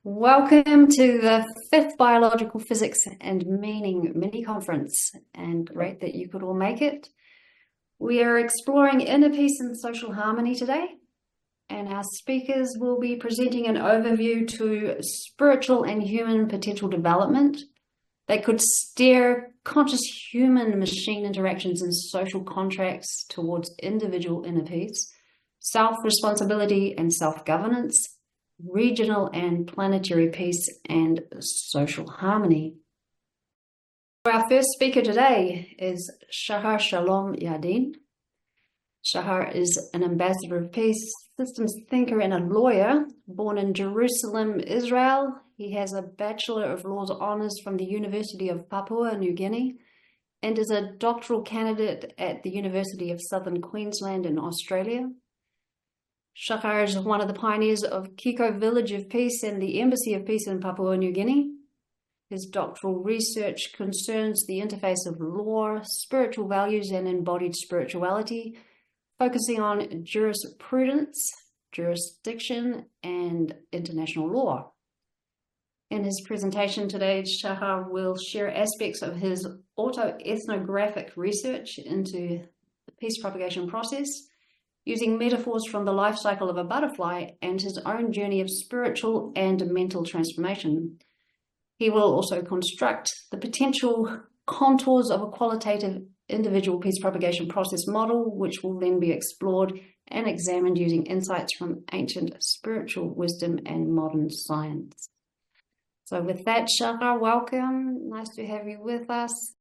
Welcome to the fifth Biological Physics and Meaning mini conference, and great that you could all make it. We are exploring inner peace and social harmony today, and our speakers will be presenting an overview to spiritual and human potential development that could steer conscious human-machine interactions and social contracts towards individual inner peace, self-responsibility and self-governance, regional and planetary peace, and social harmony. Our first speaker today is Shahar Shalom Yadin. Shahar is an ambassador of peace, systems thinker, and a lawyer born in Jerusalem, Israel. He has a Bachelor of Laws honors from the University of Papua New Guinea and is a doctoral candidate at the University of Southern Queensland in Australia. Shahar is one of the pioneers of Kiko Village of Peace and the Embassy of Peace in Papua New Guinea. His doctoral research concerns the interface of law, spiritual values, and embodied spirituality, focusing on jurisprudence, jurisdiction, and international law. In his presentation today, Shahar will share aspects of his autoethnographic research into the peace propagation process, using metaphors from the life cycle of a butterfly and his own journey of spiritual and mental transformation. He will also construct the potential contours of a qualitative individual peace propagation process model, which will then be explored and examined using insights from ancient spiritual wisdom and modern science. So with that, Shahar, welcome. Nice to have you with us.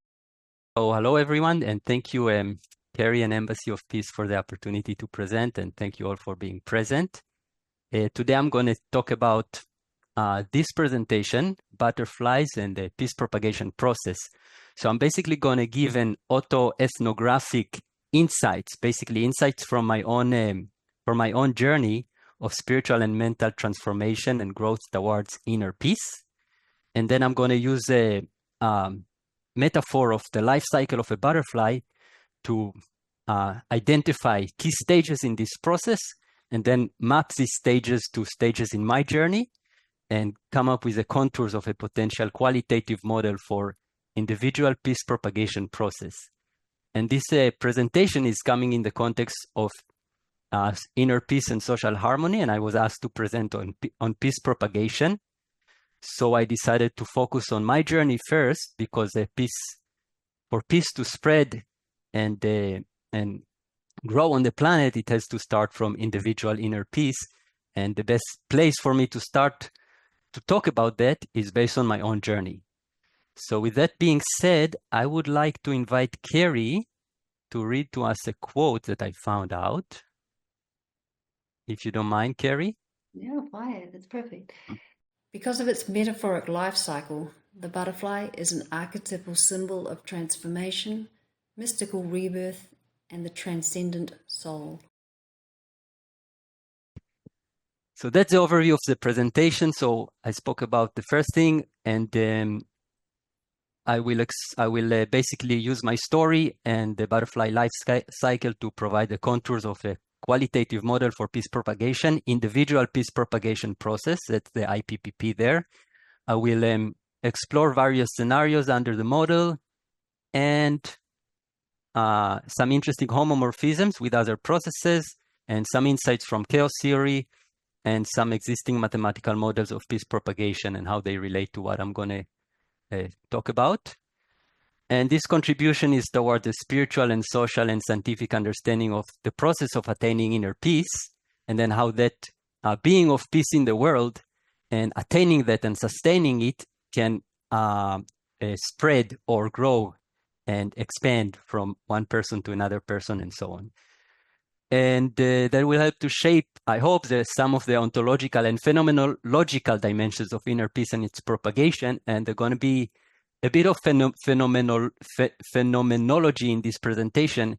Oh, hello, everyone, and thank you, Carrie and Embassy of Peace, for the opportunity to present, and thank you all for being present. Today I'm going to talk about this presentation, butterflies and the peace propagation process. So I'm basically going to give an autoethnographic insights, basically insights from my own journey of spiritual and mental transformation and growth towards inner peace. And then I'm going to use a metaphor of the life cycle of a butterfly to identify key stages in this process, and then map these stages to stages in my journey and come up with the contours of a potential qualitative model for individual peace propagation process. And this presentation is coming in the context of inner peace and social harmony, and I was asked to present on peace propagation. So I decided to focus on my journey first, because for peace to spread and grow on the planet, it has to start from individual inner peace. And the best place for me to start to talk about that is based on my own journey. So with that being said, I would like to invite Carrie to read to us a quote that I found out. If you don't mind, Carrie. Yeah, fine. That's perfect. Because of its metaphoric life cycle, the butterfly is an archetypal symbol of transformation, mystical rebirth, and the transcendent soul. So that's the overview of the presentation. So I spoke about the first thing, and I will basically use my story and the butterfly life cycle to provide the contours of a qualitative model for peace propagation, individual peace propagation process. That's the IPPP there. I will explore various scenarios under the model and some interesting homomorphisms with other processes, and some insights from chaos theory, and some existing mathematical models of peace propagation and how they relate to what I'm going to talk about. And this contribution is toward the spiritual and social and scientific understanding of the process of attaining inner peace, and then how that being of peace in the world and attaining that and sustaining it can spread or grow and expand from one person to another person, and so on. And that will help to shape, I hope, some of the ontological and phenomenological dimensions of inner peace and its propagation. And they're going to be a bit of phenomenology in this presentation.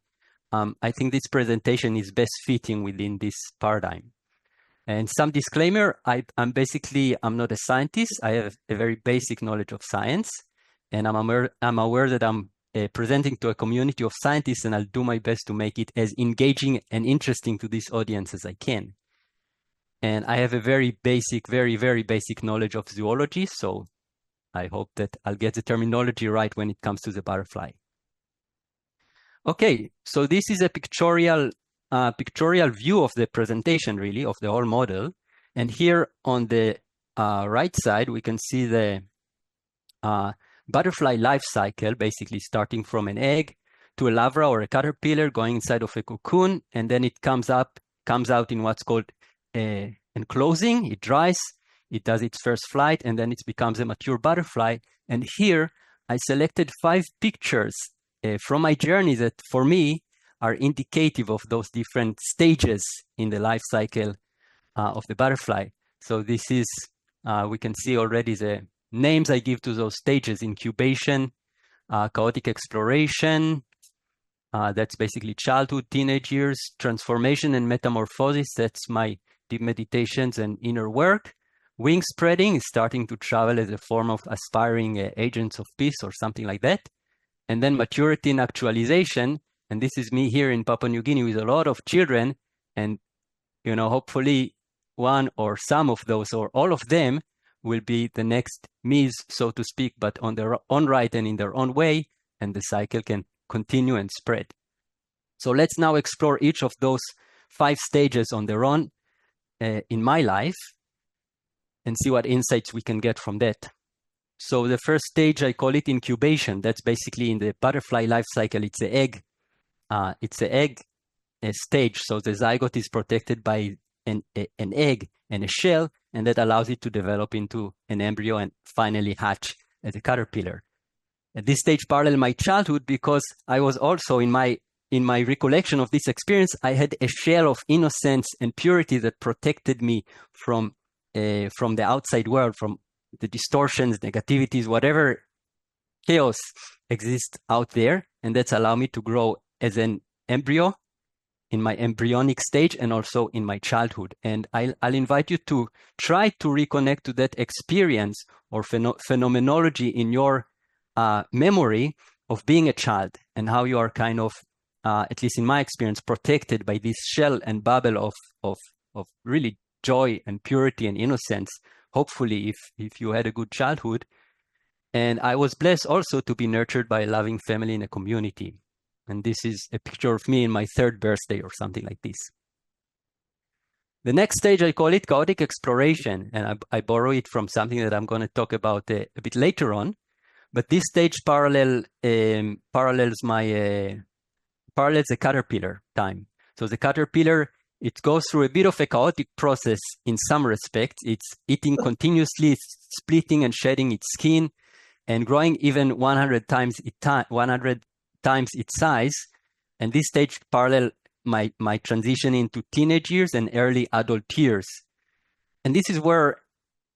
I think this presentation is best fitting within this paradigm. And some disclaimer, I'm not a scientist. I have a very basic knowledge of science, and I'm aware that I'm presenting to a community of scientists, and I'll do my best to make it as engaging and interesting to this audience as I can. And I have a very basic, very basic knowledge of zoology. So I hope that I'll get the terminology right when it comes to the butterfly. Okay, so this is a pictorial view of the presentation, really, of the whole model. And here on the right side, we can see the butterfly life cycle, basically starting from an egg to a larva or a caterpillar going inside of a cocoon, and then it comes out in what's called enclosing. It dries, it does its first flight, and then it becomes a mature butterfly. And here I selected 5 pictures from my journey that for me are indicative of those different stages in the life cycle of the butterfly. So this is, we can see already the names I give to those stages: incubation, chaotic exploration, that's basically childhood, teenage years, transformation and metamorphosis, that's my deep meditations and inner work. Wing spreading is starting to travel as a form of aspiring agents of peace or something like that. And then maturity and actualization, and this is me here in Papua New Guinea with a lot of children, and you know, hopefully one or some of those or all of them will be the next me's, so to speak, but on their own right and in their own way, and the cycle can continue and spread. So let's now explore each of those 5 stages on their own in my life and see what insights we can get from that. So the first stage, I call it incubation. That's basically in the butterfly life cycle. It's the egg. It's the egg stage. So the zygote is protected by an egg and a shell, and that allows it to develop into an embryo and finally hatch as a caterpillar. At this stage parallel my childhood, because I was also in my recollection of this experience, I had a shell of innocence and purity that protected me from the outside world, from the distortions, negativities, whatever chaos exists out there. And that's allowed me to grow as an embryo in my embryonic stage and also in my childhood. And I'll invite you to try to reconnect to that experience or phenomenology in your memory of being a child, and how you are kind of, at least in my experience, protected by this shell and bubble of really joy and purity and innocence, hopefully if you had a good childhood. And I was blessed also to be nurtured by a loving family in a community. And this is a picture of me in my 3rd birthday or something like this. The next stage, I call it chaotic exploration, and I borrow it from something that I'm going to talk about a bit later on. But this stage parallels the caterpillar time. So the caterpillar, it goes through a bit of a chaotic process in some respects. It's eating continuously, splitting and shedding its skin, and growing even 100 times its size. And this stage parallel my transition into teenage years and early adult years. And this is where,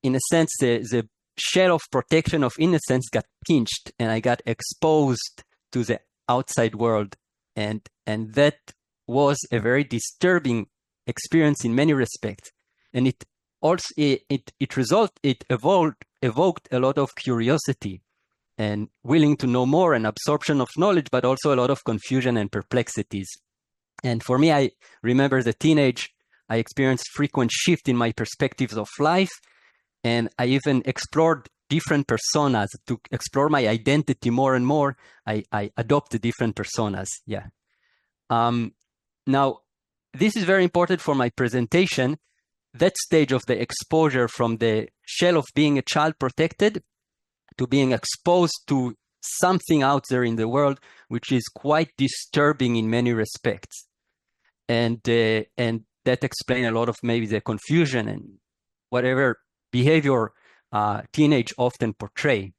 in a sense, the shell of protection of innocence got pinched, and I got exposed to the outside world. And that was a very disturbing experience in many respects. And it evoked a lot of curiosity and willing to know more and absorption of knowledge, but also a lot of confusion and perplexities. And for me, I remember the teenage, I experienced frequent shift in my perspectives of life. And I even explored different personas to explore my identity more and more. I adopted different personas. Yeah. Now, this is very important for my presentation. That stage of the exposure from the shell of being a child protected to being exposed to something out there in the world, which is quite disturbing in many respects. And that explains a lot of maybe the confusion and whatever behavior teenage often portray.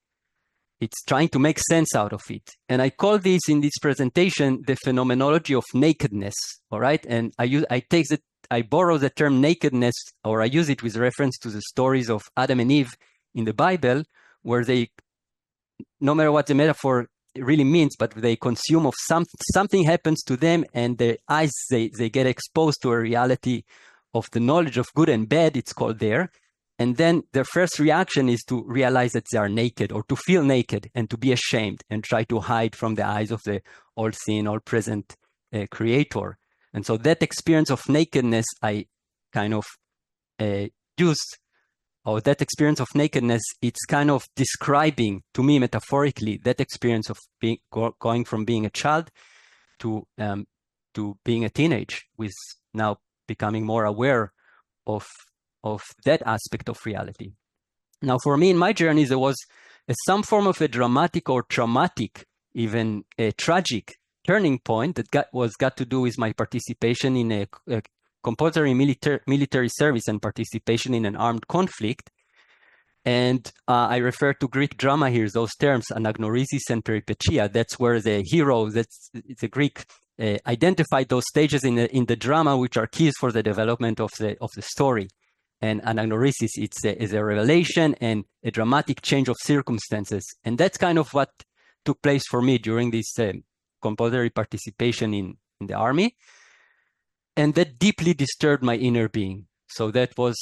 It's trying to make sense out of it. And I call this in this presentation the phenomenology of nakedness. All right. And I borrow the term nakedness, or I use it with reference to the stories of Adam and Eve in the Bible, where they, no matter what the metaphor really means, but they consume of something happens to them, and their eyes, they get exposed to a reality of the knowledge of good and bad, it's called there. And then their first reaction is to realize that they are naked, or to feel naked and to be ashamed and try to hide from the eyes of the all-seeing, all-present creator. And so that experience of nakedness, I kind of used, or that experience of nakedness, it's kind of describing to me metaphorically that experience of going from being a child to being a teenage, with now becoming more aware of that aspect of reality. Now, for me in my journey, there was some form of a dramatic or traumatic, even a tragic turning point that got to do with my participation in a compulsory military service and participation in an armed conflict. And I refer to Greek drama here, those terms, anagnorisis and peripetia. That's where the hero, that's the Greek, identified those stages in the drama, which are keys for the development of the story. And anagnorisis, is a revelation and a dramatic change of circumstances. And that's kind of what took place for me during this compulsory participation in the army. And that deeply disturbed my inner being. So that was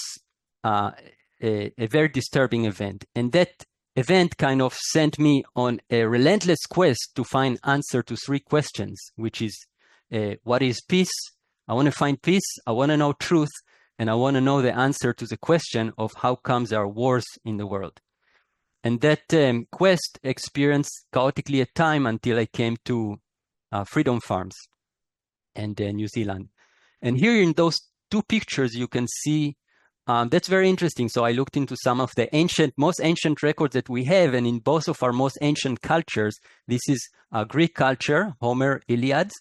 a very disturbing event. And that event kind of sent me on a relentless quest to find answer to 3 questions, which is, what is peace? I want to find peace. I want to know truth. And I want to know the answer to the question of how comes there are wars in the world. And that quest experienced chaotically at time until I came to Freedom Farms and New Zealand. And here in those 2 pictures, you can see that's very interesting. So I looked into some of the most ancient records that we have, and in both of our most ancient cultures, this is a Greek culture, Homer, Iliad,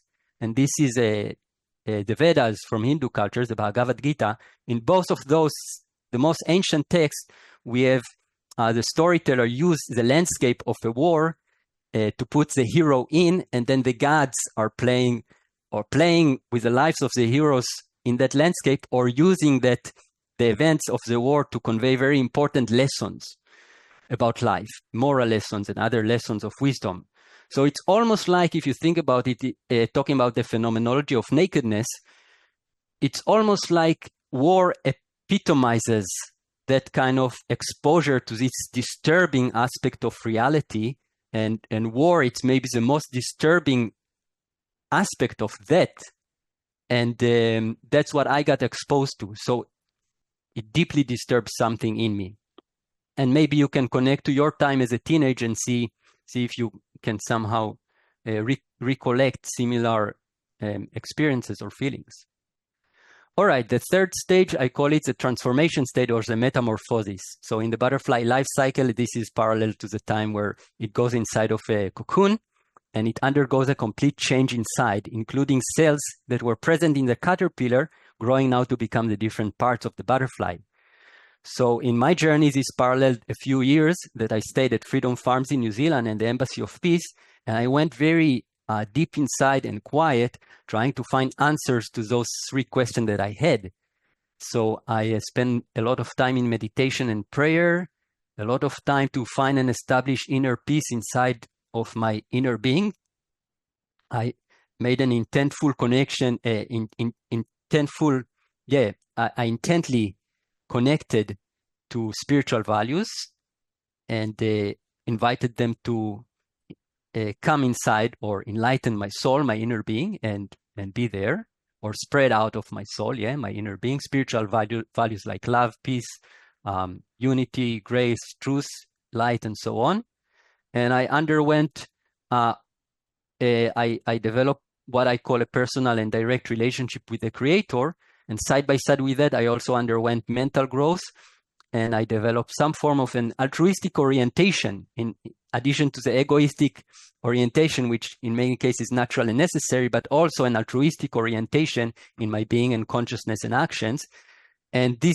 and this is the Vedas from Hindu cultures, the Bhagavad Gita. In both of those, the most ancient texts, we have the storyteller use the landscape of a war to put the hero in, and then the gods are playing with the lives of the heroes in that landscape, or using the events of the war to convey very important lessons about life, moral lessons and other lessons of wisdom. So it's almost like, if you think about it, talking about the phenomenology of nakedness, it's almost like war epitomizes that kind of exposure to this disturbing aspect of reality, and war, it's maybe the most disturbing aspect of that. And that's what I got exposed to. So it deeply disturbs something in me. And maybe you can connect to your time as a teenager and see if you can somehow recollect similar experiences or feelings. All right, the 3rd stage, I call it the transformation stage or the metamorphosis. So in the butterfly life cycle, this is parallel to the time where it goes inside of a cocoon and it undergoes a complete change inside, including cells that were present in the caterpillar growing now to become the different parts of the butterfly. So in my journey, this paralleled a few years that I stayed at Freedom Farms in New Zealand and the Embassy of Peace. And I went very deep inside and quiet, trying to find answers to those 3 questions that I had. So I spent a lot of time in meditation and prayer, a lot of time to find and establish inner peace inside of my inner being. I made an intentful connection, I intently connected to spiritual values and invited them to come inside or enlighten my soul, my inner being, and be there, or spread out of my soul, my inner being. Spiritual values like love, peace, unity, grace, truth, light, and so on. And I underwent, I developed what I call a personal and direct relationship with the Creator. And side by side with that, I also underwent mental growth, and I developed some form of an altruistic orientation in addition to the egoistic orientation, which in many cases is natural and necessary, but also an altruistic orientation in my being and consciousness and actions. And this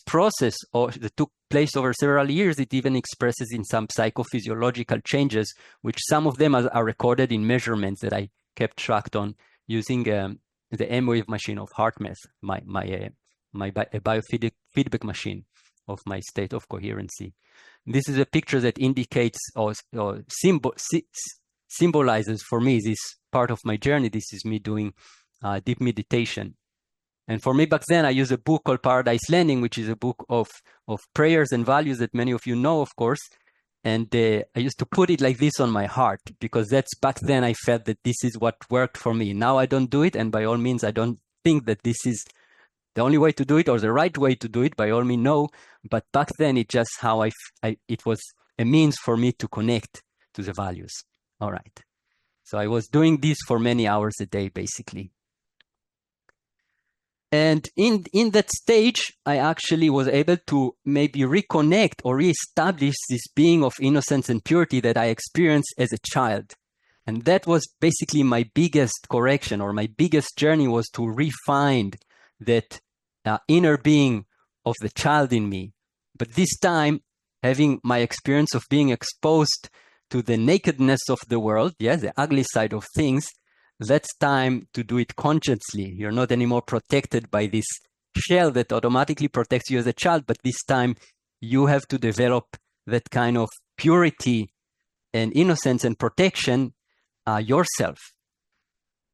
process that took place over several years, it even expresses in some psychophysiological changes, which some of them are recorded in measurements that I kept track on using the M-wave machine of HeartMath, my biofeedback machine of my state of coherency. This is a picture that indicates or symbolizes for me this part of my journey. This is me doing deep meditation. And for me back then, I used a book called Paradise Landing, which is a book of prayers and values that many of you know, of course. And I used to put it like this on my heart, because that's back then I felt that this is what worked for me. Now I don't do it. And by all means, I don't think that this is the only way to do it or the right way to do it, by all means, no. But back then, it just how it was a means for me to connect to the values. All right. So I was doing this for many hours a day, basically. And in that stage, I actually was able to maybe reconnect or reestablish this being of innocence and purity that I experienced as a child. And that was basically my biggest correction, or my biggest journey, was to refine that inner being of the child in me. But this time, having my experience of being exposed to the nakedness of the world, the ugly side of things, that's time to do it consciously. You're not anymore protected by this shell that automatically protects you as a child, but this time you have to develop that kind of purity and innocence and protection yourself,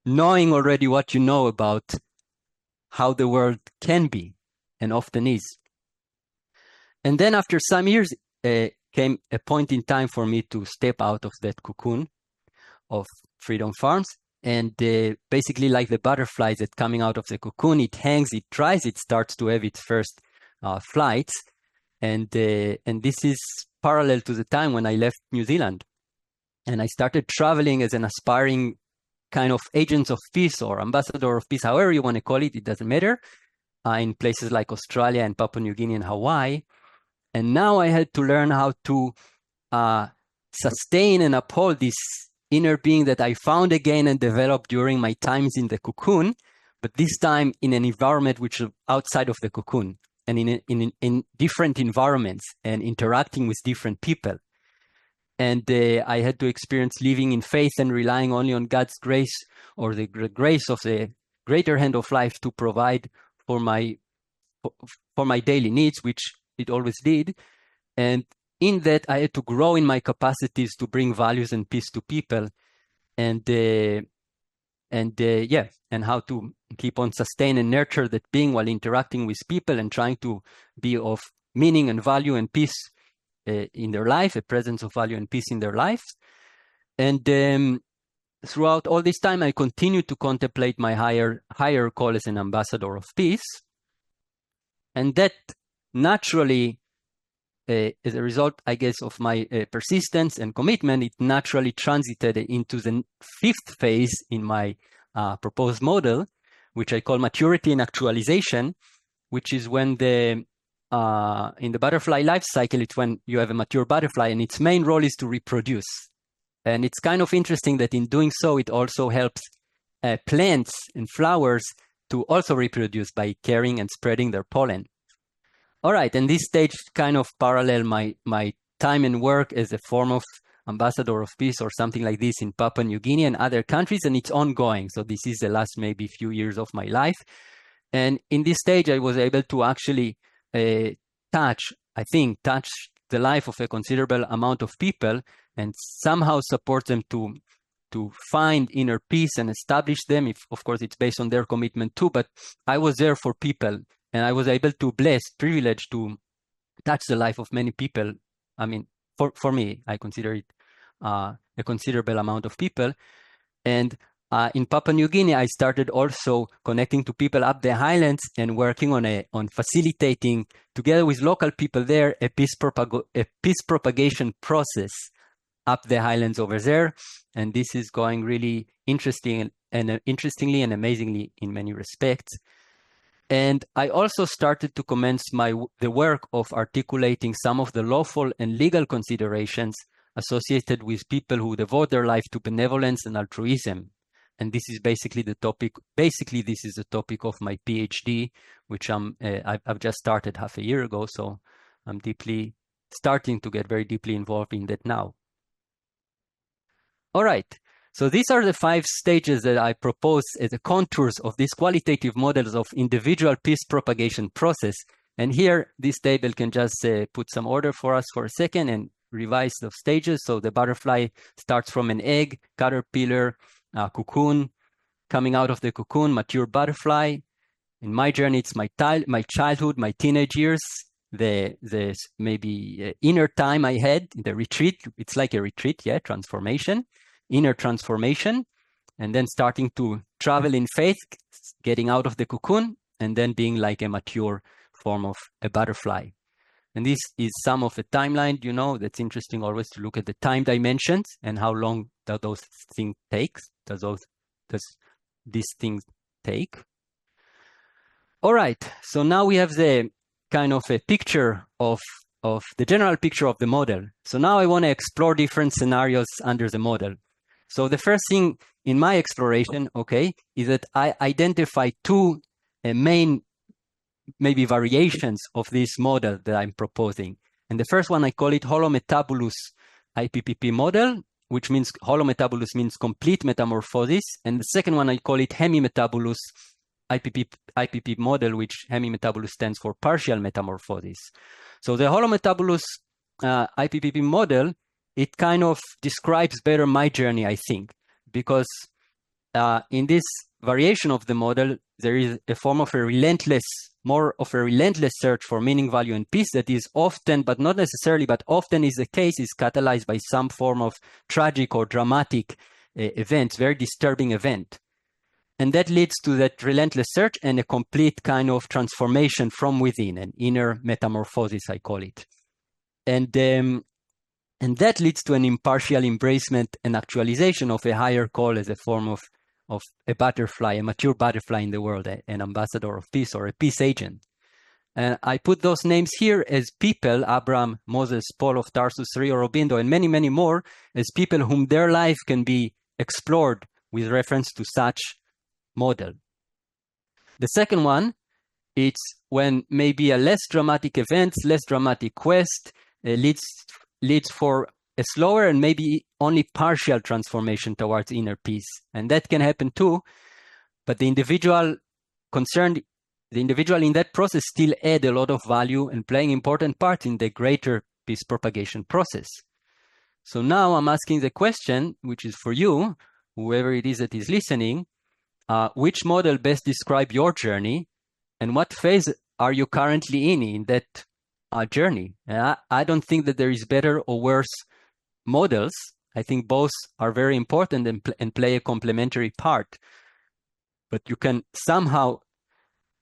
knowing already what you know about how the world can be and often is. And then after some years came a point in time for me to step out of that cocoon of Freedom Farms. And basically, like the butterflies that coming out of the cocoon, it hangs, it dries, it starts to have its first flights. And this is parallel to the time when I left New Zealand. And I started traveling as an aspiring kind of agent of peace or ambassador of peace, however you want to call it doesn't matter, in places like Australia and Papua New Guinea and Hawaii. And now I had to learn how to sustain and uphold this inner being that I found again and developed during my times in the cocoon, but this time in an environment which is outside of the cocoon, and in different environments and interacting with different people. And I had to experience living in faith and relying only on God's grace, or the grace of the greater hand of life, to provide for my daily needs, which it always did. And in that, I had to grow in my capacities to bring values and peace to people, and how to keep on sustain and nurture that being while interacting with people and trying to be of meaning and value and peace in their life, a presence of value and peace in their lives. And throughout all this time, I continued to contemplate my higher call as an ambassador of peace, and that naturally, as a result, I guess, of my persistence and commitment, it naturally transited into the fifth phase in my proposed model, which I call maturity and actualization, which is when in the butterfly life cycle, it's when you have a mature butterfly and its main role is to reproduce. And it's kind of interesting that in doing so, it also helps plants and flowers to also reproduce by carrying and spreading their pollen. All right, and this stage kind of parallel my time and work as a form of ambassador of peace or something like this in Papua New Guinea and other countries, and it's ongoing. So this is the last maybe few years of my life. And in this stage, I was able to actually touch the life of a considerable amount of people and somehow support them to find inner peace and establish them. If, of course, it's based on their commitment too, but I was there for people. And I was able to privileged to touch the life of many people. I mean, for me, I consider it a considerable amount of people. And in Papua New Guinea, I started also connecting to people up the highlands and working on facilitating, together with local people there, a peace propagation process up the highlands over there. And this is going really interestingly and amazingly in many respects. And I also started to commence the work of articulating some of the lawful and legal considerations associated with people who devote their life to benevolence and altruism. And this is basically the topic. Basically, this is the topic of my PhD, which I've just started half a year ago. So I'm starting to get very deeply involved in that now. All right. So these are the 5 stages that I propose as the contours of these qualitative models of individual peace propagation process. And here, this table can just put some order for us for a second and revise the stages. So the butterfly starts from an egg, caterpillar, cocoon, coming out of the cocoon, mature butterfly. In my journey, it's my childhood, my teenage years, the maybe inner time I had, the retreat. It's like a retreat, transformation. Inner transformation, and then starting to travel in faith, getting out of the cocoon, and then being like a mature form of a butterfly. And this is some of the timeline, you know, that's interesting always to look at the time dimensions and how long do those things take, does these things take. All right, so now we have the kind of a picture of the general picture of the model. So now I want to explore different scenarios under the model. So the first thing in my exploration, okay, is that I identify two main maybe variations of this model that I'm proposing. And the first one, I call it holometabolous IPPP model, which means holometabolous means complete metamorphosis. And the second one, I call it hemimetabolous IPP model, which hemimetabolous stands for partial metamorphosis. So the holometabolous IPPP model, it kind of describes better my journey, I think, because in this variation of the model, there is a form of more of a relentless search for meaning, value, and peace that is often, but not necessarily, but often is the case, is catalyzed by some form of tragic or dramatic event, very disturbing event. And that leads to that relentless search and a complete kind of transformation from within, an inner metamorphosis, I call it. And that leads to an impartial embracement and actualization of a higher call as a form of a butterfly, a mature butterfly in the world, an ambassador of peace or a peace agent. And I put those names here as people, Abraham, Moses, Paul of Tarsus, Rio Robindo, and many, many more, as people whom their life can be explored with reference to such model. The second one, it's when maybe a less dramatic event, less dramatic quest leads for a slower and maybe only partial transformation towards inner peace. And that can happen too, but the individual concerned, the individual in that process still add a lot of value and playing important part in the greater peace propagation process. So now I'm asking the question, which is for you, whoever it is that is listening, which model best describe your journey and what phase are you currently in that journey? And I don't think that there is better or worse models. I think both are very important and play a complementary part. But you can somehow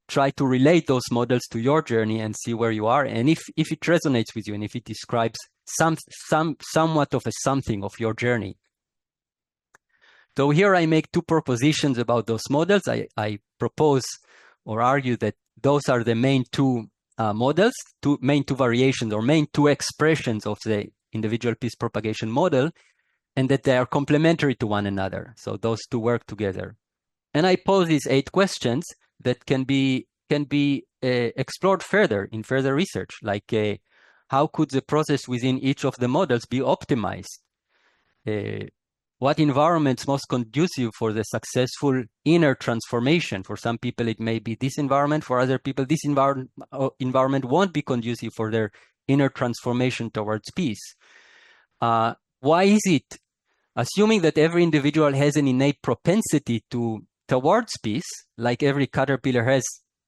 try to relate those models to your journey and see where you are. And if it resonates with you and if it describes somewhat of a something of your journey. So here I make two propositions about those models. I propose or argue that those are the main two models, main two variations or main two expressions of the individual peace propagation model, and that they are complementary to one another. So those two work together. And I pose these 8 questions that can be explored further in further research, like how could the process within each of the models be optimized? What environments most conducive for the successful inner transformation? For some people, it may be this environment. For other people, this environment won't be conducive for their inner transformation towards peace. Why is it, assuming that every individual has an innate propensity towards peace, like every caterpillar has,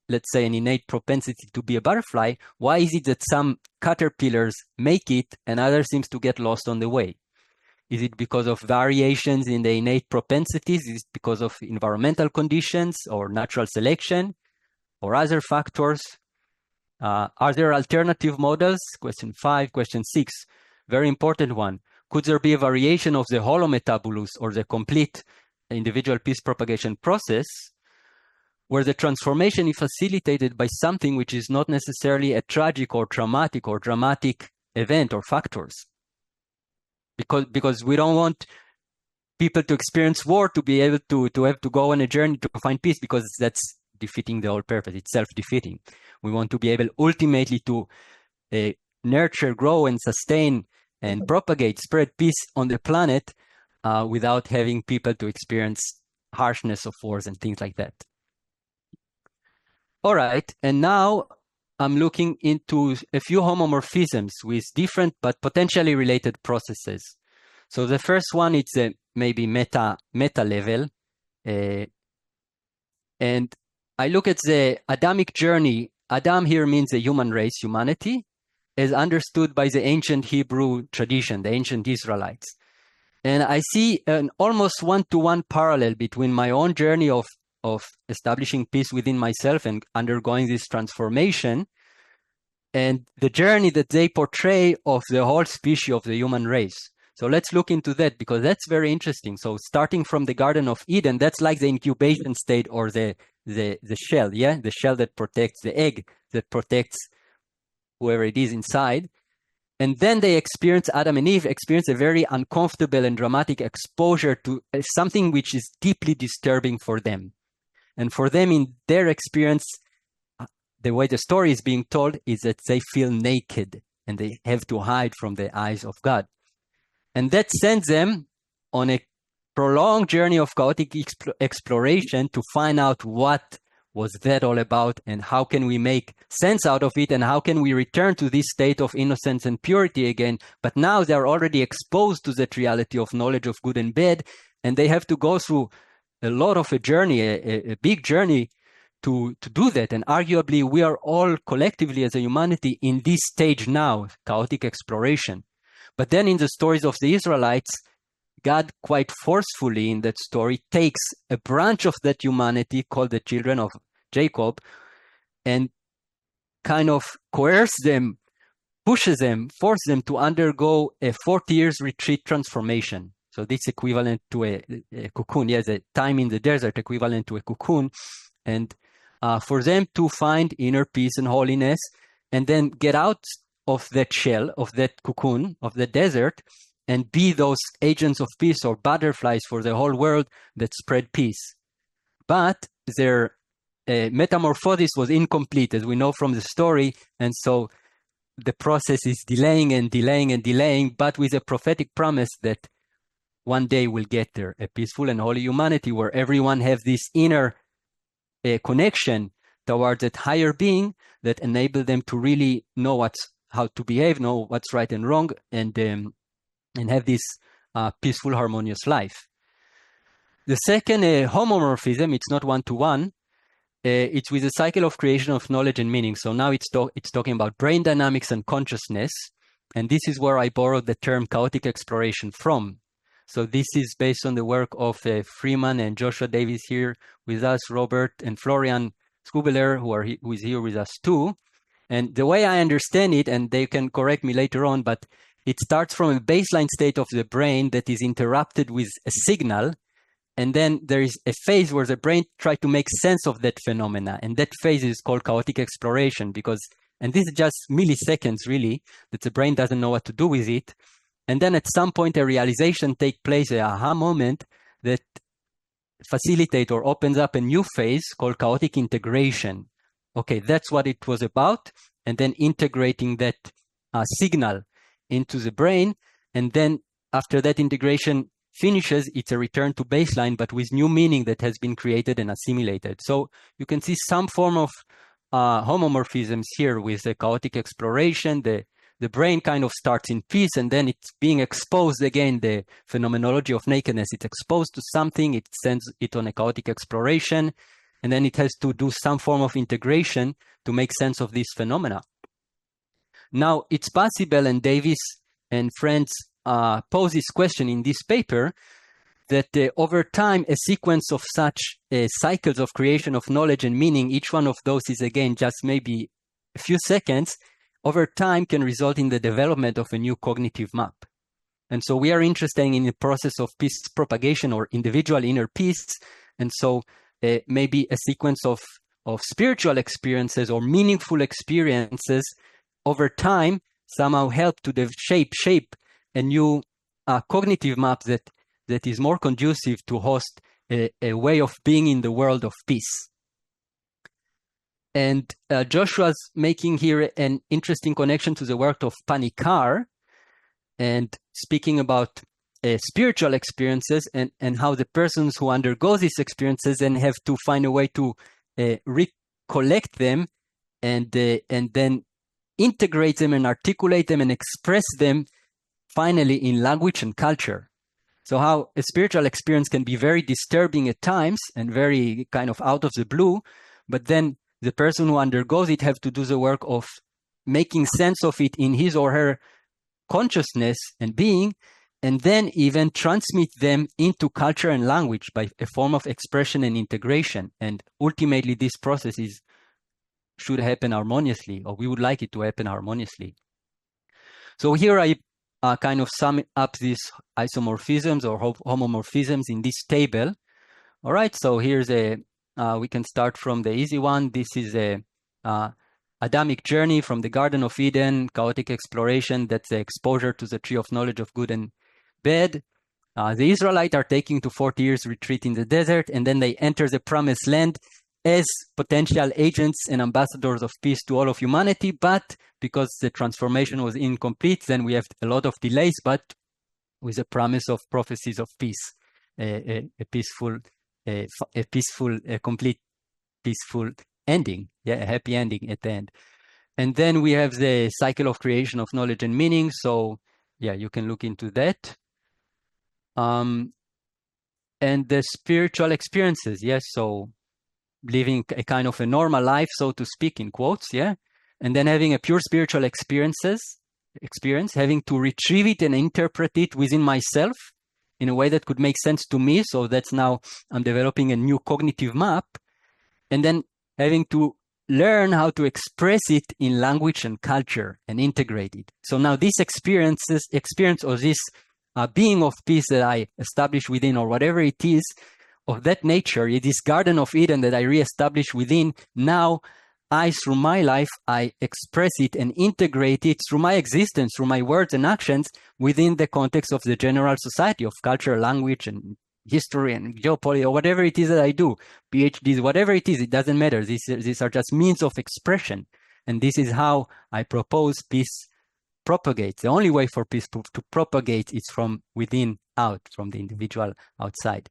let's say, an innate propensity to be a butterfly, why is it that some caterpillars make it and others seems to get lost on the way? Is it because of variations in the innate propensities? Is it because of environmental conditions or natural selection or other factors? Are there alternative models? Question 5. Question 6, very important one. Could there be a variation of the holometabolous or the complete individual peace propagation process where the transformation is facilitated by something which is not necessarily a tragic or traumatic or dramatic event or factors? Because we don't want people to experience war to be able to have to go on a journey to find peace, because that's defeating the whole purpose. It's self-defeating. We want to be able ultimately to nurture, grow, and sustain and propagate, spread peace on the planet without having people to experience harshness of wars and things like that. All right, and now I'm looking into a few homomorphisms with different but potentially related processes. So the first one is a maybe meta level. And I look at the Adamic journey. Adam here means the human race, humanity, as understood by the ancient Hebrew tradition, the ancient Israelites. And I see an almost one-to-one parallel between my own journey of of establishing peace within myself and undergoing this transformation, and the journey that they portray of the whole species of the human race. So let's look into that, because that's very interesting. So starting from the Garden of Eden, that's like the incubation state, or the shell, yeah? The shell that protects the egg, that protects whoever it is inside. And then they experience, Adam and Eve experience a very uncomfortable and dramatic exposure to something which is deeply disturbing for them. And for them, in their experience, the way the story is being told is that they feel naked and they have to hide from the eyes of God. And that sends them on a prolonged journey of chaotic exploration to find out what was that all about, and how can we make sense out of it, and how can we return to this state of innocence and purity again. But now they're already exposed to that reality of knowledge of good and bad, and they have to go through a lot of a journey, a big journey to do that. And arguably, we are all collectively as a humanity in this stage now, chaotic exploration. But then in the stories of the Israelites, God quite forcefully in that story takes a branch of that humanity called the children of Jacob and kind of coerces them, pushes them, forces them to undergo a 40 years retreat transformation. So this equivalent to a cocoon, yes, a time in the desert equivalent to a cocoon. And for them to find inner peace and holiness, and then get out of that shell, of that cocoon, of the desert, and be those agents of peace, or butterflies for the whole world that spread peace. But their metamorphosis was incomplete, as we know from the story, and so the process is delaying and delaying and delaying, but with a prophetic promise that one day we'll get there, a peaceful and holy humanity where everyone has this inner connection towards that higher being that enable them to really know how to behave, know what's right and wrong, and have this peaceful, harmonious life. The second homomorphism, it's not one-to-one, it's with the cycle of creation of knowledge and meaning. So now it's talking about brain dynamics and consciousness, and this is where I borrowed the term chaotic exploration from. So this is based on the work of Freeman and Joshua Davis here with us, Robert and Florian Skubeler, who is here with us too. And the way I understand it, and they can correct me later on, but it starts from a baseline state of the brain that is interrupted with a signal. And then there is a phase where the brain tries to make sense of that phenomena. And that phase is called chaotic exploration and this is just milliseconds really, that the brain doesn't know what to do with it. And then at some point, a realization takes place, an aha moment that facilitates or opens up a new phase called chaotic integration. Okay, that's what it was about. And then integrating that signal into the brain. And then after that integration finishes, it's a return to baseline, but with new meaning that has been created and assimilated. So you can see some form of homomorphisms here with the chaotic exploration. The brain kind of starts in peace, and then it's being exposed again, the phenomenology of nakedness. It's exposed to something, it sends it on a chaotic exploration, and then it has to do some form of integration to make sense of this phenomena. Now, it's possible, and Davis and friends pose this question in this paper, that over time, a sequence of such cycles of creation of knowledge and meaning, each one of those is again just maybe a few seconds, over time can result in the development of a new cognitive map. And so we are interested in the process of peace propagation or individual inner peace. And so maybe a sequence of spiritual experiences or meaningful experiences over time somehow help to shape a new cognitive map that is more conducive to host a way of being in the world of peace. And Joshua's making here an interesting connection to the work of Panikar and speaking about spiritual experiences and how the persons who undergo these experiences then have to find a way to recollect them and then integrate them and articulate them and express them finally in language and culture. So how a spiritual experience can be very disturbing at times and very kind of out of the blue, but then the person who undergoes it have to do the work of making sense of it in his or her consciousness and being, and then even transmit them into culture and language by a form of expression and integration. And ultimately, this process should happen harmoniously, or we would like it to happen harmoniously. So here I kind of sum up these isomorphisms or homomorphisms in this table. All right, so here's we can start from the easy one. This is a Adamic journey from the Garden of Eden, chaotic exploration. That's the exposure to the tree of knowledge of good and bad. The Israelites are taking to 40 years retreat in the desert, and then they enter the promised land as potential agents and ambassadors of peace to all of humanity. But because the transformation was incomplete, then we have a lot of delays, but with a promise of prophecies of peace, a complete peaceful ending, yeah, a happy ending at the end. And then we have the cycle of creation of knowledge and meaning. So yeah, you can look into that. And the spiritual experiences, yes, so living a kind of a normal life, so to speak, in quotes, yeah, and then having a pure spiritual experience, having to retrieve it and interpret it within myself in a way that could make sense to me. So that's now I'm developing a new cognitive map, and then having to learn how to express it in language and culture and integrate it. So now this experience or this being of peace that I establish within, or whatever it is of that nature, this Garden of Eden that I reestablish within, now through my life, I express it and integrate it through my existence, through my words and actions within the context of the general society of culture, language, and history and geopolitics, or whatever it is that I do, PhDs, whatever it is, it doesn't matter. These are just means of expression. And this is how I propose peace propagates. The only way for peace to propagate is from within out, from the individual outside.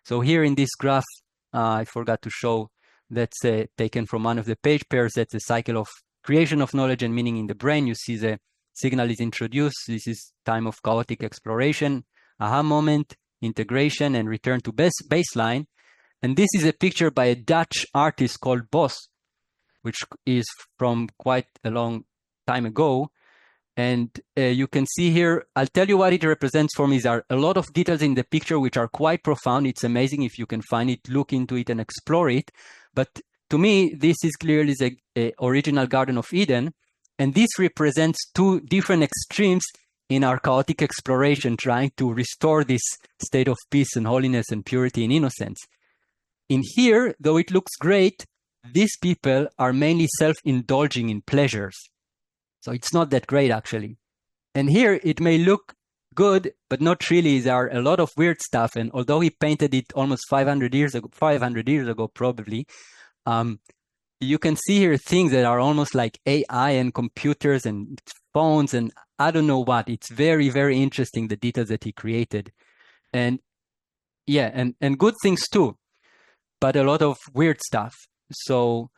So here in this graph, I forgot to show, that's taken from one of the page pairs. That's the cycle of creation of knowledge and meaning in the brain. You see the signal is introduced. This is time of chaotic exploration, aha moment, integration, and return to baseline. And this is a picture by a Dutch artist called Bos, which is from quite a long time ago. And you can see here, I'll tell you what it represents for me. There are a lot of details in the picture which are quite profound. It's amazing if you can find it, look into it and explore it. But to me, this is clearly the original Garden of Eden. And this represents two different extremes in our chaotic exploration, trying to restore this state of peace and holiness and purity and innocence. In here, though it looks great, these people are mainly self-indulging in pleasures. So it's not that great, actually. And here it may look good, but not really. There are a lot of weird stuff. And although he painted it almost 500 years ago, probably, you can see here things that are almost like AI and computers and phones and I don't know what. It's very, very interesting, the details that he created. And yeah, and good things too, but a lot of weird stuff. So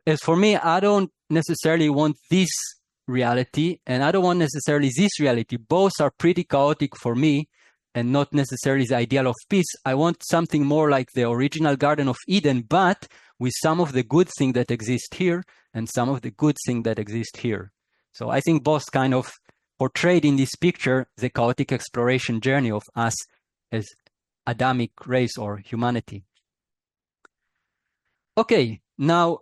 as for me, I don't necessarily want this reality, and I don't want necessarily this reality. Both are pretty chaotic for me and not necessarily the ideal of peace. I want something more like the original Garden of Eden, but with some of the good things that exist here and some of the good things that exist here. So I think both kind of portrayed in this picture the chaotic exploration journey of us as Adamic race or humanity. Okay, now,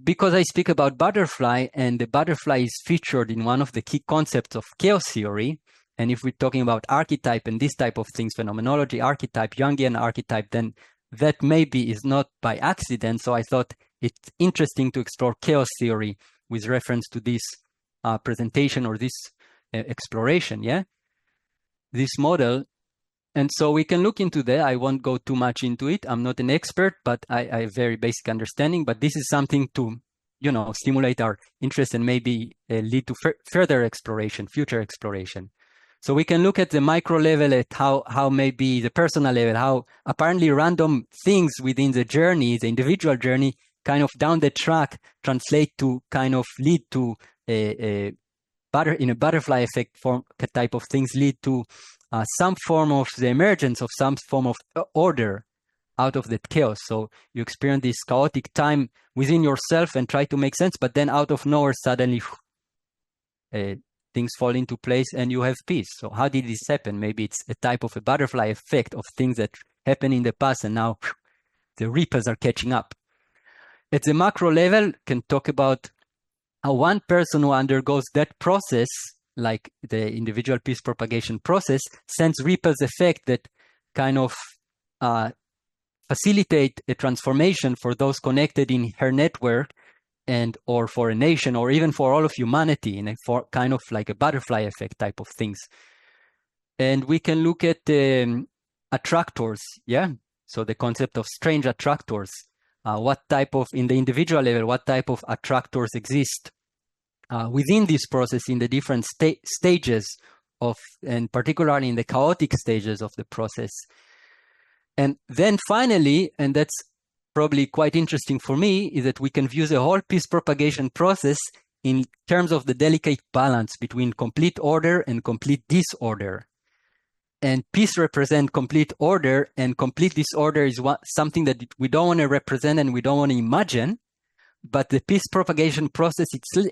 because I speak about butterfly, and the butterfly is featured in one of the key concepts of chaos theory, and if we're talking about archetype and this type of things, phenomenology, archetype, Jungian archetype, then that maybe is not by accident. So I thought it's interesting to explore chaos theory with reference to this presentation or this exploration, yeah? This model. And so we can look into that. I won't go too much into it. I'm not an expert, but I have very basic understanding. But this is something to, you know, stimulate our interest and maybe lead to further exploration, future exploration. So we can look at the micro level, at how maybe the personal level, how apparently random things within the journey, the individual journey, kind of down the track translate to kind of lead to in a butterfly effect form type of things, lead to some form of the emergence of some form of order out of that chaos. So you experience this chaotic time within yourself and try to make sense, but then out of nowhere, suddenly the things fall into place and you have peace. So how did this happen? Maybe it's a type of a butterfly effect of things that happened in the past and now the reapers are catching up. At the macro level, can talk about how one person who undergoes that process, like the individual peace propagation process, sends ripples effect that kind of facilitate a transformation for those connected in her network, and or for a nation, or even for all of humanity, in a kind of like a butterfly effect type of things. And we can look at attractors, yeah? So the concept of strange attractors. What type of, in the individual level, what type of attractors exist within this process in the different stages of, and particularly in the chaotic stages of the process. And then finally, and that's probably quite interesting for me, is that we can view the whole peace propagation process in terms of the delicate balance between complete order and complete disorder. And peace represents complete order, and complete disorder is something that we don't want to represent and we don't want to imagine. But the peace propagation process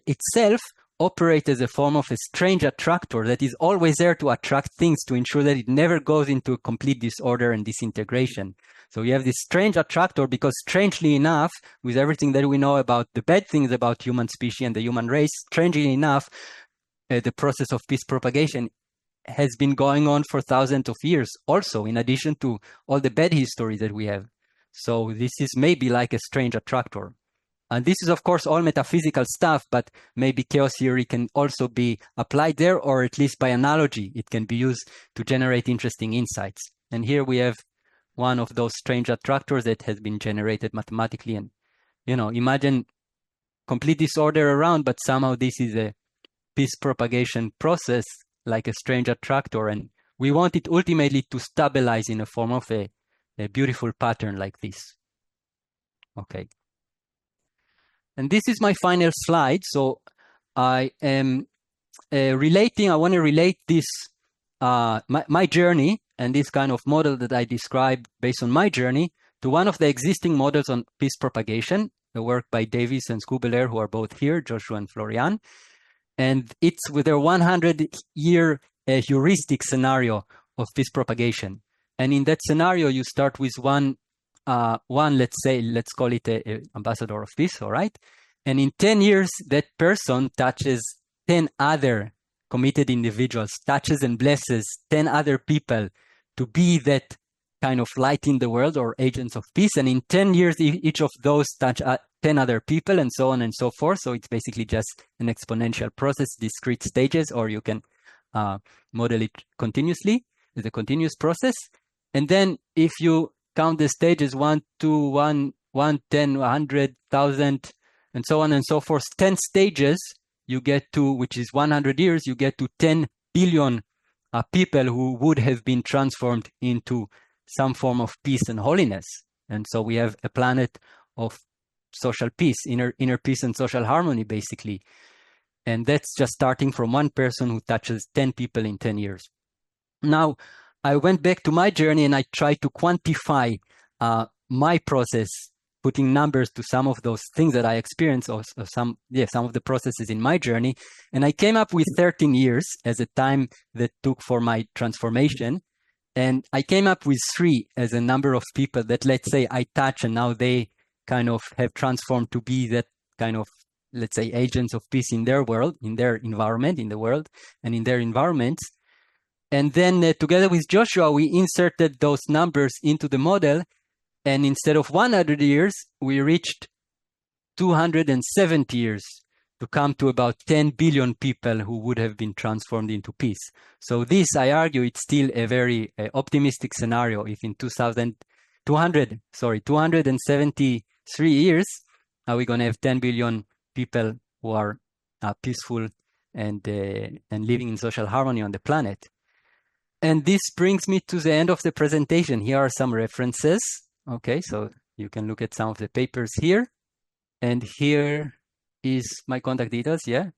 itself operates as a form of a strange attractor that is always there to attract things, to ensure that it never goes into complete disorder and disintegration. So you have this strange attractor because, strangely enough, with everything that we know about the bad things about human species and the human race, strangely enough, the process of peace propagation has been going on for thousands of years also, in addition to all the bad history that we have. So this is maybe like a strange attractor. And this is, of course, all metaphysical stuff, but maybe chaos theory can also be applied there, or at least by analogy, it can be used to generate interesting insights. And here we have one of those strange attractors that has been generated mathematically. And, you know, imagine complete disorder around, but somehow this is a peace propagation process, like a strange attractor. And we want it ultimately to stabilize in a form of a beautiful pattern like this. Okay. And this is my final slide. So I am I want to relate this, my journey and this kind of model that I described based on my journey, to one of the existing models on peace propagation, the work by Davis and Skubelair, who are both here, Joshua and Florian. And it's with their 100-year heuristic scenario of peace propagation. And in that scenario, you start with one, let's call it a ambassador of peace, all right? And in 10 years, that person touches 10 other committed individuals, touches and blesses 10 other people to be that kind of light in the world, or agents of peace. And in 10 years, each of those touch 10 other people, and so on and so forth. So it's basically just an exponential process, discrete stages, or you can model it continuously. It's a continuous process. And then if you count the stages 1, 2, 1, 10, 100, 1,000, and so on and so forth, 10 stages, you get to, which is 100 years, you get to 10 billion people who would have been transformed into some form of peace and holiness. And so we have a planet of social peace, inner peace and social harmony, basically. And that's just starting from one person who touches 10 people in 10 years. Now, I went back to my journey and I tried to quantify my process, putting numbers to some of those things that I experienced, or some of the processes in my journey. And I came up with 13 years as a time that took for my transformation. And I came up with 3 as a number of people that, let's say, I touch, and now they kind of have transformed to be that kind of, let's say, agents of peace in their world, in their environment, in the world, and in their environments. And then together with Joshua, we inserted those numbers into the model. And instead of 100 years, we reached 270 years to come to about 10 billion people who would have been transformed into peace. So this, I argue, it's still a very optimistic scenario. If in 273 years, we're going to have 10 billion people who are peaceful and living in social harmony on the planet. And this brings me to the end of the presentation. Here are some references. Okay, so you can look at some of the papers here. And here is my contact details, yeah.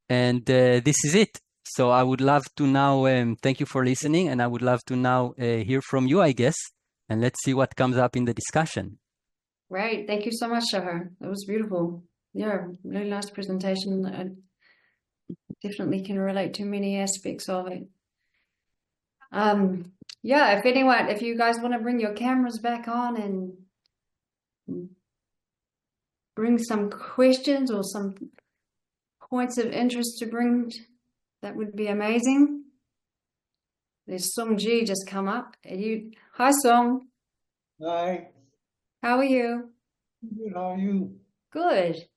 And this is it. So I would love to now, thank you for listening. And I would love to now hear from you, I guess. And let's see what comes up in the discussion. Right. Thank you so much, Shahar. That was beautiful. Yeah, really nice presentation. definitely can relate to many aspects of it. Yeah, if you guys want to bring your cameras back on and bring some questions or some points of interest to bring, that would be amazing. There's Sung Ji just come up. Hi, Sung. Hi, How are you? good. How are you? Good.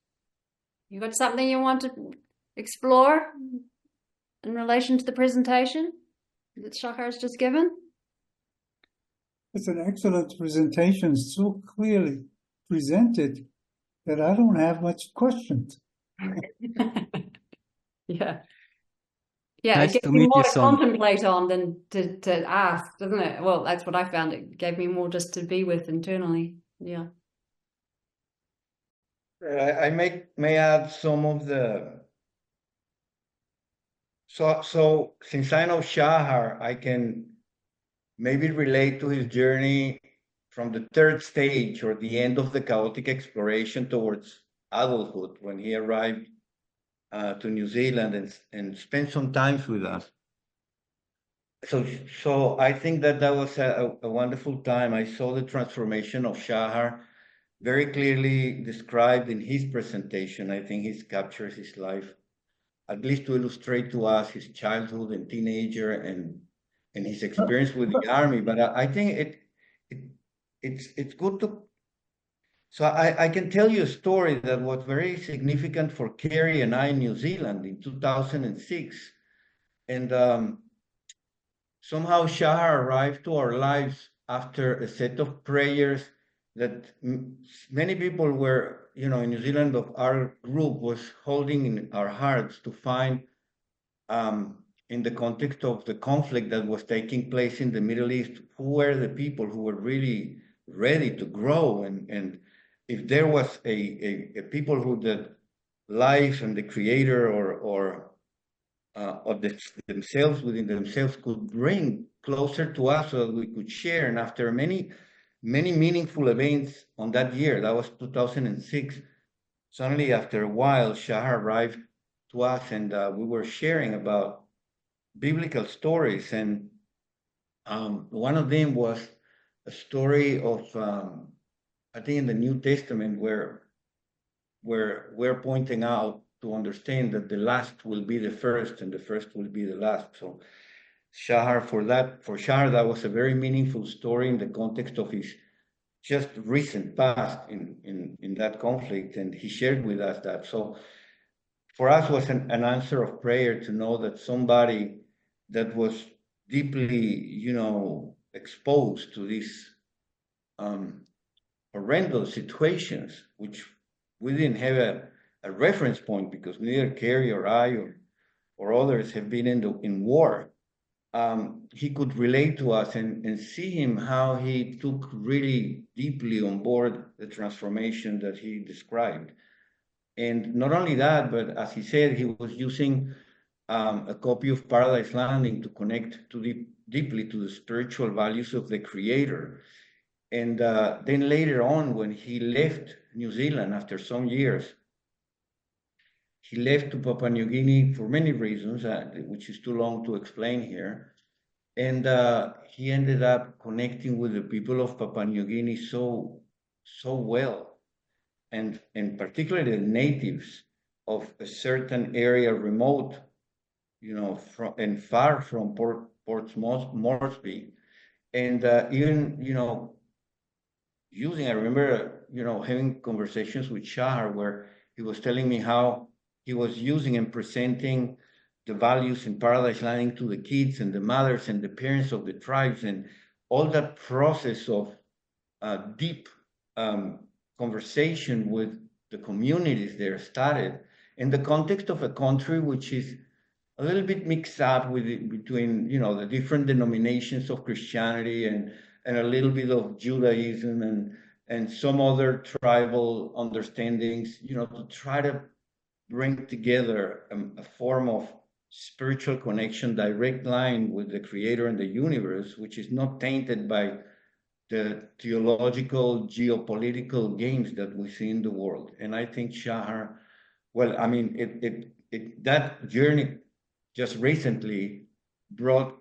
You got something you want to explore in relation to the presentation that Shahar has just given? It's an excellent presentation, so clearly presented that I don't have much questions. Yeah. Yeah, Nice it to gives you meet more you, to Song. contemplate on than to ask, doesn't it? Well, that's what I found. It gave me more just to be with internally. Yeah. I may add some of the so since I know Shahar, I can maybe relate to his journey from the third stage or the end of the chaotic exploration towards adulthood when he arrived to New Zealand and spent some time with us. So I think that was a wonderful time. I saw the transformation of Shahar very clearly described in his presentation. I think he captures his life, at least to illustrate to us his childhood and teenager and his experience with the army. But I think it's good to. So I can tell you a story that was very significant for Kerry and I in New Zealand in 2006, and somehow Shahar arrived to our lives after a set of prayers that many people were, in New Zealand of our group was holding in our hearts to find in the context of the conflict that was taking place in the Middle East, who were the people who were really ready to grow and if there was a people who that life and the creator or themselves within themselves could bring closer to us so that we could share. And after many meaningful events on that year, that was 2006, suddenly after a while, Shahar arrived to us and we were sharing about biblical stories. And one of them was a story of, I think in the New Testament, where we're pointing out to understand that the last will be the first and the first will be the last. So for Shahar, that was a very meaningful story in the context of his just recent past in that conflict. And he shared with us that. So for us was an answer of prayer to know that somebody that was deeply, exposed to these horrendous situations, which we didn't have a reference point because neither Kerry or I or others have been in war. He could relate to us and see him how he took really deeply on board the transformation that he described. And not only that, but as he said, he was using a copy of Paradise Landing to connect deeply to the spiritual values of the Creator. And then later on, when he left New Zealand after some years, he left to Papua New Guinea for many reasons, which is too long to explain here. And he ended up connecting with the people of Papua New Guinea so well, and particularly the natives of a certain area remote, and far from Port Moresby, and even I remember having conversations with Shahar where he was telling me how he was using and presenting the values in Paradise Landing to the kids and the mothers and the parents of the tribes, and all that process of deep conversation with the communities there started in the context of a country which is a little bit mixed up between the different denominations of Christianity and a little bit of Judaism and some other tribal understandings, to try to bring together a form of spiritual connection, direct line with the Creator and the universe, which is not tainted by the theological, geopolitical games that we see in the world. And I think Shahar well, I mean, that journey just recently brought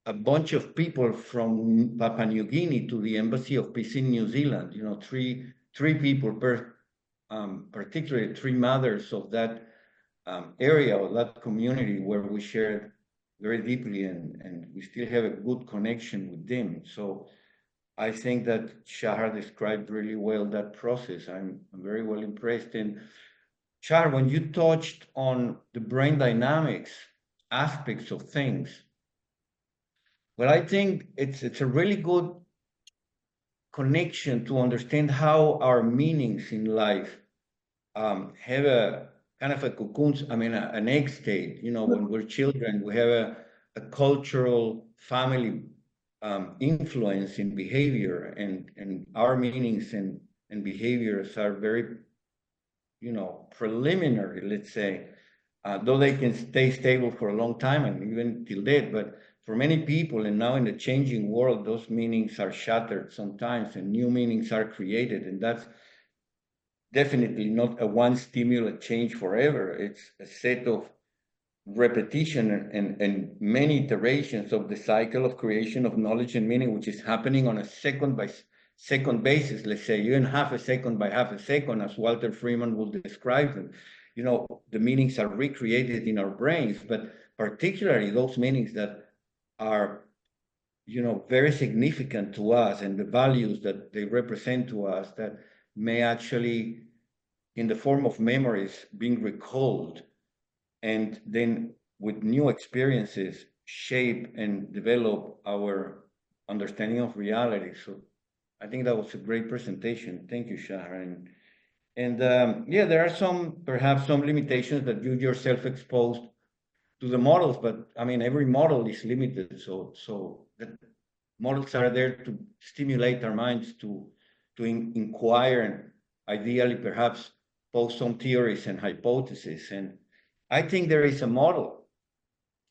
a bunch of people from Papua New Guinea to the Embassy of Peace in New Zealand. You know, three people per, particularly three mothers of that area, of that community, where we shared very deeply, and we still have a good connection with them. So I think that Shahar described really well that process. I'm very well impressed. And Shahar, when you touched on the brain dynamics aspects of things, well, I think it's a really good connection to understand how our meanings in life have a kind of a cocoon, I mean, an egg state. You know, when we're children, we have a cultural family influence in behavior, and our meanings and behaviors are very, you know, preliminary, let's say, though they can stay stable for a long time and even till death. But for many people, and now in the changing world, those meanings are shattered sometimes and new meanings are created. And that's definitely not a one stimulus change forever. It's a set of repetition and many iterations of the cycle of creation of knowledge and meaning, which is happening on a second by second basis, let's say, even half a second by half a second, as Walter Freeman will describe them. You know, the meanings are recreated in our brains, but particularly those meanings that are, you know, very significant to us, and the values that they represent to us, that may actually, in the form of memories, being recalled, and then with new experiences shape and develop our understanding of reality. So I think that was a great presentation. Thank you, Sharon. And yeah, there are perhaps some limitations that you yourself exposed to the models, but I mean, every model is limited. So the models are there to stimulate our minds to inquire, and ideally perhaps pose some theories and hypotheses. And I think there is a model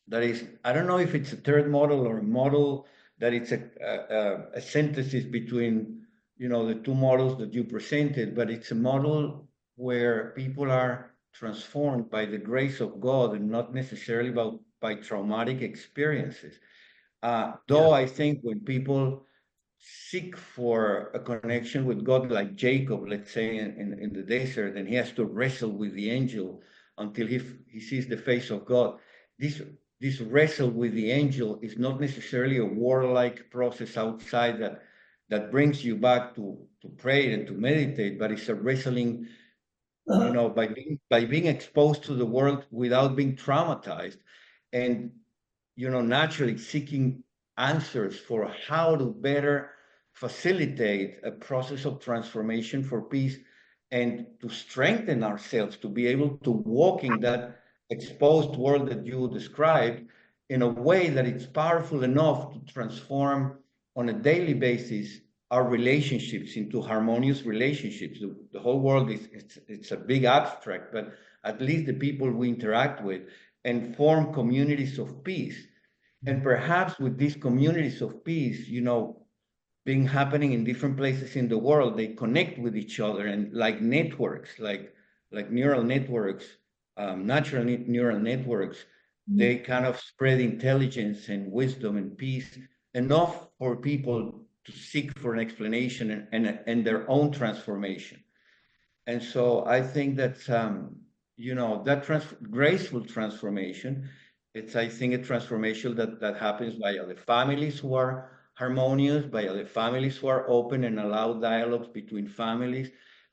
that is, I don't know if it's a third model or a model that it's a synthesis between, you know, the two models that you presented, but it's a model where people are transformed by the grace of God and not necessarily by traumatic experiences. Though I think when people seek for a connection with God, like Jacob, let's say, in the desert, and he has to wrestle with the angel until he sees the face of God. This wrestle with the angel is not necessarily a warlike process outside that brings you back to pray and to meditate, but it's a wrestling, you know, by being exposed to the world without being traumatized, and, you know, naturally seeking answers for how to better facilitate a process of transformation for peace, and to strengthen ourselves to be able to walk in that exposed world that you described in a way that it's powerful enough to transform on a daily basis our relationships into harmonious relationships. The whole world it's a big abstract, but at least the people we interact with, and form communities of peace. And perhaps with these communities of peace, you know, being happening in different places in the world, they connect with each other, and like networks, like neural networks, natural neural networks, they kind of spread intelligence and wisdom and peace enough for people to seek for an explanation and their own transformation. And so I think that, you know, that graceful transformation, it's, I think, a transformation that happens via the families who are harmonious, via the families who are open and allow dialogues between families,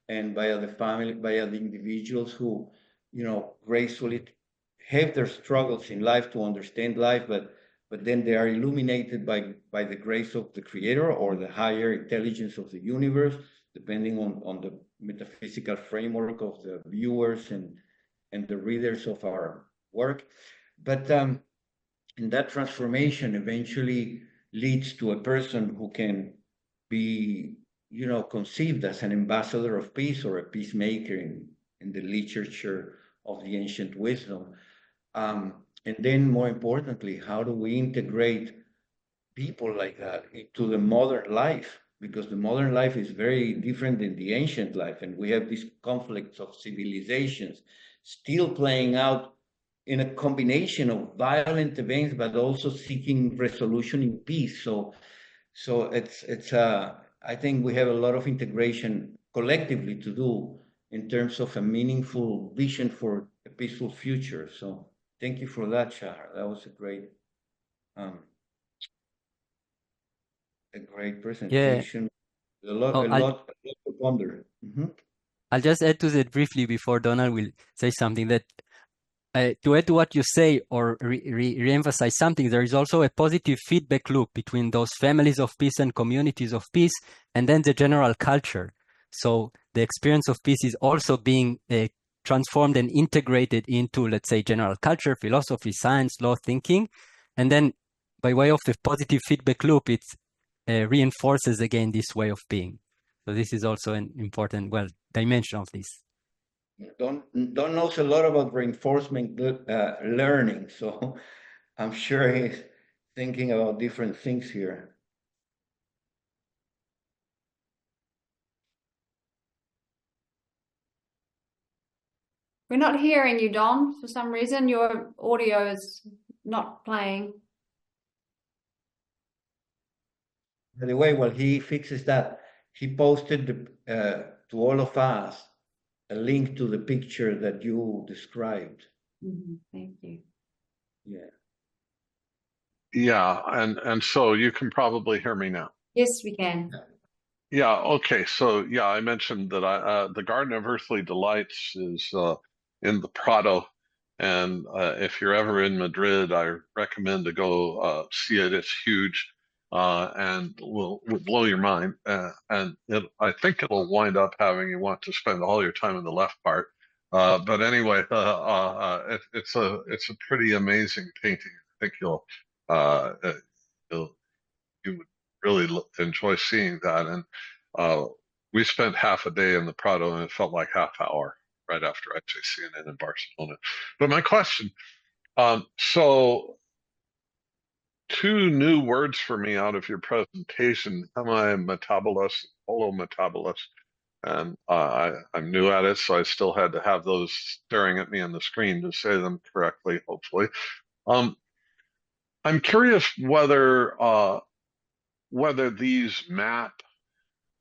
and via the individuals who, you know, gracefully have their struggles in life to understand life, but then they are illuminated by the grace of the Creator or the higher intelligence of the universe, depending on the metaphysical framework of the viewers and the readers of our work. But and that transformation eventually leads to a person who can be, you know, conceived as an ambassador of peace or a peacemaker in the literature of the ancient wisdom. And then, more importantly, how do we integrate people like that into the modern life? because the modern life is very different than the ancient life, and we have these conflicts of civilizations still playing out in a combination of violent events, but also seeking resolution in peace. So it's I think we have a lot of integration collectively to do in terms of a meaningful vision for a peaceful future. So thank you for that, Shahar. That was a great presentation. A lot to ponder. I'll just add to that briefly before Donald will say something, that to add to what you say or re-emphasize something, there is also a positive feedback loop between those families of peace and communities of peace, and then the general culture. So the experience of peace is also being transformed and integrated into, let's say, general culture, philosophy, science, law, thinking. And then by way of the positive feedback loop, it reinforces again this way of being. So this is also an important, dimension of this. Don knows a lot about reinforcement learning, so I'm sure he's thinking about different things here. We're not hearing you, Don. For some reason, your audio is not playing. By the way, while he fixes that, he posted to all of us a link to the picture that you described. Thank you. Yeah. Yeah, and so you can probably hear me now. Yes, we can. Yeah, okay. So yeah, I mentioned that the Garden of Earthly Delights is in the Prado, and if you're ever in Madrid, I recommend to go see it. It's huge, and will blow your mind. And I think it'll wind up having you want to spend all your time in the left part. But anyway, it's a pretty amazing painting. I think you would really enjoy seeing that. And we spent half a day in the Prado, and it felt like half hour right after actually seeing it in Barcelona. But my question, so two new words for me out of your presentation, hemimetabolous, holometabolous. And I'm new at it, so I still had to have those staring at me on the screen to say them correctly, hopefully. I'm curious whether these map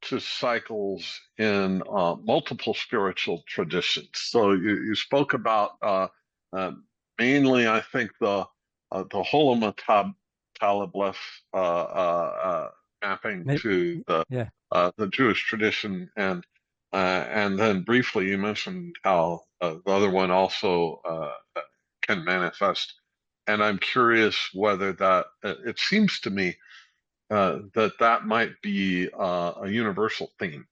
to cycles in multiple spiritual traditions. So you spoke about mainly, I think, the holometabolous mapping to the Jewish tradition, and then briefly you mentioned how the other one also can manifest. And I'm curious whether that it seems to me that might be a universal theme,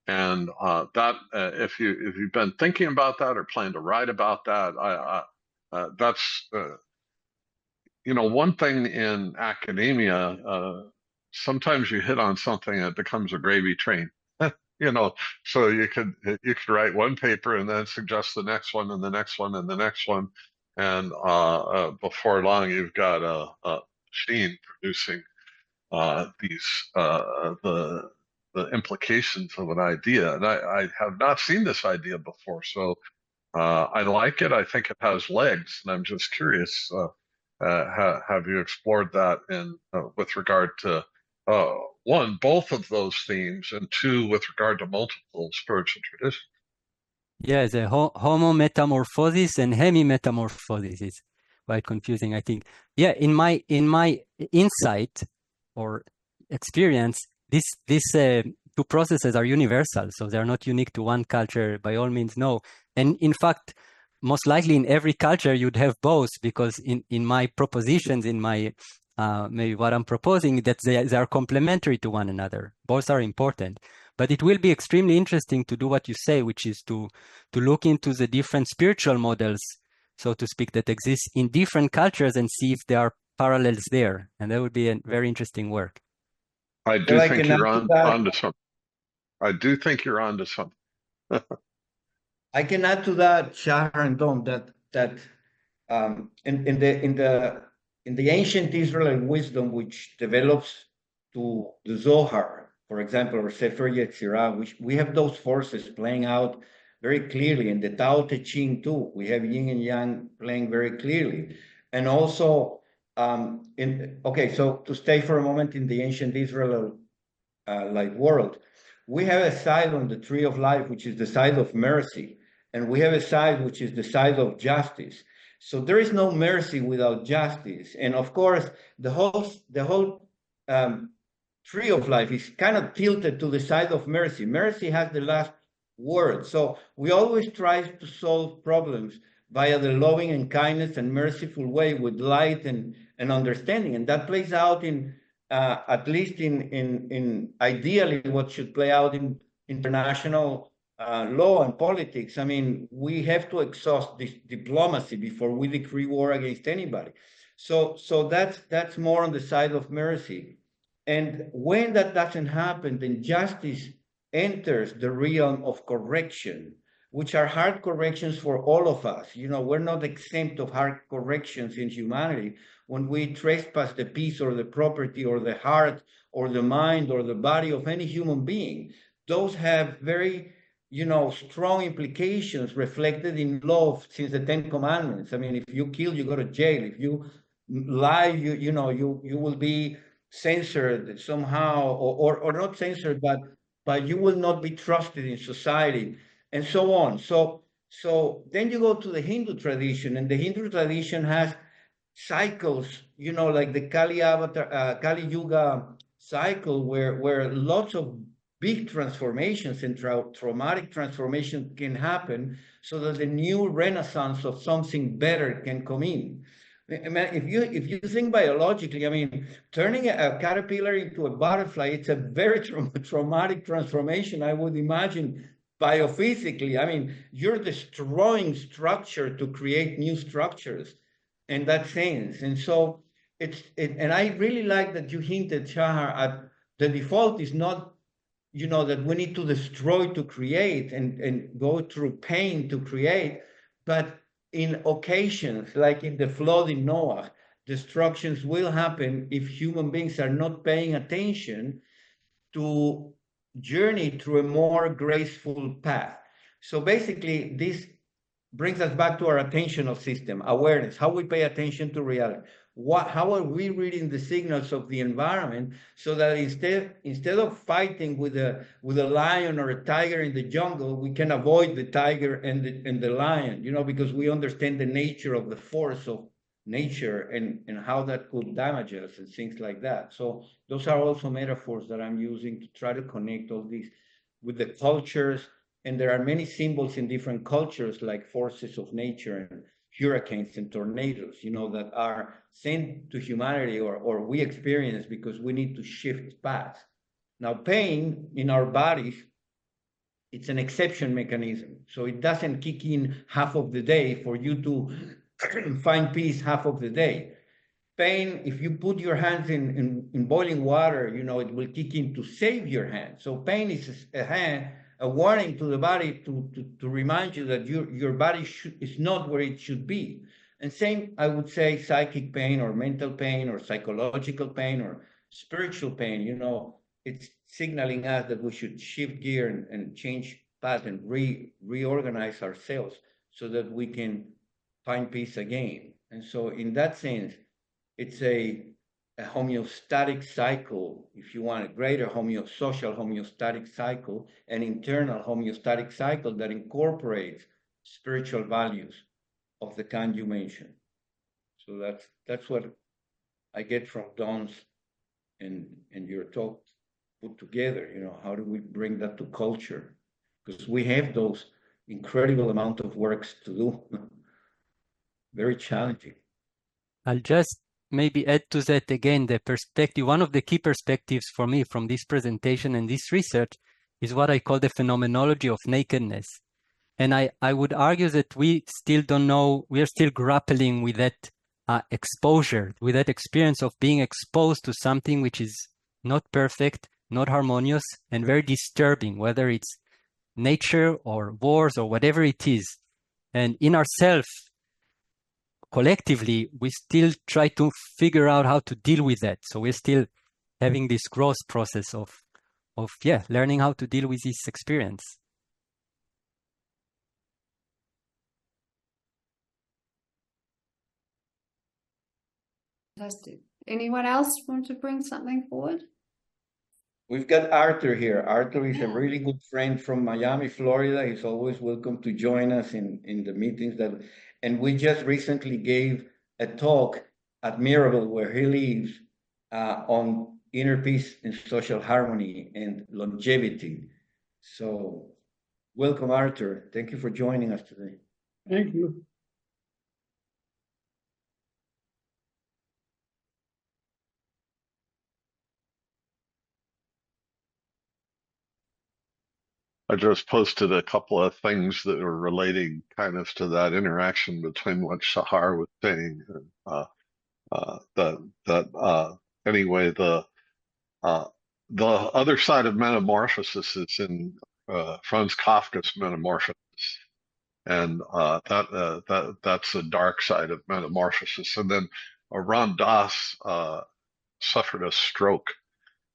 and that if you've been thinking about that or plan to write about that, that's one thing in academia. Sometimes you hit on something and it becomes a gravy train. So you could write one paper and then suggest the next one and the next one and the next one, and before long you've got a machine producing the implications of an idea. And I have not seen this idea before, so I like it. I think it has legs, and I'm just curious, have you explored that with regard to one, both of those themes, and two, with regard to multiple spiritual traditions? Yeah, the homometamorphosis and hemimetamorphosis is quite confusing, I think. Yeah, in my insight or experience, these two processes are universal, so they're not unique to one culture, by all means, no. And in fact, most likely in every culture you'd have both, because in my propositions, in my maybe what I'm proposing, that they are complementary to one another. Both are important. But it will be extremely interesting to do what you say, which is to look into the different spiritual models, so to speak, that exist in different cultures and see if there are parallels there. And that would be a very interesting work. I do think you're onto something. I do think you're onto something. I can add to that, Shahar and Don, that in the ancient Israeli wisdom, which develops to the Zohar for example, or Sefer Yetzirah, we have those forces playing out very clearly. In the Tao Te Ching too, we have yin and yang playing very clearly. And also, so to stay for a moment in the ancient Israel like world, we have a side on the tree of life, which is the side of mercy, and we have a side which is the side of justice. So there is no mercy without justice. And of course, the whole tree of life is kind of tilted to the side of mercy. Mercy has the last word. So we always try to solve problems via the loving and kindness and merciful way with light and understanding. And that plays out in, at least in ideally what should play out in international law and politics. I mean, we have to exhaust this diplomacy before we decree war against anybody. So that's more on the side of mercy. And when that doesn't happen, then justice enters the realm of correction, which are hard corrections for all of us. You know, we're not exempt of hard corrections in humanity. When we trespass the peace or the property or the heart or the mind or the body of any human being, those have very, strong implications reflected in law since the Ten Commandments. I mean, if you kill, you go to jail. If you lie, you will be censored somehow, or not censored, but you will not be trusted in society, and so on. So then you go to the Hindu tradition, and the Hindu tradition has cycles, like the Kali Yuga cycle, where lots of big transformations and traumatic transformation can happen, so that the new renaissance of something better can come in. If you think biologically, I mean, turning a caterpillar into a butterfly, it's a very traumatic transformation, I would imagine, biophysically. I mean, you're destroying structure to create new structures in that sense. And so and I really like that you hinted, Shahar, at the default is not, that we need to destroy to create and go through pain to create, but in occasions, like in the flood in Noah, destructions will happen if human beings are not paying attention to journey through a more graceful path. So basically, this brings us back to our attentional system, awareness, how we pay attention to reality. How are we reading the signals of the environment, so that instead of fighting with a lion or a tiger in the jungle, we can avoid the tiger and the lion, because we understand the nature of the force of nature and how that could damage us and things like that. So those are also metaphors that I'm using to try to connect all these with the cultures. And there are many symbols in different cultures, like forces of nature and hurricanes and tornadoes, that are sent to humanity or we experience because we need to shift paths. Now, pain in our bodies, it's an exception mechanism. So it doesn't kick in half of the day for you to find peace half of the day. Pain, if you put your hands in boiling water, it will kick in to save your hands. So pain is a warning to the body to remind you that your body is not where it should be. And same, I would say, psychic pain or mental pain or psychological pain or spiritual pain, it's signaling us that we should shift gear and change path and reorganize ourselves so that we can find peace again. And so in that sense, it's a homeostatic cycle, if you want, a greater social homeostatic cycle, an internal homeostatic cycle that incorporates spiritual values of the kind you mentioned. So that's what I get from Don's and your talk put together. How do we bring that to culture? Because we have those incredible amount of works to do. Very challenging. I'll just maybe add to that again the perspective. One of the key perspectives for me from this presentation and this research is what I call the phenomenology of nakedness. And I would argue that we still don't know, we are still grappling with that exposure, with that experience of being exposed to something which is not perfect, not harmonious, and very disturbing, whether it's nature or wars or whatever it is. And in ourselves, collectively, we still try to figure out how to deal with that. So we're still having this growth process of learning how to deal with this experience. Fantastic. Anyone else want to bring something forward? We've got Arthur here. Arthur is a Yeah. really good friend from Miami, Florida. He's always welcome to join us in the meetings and we just recently gave a talk at Mirabel, where he lives, on inner peace and social harmony and longevity. So welcome, Arthur. Thank you for joining us today. Thank you. I just posted a couple of things that are relating kind of to that interaction between what Shahar was saying and anyway, the other side of metamorphosis is in Franz Kafka's Metamorphosis, and that's the dark side of metamorphosis. And then Ram Dass suffered a stroke,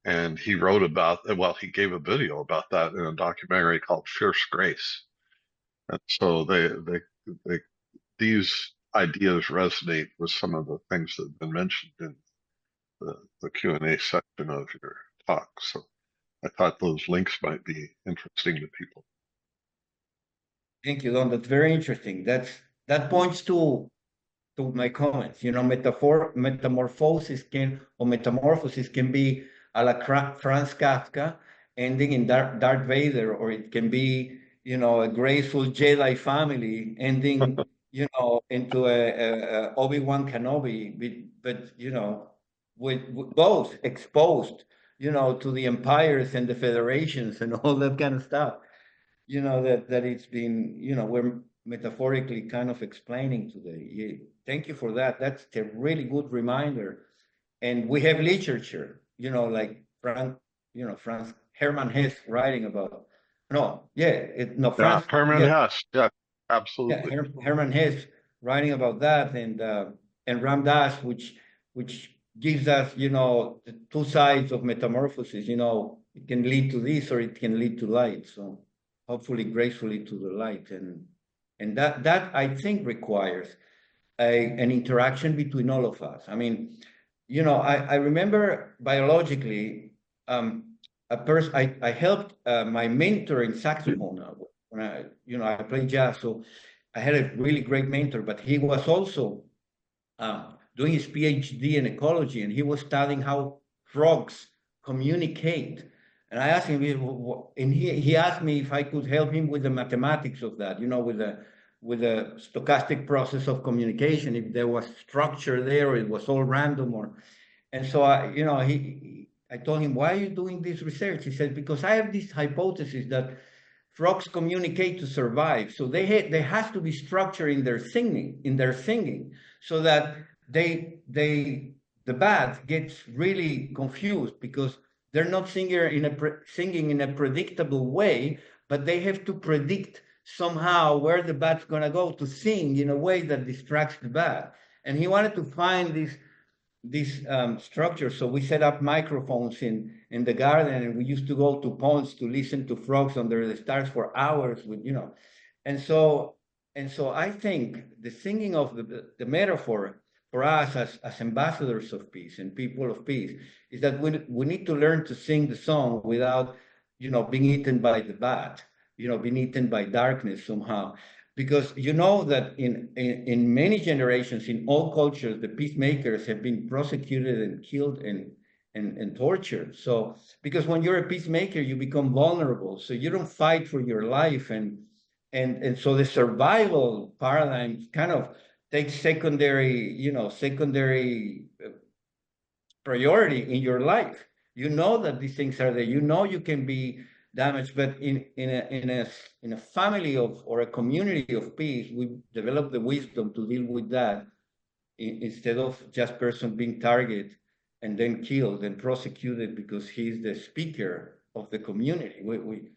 and he wrote about, well, he gave a video about that in a documentary called Fierce Grace. And so these ideas resonate with some of the things that have been mentioned in the Q&A section of your talk. So I thought those links might be interesting to people. Thank you, Don. That's very interesting. That points to my comments. You know, metamorphosis can be a la Franz Kafka, ending in Darth Vader, or it can be, you know, a graceful Jedi family ending, you know, into a Obi-Wan Kenobi, but you know, with both exposed, you know, to the empires and the federations and all that kind of stuff. You know, that it's been, you know, we're metaphorically kind of explaining today. Thank you for that. That's a really good reminder. And we have literature, you know, like Franz Hermann Hesse writing about, Yeah, Hermann Hesse, yeah, absolutely. Yeah, Hermann Hesse writing about that, and Ram Dass, which gives us, you know, the two sides of metamorphosis. You know, it can lead to this or it can lead to light. So hopefully gracefully to the light, and that I think requires an interaction between all of us. I mean, you know, I remember biologically, I helped my mentor in saxophone when I played jazz. So I had a really great mentor, but he was also doing his PhD in ecology, and he was studying how frogs communicate. And I asked him, and he asked me if I could help him with the mathematics of that, you know, with the stochastic process of communication, if there was structure there, or it was all random, and so I told him, why are you doing this research? He said, because I have this hypothesis that frogs communicate to survive, so there has to be structure in their singing, so that the bat gets really confused because they're not singing in a predictable way, but they have to predict somehow where the bat's gonna go to sing in a way that distracts the bat. And he wanted to find this structure. So we set up microphones in the garden, and we used to go to ponds to listen to frogs under the stars for hours with, you know. And so I think the singing of the metaphor for us as ambassadors of peace and people of peace is that we need to learn to sing the song without, you know, being eaten by the bat, you know, being eaten by darkness somehow. Because you know that in many generations, in all cultures, the peacemakers have been prosecuted and killed and tortured. So, because when you're a peacemaker, you become vulnerable. So you don't fight for your life, and so the survival paradigm kind of takes secondary priority in your life. You know that these things are there. You know you can be damaged, but in a family of, or a community of peace, we develop the wisdom to deal with that instead of just person being targeted and then killed and prosecuted because he's the speaker of the community. We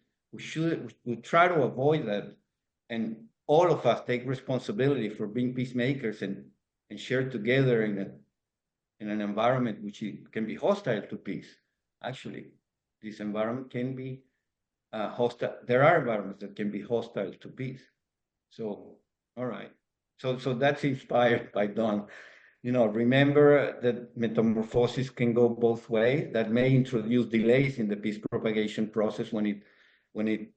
try to avoid that, and all of us take responsibility for being peacemakers and share together in an environment which can be hostile to peace, actually. this environment can be hostile. There are environments that can be hostile to peace. So, all right. So that's inspired by Don. Remember that metamorphosis can go both ways. That may introduce delays in the peace propagation process when it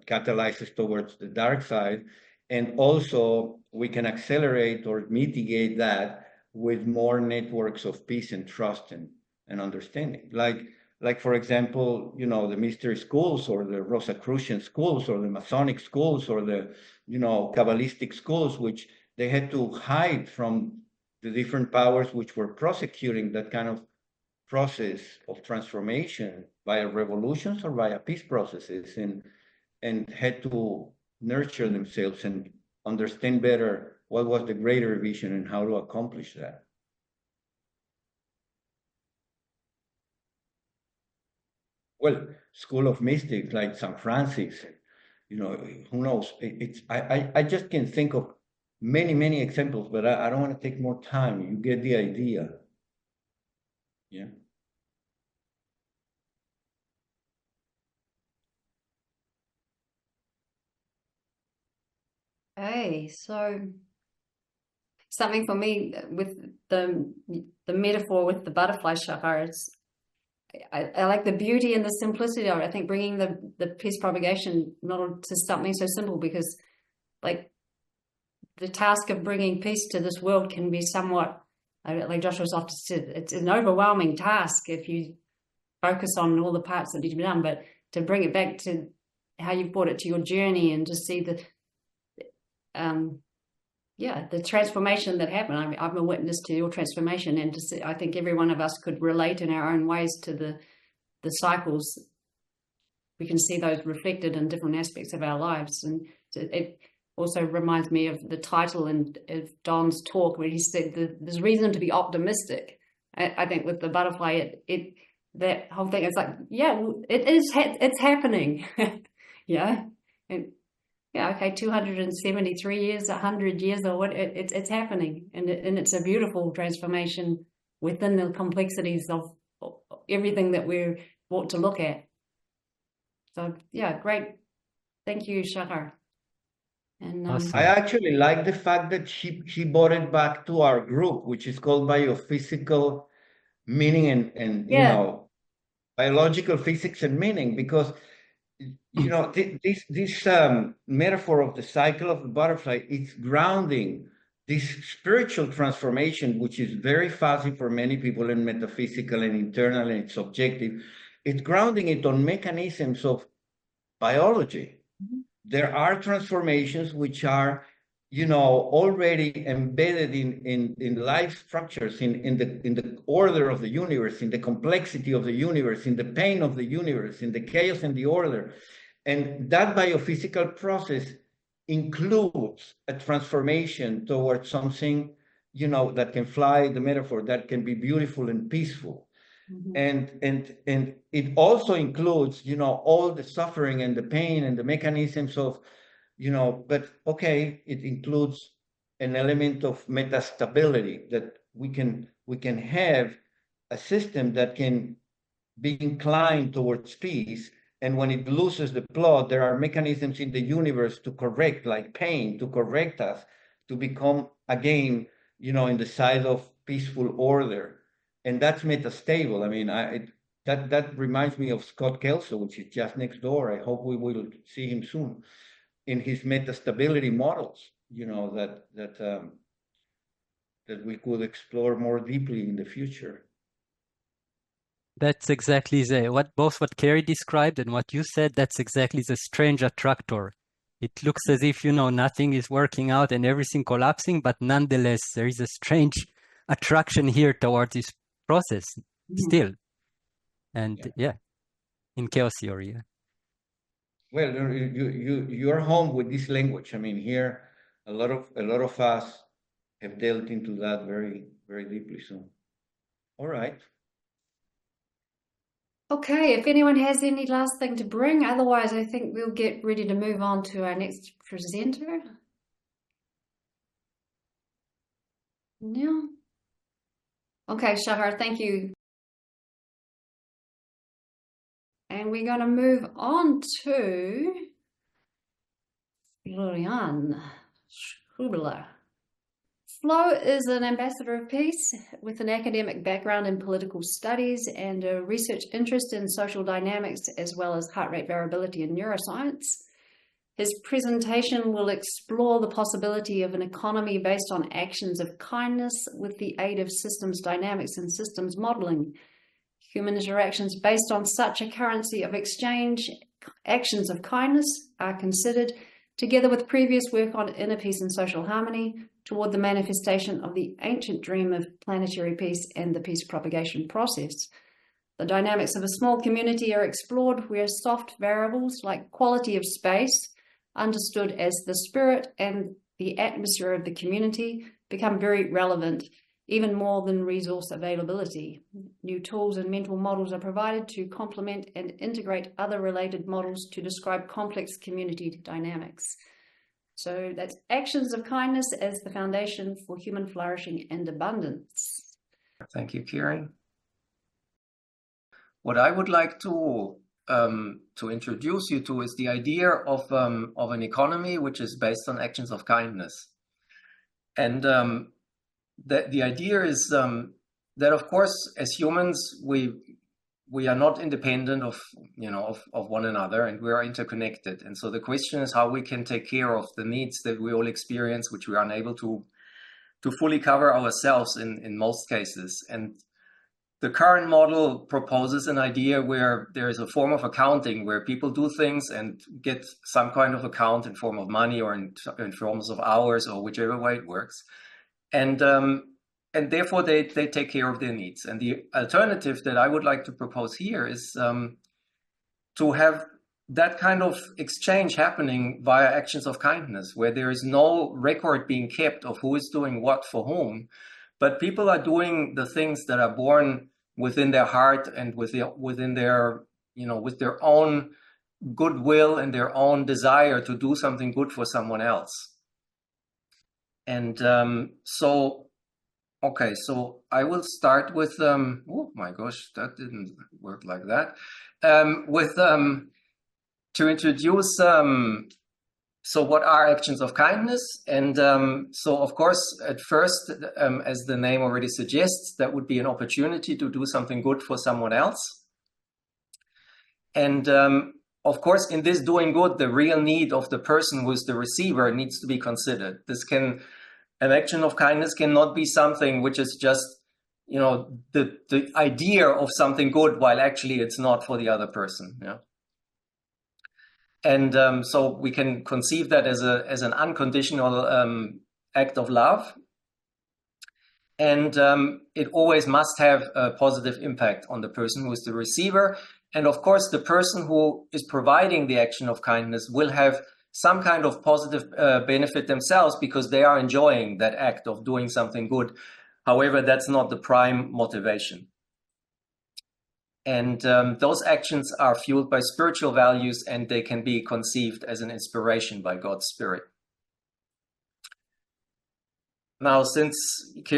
catalyzes towards the dark side. And also we can accelerate or mitigate that with more networks of peace and trust and understanding. Like for example, the mystery schools or the Rosicrucian schools or the Masonic schools or the, Kabbalistic schools, which they had to hide from the different powers which were prosecuting that kind of process of transformation via revolutions or via peace processes, and had to nurture themselves and understand better what was the greater vision and how to accomplish that. Well, School of Mystics like St. Francis, who knows? I just can think of many examples, but I don't want to take more time. You get the idea. Yeah. Okay, so something for me with the metaphor with the butterfly shahar, I like the beauty and the simplicity of it. I think bringing the peace propagation model to something so simple, because like the task of bringing peace to this world can be somewhat, like Joshua's often said, it's an overwhelming task if you focus on all the parts that need to be done. But to bring it back to how you brought it to your journey and to see the transformation that happened. I mean, I'm a witness to your transformation, and to see, I think every one of us could relate in our own ways to the cycles. We can see those reflected in different aspects of our lives, and it also reminds me of the title and of Don's talk where he said there's reason to be optimistic. I think with the butterfly, that whole thing is like, it's happening. Yeah. And yeah, okay, 273 years, 100 years, or what, it's happening. And it's a beautiful transformation within the complexities of everything that we're brought to look at. So, yeah, great. Thank you, Shahar. And Awesome. I actually like the fact that he brought it back to our group, which is called biophysical meaning and biological physics and meaning, because this metaphor of the cycle of the butterfly, it's grounding this spiritual transformation, which is very fuzzy for many people and metaphysical and internal and it's subjective. It's grounding it on mechanisms of biology. Mm-hmm. There are transformations which are, already embedded in life structures, in the order of the universe, in the complexity of the universe, in the pain of the universe, in the chaos and the order. And that biophysical process includes a transformation towards something, that can fly, the metaphor, that can be beautiful and peaceful. Mm-hmm. And it also includes, all the suffering and the pain and the mechanisms of, but okay, it includes an element of metastability, that we can have a system that can be inclined towards peace. And when it loses the plot, there are mechanisms in the universe to correct, like pain, to correct us, to become again, in the side of peaceful order. And that's metastable. I mean, that reminds me of Scott Kelso, which is just next door. I hope we will see him soon in his metastability models, that we could explore more deeply in the future. That's exactly what Carrie described and what you said. That's exactly the strange attractor. It looks as if, nothing is working out and everything collapsing, but nonetheless, there is a strange attraction here towards this process still. And in chaos theory. Yeah. Well, you're home with this language. I mean, here, a lot of us have delved into that very, very deeply. So, all right. Okay, if anyone has any last thing to bring, otherwise I think we'll get ready to move on to our next presenter. No? Okay, Shahar, thank you. and we're going to move on to Florian Schrubler. Flo is an ambassador of peace with an academic background in political studies and a research interest in social dynamics as well as heart rate variability and neuroscience. His presentation will explore the possibility of an economy based on actions of kindness with the aid of systems dynamics and systems modeling. Human interactions based on such a currency of exchange, actions of kindness, are considered, together with previous work on inner peace and social harmony, toward the manifestation of the ancient dream of planetary peace and the peace propagation process. The dynamics of a small community are explored where soft variables like quality of space, understood as the spirit and the atmosphere of the community, become very relevant, even more than resource availability. New tools and mental models are provided to complement and integrate other related models to describe complex community dynamics. So that's actions of kindness as the foundation for human flourishing and abundance. Thank you, Kieran. What I would like to introduce you to is the idea of an economy which is based on actions of kindness. And the idea is that, of course, as humans, we are not independent of one another, and we are interconnected. And so the question is how we can take care of the needs that we all experience, which we are unable to fully cover ourselves in most cases. And the current model proposes an idea where there is a form of accounting where people do things and get some kind of account in form of money or in forms of hours or whichever way it works. And therefore they take care of their needs. And the alternative that I would like to propose here is to have that kind of exchange happening via actions of kindness, where there is no record being kept of who is doing what for whom, but people are doing the things that are born within their heart and with their own goodwill and their own desire to do something good for someone else. And so I will start with oh my gosh, that didn't work like that. To introduce so what are actions of kindness? And so of course, at first, as the name already suggests, that would be an opportunity to do something good for someone else. And of course, in this doing good, the real need of the person who is the receiver needs to be considered. An action of kindness cannot be something which is just, the idea of something good, while actually it's not for the other person. Yeah. And so we can conceive that as an unconditional act of love. And it always must have a positive impact on the person who is the receiver. And of course, the person who is providing the action of kindness will have some kind of positive benefit themselves because they are enjoying that act of doing something good. However, that's not the prime motivation. And those actions are fueled by spiritual values, and they can be conceived as an inspiration by God's Spirit. Now, since,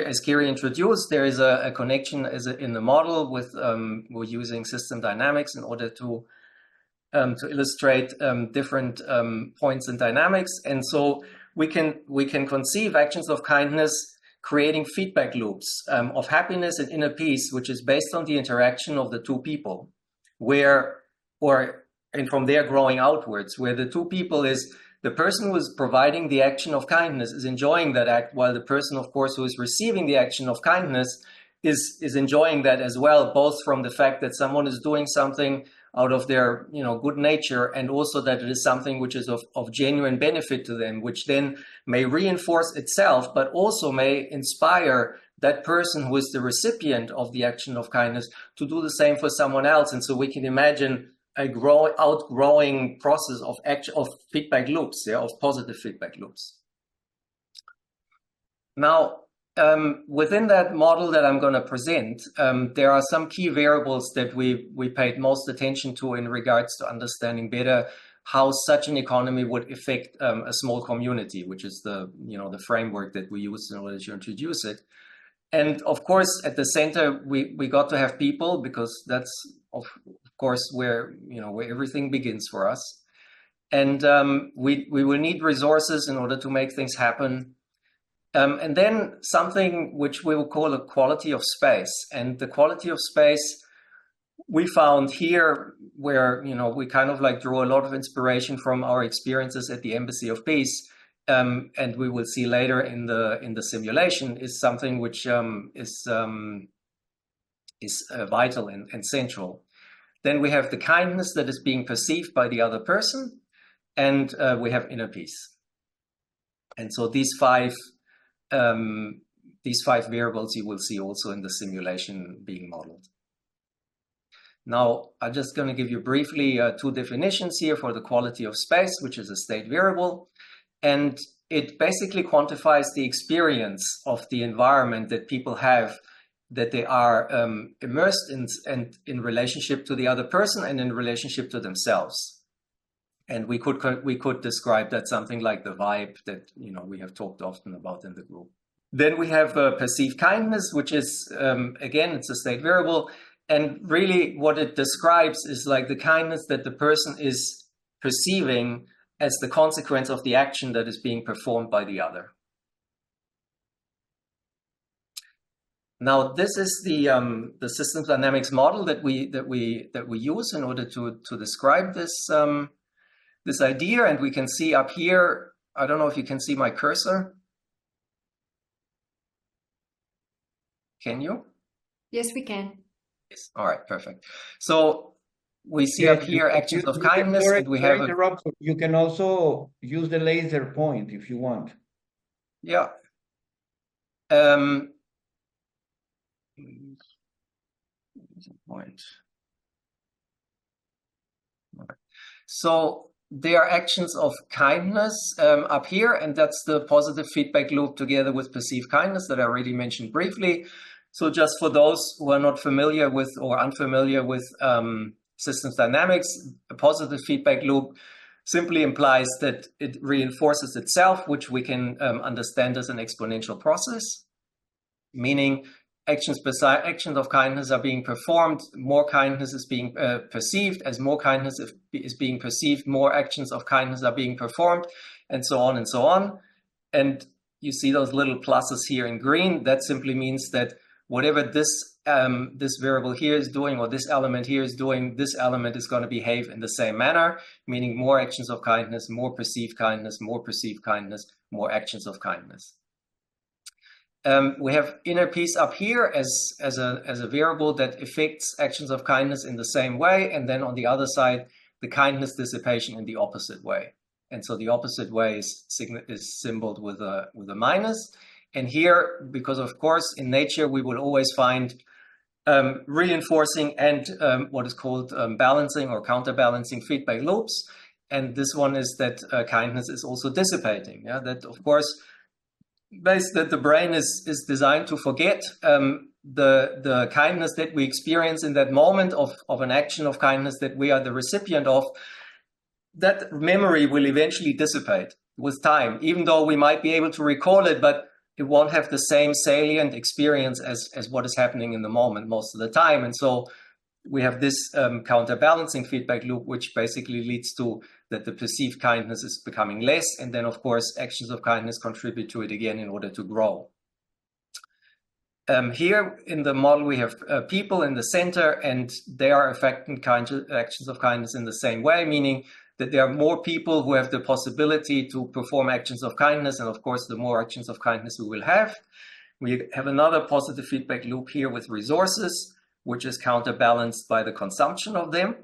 as Kiri introduced, there is a connection in the model with we're using system dynamics in order to illustrate different points in dynamics. And so we can conceive actions of kindness creating feedback loops of happiness and inner peace, which is based on the interaction of the two people, and from there growing outwards, where the two people is the person who is providing the action of kindness is enjoying that act, while the person, of course, who is receiving the action of kindness is enjoying that as well, both from the fact that someone is doing something out of their good nature, and also that it is something which is of genuine benefit to them, which then may reinforce itself, but also may inspire that person who is the recipient of the action of kindness to do the same for someone else. And so we can imagine a outgrowing process of feedback loops, of positive feedback loops. Now, within that model that I'm going to present, there are some key variables that we paid most attention to in regards to understanding better how such an economy would affect a small community, which is the framework that we use in order to introduce it. And of course, at the center, we got to have people, because that's of course, where everything begins for us. And we will need resources in order to make things happen. And then something which we will call a quality of space. And the quality of space we found here, where we kind of like drew a lot of inspiration from our experiences at the Embassy of Peace, and we will see later in the simulation, is something which is vital and central. Then we have the kindness that is being perceived by the other person, and we have inner peace. And so these five variables you will see also in the simulation being modeled. Now, I'm just going to give you briefly two definitions here for the quality of space, which is a state variable. And it basically quantifies the experience of the environment that people have, that they are immersed in, and in relationship to the other person and in relationship to themselves. And we could describe that something like the vibe that we have talked often about in the group. Then we have perceived kindness, which is again, it's a state variable, and really what it describes is like the kindness that the person is perceiving as the consequence of the action that is being performed by the other. Now, this is the systems dynamics model that we use in order to describe this this idea. And we can see up here, I don't know if you can see my cursor. Can you? Yes, we can. Yes. All right, perfect. So we see up here actions of kindness, and we have you can also use the laser point if you want. Yeah. Point. So there are actions of kindness up here, and that's the positive feedback loop together with perceived kindness that I already mentioned briefly. So just for those who are not familiar with or unfamiliar with systems dynamics, a positive feedback loop simply implies that it reinforces itself, which we can understand as an exponential process, meaning actions of kindness are being performed, more kindness is being perceived. As more kindness is being perceived, more actions of kindness are being performed, and so on and so on. And you see those little pluses here in green. That simply means that whatever this variable here is doing, or this element here is doing, this element is going to behave in the same manner, meaning more actions of kindness, more perceived kindness, more perceived kindness, more actions of kindness. We have inner peace up here as a variable that affects actions of kindness in the same way, and then on the other side, the kindness dissipation in the opposite way. And so the opposite way is symboled with a minus. And here, because of course in nature we will always find reinforcing and what is called balancing or counterbalancing feedback loops. And this one is that kindness is also dissipating. Yeah, that of course, based that the brain is designed to forget the kindness that we experience in that moment of an action of kindness that we are the recipient of. That memory will eventually dissipate with time, even though we might be able to recall it, but it won't have the same salient experience as what is happening in the moment most of the time. And so we have this counterbalancing feedback loop, which basically leads to that the perceived kindness is becoming less. And then, of course, actions of kindness contribute to it again in order to grow. Here in the model, we have people in the center, and they are affecting actions of kindness in the same way, meaning that there are more people who have the possibility to perform actions of kindness. And of course, the more actions of kindness we will have. We have another positive feedback loop here with resources, which is counterbalanced by the consumption of them.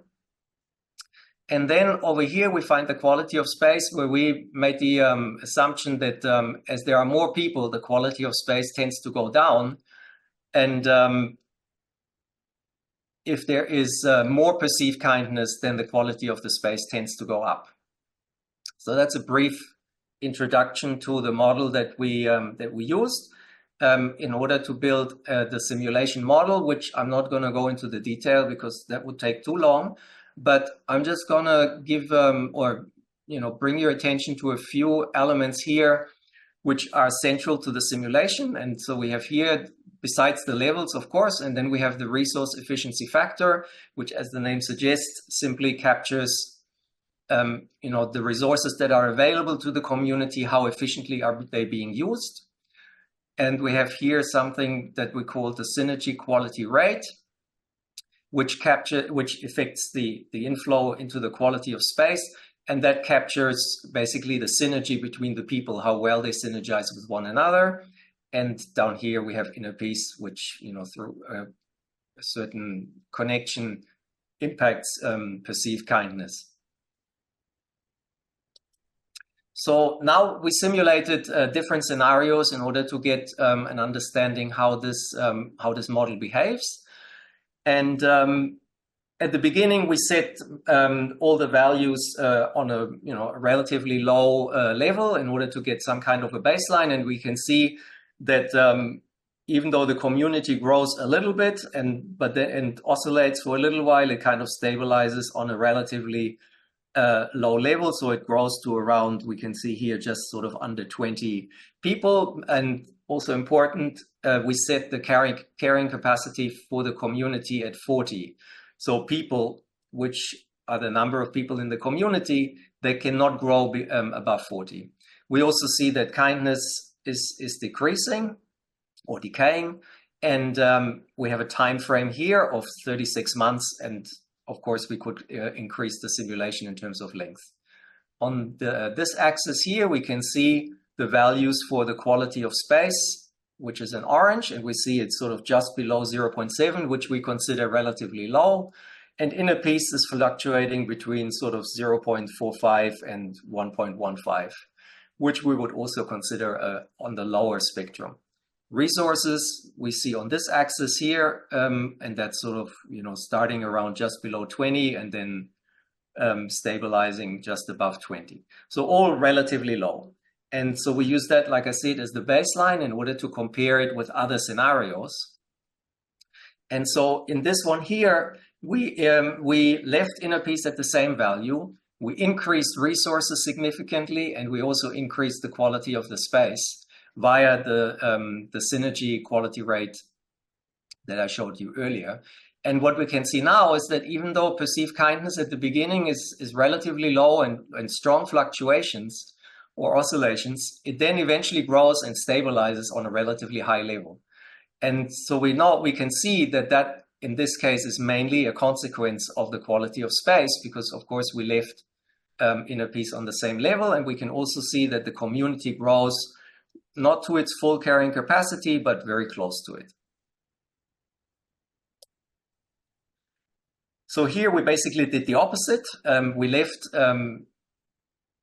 And then over here, we find the quality of space, where we made the assumption that as there are more people, the quality of space tends to go down. And if there is more perceived kindness, then the quality of the space tends to go up. So that's a brief introduction to the model that we used in order to build the simulation model, which I'm not going to go into the detail because that would take too long. But I'm just going to give bring your attention to a few elements here which are central to the simulation. And so we have here besides the levels, of course. And then we have the resource efficiency factor, which, as the name suggests, simply captures the resources that are available to the community, how efficiently are they being used. And we have here something that we call the synergy quality rate, which affects the inflow into the quality of space. And that captures basically the synergy between the people, how well they synergize with one another. And down here we have inner peace, which, through a certain connection impacts perceived kindness. So now we simulated different scenarios in order to get an understanding how this model behaves. And at the beginning, we set all the values on a relatively low level in order to get some kind of a baseline. And we can see that even though the community grows a little bit and oscillates for a little while, it kind of stabilizes on a relatively low level. So it grows to around, we can see here, just sort of under 20 people. And also important, we set the carrying capacity for the community at 40. So people, which are the number of people in the community, they cannot grow above 40. We also see that kindness is decreasing or decaying. And we have a time frame here of 36 months. And of course, we could increase the simulation in terms of length. On this axis here, we can see the values for the quality of space, which is in orange, and we see it's sort of just below 0.7, which we consider relatively low. And inner peace is fluctuating between sort of 0.45 and 1.15, which we would also consider on the lower spectrum. Resources we see on this axis here, and that's sort of, starting around just below 20 and then stabilizing just above 20. So all relatively low. And so we use that, like I said, as the baseline in order to compare it with other scenarios. And so in this one here, we left inner peace at the same value. We increased resources significantly, and we also increased the quality of the space via the synergy quality rate that I showed you earlier. And what we can see now is that even though perceived kindness at the beginning is relatively low and strong fluctuations or oscillations, it then eventually grows and stabilizes on a relatively high level. And so we can see that in this case is mainly a consequence of the quality of space, because of course we left inner peace on the same level. And we can also see that the community grows not to its full carrying capacity, but very close to it. So here we basically did the opposite. We left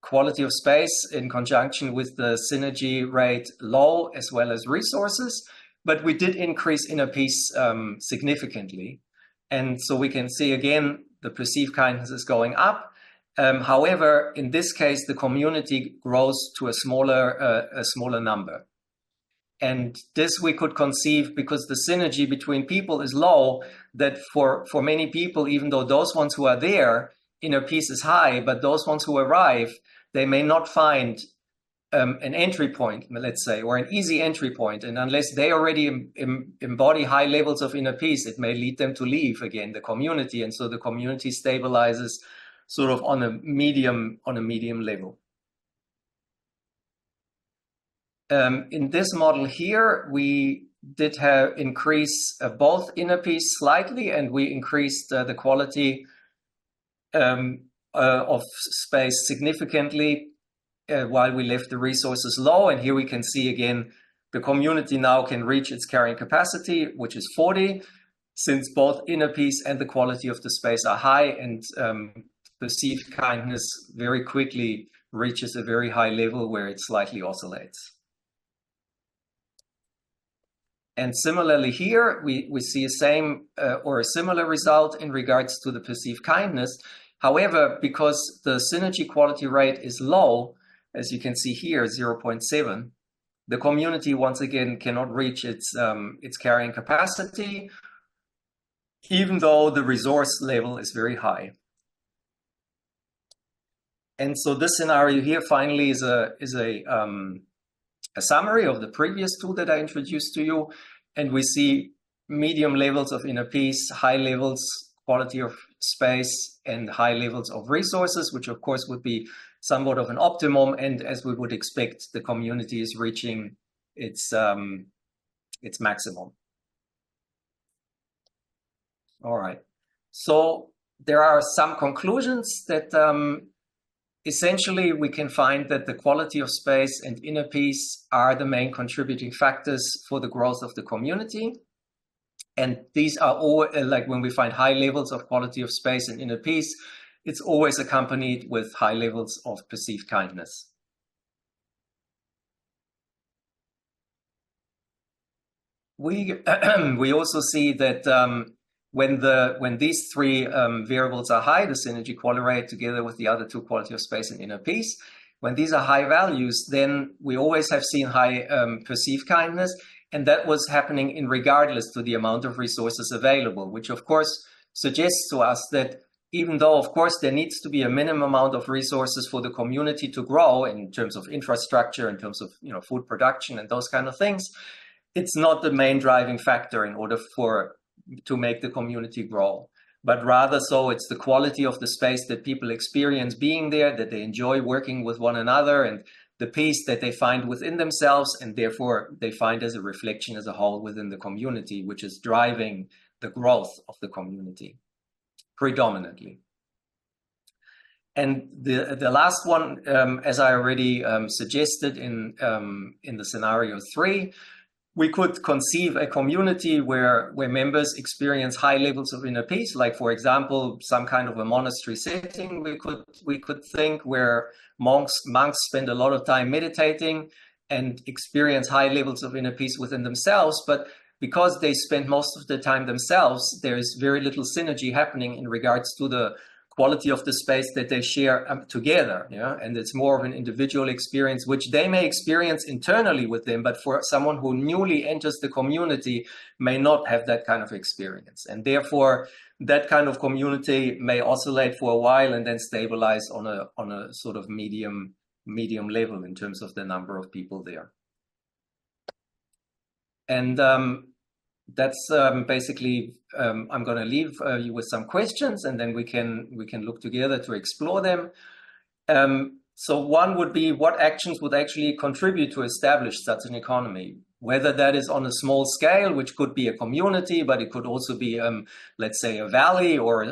quality of space in conjunction with the synergy rate low, as well as resources, but we did increase inner peace significantly. And so we can see again, the perceived kindness is going up. However, in this case, the community grows to a smaller number. And this we could conceive because the synergy between people is low, that for many people, even though those ones who are there, inner peace is high, but those ones who arrive, they may not find an entry point, let's say, or an easy entry point. And unless they already embody high levels of inner peace, it may lead them to leave again the community. And so the community stabilizes sort of on a medium level. In this model here, we did increase both inner peace slightly, and we increased the quality of space significantly while we left the resources low. And here we can see again, the community now can reach its carrying capacity, which is 40, since both inner peace and the quality of the space are high, and perceived kindness very quickly reaches a very high level where it slightly oscillates. And similarly here, we see a same or a similar result in regards to the perceived kindness. However, because the synergy quality rate is low, as you can see here, 0.7, the community once again cannot reach its carrying capacity, even though the resource level is very high. And so this scenario here finally is a summary of the previous two that I introduced to you. And we see medium levels of inner peace, high levels, quality of space, and high levels of resources, which of course would be somewhat of an optimum. And as we would expect, the community is reaching its maximum. All right. So there are some conclusions that essentially we can find that the quality of space and inner peace are the main contributing factors for the growth of the community. And these are all, like when we find high levels of quality of space and inner peace, it's always accompanied with high levels of perceived kindness. We also see that when these three variables are high, the synergy quality rate together with the other two, quality of space and inner peace, when these are high values, then we always have seen high perceived kindness. And that was happening in regardless to the amount of resources available, which of course suggests to us that even though, of course, there needs to be a minimum amount of resources for the community to grow in terms of infrastructure, in terms of food production and those kind of things, it's not the main driving factor in order to make the community grow. But rather so it's the quality of the space that people experience being there, that they enjoy working with one another, and the peace that they find within themselves, and therefore they find as a reflection as a whole within the community, which is driving the growth of the community predominantly. And the last one, as I already suggested in the scenario 3, we could conceive a community where members experience high levels of inner peace, like, for example, some kind of a monastery setting. We could think where monks spend a lot of time meditating and experience high levels of inner peace within themselves. But because they spend most of the time themselves, there's very little synergy happening in regards to the quality of the space that they share together, and it's more of an individual experience, which they may experience internally with them, but for someone who newly enters the community may not have that kind of experience. And therefore, that kind of community may oscillate for a while and then stabilize on a sort of medium level in terms of the number of people there. And that's basically, I'm going to leave you with some questions, and then we can look together to explore them. So one would be, what actions would actually contribute to establish such an economy? Whether that is on a small scale, which could be a community, but it could also be, let's say, a valley or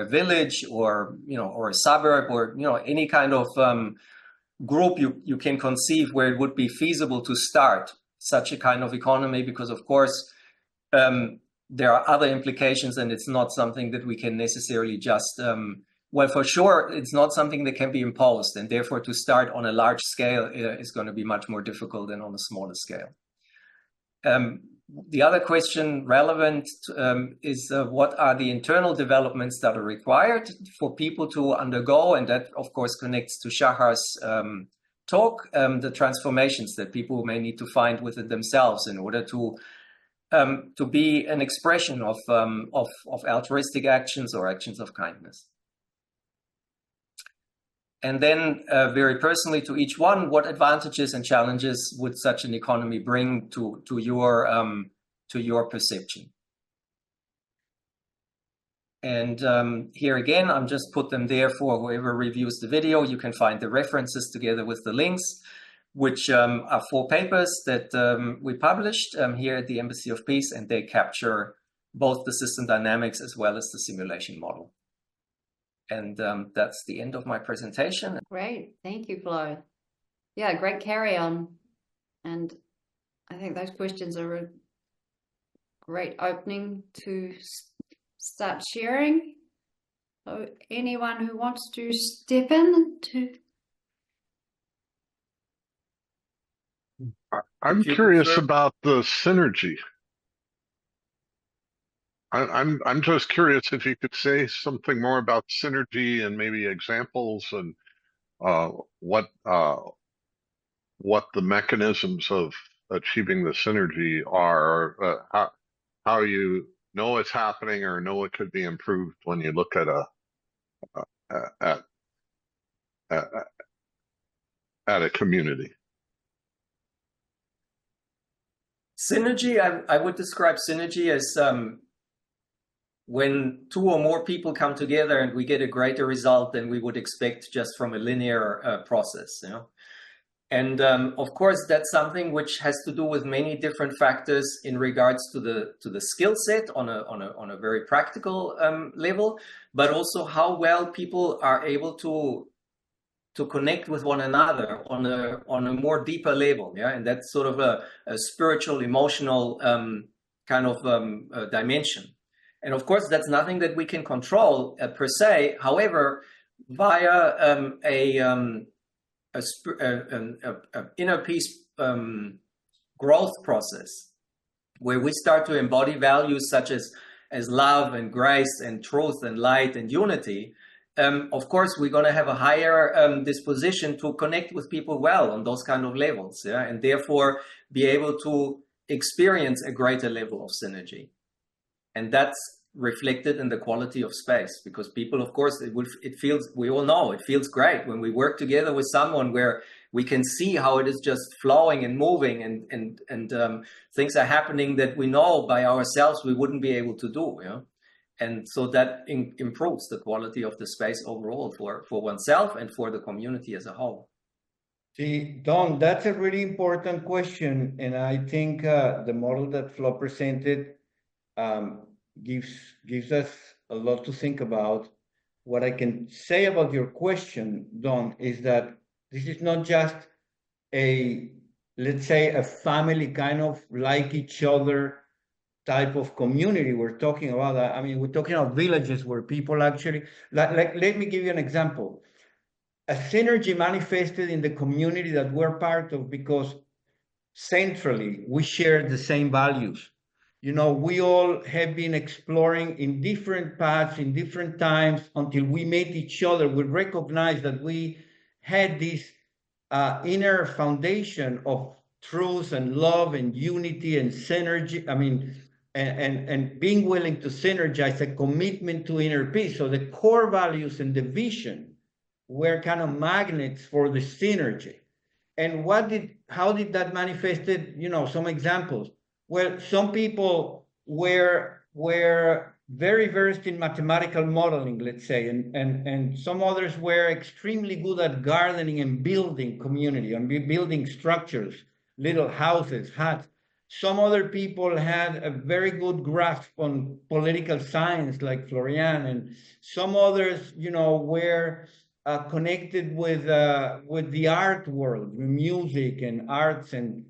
a village or a suburb or any kind of group you can conceive where it would be feasible to start such a kind of economy, because of course there are other implications, and it's not something that we can necessarily just, well, for sure, it's not something that can be imposed, and therefore to start on a large scale is going to be much more difficult than on a smaller scale. The other question relevant is what are the internal developments that are required for people to undergo, and that of course connects to Shahar's talk, the transformations that people may need to find within themselves in order to be an expression of altruistic actions or actions of kindness. And then very personally to each one, what advantages and challenges would such an economy bring to your perception? And here again, I'm just put them there for whoever reviews the video. You can find the references together with the links, which are 4 papers that we published here at the Embassy of Peace, and they capture both the system dynamics as well as the simulation model. And that's the end of my presentation. Great. Thank you, Flo. Yeah, great carry on. And I think those questions are a great opening to start sharing. So anyone who wants to step in to... I'm curious about the synergy. I'm just curious if you could say something more about synergy and maybe examples and what the mechanisms of achieving the synergy are, how you know it's happening or know it could be improved when you look at a community. Synergy, I would describe synergy as when two or more people come together and we get a greater result than we would expect just from a linear process, you know. And of course, that's something which has to do with many different factors in regards to the skill set on a very practical level, but also how well people are able to connect with one another on a more deeper level, yeah, and that's sort of a spiritual, emotional kind of dimension. And of course, that's nothing that we can control per se. However, via an inner peace growth process, where we start to embody values such as love and grace and truth and light and unity, of course, we're going to have a higher disposition to connect with people well on those kind of levels, yeah, and therefore be able to experience a greater level of synergy. And that's reflected in the quality of space, because people, of course, it feels, we all know, it feels great when we work together with someone where we can see how it is just flowing and moving, and things are happening that we know by ourselves we wouldn't be able to do, you know? And so that improves the quality of the space overall for oneself and for the community as a whole. See, Don, that's a really important question, and I think the model that Flo presented gives us a lot to think about. What I can say about your question, Don, is that this is not just let's say, a family kind of like each other type of community we're talking about. I mean, we're talking about villages where people actually, like let me give you an example. A synergy manifested in the community that we're part of because centrally we share the same values. You know, we all have been exploring in different paths, in different times, until we met each other. We recognized that we had this inner foundation of truth and love and unity and synergy. I mean, and being willing to synergize, a commitment to inner peace. So the core values and the vision were kind of magnets for the synergy. And how did that manifested? You know, some examples. Well, some people were very versed in mathematical modeling, let's say, and some others were extremely good at gardening and building community and building structures, little houses, huts. Some other people had a very good grasp on political science, like Florian, and some others, you know, were connected with the art world, music and arts, and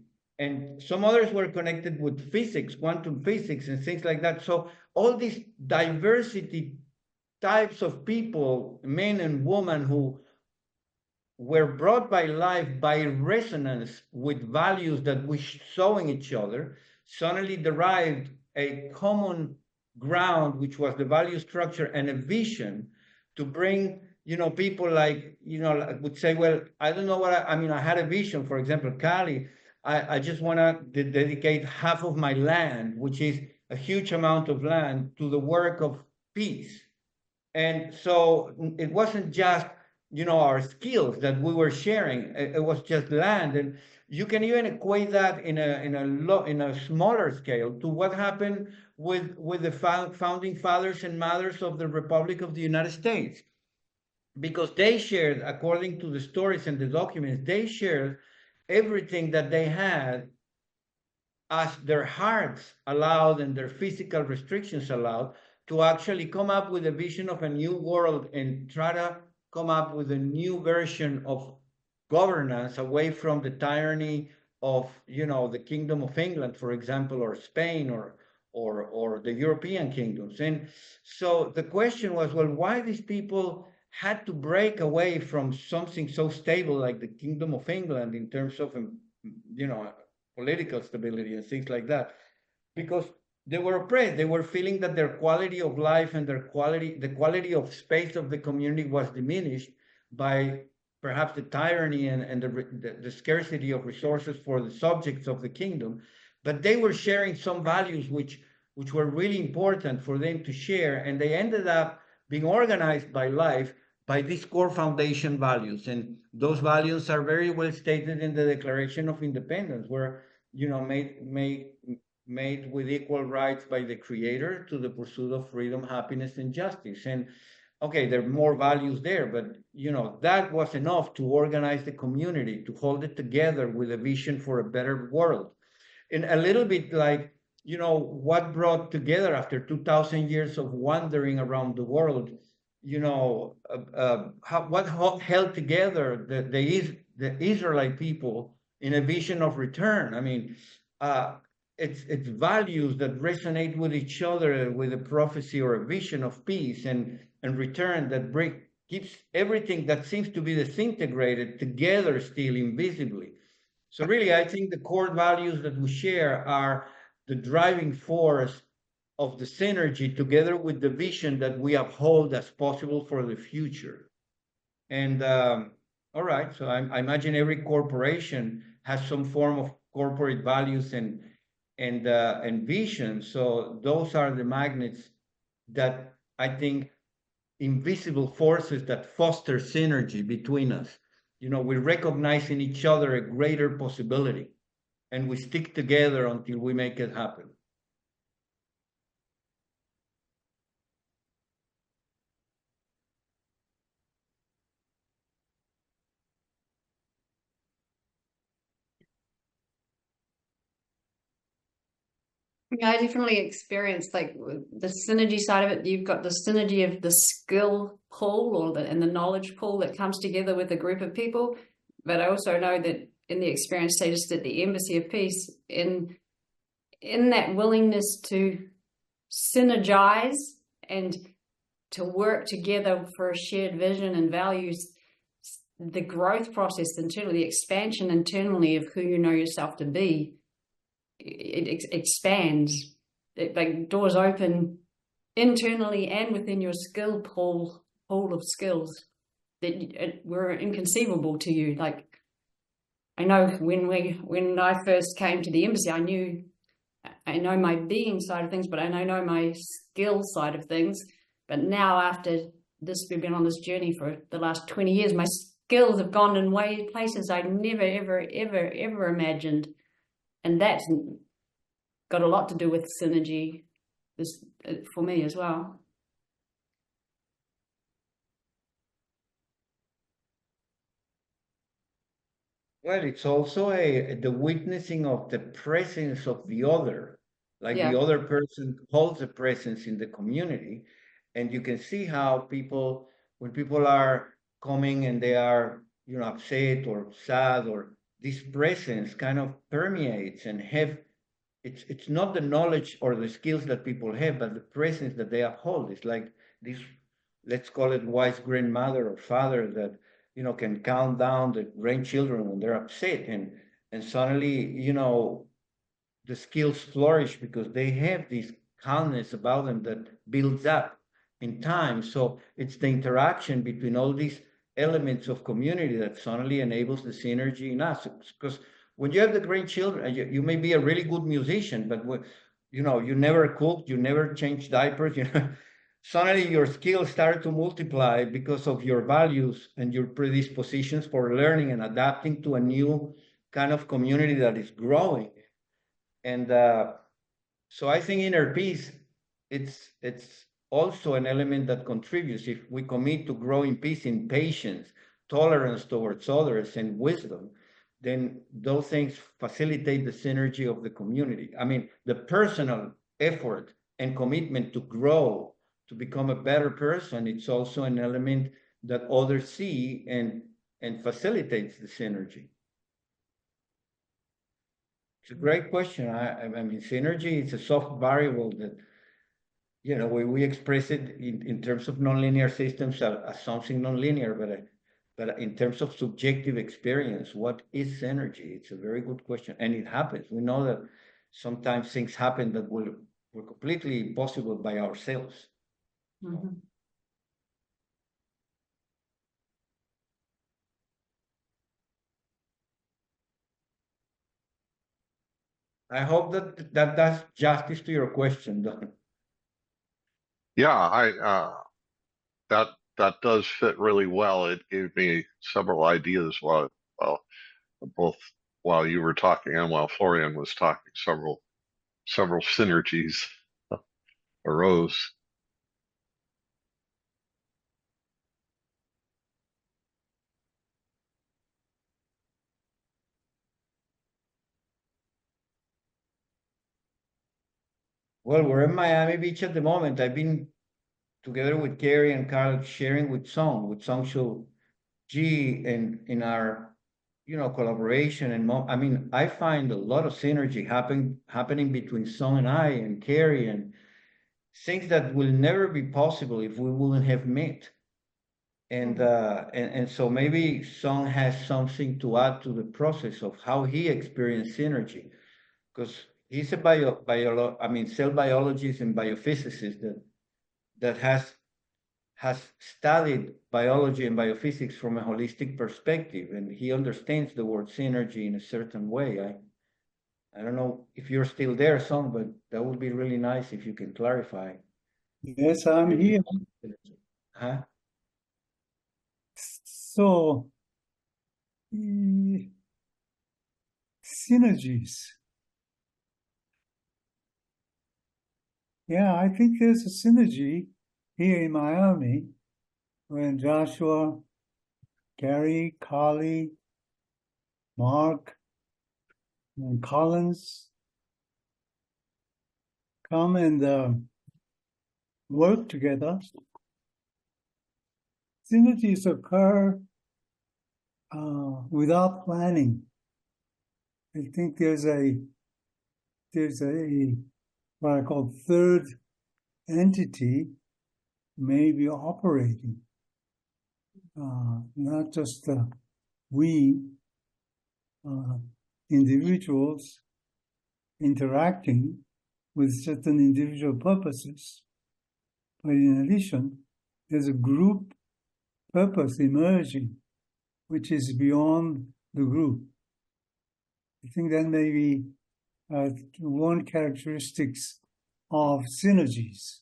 some others were connected with physics, quantum physics, and things like that. So all these diversity types of people, men and women, who were brought by life by resonance with values that we saw in each other, suddenly derived a common ground, which was the value structure and a vision to bring, you know, people like, you know, would say, well, I don't know what I mean, I had a vision, for example, Cali, I just want to dedicate half of my land, which is a huge amount of land, to the work of peace. And so it wasn't just, you know, our skills that we were sharing. It was just land. And you can even equate that in a smaller scale to what happened with the founding fathers and mothers of the Republic of the United States. Because they shared, according to the stories and the documents, they shared everything that they had as their hearts allowed and their physical restrictions allowed, to actually come up with a vision of a new world and try to come up with a new version of governance away from the tyranny of, you know, the Kingdom of England, for example, or Spain, or the European kingdoms. And so the question was, well, why these people had to break away from something so stable like the Kingdom of England in terms of, you know, political stability and things like that? Because they were oppressed. They were feeling that their quality of life and the quality of space of the community was diminished by perhaps the tyranny and the scarcity of resources for the subjects of the kingdom. But they were sharing some values which were really important for them to share, and they ended up being organized by life by these core foundation values. And those values are very well stated in the Declaration of Independence, where made with equal rights by the Creator to the pursuit of freedom, happiness, and justice. And okay, there are more values there, but that was enough to organize the community, to hold it together with a vision for a better world. And a little bit like, what brought together after 2,000 years of wandering around the world, what held together the Israelite people in a vision of return. I mean, it's values that resonate with each other, with a prophecy or a vision of peace and return that keeps everything that seems to be disintegrated together still invisibly. So really, I think the core values that we share are the driving force of the synergy together with the vision that we uphold as possible for the future. And all right, so I imagine every corporation has some form of corporate values and vision. So those are the magnets that I think invisible forces that foster synergy between us. We recognize in each other a greater possibility, and we stick together until we make it happen. Yeah, I definitely experienced like the synergy side of it. You've got the synergy of the skill pool and the knowledge pool that comes together with a group of people. But I also know that in the experience, say just at the Embassy of Peace, in that willingness to synergize and to work together for a shared vision and values, the growth process internally, the expansion internally of who you know yourself to be, it expands. Like doors open internally and within your skill pool of skills that were inconceivable to you. Like I know when I first came to the embassy, I know my being side of things, but I know my skill side of things. But now after this, we've been on this journey for the last 20 years, my skills have gone in places I never, ever imagined. And that's got a lot to do with synergy for me as well. Well, it's also the witnessing of the presence of the other, like the other person holds a presence in the community. And you can see how when people are coming and they are, upset or sad, or this presence kind of permeates and it's not the knowledge or the skills that people have, but the presence that they uphold. It's like this, let's call it wise grandmother or father that, can count down the grandchildren when they're upset and suddenly, the skills flourish because they have this calmness about them that builds up in time. So it's the interaction between all these elements of community that suddenly enables the synergy in us. Because when you have the grandchildren, you may be a really good musician, but you never cooked, you never changed diapers, suddenly your skills start to multiply because of your values and your predispositions for learning and adapting to a new kind of community that is growing. And so I think inner peace, it's also an element that contributes. If we commit to growing peace in patience, tolerance towards others, and wisdom, then those things facilitate the synergy of the community. I mean, the personal effort and commitment to grow, to become a better person, it's also an element that others see and facilitates the synergy. It's a great question. I mean, synergy is a soft variable that, we express it in terms of nonlinear systems as something nonlinear, but in terms of subjective experience, what is synergy? It's a very good question, and it happens. We know that sometimes things happen that were completely impossible by ourselves. Mm-hmm. I hope that does justice to your question, Don. Yeah, that does fit really well. It gave me several ideas. Well, both while you were talking and while Florian was talking, several synergies arose. Well, we're in Miami Beach at the moment. I've been together with Carrie and Carl sharing with Song Show G and in our collaboration I mean I find a lot of synergy happening between Song and I and Carrie and things that will never be possible if we wouldn't have met. And so maybe Song has something to add to the process of how he experienced synergy, because he's a cell biologist and biophysicist that has studied biology and biophysics from a holistic perspective, and he understands the word synergy in a certain way. I don't know if you're still there, Song, but that would be really nice if you can clarify. Yes, I'm here. Huh? So, synergies. Yeah, I think there's a synergy here in Miami when Joshua, Gary, Carly, Mark, and Collins come and work together. Synergies occur without planning. I think there's a what I call third entity maybe operating, not just we individuals interacting with certain individual purposes, but in addition, there's a group purpose emerging, which is beyond the group. I think that may be one characteristics of synergies.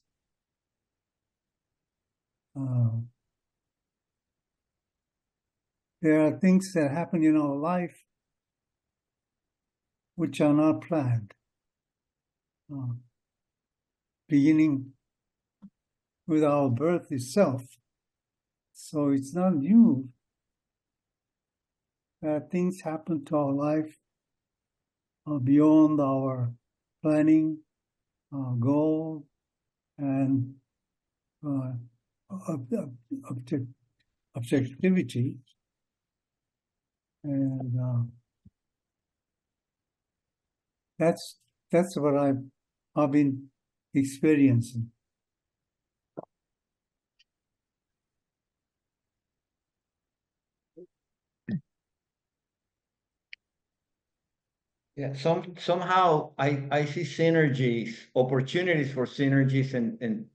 There are things that happen in our life which are not planned, beginning with our birth itself. So it's not new that things happen to our life beyond our planning, goal, and objectivity. And that's what I've been experiencing. Yeah, somehow I see synergies, opportunities for synergies and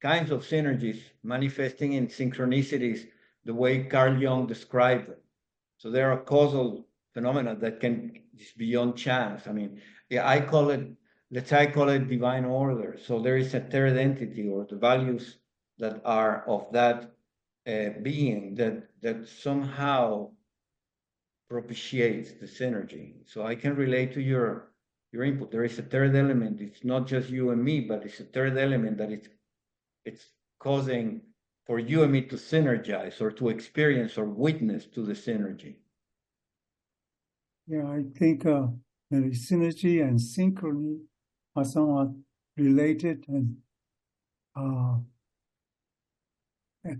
kinds of synergies manifesting in synchronicities the way Carl Jung described them. So there are causal phenomena that can is beyond chance. I mean, yeah, I call it divine order. So there is a third entity or the values that are of that being that somehow propitiates the synergy. So I can relate to your input. There is a third element. It's not just you and me, but it's a third element that it's causing for you and me to synergize or to experience or witness to the synergy. Yeah, I think the synergy and synchrony are somewhat related, and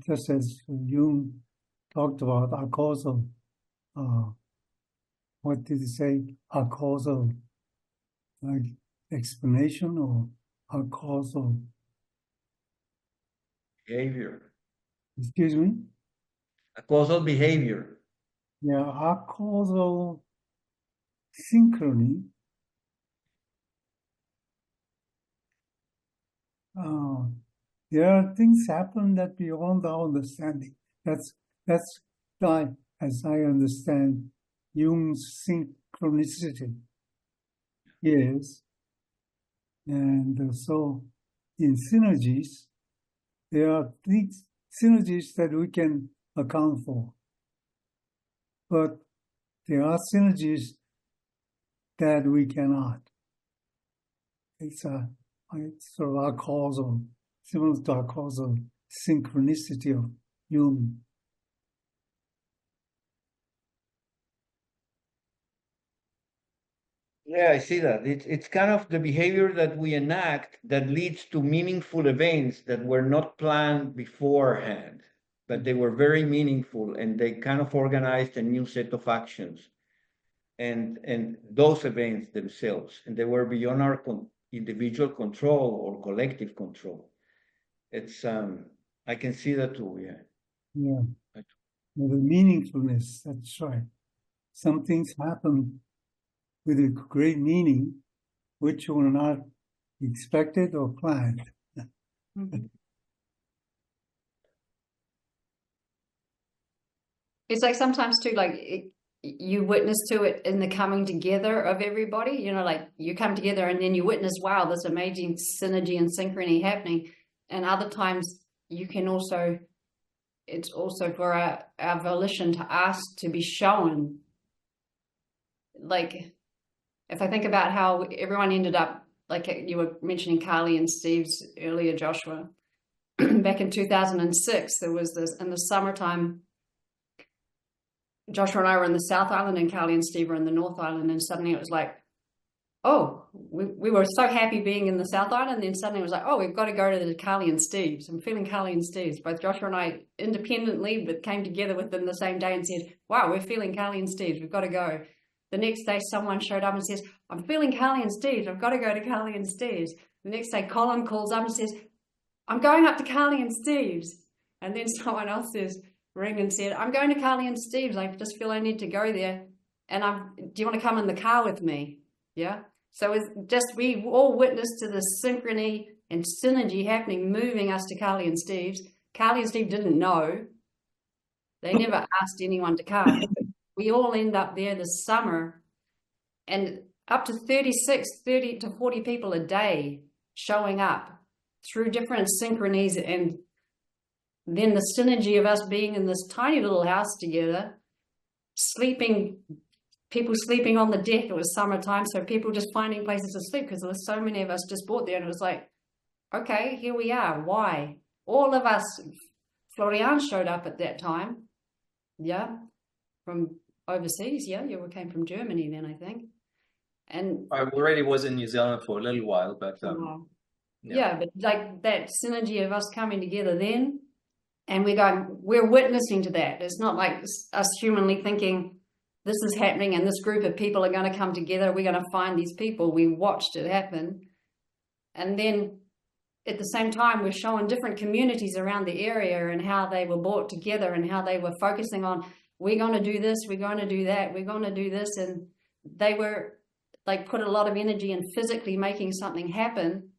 just as Jung talked about a causal, what did he say? A causal explanation or a causal Behavior. Excuse me? A causal behavior. Yeah, a causal synchrony. There are things happen that beyond our understanding. That's why, as I understand Jung's synchronicity is. And so in synergies, there are things, synergies that we can account for. But there are synergies that we cannot. It's sort of our causal, similar to our causal synchronicity of Jung. Yeah, I see that. It's kind of the behavior that we enact that leads to meaningful events that were not planned beforehand, but they were very meaningful, and they kind of organized a new set of actions. And those events themselves, and they were beyond our individual control or collective control. It's I can see that too. Yeah. Yeah. The meaningfulness, that's right. Some things happen with a great meaning, which were not expected or planned. Mhm. It's like sometimes too, like you witness to it in the coming together of everybody, you know, like you come together and then you witness, wow, there's amazing synergy and synchrony happening. And other times you can also, it's also for our volition to ask to be shown. Like, if I think about how everyone ended up, like you were mentioning Carly and Steve's earlier, Joshua, back in 2006, there was this, in the summertime, Joshua and I were in the South Island and Carly and Steve were in the North Island, and suddenly it was like, oh, we were so happy being in the South Island, and then suddenly it was like, oh, we've got to go to the Carly and Steve's. I'm feeling Carly and Steve's. Both Joshua and I independently, but came together within the same day and said, wow, we're feeling Carly and Steve's. We've got to go. The next day, someone showed up and says, I'm feeling Carly and Steve's. I've got to go to Carly and Steve's. The next day, Colin calls up and says, I'm going up to Carly and Steve's. And then someone else says, ring and said, I'm going to Carly and Steve's. I just feel I need to go there. And do you want to come in the car with me? Yeah. So it's just, we all witnessed to the synchrony and synergy happening, moving us to Carly and Steve's. Carly and Steve didn't know. They never asked anyone to come. We all end up there this summer, and up to 30 to 40 people a day showing up through different synchronies, and then the synergy of us being in this tiny little house together, people sleeping on the deck. It was summertime, so people just finding places to sleep because there were so many of us just bought there, and it was like, okay, here we are. Why? All of us, Florian showed up at that time, yeah, from overseas, yeah, you came from Germany then, I think. And I already was in New Zealand for a little while, but yeah, but like that synergy of us coming together then, and we're witnessing to that. It's not like us humanly thinking this is happening and this group of people are going to come together, we're going to find these people. We watched it happen. And then at the same time, we're showing different communities around the area and how they were brought together and how they were focusing on, we're going to do this, we're going to do that, we're going to do this. And they were like put a lot of energy in physically making something happen.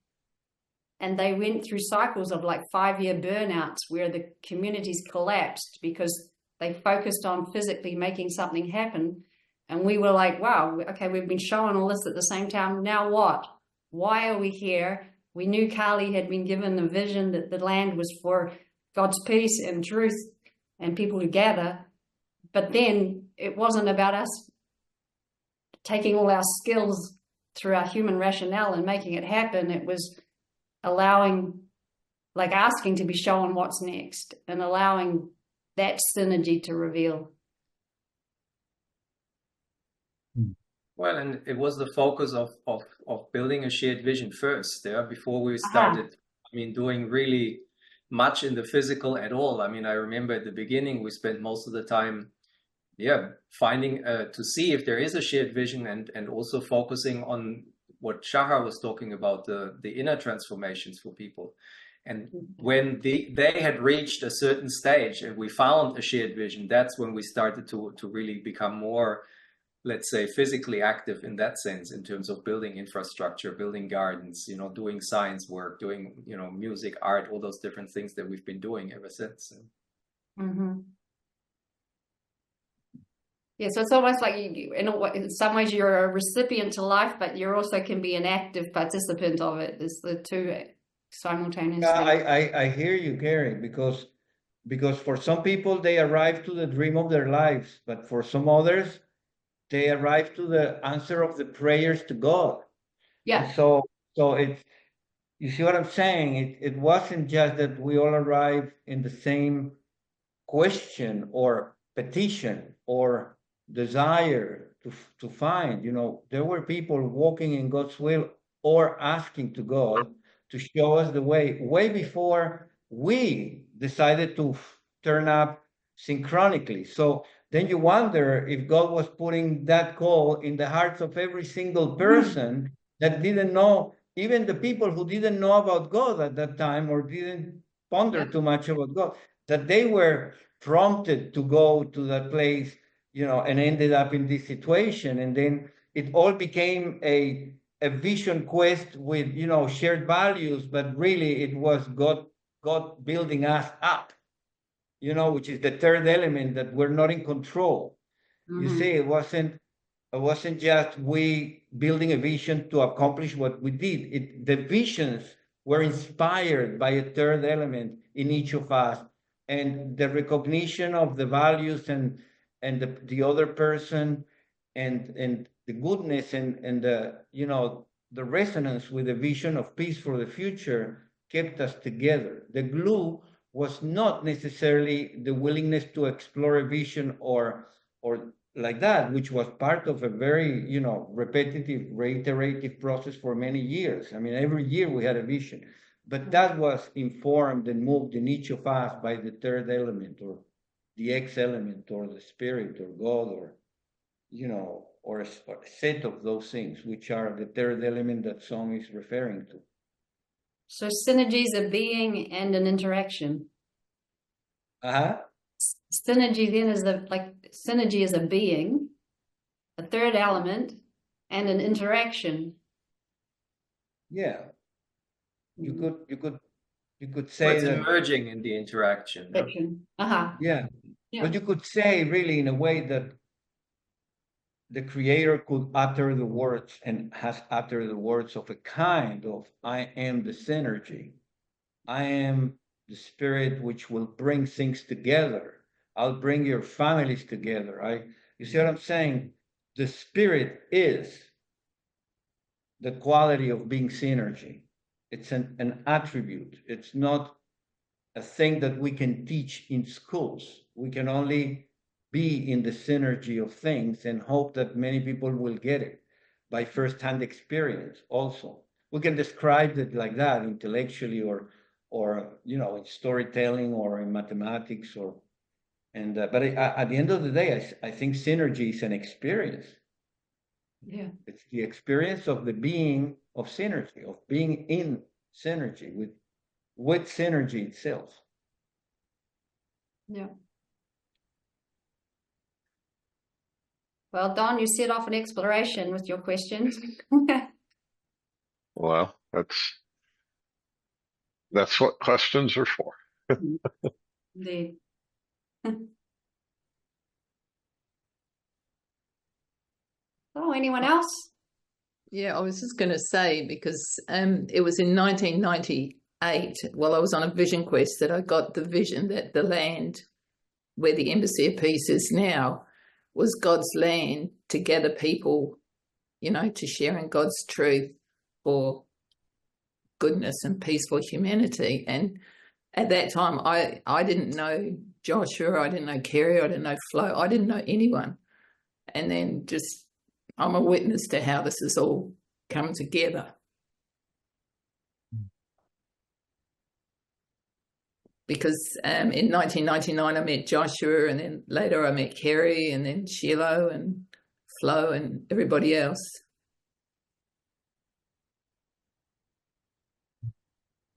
And they went through cycles of like 5-year burnouts where the communities collapsed because they focused on physically making something happen. And we were like, wow, okay, we've been showing all this at the same time. Now what? Why are we here? We knew Carly had been given a vision that the land was for God's peace and truth and people to gather. But then it wasn't about us taking all our skills through our human rationale and making it happen. It was allowing, like asking to be shown what's next and allowing that synergy to reveal. Well, and it was the focus of building a shared vision first, before we started, doing really much in the physical at all. I mean, I remember at the beginning, we spent most of the time, finding to see if there is a shared vision and also focusing on what Shahar was talking about, the inner transformations for people. And when they had reached a certain stage and we found a shared vision, that's when we started to really become more, let's say, physically active in that sense, in terms of building infrastructure, building gardens, doing science work, doing, music, art, all those different things that we've been doing ever since. Mm-hmm. Yeah, so it's almost like in some ways you're a recipient to life, but you also can be an active participant of it. It's the two simultaneously. Yeah, I hear you, Gary, because for some people they arrive to the dream of their lives, but for some others they arrived to the answer of the prayers to God. Yeah. And so it's, you see what I'm saying? It wasn't just that we all arrived in the same question or petition or desire to find. You know, there were people walking in God's will or asking to God to show us the way before we decided to turn up synchronically. So then you wonder if God was putting that call in the hearts of every single person that didn't know, even the people who didn't know about God at that time or didn't ponder too much about God, that they were prompted to go to that place, you know, and ended up in this situation. And then it all became a vision quest with, you know, shared values, but really it was God building us up, you know, which is the third element, that we're not in control. You see, it wasn't just we building a vision to accomplish what we did. The visions were inspired by a third element in each of us, and the recognition of the values and the other person, and the goodness and the, you know, the resonance with the vision of peace for the future kept us together. The glue was not necessarily the willingness to explore a vision or like that, which was part of a very, you know, repetitive, reiterative process for many years. I mean, every year we had a vision, but that was informed and moved in each of us by the third element, or the X element, or the spirit, or God, or, you know, or a set of those things, which are the third element that song is referring to. So synergy is a being and an interaction. Synergy then is synergy is a being, a third element, and an interaction. Yeah. You could say it's that emerging in the interaction. Yeah. But you could say really in a way that the creator could utter the words, and has uttered the words of a kind of, I am the synergy. I am the spirit which will bring things together. I'll bring your families together. You see what I'm saying? The spirit is the quality of being synergy. It's an attribute. It's not a thing that we can teach in schools. We can only be in the synergy of things and hope that many people will get it by firsthand experience also. We can describe it like that intellectually, or you know, in storytelling or in mathematics, but at the end of the day, I think synergy is an experience. Yeah. It's the experience of the being of synergy, of being in synergy with synergy itself. Yeah. Well, Don, you set off an exploration with your questions. Well, that's what questions are for. Indeed. Oh, anyone else? Yeah, I was just going to say, because it was in 1998, while I was on a vision quest, that I got the vision that the land where the Embassy of Peace is now was God's land to gather people, you know, to share in God's truth for goodness and peaceful humanity. And at that time, I didn't know Joshua, I didn't know Kerry, I didn't know Flo, I didn't know anyone. And then just, I'm a witness to how this has all come together. Because in 1999, I met Joshua, and then later I met Kerry, and then Shiloh and Flo and everybody else.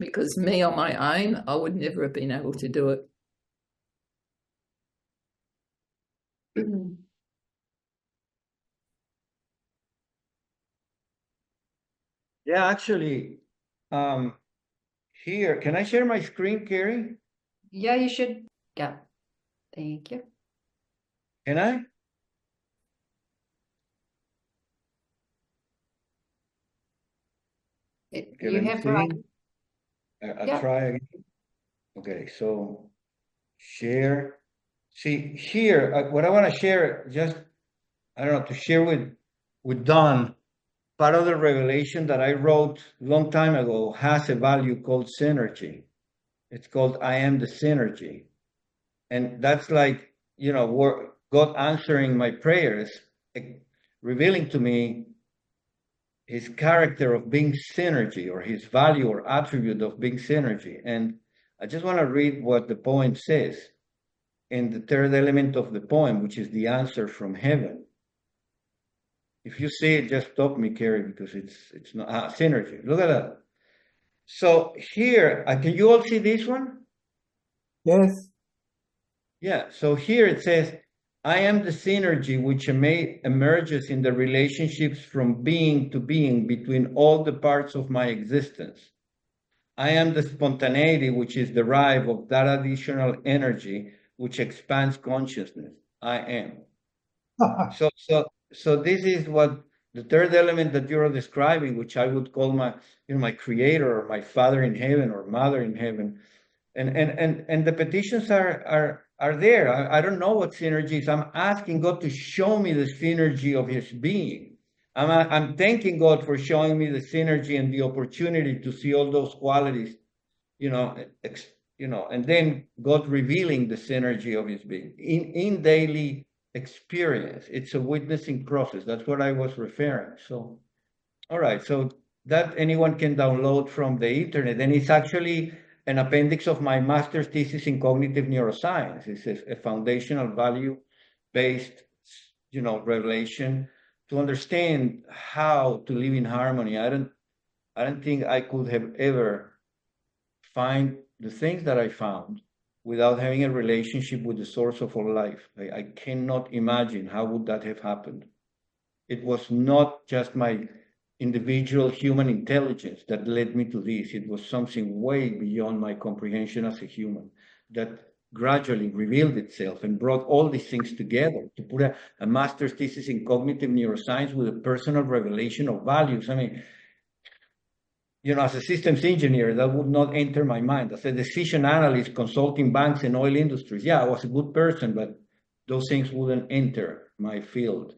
Because me on my own, I would never have been able to do it. Yeah, actually, here, can I share my screen, Kerry? Yeah, you should. Yeah. Thank you. Can I? You have the right. I'll try again. Okay, so share. See here, what I want to share, just I don't know, to share with Don, part of the revelation that I wrote a long time ago has a value called synergy. It's called I am the synergy. And that's like, God answering my prayers, revealing to me his character of being synergy, or his value or attribute of being synergy. And I just want to read what the poem says in the third element of the poem, which is the answer from heaven. If you see it, just stop me, Kerry, because it's not synergy. Look at that. So here, can you all see this one? Yes. Yeah. So here it says, I am the synergy which emerges in the relationships from being to being between all the parts of my existence. I am the spontaneity which is derived of that additional energy which expands consciousness. I am. So this is what the third element that you're describing, which I would call my creator, or my father in heaven, or mother in heaven. And the petitions are there. I don't know what synergy is. I'm asking God to show me the synergy of his being. I'm thanking God for showing me the synergy and the opportunity to see all those qualities, and then God revealing the synergy of his being in daily experience. It's a witnessing process. That's what I was referring. So, all right. So that anyone can download from the internet, and it's actually an appendix of my master's thesis in cognitive neuroscience. It's a foundational value-based, revelation to understand how to live in harmony. I don't think I could have ever find the things that I found without having a relationship with the source of all life. I cannot imagine how would that have happened. It was not just my individual human intelligence that led me to this. It was something way beyond my comprehension as a human that gradually revealed itself and brought all these things together to put a master's thesis in cognitive neuroscience with a personal revelation of values. I mean, as a systems engineer, that would not enter my mind. As a decision analyst consulting banks and oil industries, yeah, I was a good person, but those things wouldn't enter my field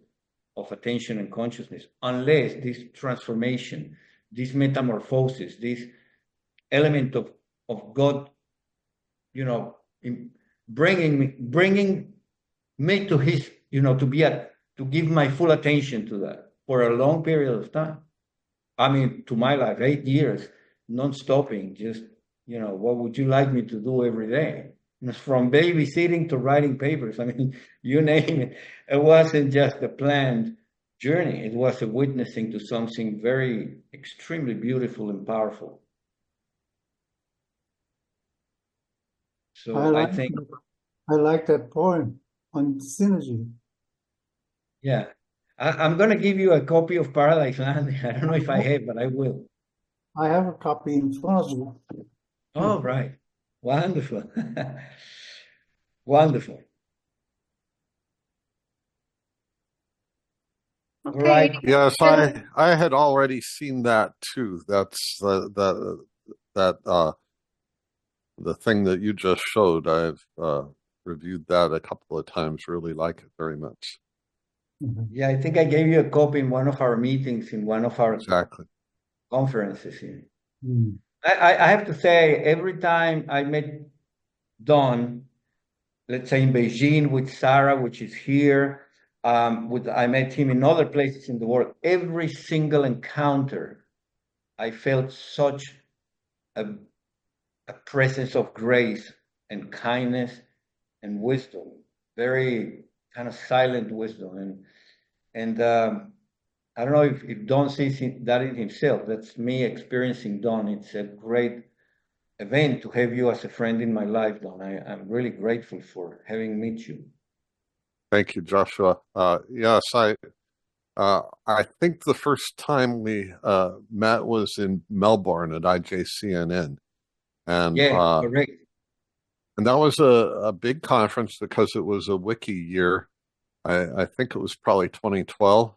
of attention and consciousness unless this transformation, this metamorphosis, this element of God, bringing me to his, to give my full attention to that for a long period of time. I mean, to my life, 8 years, non-stopping, just, what would you like me to do every day? From babysitting to writing papers. I mean, you name it. It wasn't just a planned journey. It was a witnessing to something very extremely beautiful and powerful. So I like that poem on synergy. Yeah. I'm going to give you a copy of Paradise Landing. I don't know if I have, but I will. I have a copy in front of you. Oh, right. Wonderful. Wonderful. Okay. Right. Yes, I had already seen that too. That's the thing that you just showed. I've reviewed that a couple of times. Really like it very much. Yeah, I think I gave you a copy in one of our meetings, in one of our conferences here. I have to say, every time I met Don, let's say in Beijing with Sarah, which is here, I met him in other places in the world, every single encounter, I felt such a presence of grace and kindness and wisdom, very kind of silent wisdom. And I don't know if Don sees that in himself. That's me experiencing Don. It's a great event to have you as a friend in my life, Don. I'm really grateful for having met you. Thank you, Joshua. Yes, I think the first time we met was in Melbourne at IJCNN. And yeah, correct. And that was a big conference because it was a wiki year. I think it was probably 2012.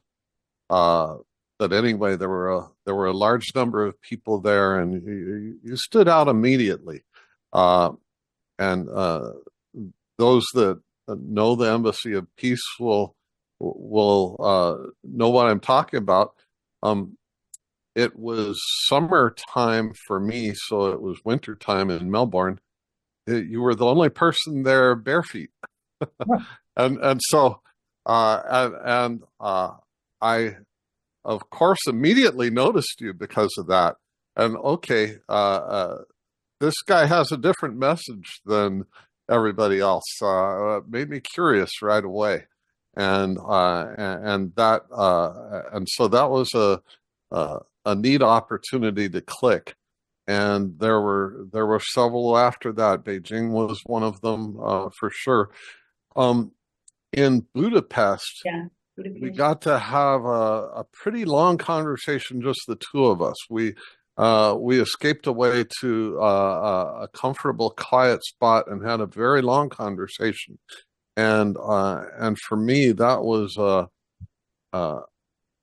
But anyway, there were a large number of people there, and you stood out immediately. And those that know the Embassy of Peace will will know what I'm talking about. It was summertime for me, so it was wintertime in Melbourne. You were the only person there bare feet. And so I of course immediately noticed you because of that. And okay, this guy has a different message than everybody else. It made me curious right away, and so that was a neat opportunity to click. And there were several after that. Beijing was one of them for sure. In Budapest, Yeah. we got to have a pretty long conversation, just the two of us. We escaped away to a comfortable, quiet spot and had a very long conversation. And for me, that was a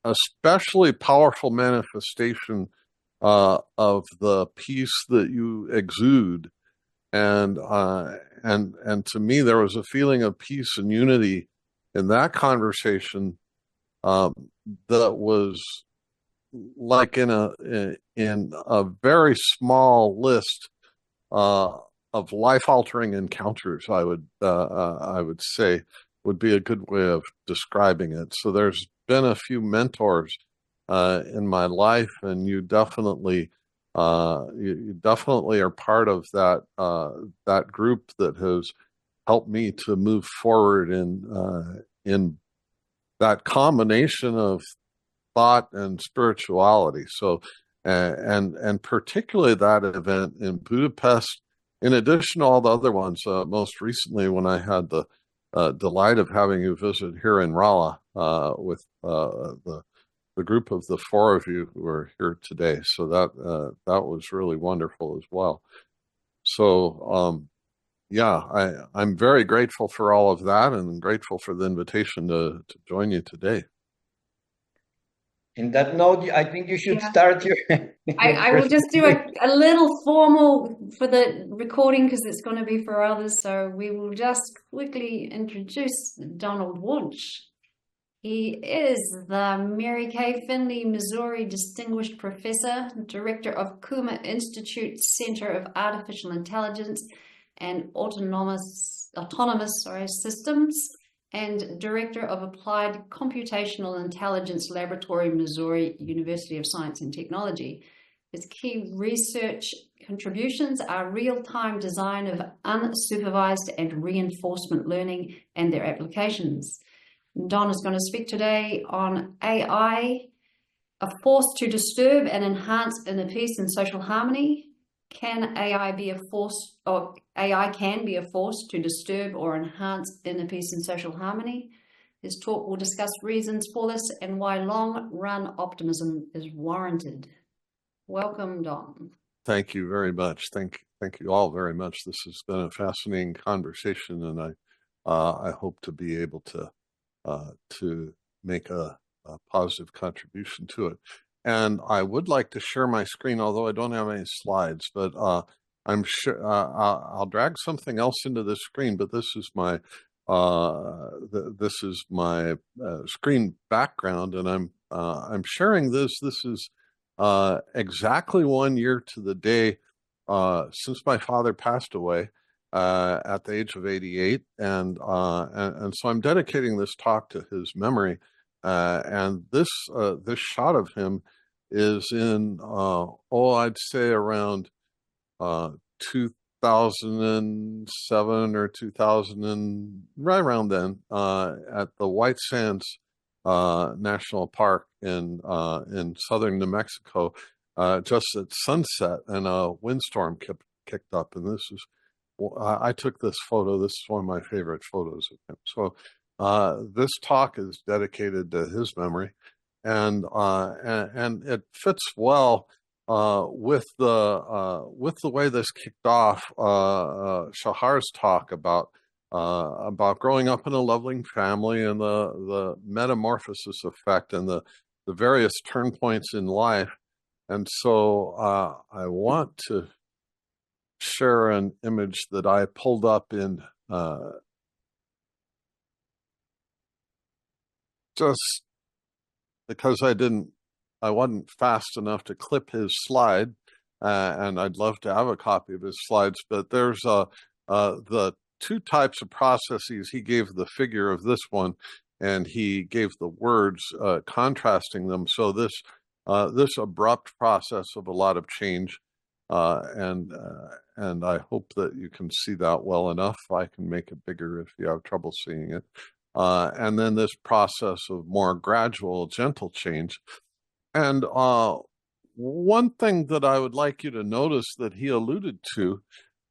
especially powerful manifestation of the peace that you exude. And to me, there was a feeling of peace and unity in that conversation that was like in a very small list of life-altering encounters. I would say would be a good way of describing it. So there's been a few mentors in my life, and you definitely are part of that group that has helped me to move forward in that combination of thought and spirituality. So, and particularly that event in Budapest, in addition to all the other ones, most recently when I had the delight of having you visit here in Rolla with the group of the four of you who are here today. So that was really wonderful as well. So, yeah, I'm very grateful for all of that, and grateful for the invitation to join you today. In that note, I think you should start your. I will just do a little formal for the recording because it's going to be for others. So we will just quickly introduce Donald Wunsch. He is the Mary Kay Finley, Missouri Distinguished Professor, Director of Kuma Institute Center of Artificial Intelligence and Autonomous Systems, and Director of Applied Computational Intelligence Laboratory, Missouri University of Science and Technology. His key research contributions are real-time design of unsupervised and reinforcement learning and their applications. Don is going to speak today on AI, a force to disturb and enhance inner peace and social harmony. Can AI be a force, or AI can be a force to disturb or enhance inner peace and social harmony? His talk will discuss reasons for this and why long-run optimism is warranted. Welcome, Don. Thank you very much. Thank you all very much. This has been a fascinating conversation, and I hope to be able to make a positive contribution to it. And I would like to share my screen, although I don't have any slides, but I'm sure I'll drag something else into this screen, but this is my screen background, and I'm sharing this. This is exactly 1 year to the day since my father passed away at the age of 88, and so I'm dedicating this talk to his memory. And this shot of him is in I'd say around 2007 or 2000, right around then, at the White Sands National Park in southern New Mexico, just at sunset, and a windstorm kicked up, and this is. I took this photo. This is one of my favorite photos of him. So this talk is dedicated to his memory, and it fits well with the way this kicked off Shahar's talk about growing up in a loving family and the metamorphosis effect and the various turn points in life. And so I want to share an image that I pulled up in just because I wasn't fast enough to clip his slide, and I'd love to have a copy of his slides, but there's the two types of processes. He gave the figure of this one, and he gave the words contrasting them. So this abrupt process of a lot of change, and I hope that you can see that well enough. I can make it bigger if you have trouble seeing it. And then this process of more gradual, gentle change. And one thing that I would like you to notice that he alluded to,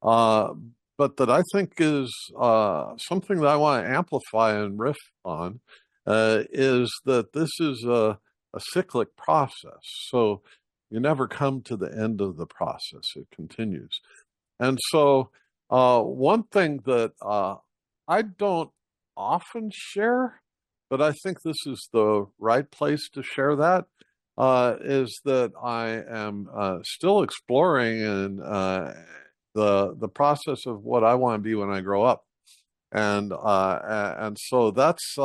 but that I think is something that I want to amplify and riff on, is that this is a cyclic process. So you never come to the end of the process. It continues. And so one thing that I don't often share, but I think this is the right place to share that, is that I am still exploring in the process of what I want to be when I grow up, and so that's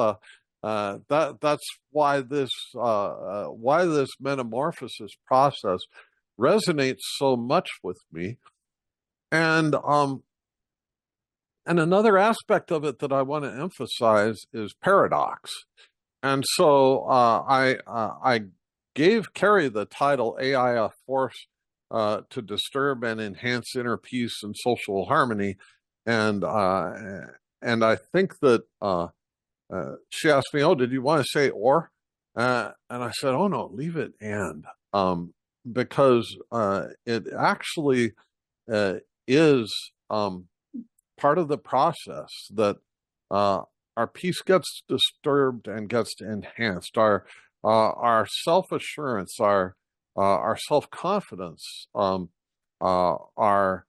why this metamorphosis process resonates so much with me, and another aspect of it that I want to emphasize is paradox. And so I gave Carrie the title AI, a force to disturb and enhance inner peace and social harmony. And I think that she asked me, "Oh, did you want to say or?" And I said, "Oh no, leave it and," because it actually is part of the process that our peace gets disturbed and gets enhanced. Our self-assurance, our self-confidence, our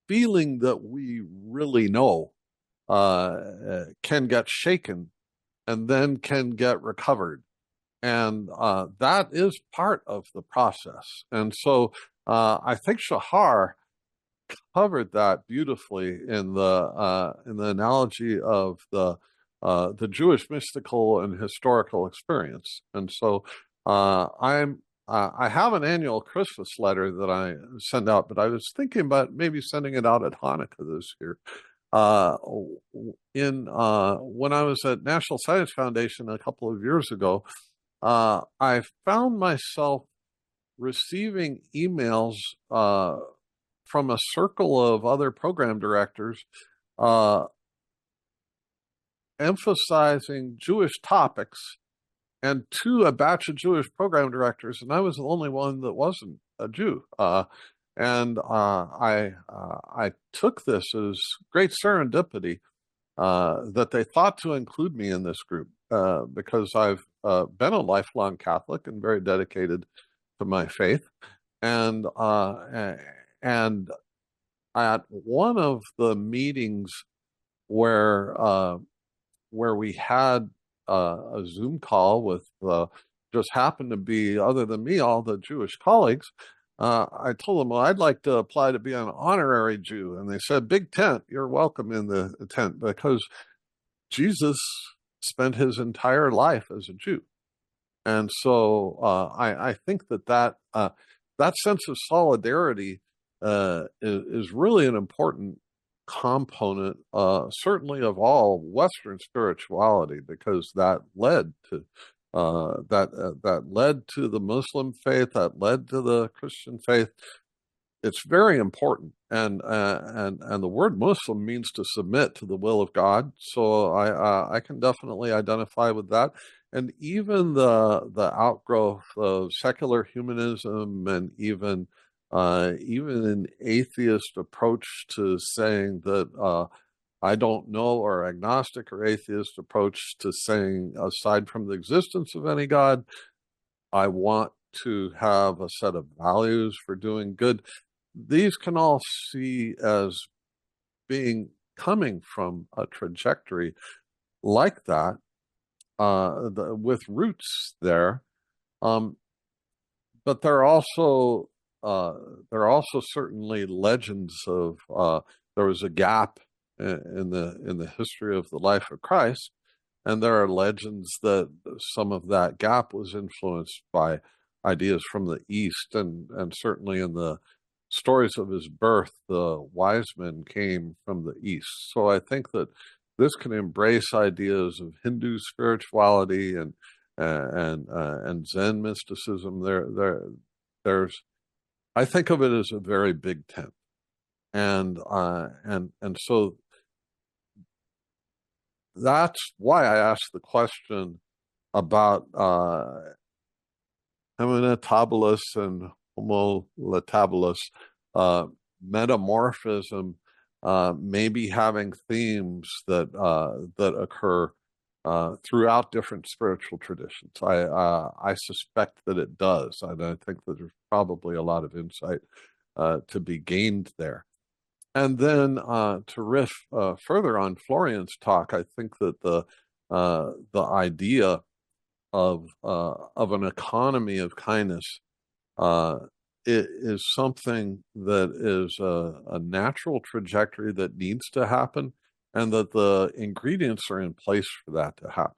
feeling that we really know can get shaken and then can get recovered. And that is part of the process. And so I think Shahar covered that beautifully in the analogy of the Jewish mystical and historical experience. And so I have an annual Christmas letter that I send out, but I was thinking about maybe sending it out at Hanukkah this year. When I was at National Science Foundation a couple of years ago, I found myself receiving emails from a circle of other program directors emphasizing Jewish topics, and to a batch of Jewish program directors, and I was the only one that wasn't a Jew. And I took this as great serendipity that they thought to include me in this group, because I've been a lifelong Catholic and very dedicated to my faith. And at one of the meetings where we had a Zoom call with just happened to be, other than me, all the Jewish colleagues, I told them, well, I'd like to apply to be an honorary Jew. And they said, big tent, you're welcome in the tent, because Jesus spent his entire life as a Jew. And so I think that sense of solidarity is really an important component, certainly of all Western spirituality, because that led to that led to the Muslim faith, that led to the Christian faith. It's very important, and the word Muslim means to submit to the will of God. So I can definitely identify with that, and even the outgrowth of secular humanism, and even an atheist approach to saying that I don't know, or agnostic or atheist approach to saying, aside from the existence of any God, I want to have a set of values for doing good. These can all see as being coming from a trajectory like that, with roots there. But there are also certainly legends of there was a gap in the history of the life of Christ. And there are legends that some of that gap was influenced by ideas from the East, and certainly in the stories of his birth, the wise men came from the East. So I think that this can embrace ideas of Hindu spirituality and Zen mysticism. There's I think of it as a very big tent, and so that's why I asked the question about hominatabolus and homolatabolus, metamorphism, maybe having themes that occur throughout different spiritual traditions. I suspect that it does, and I think that there's probably a lot of insight to be gained there. And then to riff further on Florian's talk, I think that the idea of an economy of kindness it is something that is a natural trajectory that needs to happen, and that the ingredients are in place for that to happen.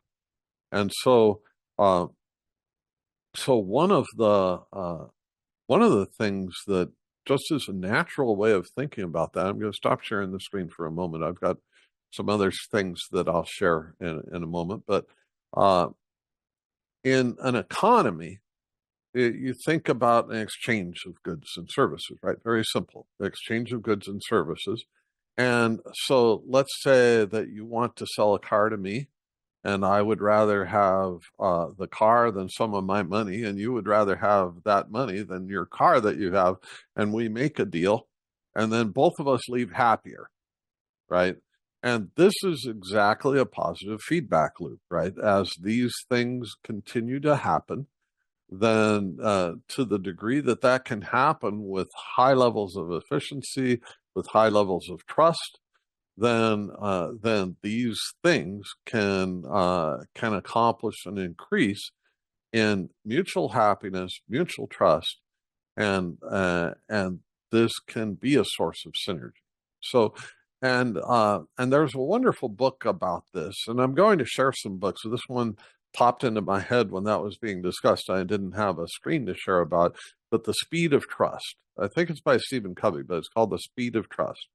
And so, so one of the things that just as a natural way of thinking about that, I'm going to stop sharing the screen for a moment. I've got some other things that I'll share in a moment, but in an economy, you think about an exchange of goods and services, right? Very simple, the exchange of goods and services. And so let's say that you want to sell a car to me, and I would rather have the car than some of my money, and you would rather have that money than your car that you have, and we make a deal, and then both of us leave happier, right? And this is exactly a positive feedback loop, right? As these things continue to happen, then to the degree that that can happen with high levels of efficiency, with high levels of trust, then these things can accomplish an increase in mutual happiness, mutual trust, and this can be a source of synergy. So, and there's a wonderful book about this, and I'm going to share some books. So this one popped into my head when that was being discussed. I didn't have a screen to share about, but The Speed of Trust. I think it's by Stephen Covey, but it's called The Speed of Trust.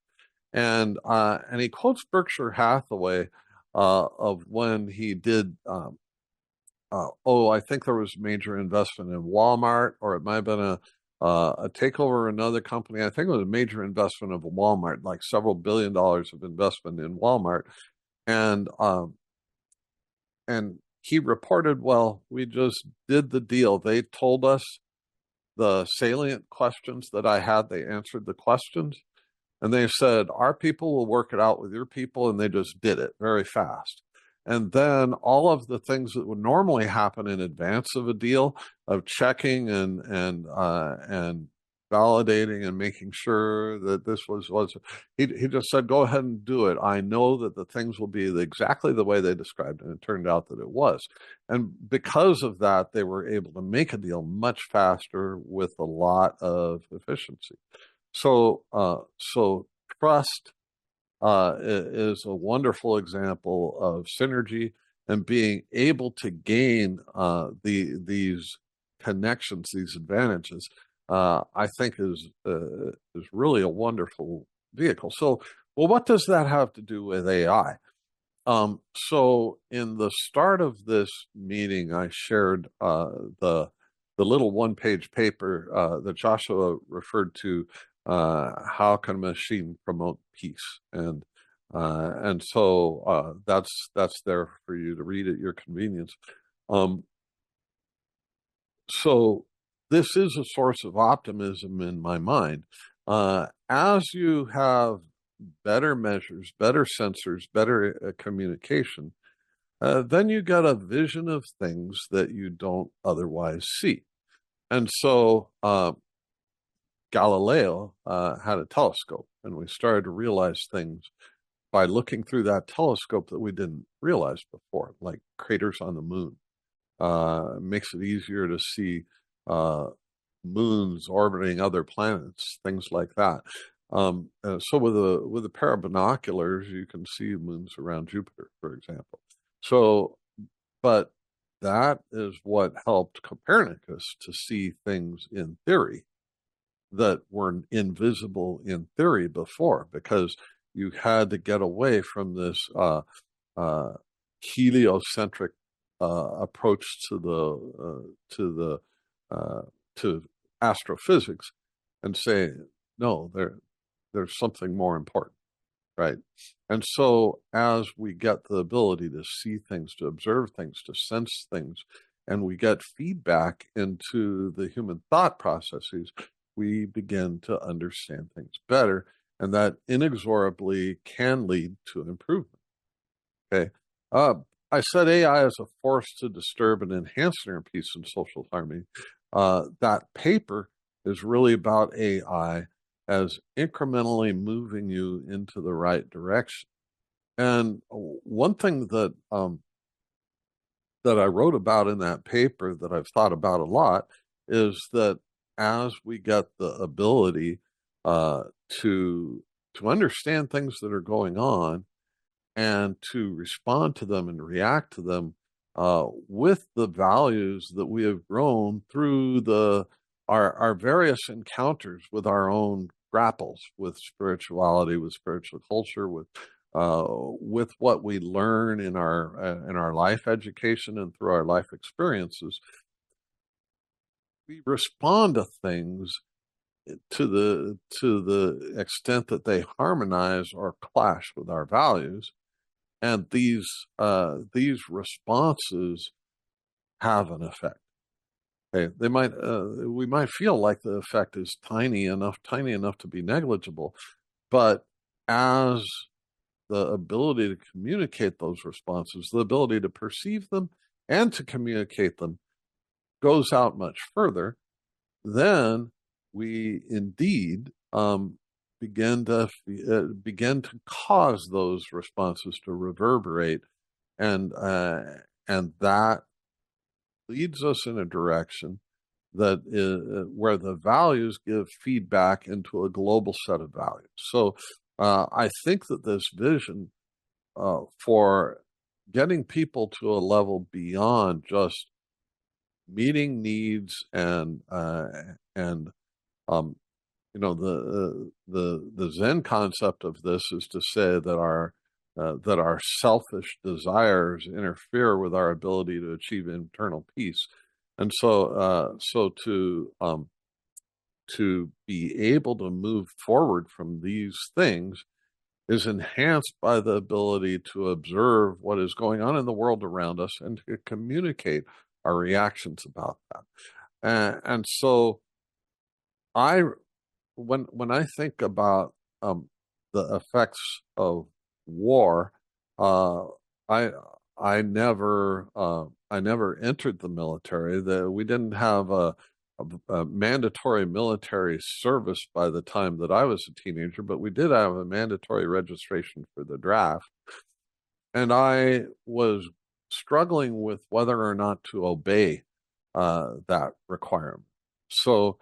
And he quotes Berkshire Hathaway of when he did, I think there was major investment in Walmart, or it might have been a takeover of another company. I think it was a major investment of Walmart, like several $1 billion of investment in Walmart. And he reported, well, we just did the deal. They told us the salient questions that I had. They answered the questions. And they said, our people will work it out with your people. And they just did it very fast. And then all of the things that would normally happen in advance of a deal, of checking and validating and making sure that this was he just said, go ahead and do it. I know that the things will be exactly the way they described it. And it turned out that it was. And because of that, they were able to make a deal much faster with a lot of efficiency. So trust is a wonderful example of synergy, and being able to gain these connections, these advantages, I think is really a wonderful vehicle. So, well, what does that have to do with AI? So in the start of this meeting, I shared the little one-page paper that Joshua referred to. How can a machine promote peace? And so that's there for you to read at your convenience. So this is a source of optimism in my mind. As you have better measures, better sensors, better communication, then you get a vision of things that you don't otherwise see. And so Galileo had a telescope, and we started to realize things by looking through that telescope that we didn't realize before, like craters on the moon. It makes it easier to see moons orbiting other planets, things like that. So with a pair of binoculars, you can see moons around Jupiter, for example. So, but that is what helped Copernicus to see things in theory that were invisible in theory before, because you had to get away from this heliocentric approach to astrophysics, and say, no, there's something more important, right? And so as we get the ability to see things, to observe things, to sense things, and we get feedback into the human thought processes, we begin to understand things better, and that inexorably can lead to improvement. Okay. I said AI is a force to disturb and enhance inner peace and social harmony. That paper is really about AI as incrementally moving you into the right direction. And one thing that that I wrote about in that paper that I've thought about a lot is that as we get the ability to understand things that are going on and to respond to them and react to them with the values that we have grown through our various encounters with our own grapples with spirituality, with spiritual culture, with what we learn in our life education and through our life experiences. We respond to things to the extent that they harmonize or clash with our values, and these responses have an effect. Okay, they might we might feel like the effect is tiny enough to be negligible, but as the ability to communicate those responses, the ability to perceive them and to communicate them goes out much further, then we indeed begin to cause those responses to reverberate, and that leads us in a direction that is where the values give feedback into a global set of values. So I think that this vision for getting people to a level beyond just meeting needs and the Zen concept of this is to say that our selfish desires interfere with our ability to achieve internal peace, and so to be able to move forward from these things is enhanced by the ability to observe what is going on in the world around us and to communicate our reactions about that. And so when I think about the effects of war, I never entered the military. We didn't have a mandatory military service by the time that I was a teenager, but we did have a mandatory registration for the draft. And I was struggling with whether or not to obey that requirement. So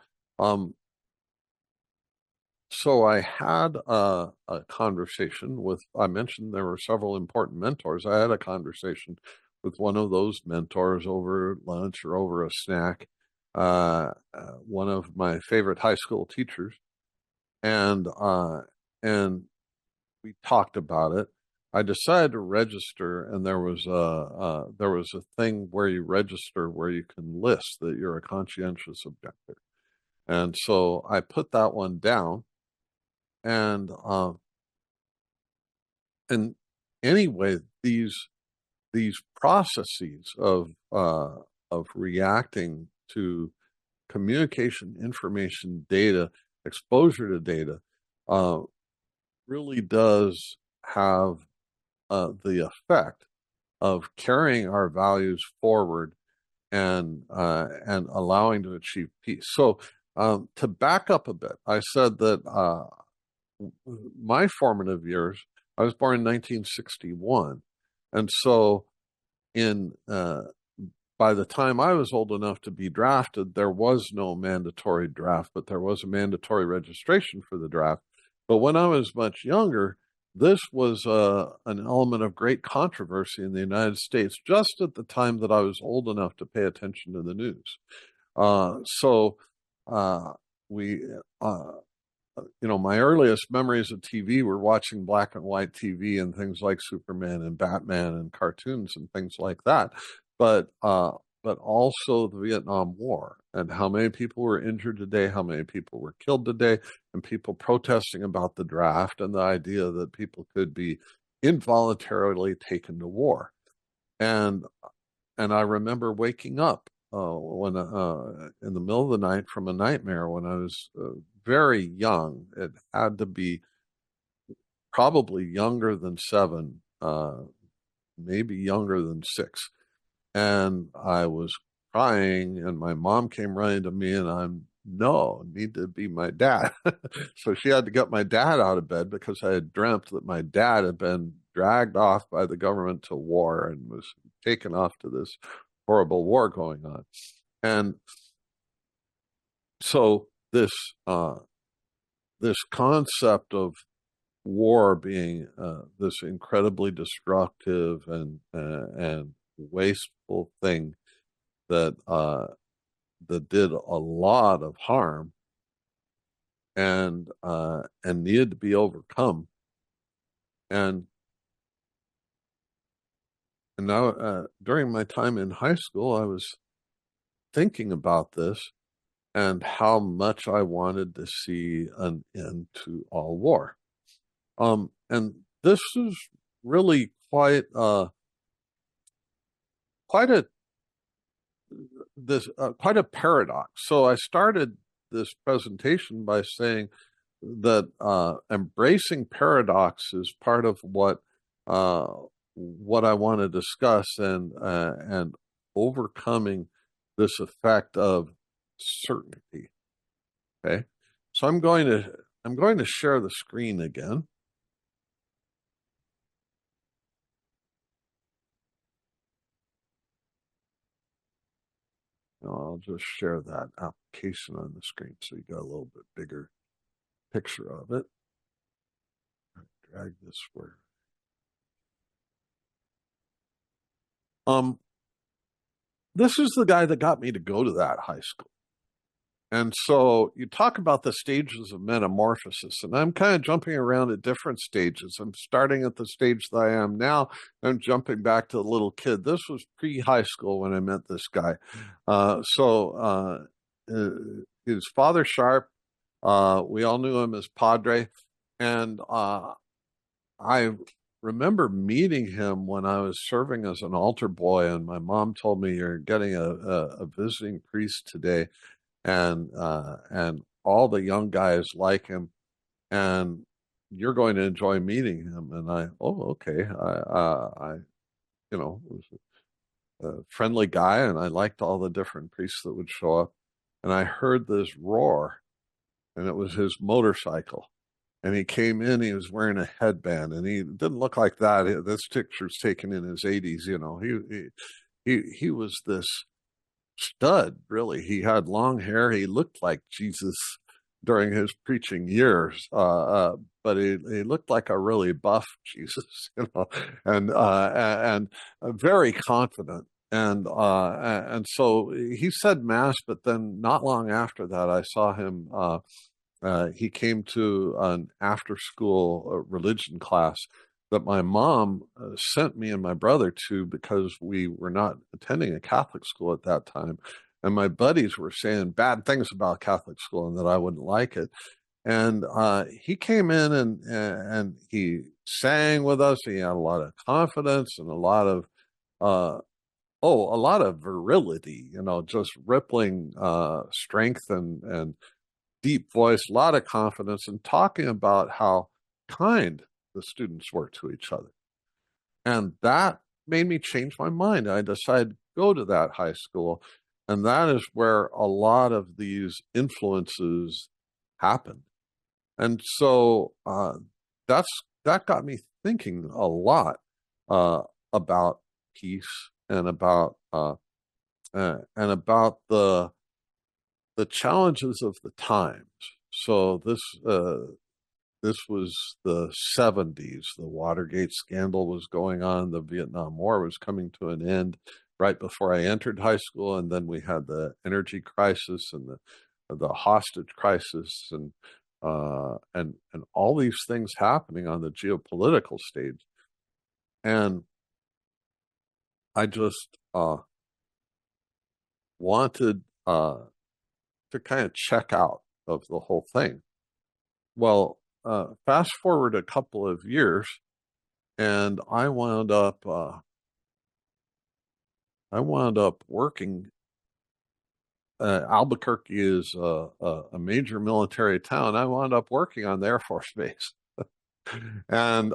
I had a conversation with, I mentioned there were several important mentors. I had a conversation with one of those mentors over lunch or over a snack, one of my favorite high school teachers, and we talked about it. I decided to register, and there was a thing where you register where you can list that you're a conscientious objector, and so I put that one down. And anyway, these processes of reacting to communication, information, data, exposure to data, really does have the effect of carrying our values forward and allowing to achieve peace. So to back up a bit, I said that my formative years, I was born in 1961. And so by the time I was old enough to be drafted, there was no mandatory draft, but there was a mandatory registration for the draft. But when I was much younger, this was an element of great controversy in the United States, just at the time that I was old enough to pay attention to the news. So we, my earliest memories of TV were watching black and white TV and things like Superman and Batman and cartoons and things like that. But also the Vietnam War and how many people were injured today, how many people were killed today, and people protesting about the draft and the idea that people could be involuntarily taken to war. And I remember waking up when in the middle of the night from a nightmare when I was very young. It had to be probably younger than 7, maybe younger than 6. And I was crying, and my mom came running to me, and need to be my dad. So she had to get my dad out of bed because I had dreamt that my dad had been dragged off by the government to war and was taken off to this horrible war going on. And so this concept of war being this incredibly destructive and wasteful thing that did a lot of harm and needed to be overcome. And now during my time in high school, I was thinking about this and how much I wanted to see an end to all war. And this is really quite a paradox. So I started this presentation by saying that embracing paradox is part of what I want to discuss, and overcoming this effect of certainty. Okay, so I'm going to share the screen again. I'll just share that application on the screen so you got a little bit bigger picture of it. Drag this where. This is the guy that got me to go to that high school. And so you talk about the stages of metamorphosis, and I'm kind of jumping around at different stages. I'm starting at the stage that I am now. I'm jumping back to the little kid. This was pre-high school when I met this guy. His father Sharp, we all knew him as Padre. And I remember meeting him when I was serving as an altar boy, and my mom told me, "You're getting a visiting priest today. And all the young guys like him, and you're going to enjoy meeting him." And okay. I was a friendly guy, and I liked all the different priests that would show up. And I heard this roar, and it was his motorcycle. And he came in, he was wearing a headband, and he didn't look like that. This picture's taken in his 80s, he was this stud, really. He had long hair. He looked like Jesus during his preaching years, but he looked like a really buff Jesus, and very confident. And so he said mass, but then not long after that, I saw him. He came to an after-school religion class that my mom sent me and my brother to because we were not attending a Catholic school at that time. And my buddies were saying bad things about Catholic school and that I wouldn't like it. And he came in and he sang with us. He had a lot of confidence and a lot of virility, just rippling strength and deep voice, a lot of confidence, and talking about how kind the students were to each other. And that made me change my mind. I decided to go to that high school. And that is where a lot of these influences happened. And so that got me thinking a lot about peace and about the challenges of the times. So this was the 70s. The Watergate scandal was going on. The Vietnam War was coming to an end right before I entered high school. And then we had the energy crisis and the hostage crisis and all these things happening on the geopolitical stage. And I just wanted to kind of check out of the whole thing. Well, fast forward a couple of years, and I wound up working. Albuquerque is a major military town. I wound up working on the Air Force Base, and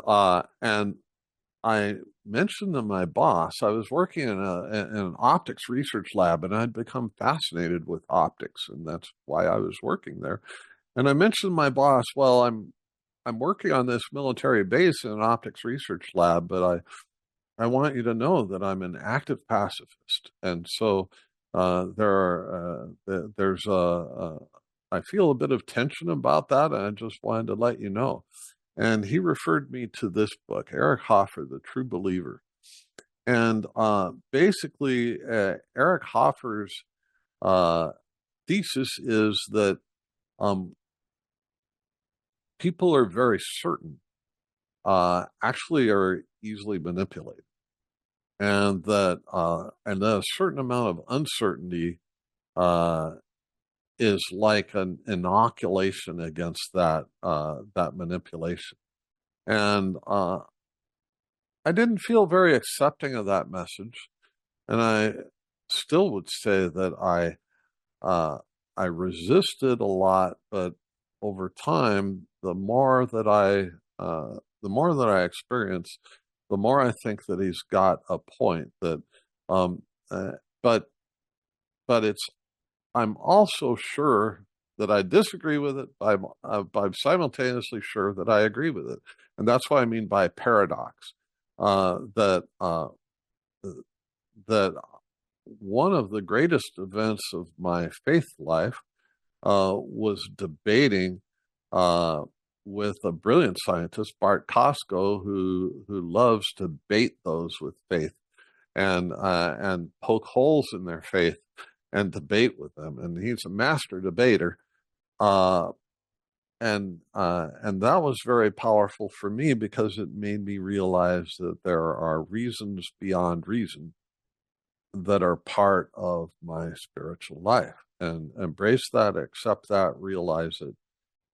I mentioned to my boss I was working in an optics research lab, and I'd become fascinated with optics, and that's why I was working there. And I mentioned to my boss, well, I'm working on this military base in an optics research lab, but I want you to know that I'm an active pacifist, and so there's I feel a bit of tension about that, and I just wanted to let you know. And he referred me to this book, Eric Hoffer, The True Believer. And basically, Eric Hoffer's thesis is that people are very certain, actually are easily manipulated. And that a certain amount of uncertainty is like an inoculation against that manipulation. And I didn't feel very accepting of that message, and I still would say that I resisted a lot. But over time, the more that I experience, the more I think that he's got a point. That, but I'm also sure that I disagree with it. I'm simultaneously sure that I agree with it, and that's what I mean by paradox. That one of the greatest events of my faith life was debating with a brilliant scientist, Bart Costco, who loves to bait those with faith and poke holes in their faith and debate with them. And he's a master debater. And that was very powerful for me because it made me realize that there are reasons beyond reason that are part of my spiritual life, and embrace that, accept that, realize it,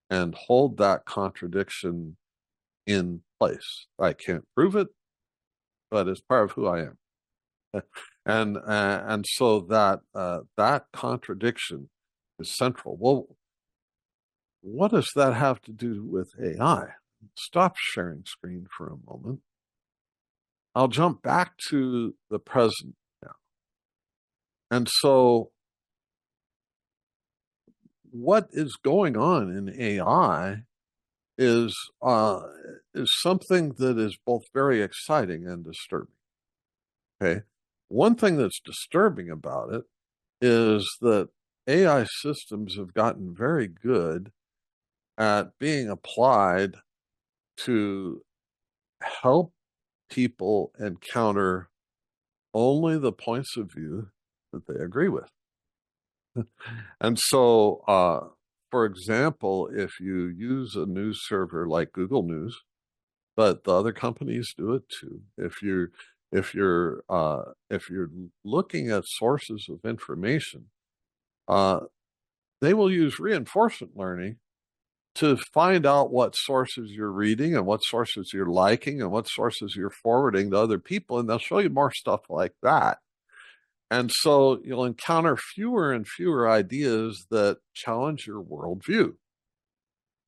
and hold that contradiction in place. I can't prove it, but it's part of who I am. And so that contradiction is central. Well, what does that have to do with AI? Stop sharing screen for a moment. I'll jump back to the present now. And so what is going on in AI is something that is both very exciting and disturbing. Okay. One thing that's disturbing about it is that AI systems have gotten very good at being applied to help people encounter only the points of view that they agree with. And so, for example, if you use a news server like Google News, but the other companies do it too. If you're looking at sources of information, they will use reinforcement learning to find out what sources you're reading and what sources you're liking and what sources you're forwarding to other people, and they'll show you more stuff like that. And so you'll encounter fewer and fewer ideas that challenge your worldview.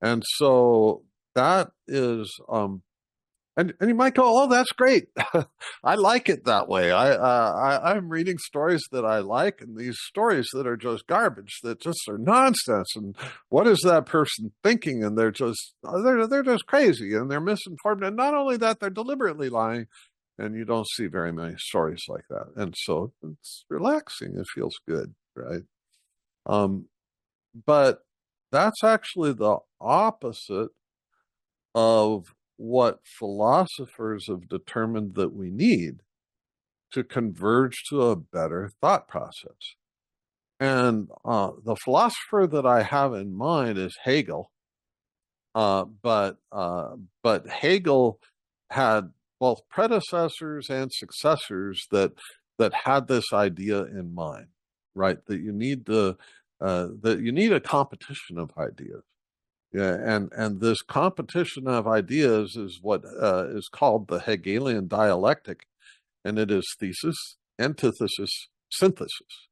And so that is, and you might go, oh, that's great. I like it that way. I'm reading stories that I like, and these stories that are just garbage, that just are nonsense. And what is that person thinking? And they're just crazy, and they're misinformed. And not only that, they're deliberately lying. And you don't see very many stories like that. And so it's relaxing. It feels good, right? But that's actually the opposite of what philosophers have determined that we need to converge to a better thought process. And the philosopher that I have in mind is Hegel. But Hegel had both predecessors and successors that had this idea in mind, right? That you need a competition of ideas. Yeah, and this competition of ideas is what is called the Hegelian dialectic, and it is thesis, antithesis, synthesis.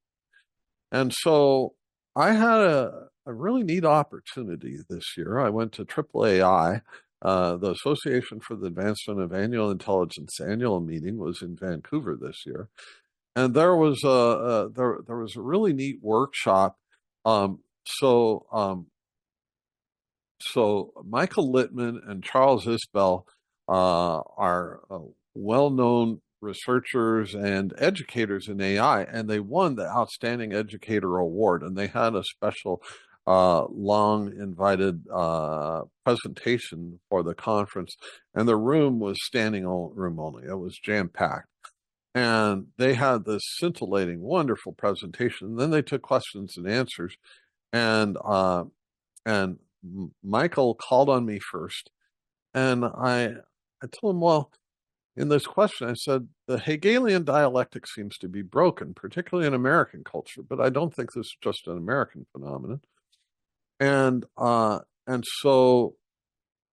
And so I had a really neat opportunity this year. I went to AAAI, the Association for the Advancement of Annual Intelligence annual meeting was in Vancouver this year, and there was there was a really neat workshop. So Michael Littman and Charles Isbell are well-known researchers and educators in AI, and they won the Outstanding Educator Award, and they had a special long invited presentation for the conference, and the room was standing room only. It was jam-packed. And they had this scintillating, wonderful presentation. And then they took questions and answers, and Michael called on me first, and I told him, well, in this question, I said, the Hegelian dialectic seems to be broken, particularly in American culture, but I don't think this is just an American phenomenon. And so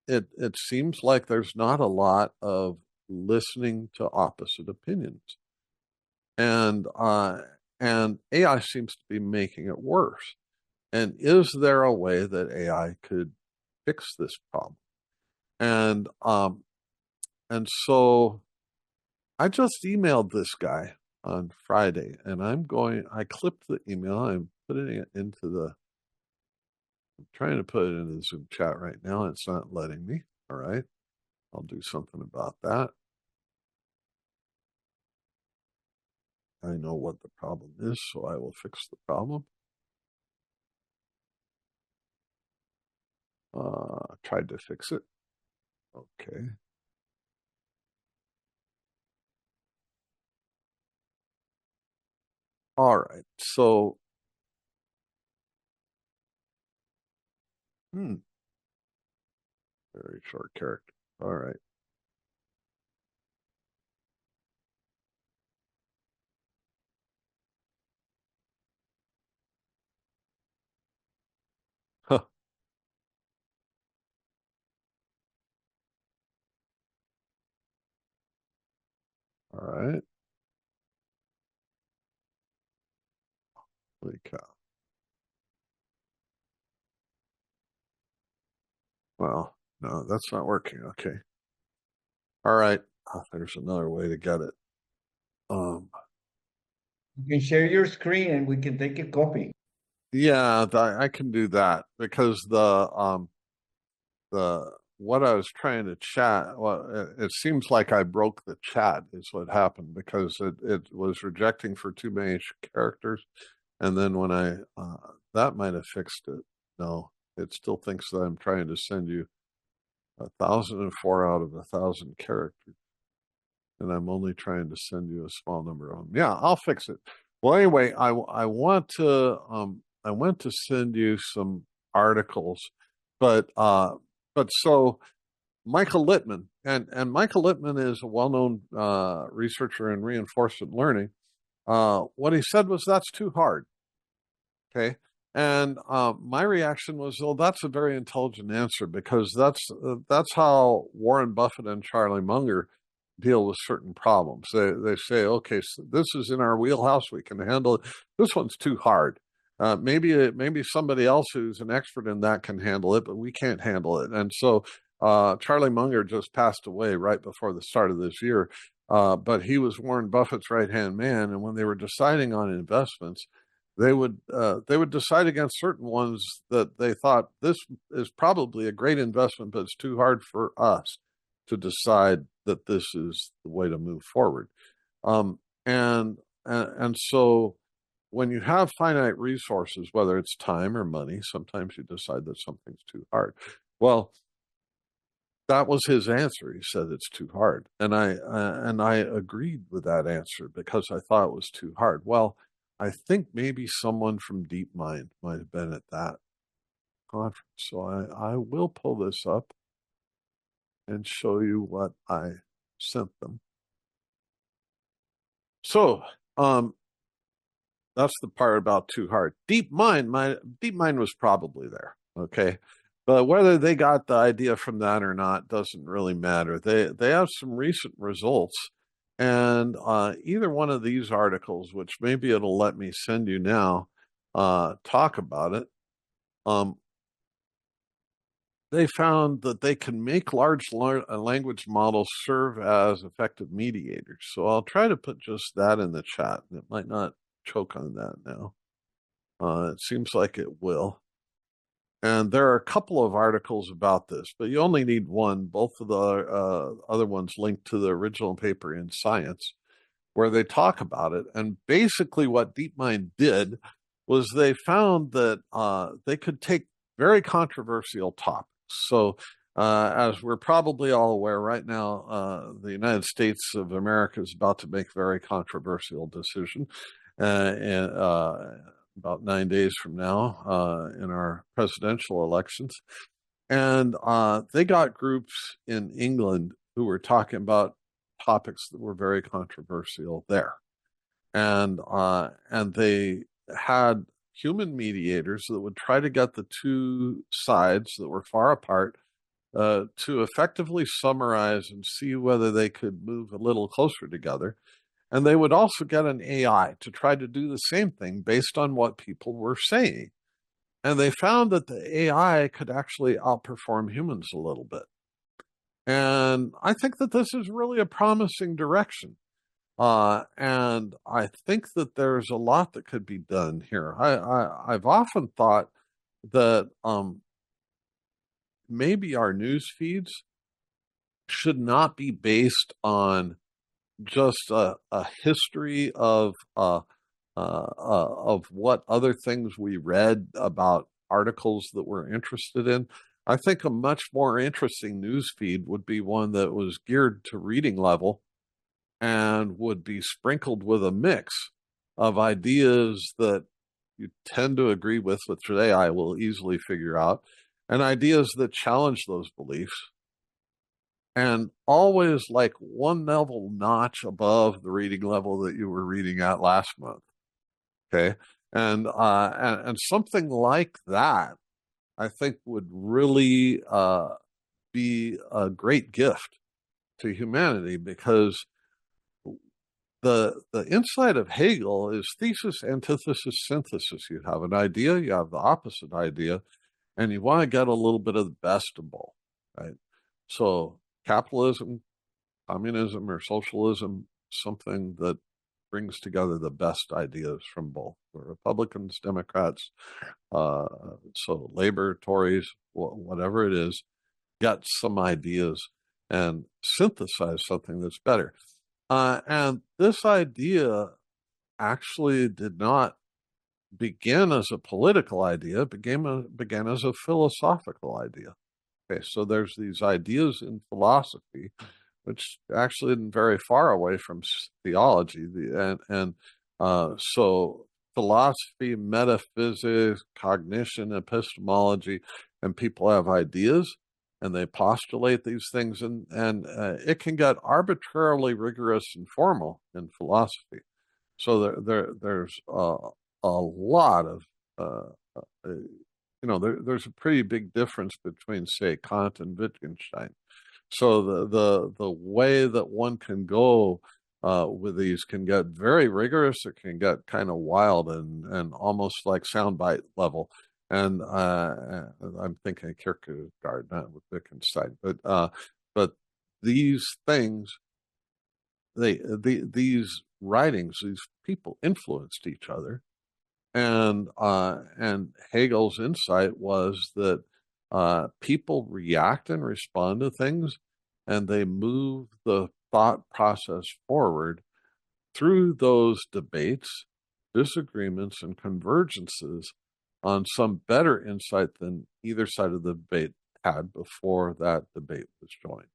it seems like there's not a lot of listening to opposite opinions. And AI seems to be making it worse. And is there a way that AI could fix this problem? And so I just emailed this guy on Friday, and I clipped the email. I'm putting it into I'm trying to put it in the Zoom chat right now. It's not letting me. All right. I'll do something about that. I know what the problem is, so I will fix the problem. Tried to fix it. Okay. All right. So, very short character. All right. Huh. All right. Holy cow. Well, no, that's not working. Okay. All right. There's another way to get it. You can share your screen and we can take a copy. Yeah, I can do that because the what I was trying to chat, well, it seems like I broke the chat is what happened, because it was rejecting for too many characters, and then when I that might have fixed it. No, it still thinks that I'm trying to send you 1,004 out of 1,000 characters, and I'm only trying to send you a small number of them. Yeah, I'll fix it. Well, anyway, I want to send you some articles, but so Michael Littman, and Michael Littman is a well-known researcher in reinforcement learning. What he said was, that's too hard. Okay. And my reaction was, well, that's a very intelligent answer, because that's how Warren Buffett and Charlie Munger deal with certain problems. They say, okay, so this is in our wheelhouse, we can handle it. This one's too hard. Maybe somebody else who's an expert in that can handle it, but we can't handle it. And so Charlie Munger just passed away right before the start of this year, but he was Warren Buffett's right-hand man. And when they were deciding on investments, they would decide against certain ones that they thought, this is probably a great investment, but it's too hard for us to decide that this is the way to move forward. And so when you have finite resources, whether it's time or money, sometimes you decide that something's too hard. Well, that was his answer. He said it's too hard, and I agreed with that answer because I thought it was too hard. Well, I think maybe someone from DeepMind might have been at that conference, so I will pull this up and show you what I sent them. So, that's the part about too hard. DeepMind was probably there, okay? But whether they got the idea from that or not doesn't really matter. They have some recent results, and either one of these articles, which maybe it'll let me send you now, talk about it. They found that they can make large language models serve as effective mediators. So I'll try to put just that in the chat. It might not choke on that now. It seems like it will. And there are a couple of articles about this, but you only need one. Both of the other ones linked to the original paper in Science, where they talk about it. And basically what DeepMind did was they found that they could take very controversial topics. So as we're probably all aware right now, the United States of America is about to make a very controversial decision. And about 9 days from now in our presidential elections. And they got groups in England who were talking about topics that were very controversial there. And they had human mediators that would try to get the two sides that were far apart to effectively summarize and see whether they could move a little closer together. And they would also get an AI to try to do the same thing based on what people were saying. And they found that the AI could actually outperform humans a little bit. And I think that this is really a promising direction. And I think that there's a lot that could be done here. I've often thought that maybe our news feeds should not be based on just a history of what other things we read about articles that we're interested in. I think a much more interesting news feed would be one that was geared to reading level and would be sprinkled with a mix of ideas that you tend to agree with, which today I will easily figure out, and ideas that challenge those beliefs. And always like one level notch above the reading level that you were reading at last month. Okay. And something like that, I think would really be a great gift to humanity, because the insight of Hegel is thesis, antithesis, synthesis. You have an idea, you have the opposite idea, and you want to get a little bit of the best of both, right? So capitalism, communism, or socialism, something that brings together the best ideas from both the Republicans, Democrats, so Labor, Tories, whatever it is, get some ideas and synthesize something that's better. And this idea actually did not begin as a political idea, it began as a philosophical idea. Okay, so there's these ideas in philosophy, which actually isn't very far away from theology. So philosophy, metaphysics, cognition, epistemology, and people have ideas, and they postulate these things, and it can get arbitrarily rigorous and formal in philosophy. So there's a lot of there's a pretty big difference between, say, Kant and Wittgenstein. So the way that one can go with these can get very rigorous. It can get kind of wild and almost like soundbite level. And I'm thinking of Kierkegaard, not with Wittgenstein, but these things, these writings, these people influenced each other. And Hegel's insight was that people react and respond to things, and they move the thought process forward through those debates, disagreements, and convergences on some better insight than either side of the debate had before that debate was joined.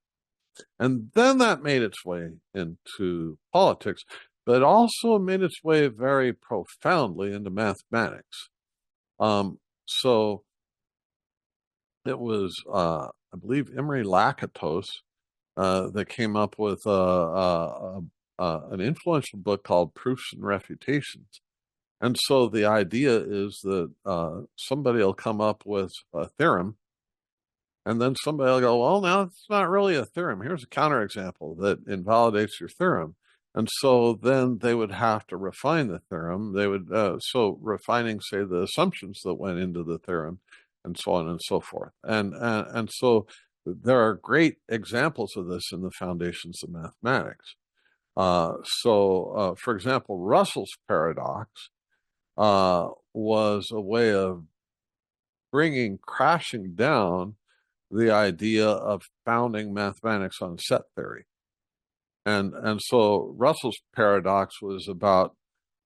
And then that made its way into politics, but also made its way very profoundly into mathematics. So it was, I believe, Imre Lakatos that came up with an influential book called Proofs and Refutations. And so the idea is that somebody will come up with a theorem, and then somebody will go, well, now it's not really a theorem. Here's a counterexample that invalidates your theorem. And so then they would have to refine the theorem. They would, so refining, say, the assumptions that went into the theorem, and so on and so forth. And so there are great examples of this in the foundations of mathematics. For example, Russell's paradox was a way of crashing down the idea of founding mathematics on set theory. And so Russell's paradox was about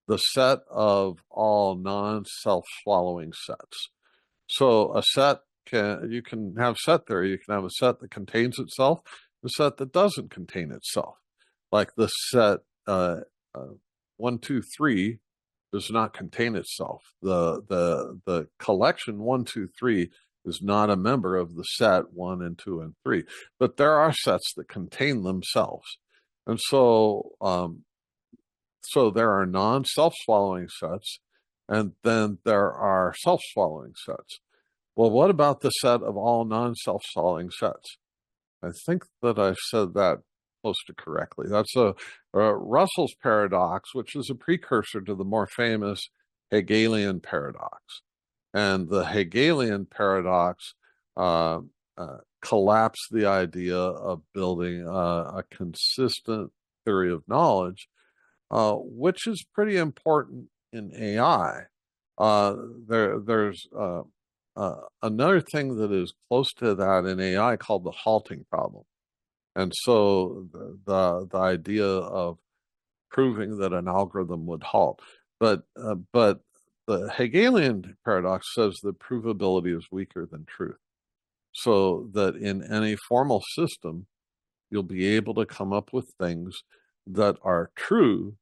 the set of all non-self-swallowing sets. So a set you can have set theory. You can have a set that contains itself, a set that doesn't contain itself. Like the set 1, 2, 3 does not contain itself. The collection 1, 2, 3 is not a member of the set 1 and 2 and 3. But there are sets that contain themselves. And so there are non-self-swallowing sets, and then there are self-swallowing sets. Well, what about the set of all non-self-swallowing sets? I think that I said that close to correctly. That's Russell's paradox, which is a precursor to the more famous Hegelian paradox. And the Hegelian paradox collapsed the idea of building a consistent theory of knowledge, which is pretty important in AI. There's another thing that is close to that in AI called the halting problem. And so the idea of proving that an algorithm would halt. But the Hegelian paradox says that provability is weaker than truth. So that in any formal system, you'll be able to come up with things that are true,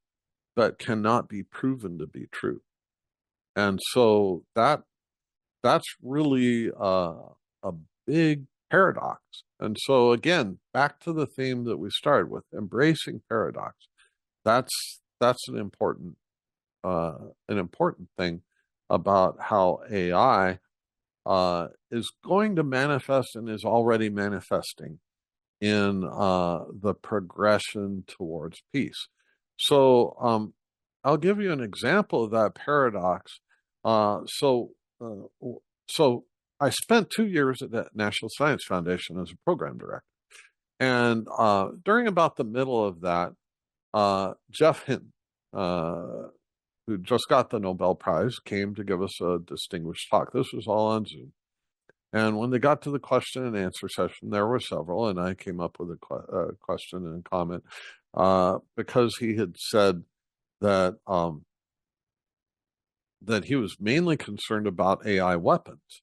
but cannot be proven to be true. And so that's really a big paradox. And so again, back to the theme that we started with, embracing paradox. That's an important thing about how AI is going to manifest and is already manifesting in the progression towards peace. So I'll give you an example of that paradox. So I spent 2 years at the National Science Foundation as a program director. And during about the middle of that, Jeff Hinton, who just got the Nobel Prize, came to give us a distinguished talk. This was all on Zoom. And when they got to the question and answer session, there were several, and I came up with a question and comment because he had said that that he was mainly concerned about AI weapons.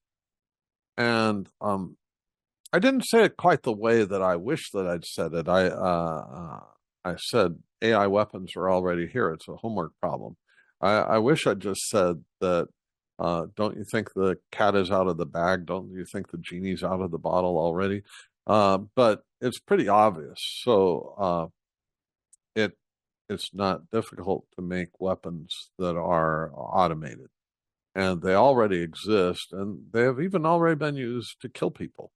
And I didn't say it quite the way that I wish that I'd said it. I said AI weapons are already here. It's a homework problem. I wish I'd just said that, don't you think the cat is out of the bag? Don't you think the genie's out of the bottle already? But it's pretty obvious. So it's not difficult to make weapons that are automated. And they already exist, and they have even already been used to kill people.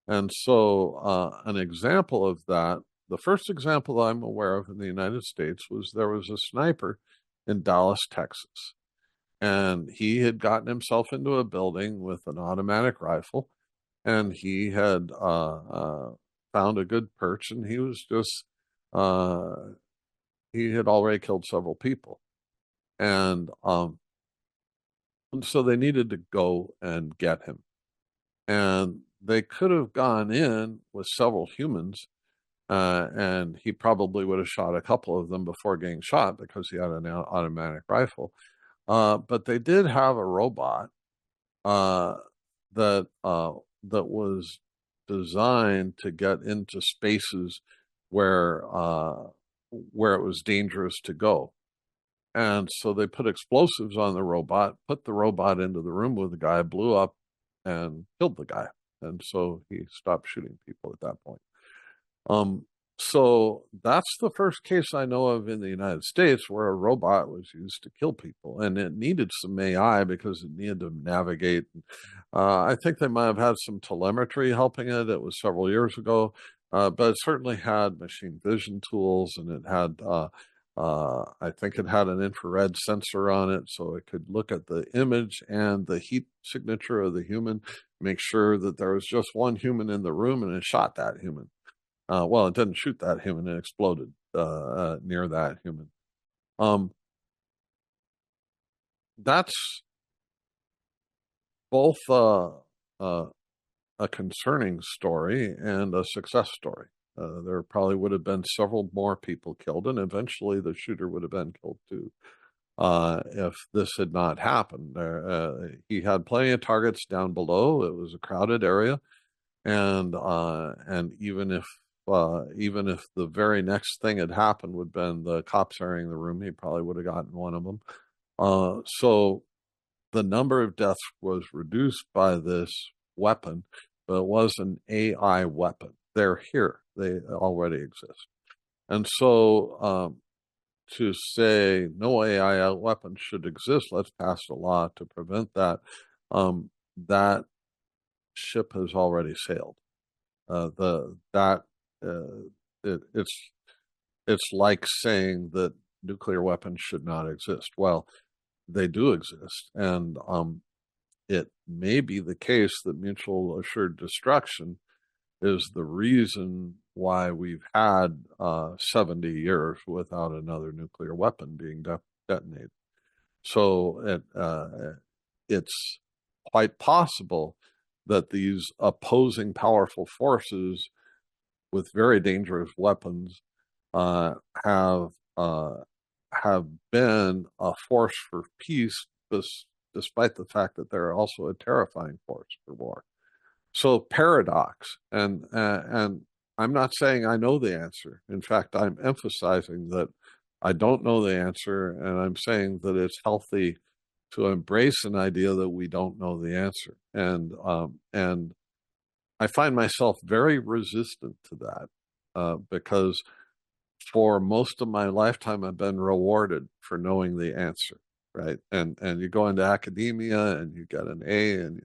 And so an example of that, the first example I'm aware of in the United States was there was a sniper in Dallas, Texas. And he had gotten himself into a building with an automatic rifle, and he had found a good perch, and he was just, he had already killed several people. And so they needed to go and get him. And they could have gone in with several humans, and he probably would have shot a couple of them before getting shot because he had an automatic rifle. But they did have a robot that that was designed to get into spaces where it was dangerous to go. And so they put explosives on the robot, put the robot into the room with the guy, blew up and killed the guy. And so he stopped shooting people at that point. So that's the first case I know of in the United States where a robot was used to kill people, and it needed some AI because it needed to navigate. I think they might have had some telemetry helping it. It was several years ago, but it certainly had machine vision tools, and it had, I think it had an infrared sensor on it, so it could look at the image and the heat signature of the human, make sure that there was just one human in the room, and it shot that human. Well, it didn't shoot that human; it exploded near that human. That's both a concerning story and a success story. There probably would have been several more people killed, and eventually the shooter would have been killed too if this had not happened. He had plenty of targets down below. It was a crowded area, and even if the very next thing had happened would have been the cops entering the room, he probably would have gotten one of them. So the number of deaths was reduced by this weapon, but it was an AI weapon. They're here. They already exist. And so to say no AI weapon should exist, let's pass a law to prevent that, that ship has already sailed. It's like saying that nuclear weapons should not exist. Well, they do exist, and it may be the case that mutual assured destruction is the reason why we've had 70 years without another nuclear weapon being detonated. So it's quite possible that these opposing powerful forces with very dangerous weapons have been a force for peace, despite the fact that they're also a terrifying force for war. So paradox, and I'm not saying I know the answer. In fact, I'm emphasizing that I don't know the answer, and I'm saying that it's healthy to embrace an idea that we don't know the answer. And I find myself very resistant to that because for most of my lifetime, I've been rewarded for knowing the answer, right? And you go into academia and you get an A, and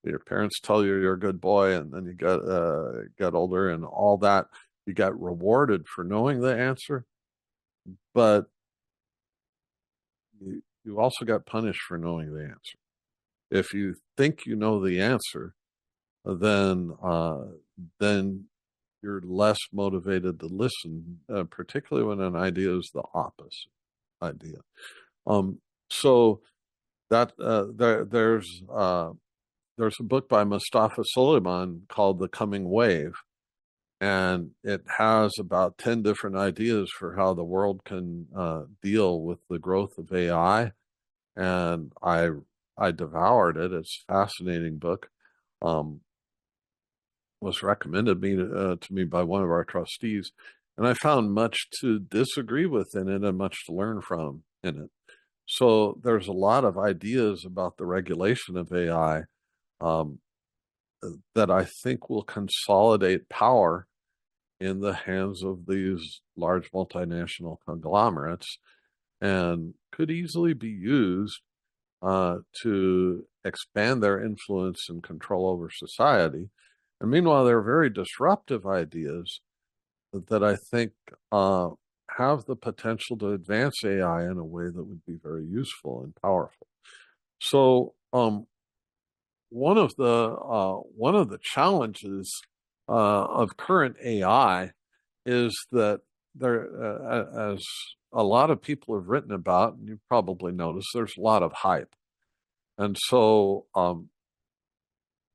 your parents tell you you're a good boy, and then you get older and all that. You got rewarded for knowing the answer, but you also got punished for knowing the answer. If you think you know the answer, then you're less motivated to listen, particularly when an idea is the opposite idea. So that there's a book by Mustafa Suleiman called The Coming Wave, and it has about 10 different ideas for how the world can deal with the growth of AI. And I devoured it. It's a fascinating book. Was recommended to me by one of our trustees, and I found much to disagree with in it and much to learn from in it. So there's a lot of ideas about the regulation of AI that I think will consolidate power in the hands of these large multinational conglomerates and could easily be used to expand their influence and control over society. And meanwhile, there are very disruptive ideas that I think have the potential to advance AI in a way that would be very useful and powerful. So one of the challenges of current AI is that there, as a lot of people have written about, and you've probably noticed, there's a lot of hype. And so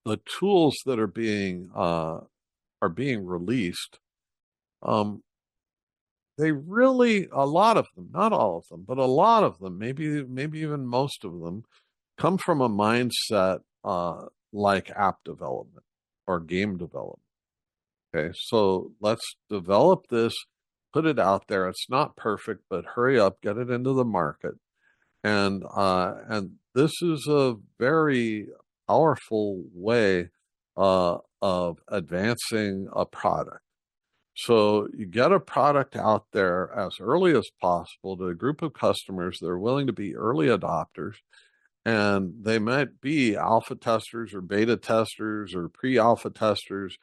the tools that are being released, they really, a lot of them, not all of them, but a lot of them, maybe even most of them, come from a mindset like app development or game development. Okay, so let's develop this, put it out there. It's not perfect, but hurry up, get it into the market. And this is a very powerful way of advancing a product. So you get a product out there as early as possible to a group of customers that are willing to be early adopters, and they might be alpha testers or beta testers or pre-alpha testers.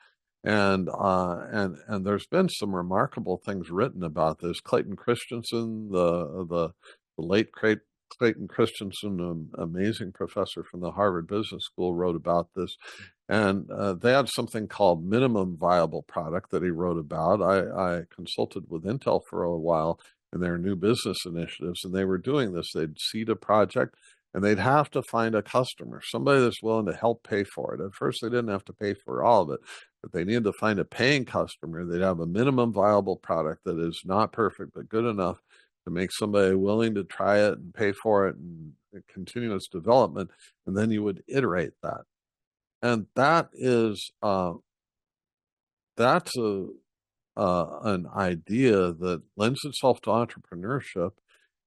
And there's been some remarkable things written about this. Clayton Christensen, the late Clayton Christensen, an amazing professor from the Harvard Business School, wrote about this. And they had something called minimum viable product that he wrote about. I consulted with Intel for a while in their new business initiatives, and they were doing this. They'd seed a project, and they'd have to find a customer, somebody that's willing to help pay for it. At first, they didn't have to pay for all of it, but they needed to find a paying customer. They'd have a minimum viable product that is not perfect, but good enough to make somebody willing to try it and pay for it and continue its development. And then you would iterate that. And that is, that's an idea that lends itself to entrepreneurship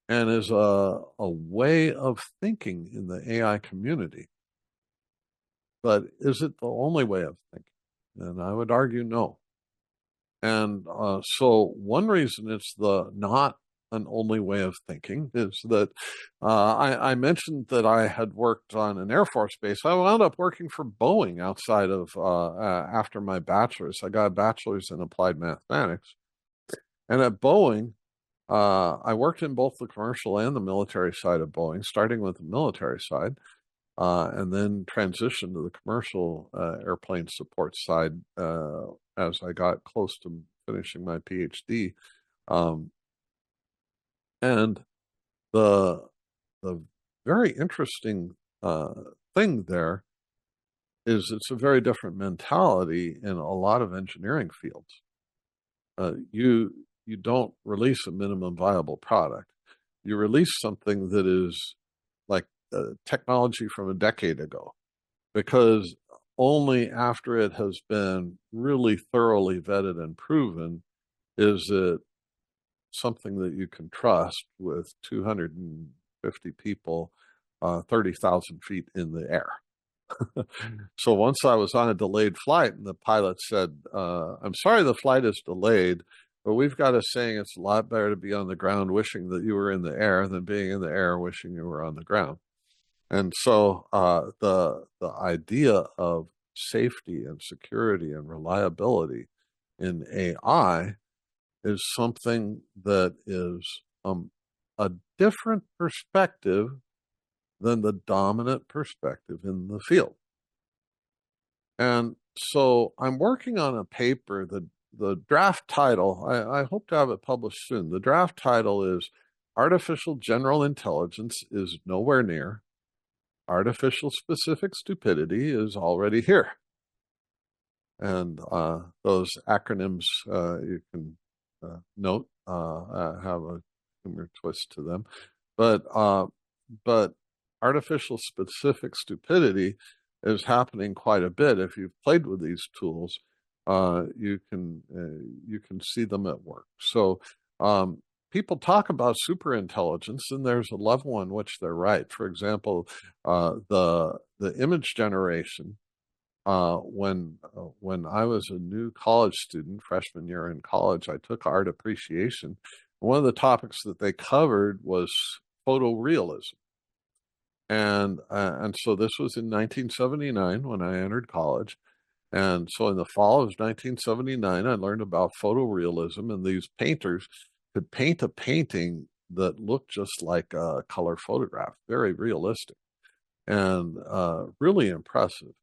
and is a way of thinking in the AI community. But is it the only way of thinking? And I would argue no. And so one reason it's not an only way of thinking is that I mentioned that I had worked on an Air Force base. I wound up working for Boeing outside of after my bachelor's. I got a bachelor's in applied mathematics. And at Boeing, I worked in both the commercial and the military side of Boeing, starting with the military side, and then transitioned to the commercial airplane support side as I got close to finishing my PhD. And the very interesting thing there is it's a very different mentality in a lot of engineering fields. You don't release a minimum viable product. You release something that is like technology from a decade ago, because only after it has been really thoroughly vetted and proven is it something that you can trust with 250 people, 30,000 feet in the air. So once I was on a delayed flight and the pilot said, I'm sorry the flight is delayed, but we've got a saying it's a lot better to be on the ground wishing that you were in the air than being in the air wishing you were on the ground. And so the idea of safety and security and reliability in AI is something that is a different perspective than the dominant perspective in the field. And so I'm working on a paper, the draft title, I hope to have it published soon. The draft title is Artificial General Intelligence is Nowhere Near. Artificial Specific Stupidity is Already Here. And those acronyms you can note have a humor twist to them. But artificial specific stupidity is happening quite a bit. If you've played with these tools, you can see them at work. So people talk about superintelligence, and there's a level on which they're right. For example, the image generation. When I was a new college student, freshman year in college, I took art appreciation. One of the topics that they covered was photorealism. And so this was in 1979 when I entered college. And so in the fall of 1979, I learned about photorealism, and these painters could paint a painting that looked just like a color photograph, very realistic and really impressive.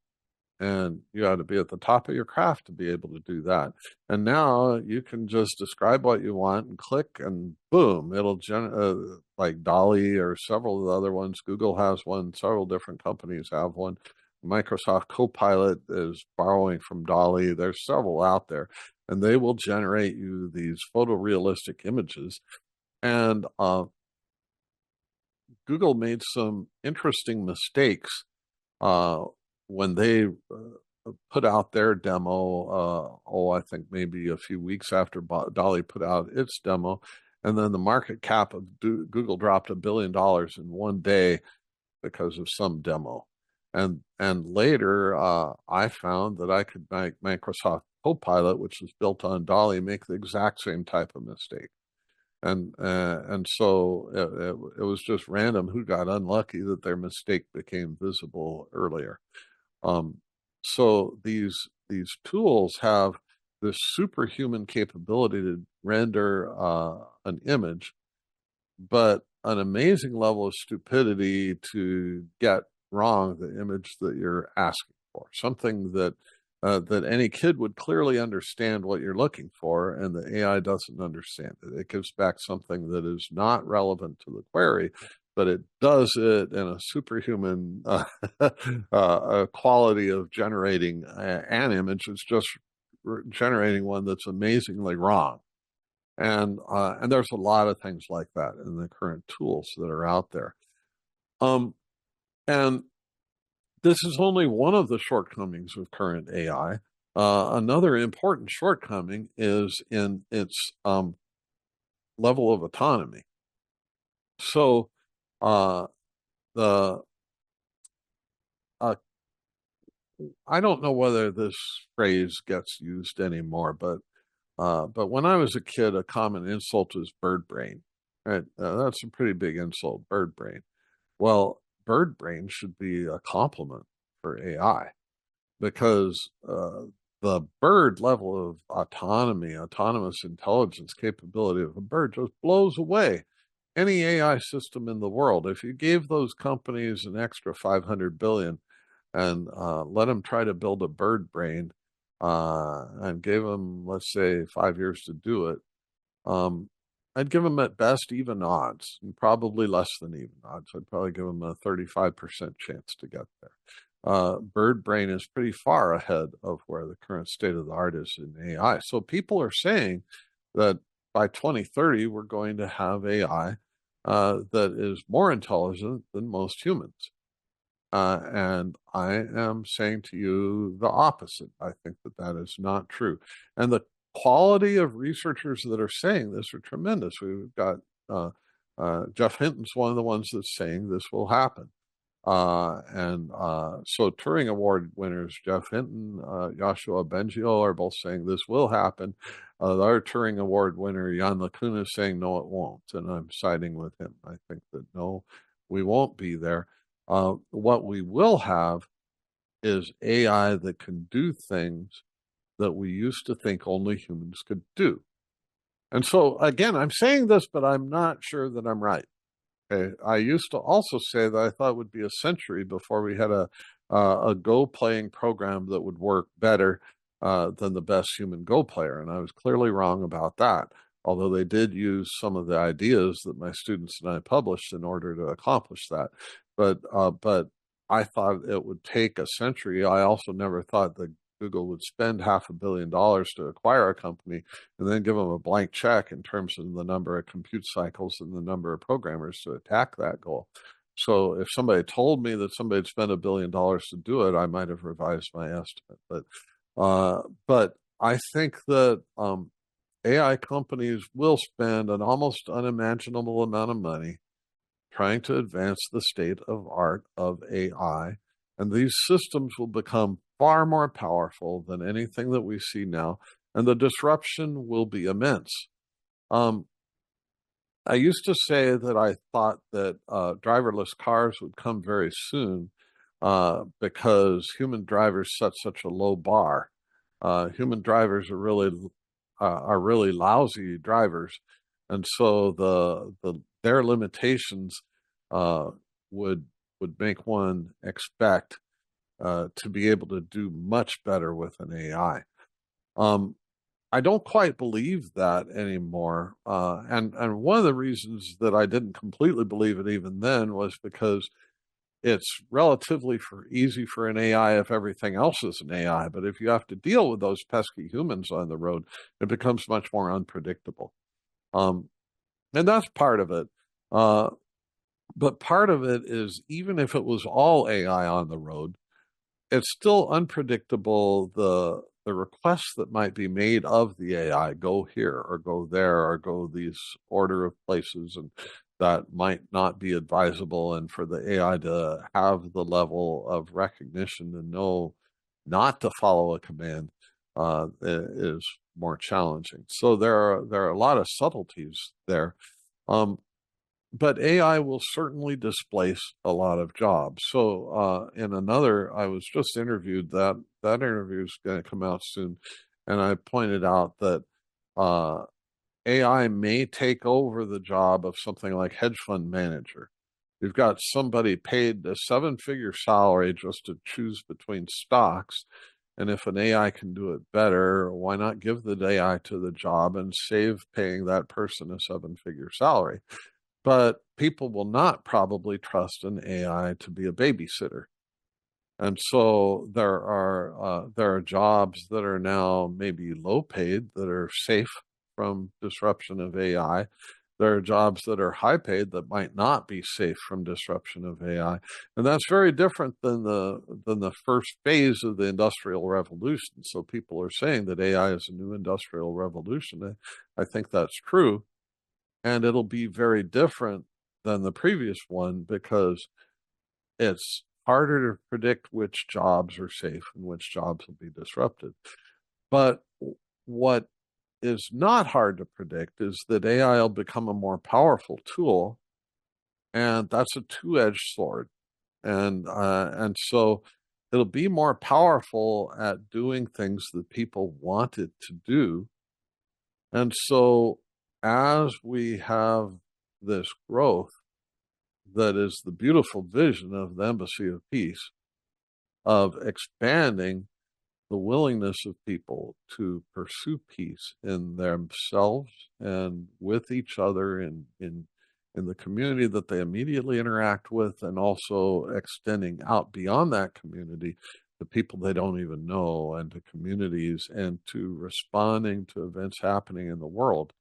And you had to be at the top of your craft to be able to do that. And now you can just describe what you want and click, and boom, it'll like DALL-E or several of the other ones. Google has one, several different companies have one. Microsoft Copilot is borrowing from DALL-E. There's several out there, and they will generate you these photorealistic images. And Google made some interesting mistakes when they put out their demo, I think maybe a few weeks after Dolly put out its demo, and then the market cap of Google dropped $1 billion in one day because of some demo. And later, I found that I could make Microsoft Copilot, which was built on Dolly, make the exact same type of mistake. And so it was just random who got unlucky that their mistake became visible earlier. So these tools have this superhuman capability to render an image, but an amazing level of stupidity to get wrong the image that you're asking for. Something that that any kid would clearly understand what you're looking for, and the AI doesn't understand it. It gives back something that is not relevant to the query, but it does it in a superhuman quality of generating an image. It's just generating one that's amazingly wrong. And there's a lot of things like that in the current tools that are out there. And this is only one of the shortcomings of current AI. Another important shortcoming is in its level of autonomy. So I don't know whether this phrase gets used anymore, but when I was a kid, a common insult was bird brain. Right? That's a pretty big insult, bird brain. Well, bird brain should be a compliment for AI, because the bird level of autonomy, autonomous intelligence capability of a bird just blows away any AI system in the world. If you gave those companies an extra 500 billion and let them try to build a bird brain and gave them, let's say, 5 years to do it, I'd give them at best even odds, and probably less than even odds. I'd probably give them a 35% chance to get there. Bird brain is pretty far ahead of where the current state of the art is in AI. So people are saying that by 2030, we're going to have AI that is more intelligent than most humans. And I am saying to you the opposite. I think that that is not true. And the quality of researchers that are saying this are tremendous. We've got Jeff Hinton's one of the ones that's saying this will happen. So Turing Award winners Jeff Hinton, Yoshua Bengio are both saying this will happen. Our Turing Award winner Jan LeCun is saying no, it won't, and I'm siding with him. I think that no, we won't be there. What we will have is AI that can do things that we used to think only humans could do. And so, again, I'm saying this, but I'm not sure that I'm right. Okay. I used to also say that I thought it would be a century before we had a Go playing program that would work better than the best human Go player. And I was clearly wrong about that, although they did use some of the ideas that my students and I published in order to accomplish that. But I thought it would take a century. I also never thought that Google would spend $500 million to acquire a company and then give them a blank check in terms of the number of compute cycles and the number of programmers to attack that goal. So if somebody told me that somebody had spent $1 billion to do it, I might have revised my estimate. But I think that AI companies will spend an almost unimaginable amount of money trying to advance the state of art of AI. And these systems will become far more powerful than anything that we see now, and the disruption will be immense. I used to say that I thought that driverless cars would come very soon because human drivers set such a low bar. Human drivers are really lousy drivers, and so their limitations would make one expect to be able to do much better with an AI. I don't quite believe that anymore. And one of the reasons that I didn't completely believe it even then was because it's relatively easy for an AI if everything else is an AI. But if you have to deal with those pesky humans on the road, it becomes much more unpredictable. And that's part of it. But part of it is, even if it was all AI on the road, it's still unpredictable the requests that might be made of the AI, go here or go there or go these order of places, and that might not be advisable. And for the AI to have the level of recognition and know not to follow a command is more challenging. So there are a lot of subtleties there. But AI will certainly displace a lot of jobs. So in another, I was just interviewed, that interview is going to come out soon. And I pointed out that AI may take over the job of something like hedge fund manager. You've got somebody paid a 7-figure salary just to choose between stocks. And if an AI can do it better, why not give the AI to the job and save paying that person a 7-figure salary? But people will not probably trust an AI to be a babysitter. And so there are jobs that are now maybe low paid that are safe from disruption of AI. There are jobs that are high paid that might not be safe from disruption of AI. And that's very different than the first phase of the Industrial Revolution. So people are saying that AI is a new industrial revolution. I think that's true. And it'll be very different than the previous one because it's harder to predict which jobs are safe and which jobs will be disrupted. But what is not hard to predict is that AI will become a more powerful tool, and that's a two-edged sword. And so it'll be more powerful at doing things that people want it to do. And so as we have this growth that is the beautiful vision of the Embassy of Peace, of expanding the willingness of people to pursue peace in themselves and with each other in the community that they immediately interact with, and also extending out beyond that community to people they don't even know, and to communities, and to responding to events happening in the world.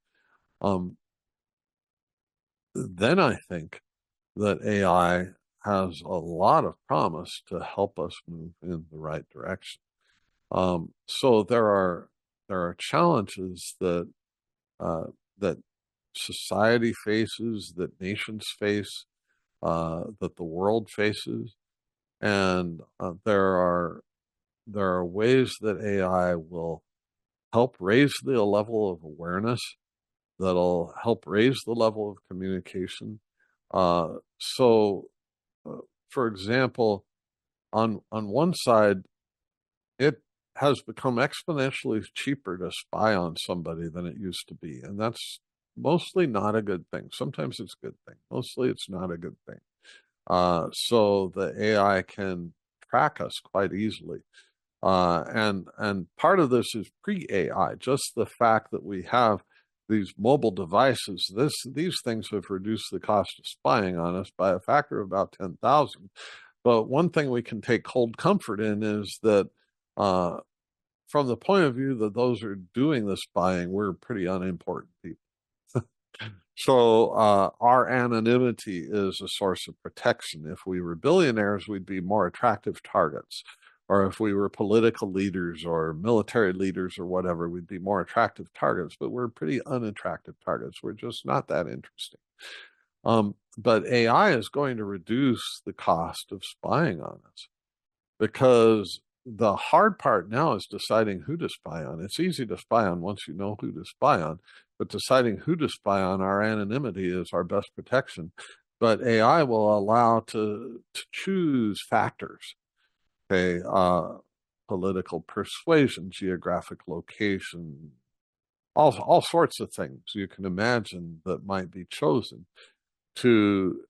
Then I think that AI has a lot of promise to help us move in the right direction. So there are challenges that that society faces, that nations face, that the world faces, and there are ways that AI will help raise the level of awareness, that'll help raise the level of communication. For example, on one side, it has become exponentially cheaper to spy on somebody than it used to be, and that's mostly not a good thing. Sometimes it's a good thing. Mostly it's not a good thing. So the AI can track us quite easily. And part of this is pre-AI, just the fact that we have these mobile devices. These things have reduced the cost of spying on us by a factor of about 10,000. But one thing we can take cold comfort in is that from the point of view that those are doing the spying, we're pretty unimportant people. So our anonymity is a source of protection. If we were billionaires, we'd be more attractive targets. Or if we were political leaders or military leaders or whatever, we'd be more attractive targets. But we're pretty unattractive targets. We're just not that interesting. But AI is going to reduce the cost of spying on us, because the hard part now is deciding who to spy on. It's easy to spy on once you know who to spy on, but deciding who to spy on, our anonymity is our best protection. But AI will allow to choose factors, okay, political persuasion, geographic location, all sorts of things you can imagine that might be chosen to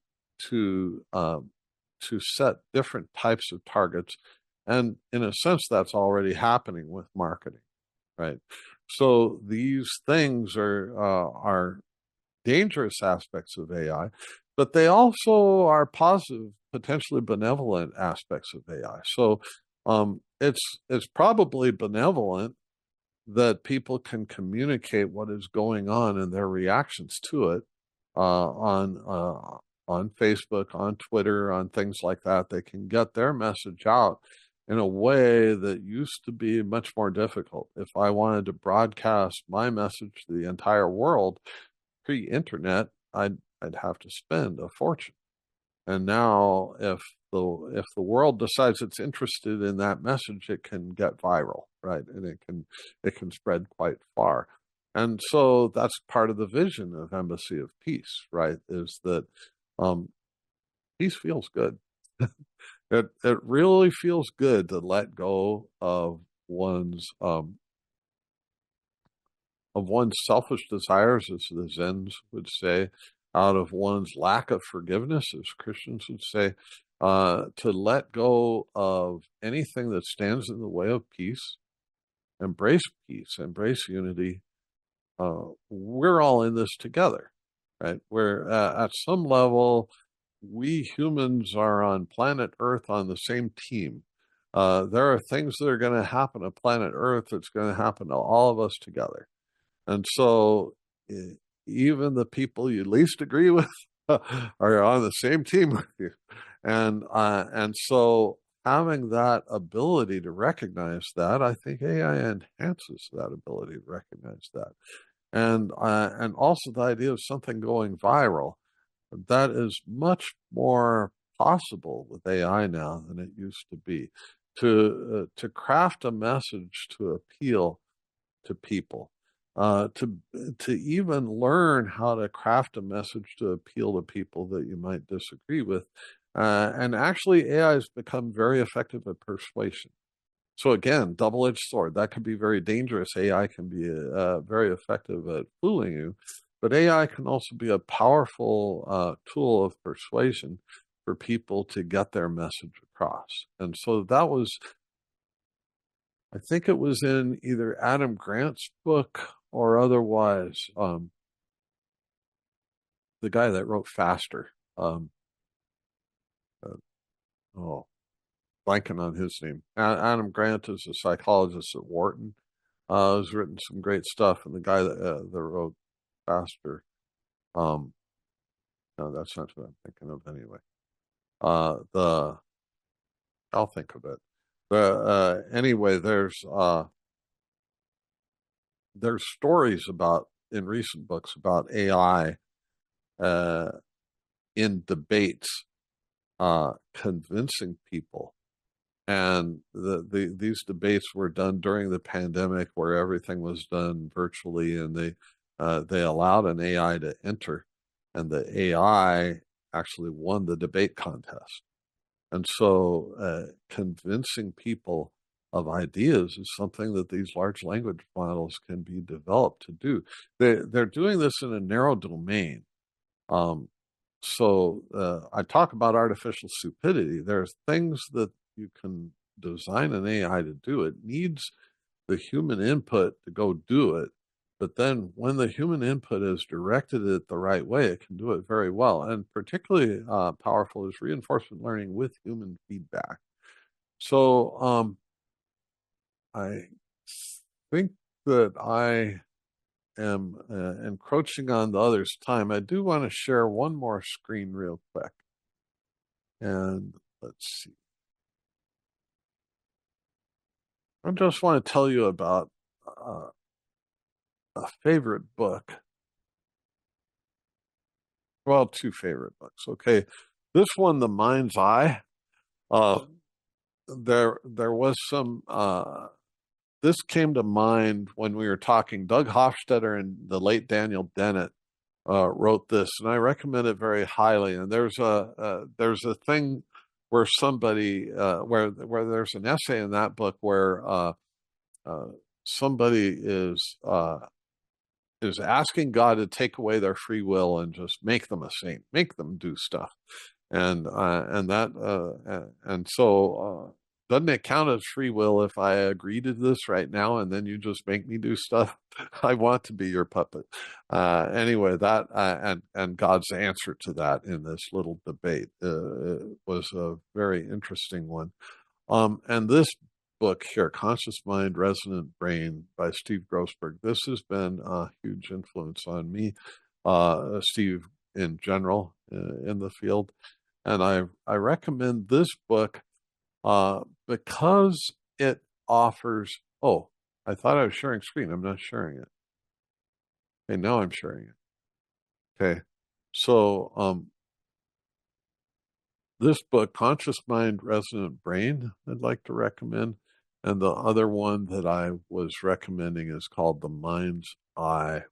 set different types of targets. And in a sense, that's already happening with marketing, right? So these things are dangerous aspects of AI, but they also are positive, potentially benevolent aspects of AI. So it's probably benevolent that people can communicate what is going on and their reactions to it on Facebook, on Twitter, on things like that. They can get their message out in a way that used to be much more difficult. If I wanted to broadcast my message to the entire world pre-internet, I'd have to spend a fortune. And now, if the world decides it's interested in that message, it can get viral, right? And it can spread quite far. And so that's part of the vision of Embassy of Peace, right? Is that peace feels good. It really feels good to let go of one's selfish desires, as the Zens would say, out of one's lack of forgiveness, as Christians would say, to let go of anything that stands in the way of peace, embrace unity. We're all in this together, right? We're at some level, we humans are on planet Earth on the same team. There are things that are going to happen to planet Earth that's going to happen to all of us together. And so even the people you least agree with are on the same team with you. And so having that ability to recognize that, I think AI enhances that ability to recognize that. And also the idea of something going viral, that is much more possible with AI now than it used to be. To craft a message to appeal to people, to even learn how to craft a message to appeal to people that you might disagree with. And actually, AI has become very effective at persuasion. So again, double-edged sword. That can be very dangerous. AI can be very effective at fooling you, but AI can also be a powerful tool of persuasion for people to get their message across. And so that was, I think it was in either Adam Grant's book or otherwise, the guy that wrote Faster. Blanking on his name. Adam Grant is a psychologist at Wharton. Has written some great stuff, and the guy that wrote Faster. No, that's not what I'm thinking of anyway. I'll think of it. Anyway, there's stories about in recent books about AI in debates convincing people. And these debates were done during the pandemic, where everything was done virtually, and they allowed an AI to enter, and the AI actually won the debate contest. And so convincing people of ideas is something that these large language models can be developed to do. They're doing this in a narrow domain. So I talk about artificial stupidity. There's things that you can design an AI to do. It needs the human input to go do it. But then when the human input is directed it the right way, it can do it very well. And particularly powerful is reinforcement learning with human feedback. So I think that I am encroaching on the other's time. I do want to share one more screen real quick. And let's see. I just want to tell you about a favorite book. Well, two favorite books. Okay. This one, The Mind's Eye. There was some, this came to mind when we were talking. Doug Hofstadter and the late Daniel Dennett wrote this, and I recommend it very highly. And there's a thing where somebody where there's an essay in that book where somebody is asking God to take away their free will and just make them a saint, make them do stuff, and so doesn't it count as free will if I agree to this right now and then you just make me do stuff? I want to be your puppet. Anyway, that and God's answer to that in this little debate was a very interesting one. And this book here, Conscious Mind, Resonant Brain by Steve Grossberg, this has been a huge influence on me, Steve in general in the field. And I recommend this book because it offers, oh, I thought I was sharing screen. I'm not sharing it. Okay, now I'm sharing it. Okay, so this book, Conscious Mind, Resonant Brain, I'd like to recommend. And the other one that I was recommending is called The Mind's Eye.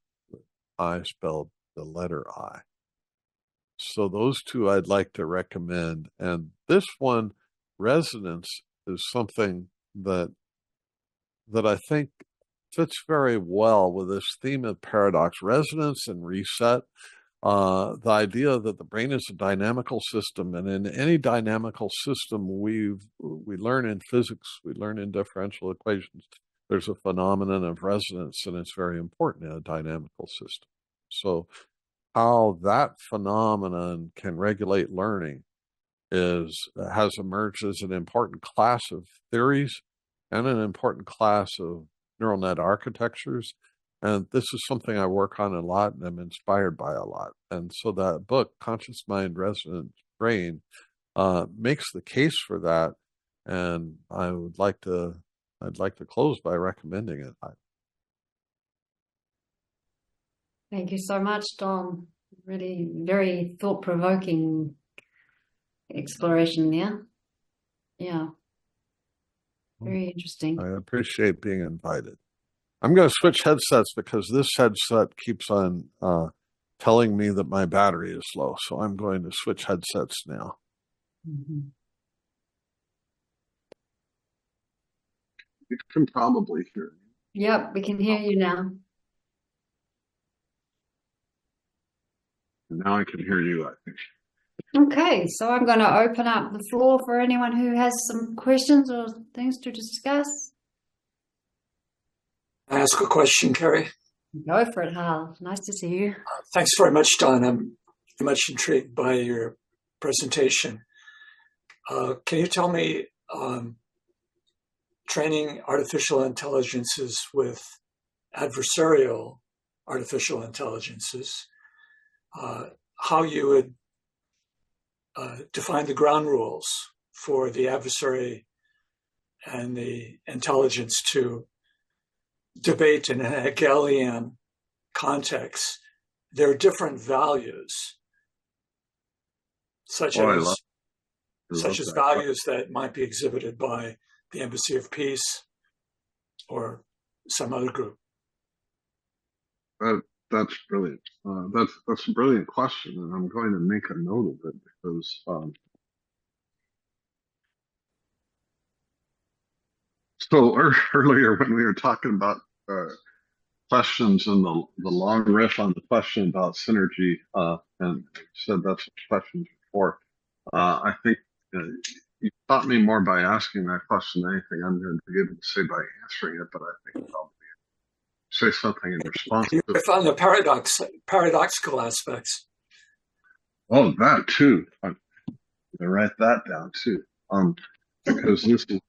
I spelled the letter I. So those two I'd like to recommend. And this one, Resonance, is something that I think fits very well with this theme of paradox, resonance and reset. The idea that the brain is a dynamical system, and in any dynamical system, we learn in physics, we learn in differential equations. There's a phenomenon of resonance, and it's very important in a dynamical system. So, how that phenomenon can regulate learning has emerged as an important class of theories and an important class of neural net architectures. And this is something I work on a lot and I'm inspired by a lot. And so that book, Conscious Mind, Resonant Brain, makes the case for that. And I'd like to close by recommending it. Thank you so much, Don. Really very thought-provoking exploration there. Yeah. Very interesting. I appreciate being invited. I'm going to switch headsets because this headset keeps on telling me that my battery is low. So I'm going to switch headsets now. Mm-hmm. You can probably hear me. Yep, we can hear you now. Now I can hear you, I think. Okay, so I'm going to open up the floor for anyone who has some questions or things to discuss. Can I ask a question, Carrie? Go for it, Hal. Nice to see you. Thanks very much, Don. I'm very much intrigued by your presentation. Can you tell me, training artificial intelligences with adversarial artificial intelligences, how you would define the ground rules for the adversary and the intelligence to debate in an Hegelian context their different values, such as values that might be exhibited by the Embassy of Peace or some other group? That's brilliant. That's a brilliant question, and I'm going to make a note of it because so earlier when we were talking about questions and the long riff on the question about synergy, and said that's questions before. I think you taught me more by asking that question than anything I'm going to be able to say by answering it, but I think I'll say something in response to it. I found the paradoxical aspects. Oh, that too. I write that down too. Because this is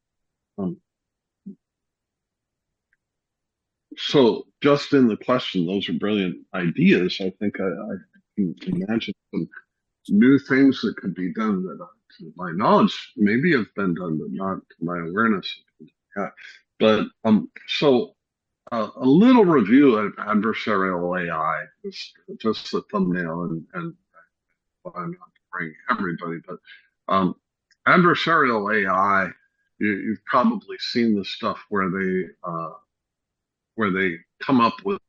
so just in the question, those are brilliant ideas. I think I can imagine some new things that could be done that, to my knowledge, maybe have been done, but not to my awareness. But so a little review of adversarial AI, just the thumbnail, and I'm not bring everybody, but adversarial AI, you've probably seen the stuff where they come up with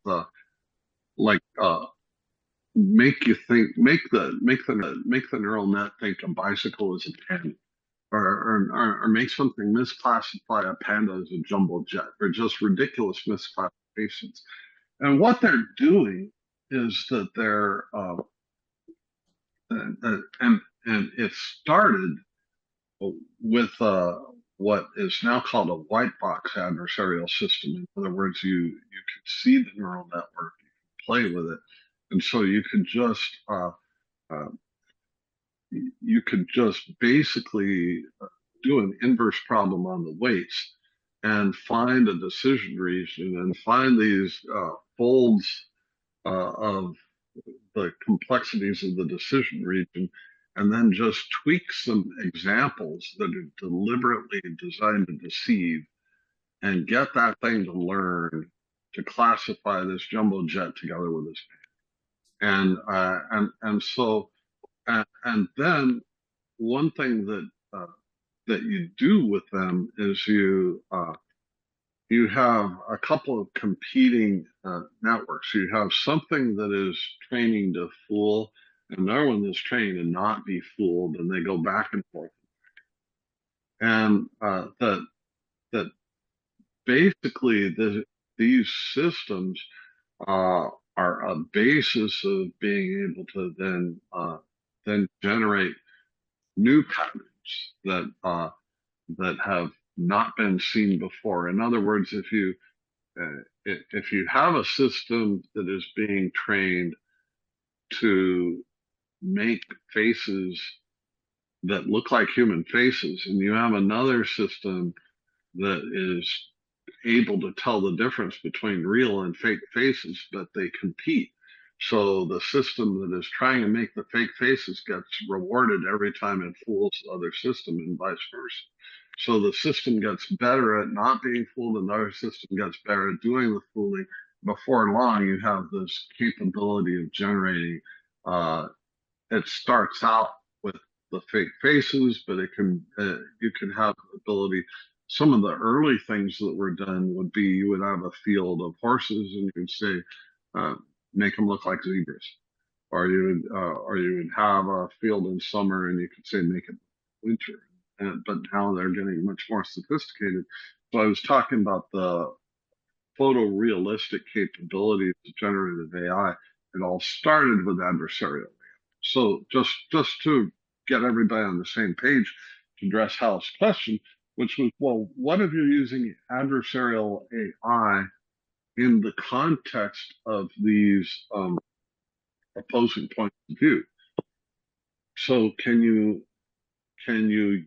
make you think, make the neural net think a bicycle is a pen, or make something misclassify a panda as a jumbo jet, or just ridiculous misclassifications. And what they're doing is that they're and it started with what is now called a white box adversarial system. In other words, you can see the neural network, you can play with it, and so you could just basically do an inverse problem on the weights and find a decision region and find these folds of the complexities of the decision region and then just tweak some examples that are deliberately designed to deceive and get that thing to learn to classify this jumbo jet together with this man. And then one thing that you do with them is you have a couple of competing networks. You have something that is training to fool, and another one that's training to not be fooled, and they go back and forth. And that basically these systems are a basis of being able to then generate new patterns that have not been seen before. In other words, if you have a system that is being trained to make faces that look like human faces, and you have another system that is able to tell the difference between real and fake faces, but they compete. So the system that is trying to make the fake faces gets rewarded every time it fools the other system, and vice versa. So the system gets better at not being fooled, and the other system gets better at doing the fooling. Before long, you have this capability of generating. It starts out with the fake faces, but it can you can have the ability. Some of the early things that were done would be you would have a field of horses, and you'd say, make them look like zebras, or you would have a field in summer, and you could say make it winter. But now they're getting much more sophisticated. So I was talking about the photorealistic capabilities of generative AI. It all started with adversarial. So just to get everybody on the same page to address Hal's question, which was, well, what if you're using adversarial AI in the context of these opposing points of view? So can you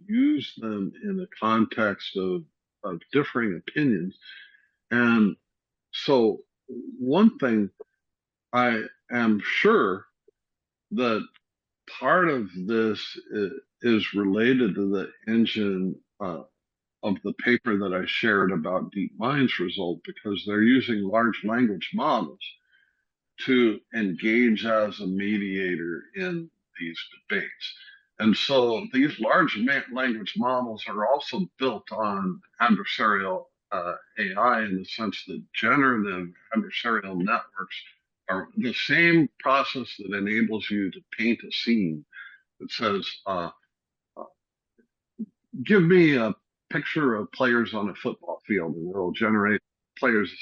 use them in the context of differing opinions? And so one thing I am sure that part of this is related to the engine of the paper that I shared about DeepMind's result, because they're using large language models to engage as a mediator in these debates. And so these large language models are also built on adversarial AI, in the sense that generative adversarial networks are the same process that enables you to paint a scene that says, give me a picture of players on a football field, and it'll generate players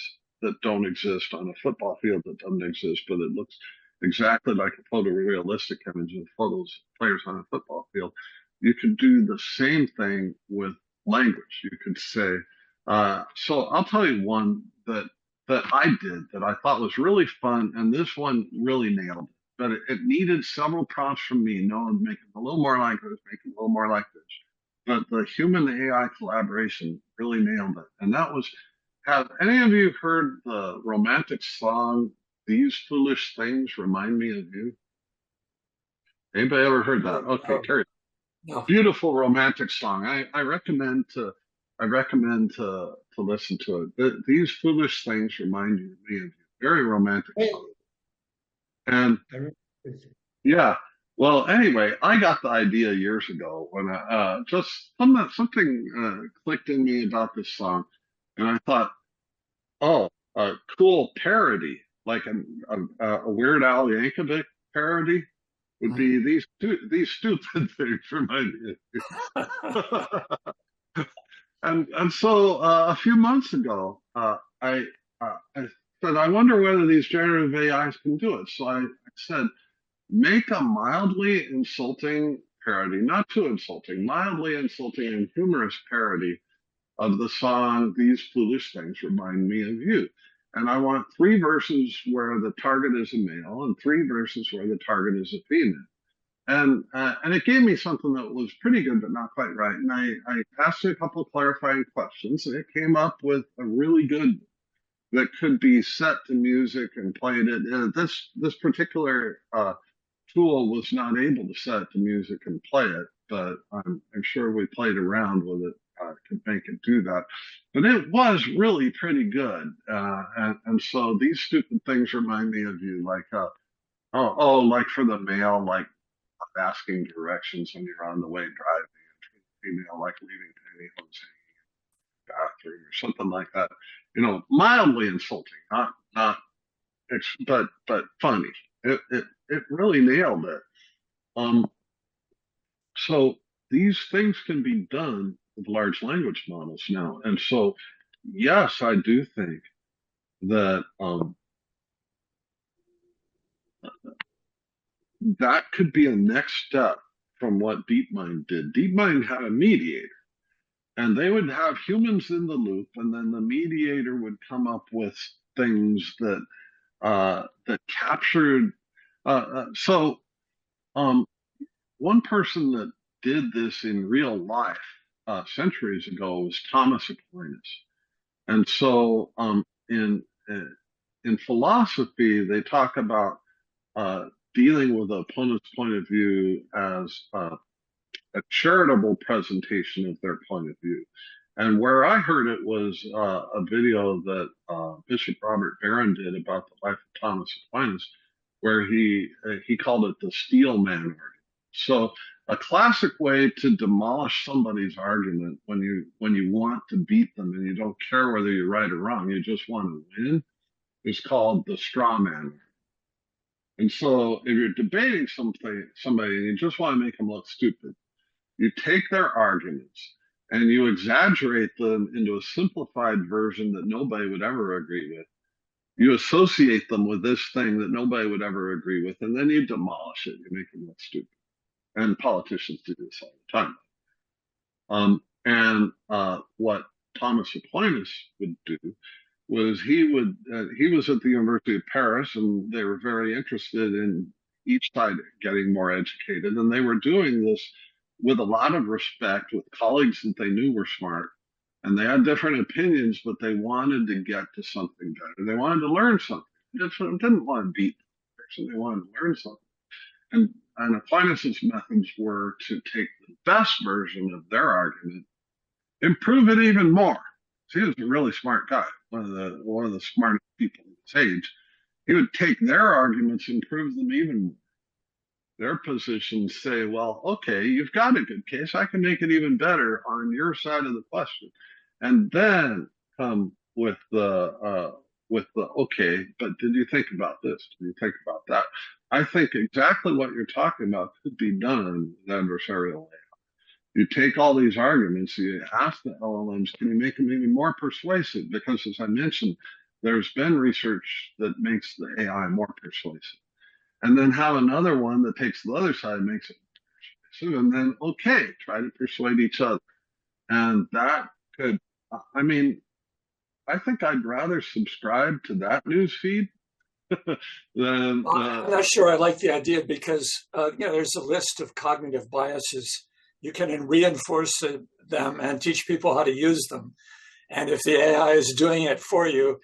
that don't exist on a football field that doesn't exist, but it looks exactly like a photorealistic image of players on a football field. You can do the same thing with language. You could say, so I'll tell you one that I did that I thought was really fun, and this one really nailed it. But it needed several prompts from me. No, make it a little more like this, make it a little more like this. But the human AI collaboration really nailed it. And that was, have any of you heard the romantic song, These Foolish Things Remind Me of You? Anybody ever heard that? Okay, Carrie. No. Beautiful romantic song. I recommend to listen to it. These foolish things remind me of you. Very romantic song. And yeah. Well, anyway, I got the idea years ago when just something clicked in me about this song, and I thought, oh, a cool parody, like a Weird Al Yankovic parody, would be these stupid things remind me of you. And so a few months ago, I said, I wonder whether these generative AIs can do it. So I said, make a mildly insulting parody, not too insulting, mildly insulting and humorous parody of the song, These Foolish Things Remind Me of You. And I want 3 verses where the target is a male and 3 verses where the target is a female. And it gave me something that was pretty good, but not quite right. And I asked it a couple of clarifying questions, and it came up with a really good that could be set to music and played it. This particular tool was not able to set the music and play it, but I'm sure we played around with it to make it do that. But it was really pretty good. And so these stupid things remind me of you, like, like for the male, like asking directions when you're on the way driving, and female, like leaving pantyhose hanging in the bathroom or something like that. You know, mildly insulting, not but funny. It really nailed it. So these things can be done with large language models now, and so yes, I do think that that could be a next step from what DeepMind did. DeepMind had a mediator, and they would have humans in the loop, and then the mediator would come up with things that that captured. One person that did this in real life centuries ago was Thomas Aquinas, and so in philosophy they talk about dealing with the opponent's point of view as a charitable presentation of their point of view. And where I heard it was a video that Bishop Robert Barron did about the life of Thomas Aquinas, where he called it the steel man argument. So a classic way to demolish somebody's argument when you want to beat them and you don't care whether you're right or wrong, you just want to win, is called the straw man. And so if you're debating somebody and you just want to make them look stupid, you take their arguments and you exaggerate them into a simplified version that nobody would ever agree with. You associate them with this thing that nobody would ever agree with, and then you demolish it. You make them look stupid. And politicians do this all the time. What Thomas Aquinas would do was he was at the University of Paris, and they were very interested in each side getting more educated, and they were doing this with a lot of respect with colleagues that they knew were smart, and they had different opinions, but they wanted to get to something better. They wanted to learn something. They didn't want to beat the person. They wanted to learn something. And Aquinas' methods were to take the best version of their argument, improve it even more. So he was a really smart guy, one of the smartest people of his age. He would take their arguments, improve them even more. Their positions say, well, okay, you've got a good case. I can make it even better on your side of the question. And then come with the okay, but did you think about this? Did you think about that? I think exactly what you're talking about could be done with adversarial AI. You take all these arguments, you ask the LLMs, can you make them even more persuasive? Because as I mentioned, there's been research that makes the AI more persuasive. And then have another one that takes the other side and makes it persuasive. And then, okay, try to persuade each other. And that could, I mean, I think I'd rather subscribe to that news feed than. I'm not sure I like the idea because, there's a list of cognitive biases. You can reinforce them and teach people how to use them. And if the AI is doing it for you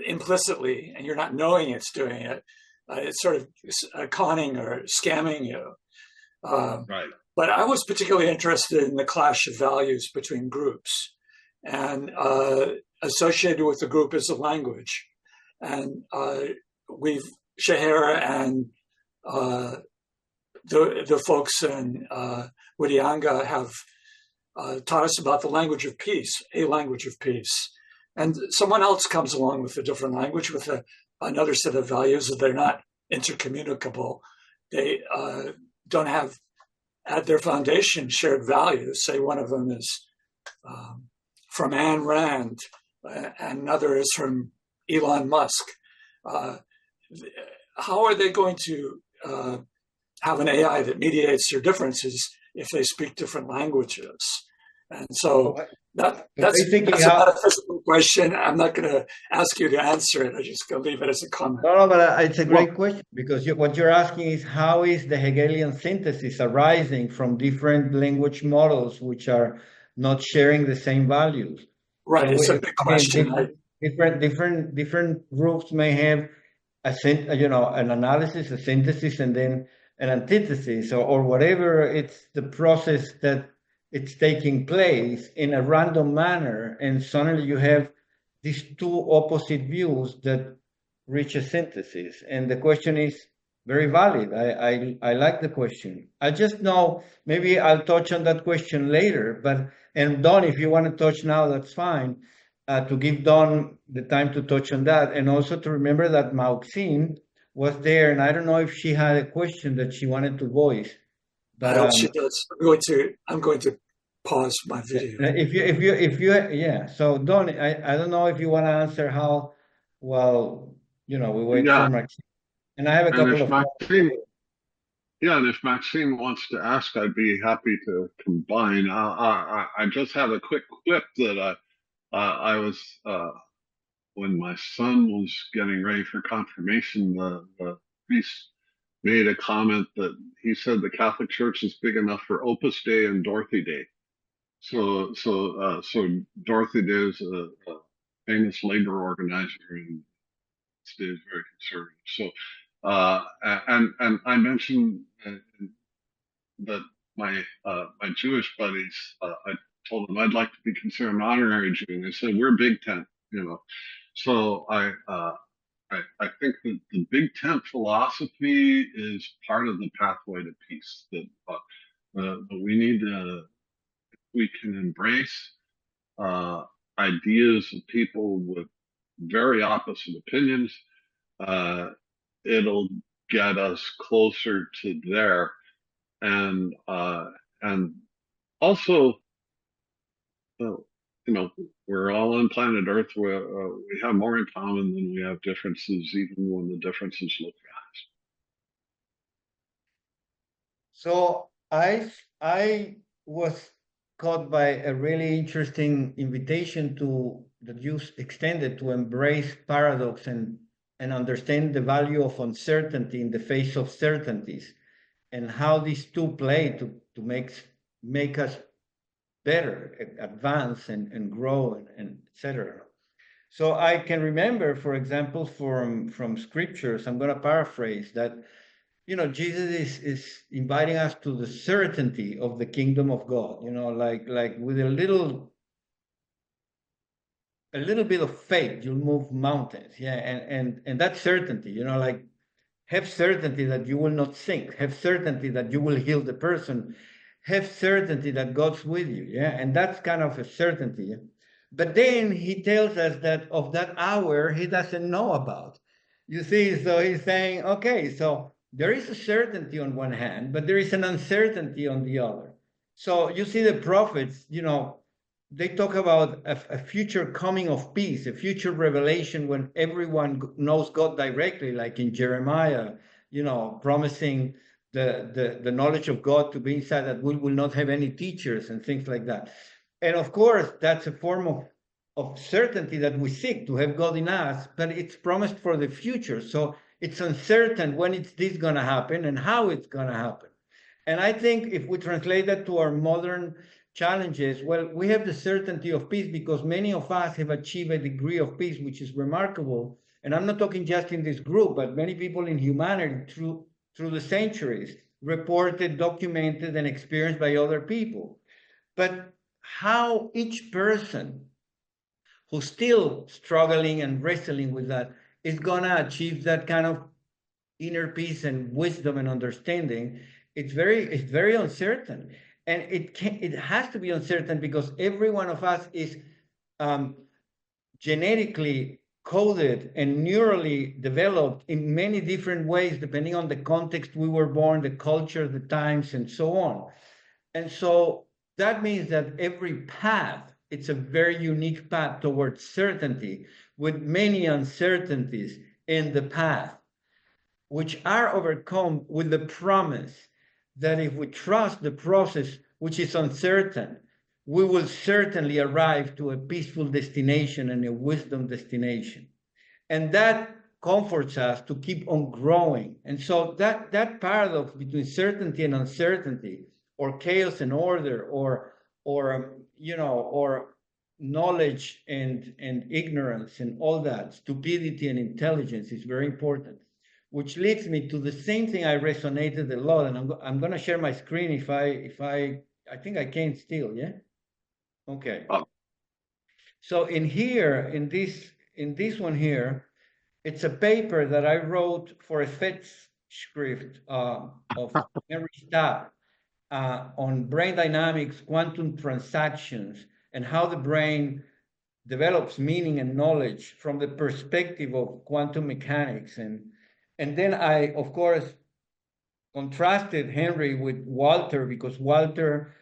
implicitly and you're not knowing it's doing it, it's sort of conning or scamming you. Right. But I was particularly interested in the clash of values between groups. And associated with the group is the language. And Shahara and the folks in Whittianga have taught us about the language of peace, a language of peace. And someone else comes along with a different language, with another set of values that they're not intercommunicable. They don't have at their foundation shared values. Say one of them is from Ayn Rand, and another is from Elon Musk. How are they going to have an AI that mediates their differences if they speak different languages? And so that's a metaphysical question. I'm not going to ask you to answer it. I'm just going to leave it as a comment. No, but it's a great question, because what you're asking is how is the Hegelian synthesis arising from different language models which are not sharing the same values? Right, So it's a big question. Different groups may have an analysis, a synthesis, and then an antithesis, or whatever. It's the process that it's taking place in a random manner, and suddenly you have these two opposite views that reach a synthesis. And the question is very valid. I like the question. I just know maybe I'll touch on that question later, and Don, if you want to touch now, that's fine. To give Don the time to touch on that, and also to remember that Maxine was there, and I don't know if she had a question that she wanted to voice. But I hope she does. I'm going to pause my video. if you yeah. So Don, I don't know if you want to answer how well we wait for Maxine, and I have a couple of Maxine, and if Maxine wants to ask, I'd be happy to combine. I just have a quick quip that I was when my son was getting ready for confirmation, the priest made a comment that he said the Catholic Church is big enough for Opus Dei and Dorothy Day. So Dorothy Day is a famous labor organizer and stays very conservative. So and I mentioned that my Jewish buddies, I told them I'd like to be considered an honorary Jew, and they said we're Big Tent, So I think that the Big Tent philosophy is part of the pathway to peace. That we need to, we can embrace ideas of people with very opposite opinions. It'll get us closer to there, and also, we're all on planet Earth. We have more in common than we have differences, even when the differences look vast. So I was caught by a really interesting invitation that you extended to embrace paradox and understand the value of uncertainty in the face of certainties, and how these two play to make us better, advance and grow and etc. So I can remember, for example, from scriptures, I'm going to paraphrase that, Jesus is inviting us to the certainty of the kingdom of God, like with a little bit of faith, you'll move mountains. Yeah. And that certainty, like, have certainty that you will not sink, have certainty that you will heal the person, have certainty that God's with you. Yeah. And that's kind of a certainty. Yeah? But then he tells us that of that hour he doesn't know about. You see, so he's saying, okay, so there is a certainty on one hand, but there is an uncertainty on the other. So you see the prophets, they talk about a future coming of peace, a future revelation when everyone knows God directly, like in Jeremiah, promising the knowledge of God to be inside, that we will not have any teachers and things like that. And of course, that's a form of certainty that we seek, to have God in us, but it's promised for the future. So it's uncertain when this going to happen and how it's going to happen. And I think if we translate that to our modern challenges, well, we have the certainty of peace because many of us have achieved a degree of peace, which is remarkable. And I'm not talking just in this group, but many people in humanity through the centuries, reported, documented, and experienced by other people. But how each person who's still struggling and wrestling with that is going to achieve that kind of inner peace and wisdom and understanding, it's very uncertain. And it has to be uncertain because every one of us is genetically coded and neurally developed in many different ways, depending on the context we were born, the culture, the times, and so on. And so that means that every path, it's a very unique path towards certainty, with many uncertainties in the path, which are overcome with the promise that if we trust the process, which is uncertain, we will certainly arrive to a peaceful destination and a wisdom destination. And that comforts us to keep on growing. And so that paradox between certainty and uncertainty, or chaos and order, or knowledge and ignorance and all that, stupidity and intelligence is very important, which leads me to the same thing I resonated a lot. And I'm going to share my screen if I think I can still, yeah? Okay. Oh. So in here, in this one here, it's a paper that I wrote for a Fettschrift of Henry Stapp on brain dynamics, quantum transactions, and how the brain develops meaning and knowledge from the perspective of quantum mechanics. And then I, of course, contrasted Henry with Walter, because Walter,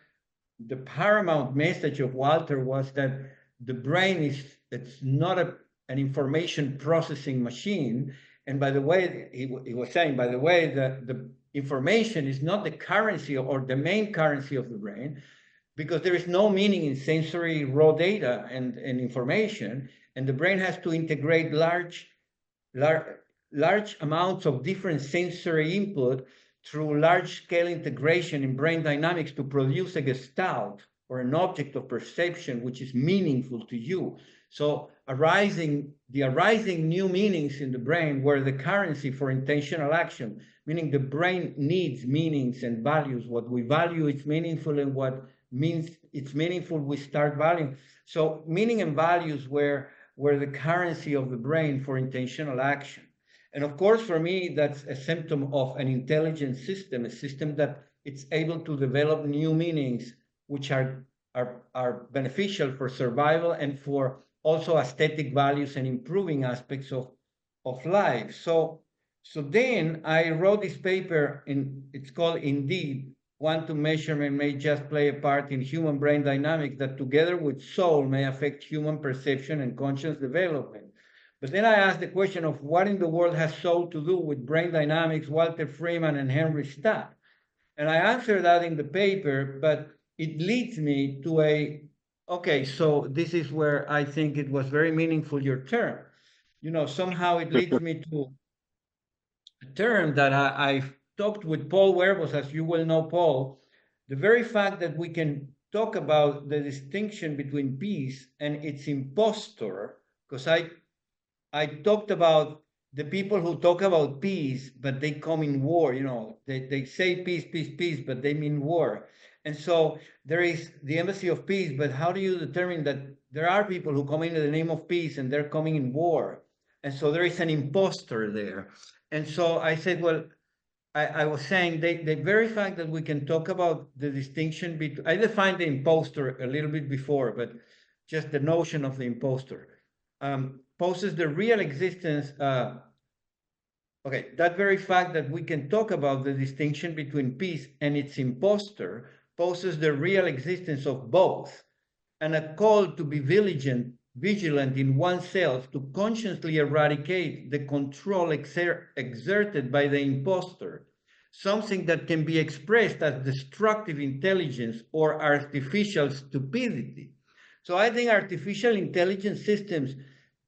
the paramount message of Walter was that the brain it's not an information processing machine. And by the way, he was saying, by the way, that the information is not the currency or the main currency of the brain, because there is no meaning in sensory raw data and information, and the brain has to integrate large amounts of different sensory input through large-scale integration in brain dynamics to produce a gestalt or an object of perception which is meaningful to you. So the arising new meanings in the brain were the currency for intentional action, meaning the brain needs meanings and values. What we value is meaningful, and what means it's meaningful we start valuing. So meaning and values were the currency of the brain for intentional action. And of course, for me, that's a symptom of an intelligent system, a system that it's able to develop new meanings, which are beneficial for survival and for also aesthetic values and improving aspects of life. So then I wrote this paper, it's called Indeed, Quantum Measurement May Just Play a Part in Human Brain Dynamics that together with soul may affect human perception and conscious development. But then I asked the question of what in the world has soul to do with brain dynamics, Walter Freeman and Henry Stapp? And I answered that in the paper, but it leads me to okay, so this is where I think it was very meaningful, your term. Somehow it leads me to a term that I've talked with Paul Werbos, as you well know, Paul, the very fact that we can talk about the distinction between peace and its impostor, because I talked about the people who talk about peace, but they come in war, they say peace, peace, peace, but they mean war. And so there is the Embassy of Peace, but how do you determine that there are people who come in the name of peace and they're coming in war? And so there is an imposter there. And so I said, well, I was saying the very fact that we can talk about the distinction between, I defined the imposter a little bit before, but just the notion of the imposter. Poses the real existence, that very fact that we can talk about the distinction between peace and its imposter poses the real existence of both, and a call to be vigilant in oneself to consciously eradicate the control exerted by the imposter, something that can be expressed as destructive intelligence or artificial stupidity. So I think artificial intelligence systems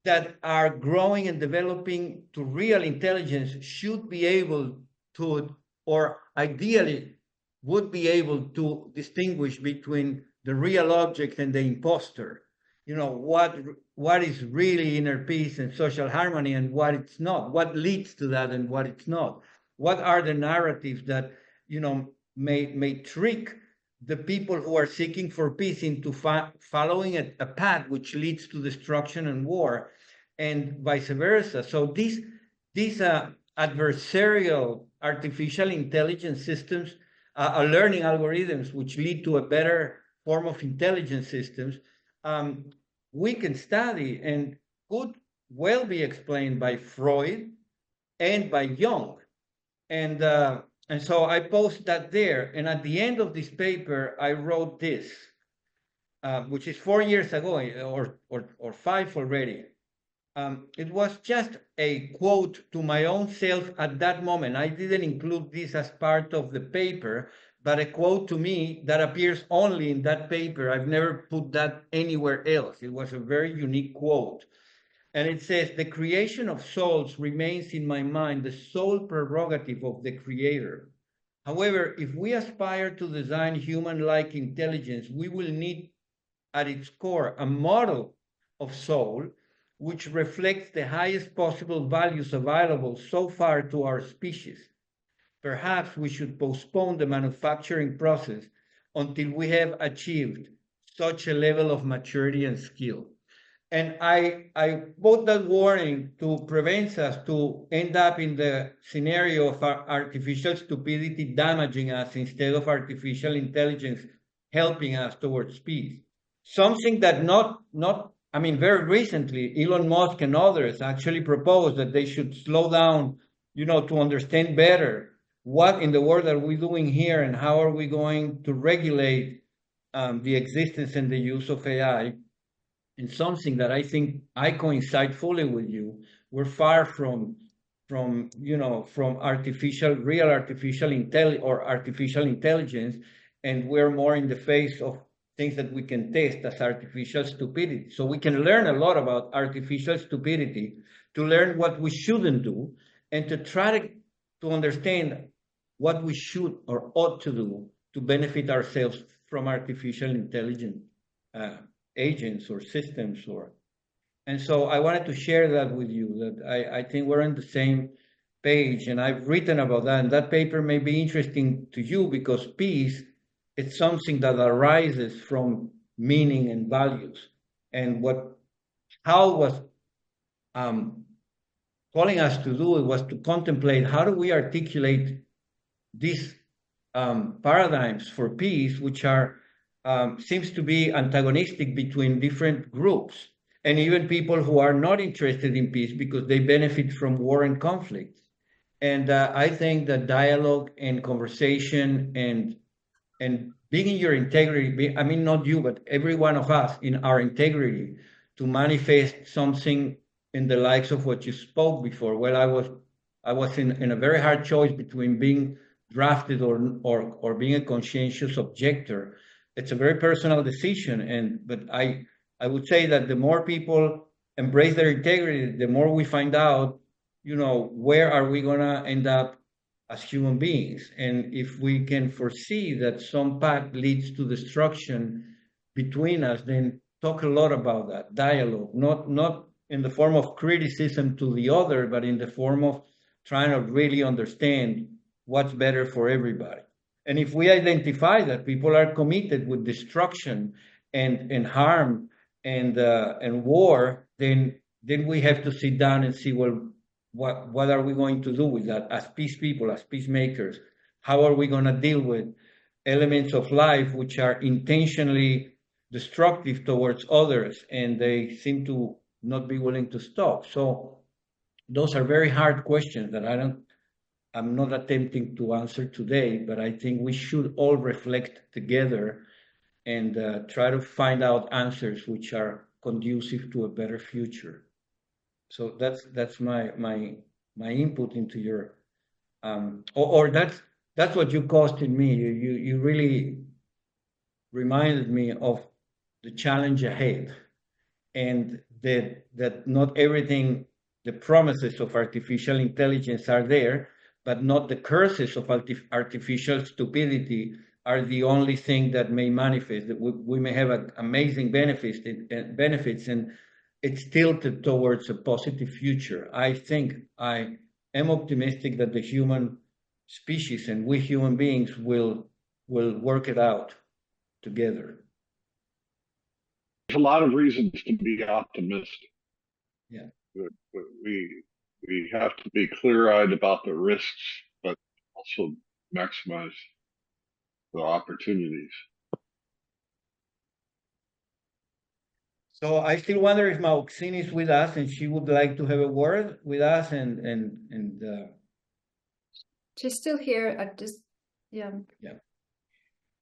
that are growing and developing to real intelligence should be able to, or ideally would be able to distinguish between the real object and the imposter. What is really inner peace and social harmony and what it's not, what leads to that and what it's not. What are the narratives that, may trick the people who are seeking for peace into following a path which leads to destruction and war, and vice versa. So these adversarial artificial intelligence systems are learning algorithms which lead to a better form of intelligence systems, we can study and could well be explained by Freud and by Jung. And so I post that there. And at the end of this paper, I wrote this, which is 4 years ago, or 5 already. It was just a quote to my own self at that moment. I didn't include this as part of the paper, but a quote to me that appears only in that paper. I've never put that anywhere else. It was a very unique quote. And it says, "The creation of souls remains in my mind the sole prerogative of the creator. However, if we aspire to design human-like intelligence, we will need at its core a model of soul which reflects the highest possible values available so far to our species. Perhaps we should postpone the manufacturing process until we have achieved such a level of maturity and skill. And I put that warning to prevent us to end up in the scenario of artificial stupidity damaging us instead of artificial intelligence helping us towards peace. Something that I mean, very recently, Elon Musk and others actually proposed that they should slow down, to understand better what in the world are we doing here and how are we going to regulate the existence and the use of AI. And something that I think I coincide fully with you. We're far from real artificial intelligence, and we're more in the face of things that we can test as artificial stupidity. So we can learn a lot about artificial stupidity to learn what we shouldn't do and to try to understand what we should or ought to do to benefit ourselves from artificial intelligence agents or systems. And so I wanted to share that with you, that I think we're on the same page, and I've written about that, and that paper may be interesting to you because peace, it's something that arises from meaning and values. And how was calling us to do it was to contemplate how do we articulate these paradigms for peace, which are seems to be antagonistic between different groups and even people who are not interested in peace because they benefit from war and conflict. And I think that dialogue and conversation and being in your integrity, I mean, not you, but every one of us in our integrity to manifest something in the likes of what you spoke before. Well, I was in a very hard choice between being drafted or being a conscientious objector. It's a very personal decision, but I would say that the more people embrace their integrity, the more we find out, where are we gonna end up as human beings. And if we can foresee that some path leads to destruction between us, then talk a lot about that dialogue, not in the form of criticism to the other, but in the form of trying to really understand what's better for everybody. And if we identify that people are committed with destruction and harm and war, then we have to sit down and see, well, what are we going to do with that as peace people, as peacemakers? How are we going to deal with elements of life which are intentionally destructive towards others and they seem to not be willing to stop? So those are very hard questions that I'm not attempting to answer today, but I think we should all reflect together and try to find out answers which are conducive to a better future. So that's my input into your or that's what you caused in me. You really reminded me of the challenge ahead, and that not everything, the promises of artificial intelligence are there, but not the curses of artificial stupidity are the only thing that may manifest. We may have amazing benefits and it's tilted towards a positive future. I think I am optimistic that the human species and we human beings will work it out together. There's a lot of reasons to be optimistic. Yeah. We have to be clear-eyed about the risks, but also maximize the opportunities. So I still wonder if Mauxine is with us and she would like to have a word with us and She's still here. Yeah.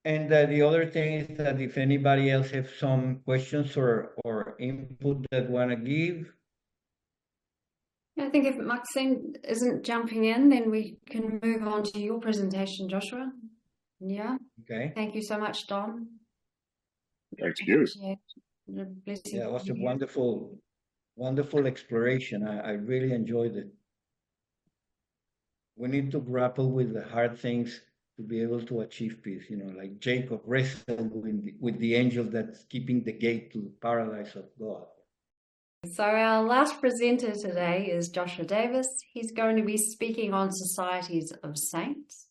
And the other thing is that if anybody else have some questions or input that want to give. I think if Maxine isn't jumping in, then we can move on to your presentation, Joshua. Yeah. Okay. Thank you so much, Don. Thank you. Yeah, it was a wonderful exploration. I really enjoyed it. We need to grapple with the hard things to be able to achieve peace. You know, like Jacob wrestled with the angel that's keeping the gate to the paradise of God. So our last presenter today is Joshua Davis. He's going to be speaking on societies of saints.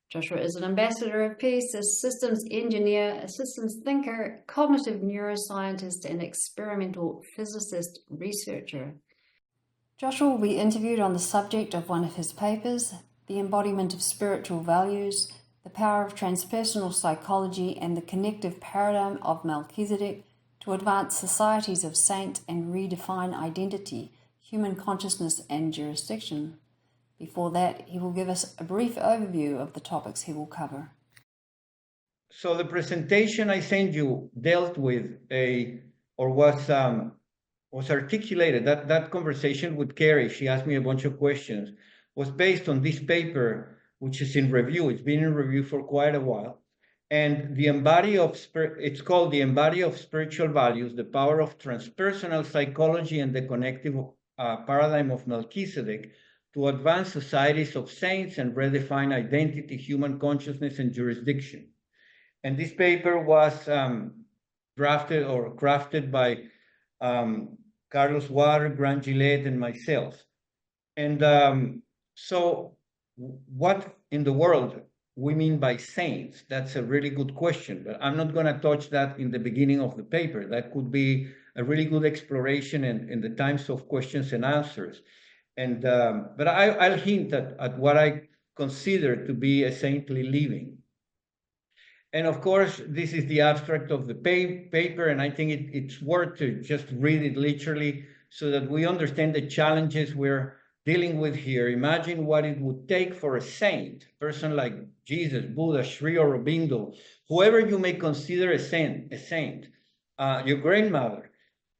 Joshua is an ambassador of peace, a systems engineer, a systems thinker, cognitive neuroscientist, and experimental physicist researcher. Joshua will be interviewed on the subject of one of his papers, The Embodiment of Spiritual Values, The Power of Transpersonal Psychology and the Connective Paradigm of Melchizedek to Advance Societies of Saints and Redefine Identity, Human Consciousness and Jurisdiction. Before that, he will give us a brief overview of the topics he will cover. So the presentation I sent you dealt with was articulated. That conversation with Carrie, she asked me a bunch of questions, was based on this paper, which is in review. It's been in review for quite a while. And it's called The Embodiment of Spiritual Values, The Power of Transpersonal Psychology and the Connective Paradigm of Melchizedek to Advance Societies of Saints and Redefine Identity, Human Consciousness, and Jurisdiction. And this paper was drafted or crafted by Carlos Water, Grant Gillette, and myself. And so what in the world we mean by saints? That's a really good question, but I'm not going to touch that in the beginning of the paper. That could be a really good exploration in the times of questions and answers. And but I'll hint at what I consider to be a saintly living. And of course, this is the abstract of the paper, and I think it's worth to just read it literally so that we understand the challenges we're dealing with here. Imagine what it would take for a saint, a person like Jesus, Buddha, Sri Aurobindo, whoever you may consider a saint, your grandmother.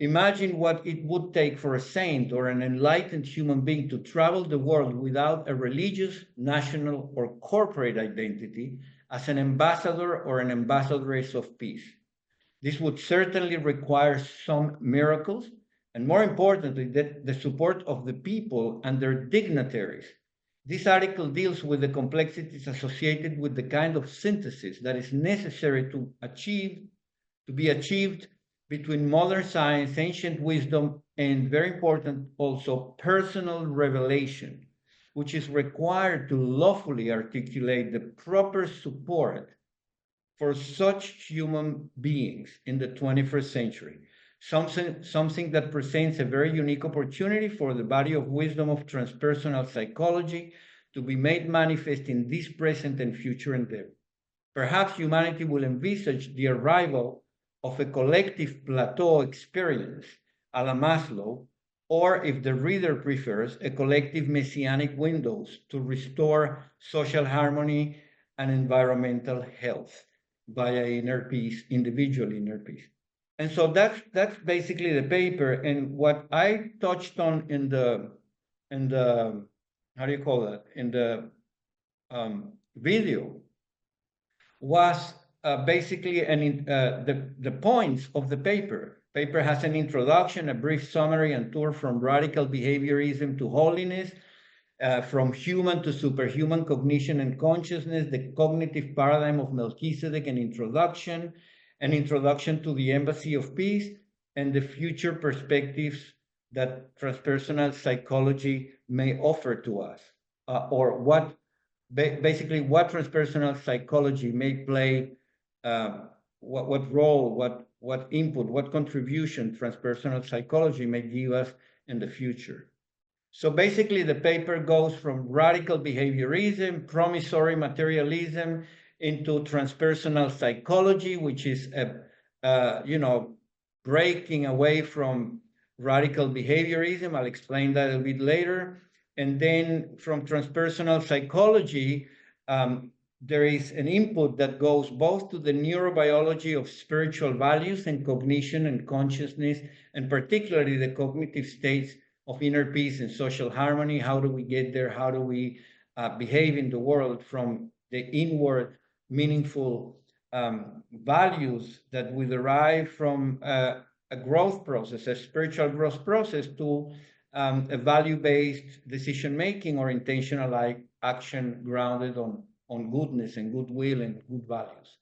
Imagine what it would take for a saint or an enlightened human being to travel the world without a religious, national, or corporate identity as an ambassador or an ambassadress of peace. This would certainly require some miracles, and more importantly, the support of the people and their dignitaries. This article deals with the complexities associated with the kind of synthesis that is necessary to be achieved between modern science, ancient wisdom, and very important also, personal revelation, which is required to lawfully articulate the proper support for such human beings in the 21st century. Something that presents a very unique opportunity for the body of wisdom of transpersonal psychology to be made manifest in this present and future endeavor. Perhaps humanity will envisage the arrival of a collective plateau experience, a la Maslow, or if the reader prefers, a collective messianic windows to restore social harmony and environmental health via inner peace, individual inner peace. And so that's basically the paper. And what I touched on in the how do you call that? In the video was basically the points of the paper. Paper has an introduction, a brief summary and tour from radical behaviorism to holiness, from human to superhuman cognition and consciousness, the cognitive paradigm of Melchizedek, an introduction to the Embassy of Peace, and the future perspectives that transpersonal psychology may offer to us, or what transpersonal psychology may play, what role, what input, what contribution transpersonal psychology may give us in the future. So basically the paper goes from radical behaviorism, promissory materialism, into transpersonal psychology, which is breaking away from radical behaviorism. I'll explain that a bit later. And then from transpersonal psychology, there is an input that goes both to the neurobiology of spiritual values and cognition and consciousness, and particularly the cognitive states of inner peace and social harmony. How do we get there? How do we behave in the world from the inward meaningful values that we derive from a growth process, a spiritual growth process, to a value-based decision-making or intentional action grounded on on goodness and goodwill and good values.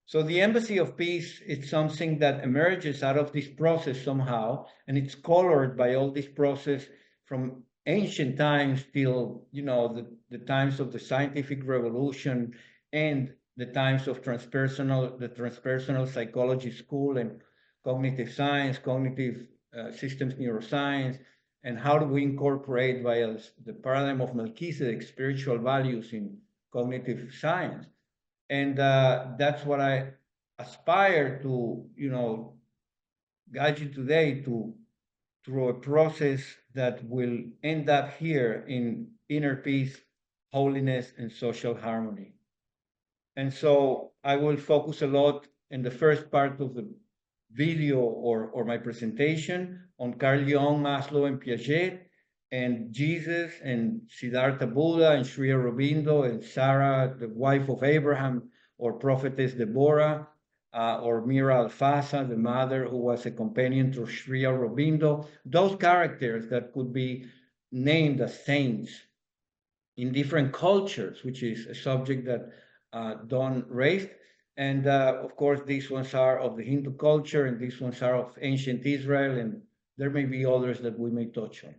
So the Embassy of Peace is something that emerges out of this process somehow, and it's colored by all this process from ancient times till, you know, the times of the scientific revolution and the times of the transpersonal psychology school and cognitive science, cognitive systems neuroscience, and how do we incorporate via the paradigm of Melchizedek spiritual values in cognitive science. And that's what I aspire to, you know, guide you today through a process that will end up here in inner peace, holiness, and social harmony. And so I will focus a lot in the first part of the video or my presentation on Carl Jung, Maslow, and Piaget, and Jesus, and Siddhartha Buddha, and Sri Aurobindo, and Sarah, the wife of Abraham, or prophetess Deborah, or Mira Alfasa, the mother who was a companion to Sri Aurobindo. Those characters that could be named as saints in different cultures, which is a subject that Don raised. And of course, these ones are of the Hindu culture, and these ones are of ancient Israel, and there may be others that we may touch on.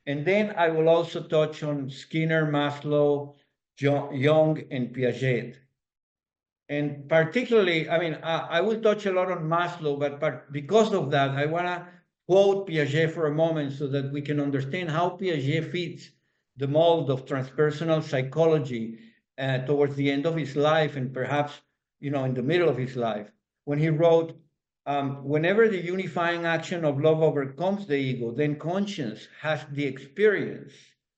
And then I will also touch on Skinner, Maslow, Jung, and Piaget. And particularly, I mean, I will touch a lot on Maslow, but because of that, I want to quote Piaget for a moment so that we can understand how Piaget fits the mold of transpersonal psychology towards the end of his life, and perhaps, you know, in the middle of his life, when he wrote, whenever the unifying action of love overcomes the ego, then conscience has the experience,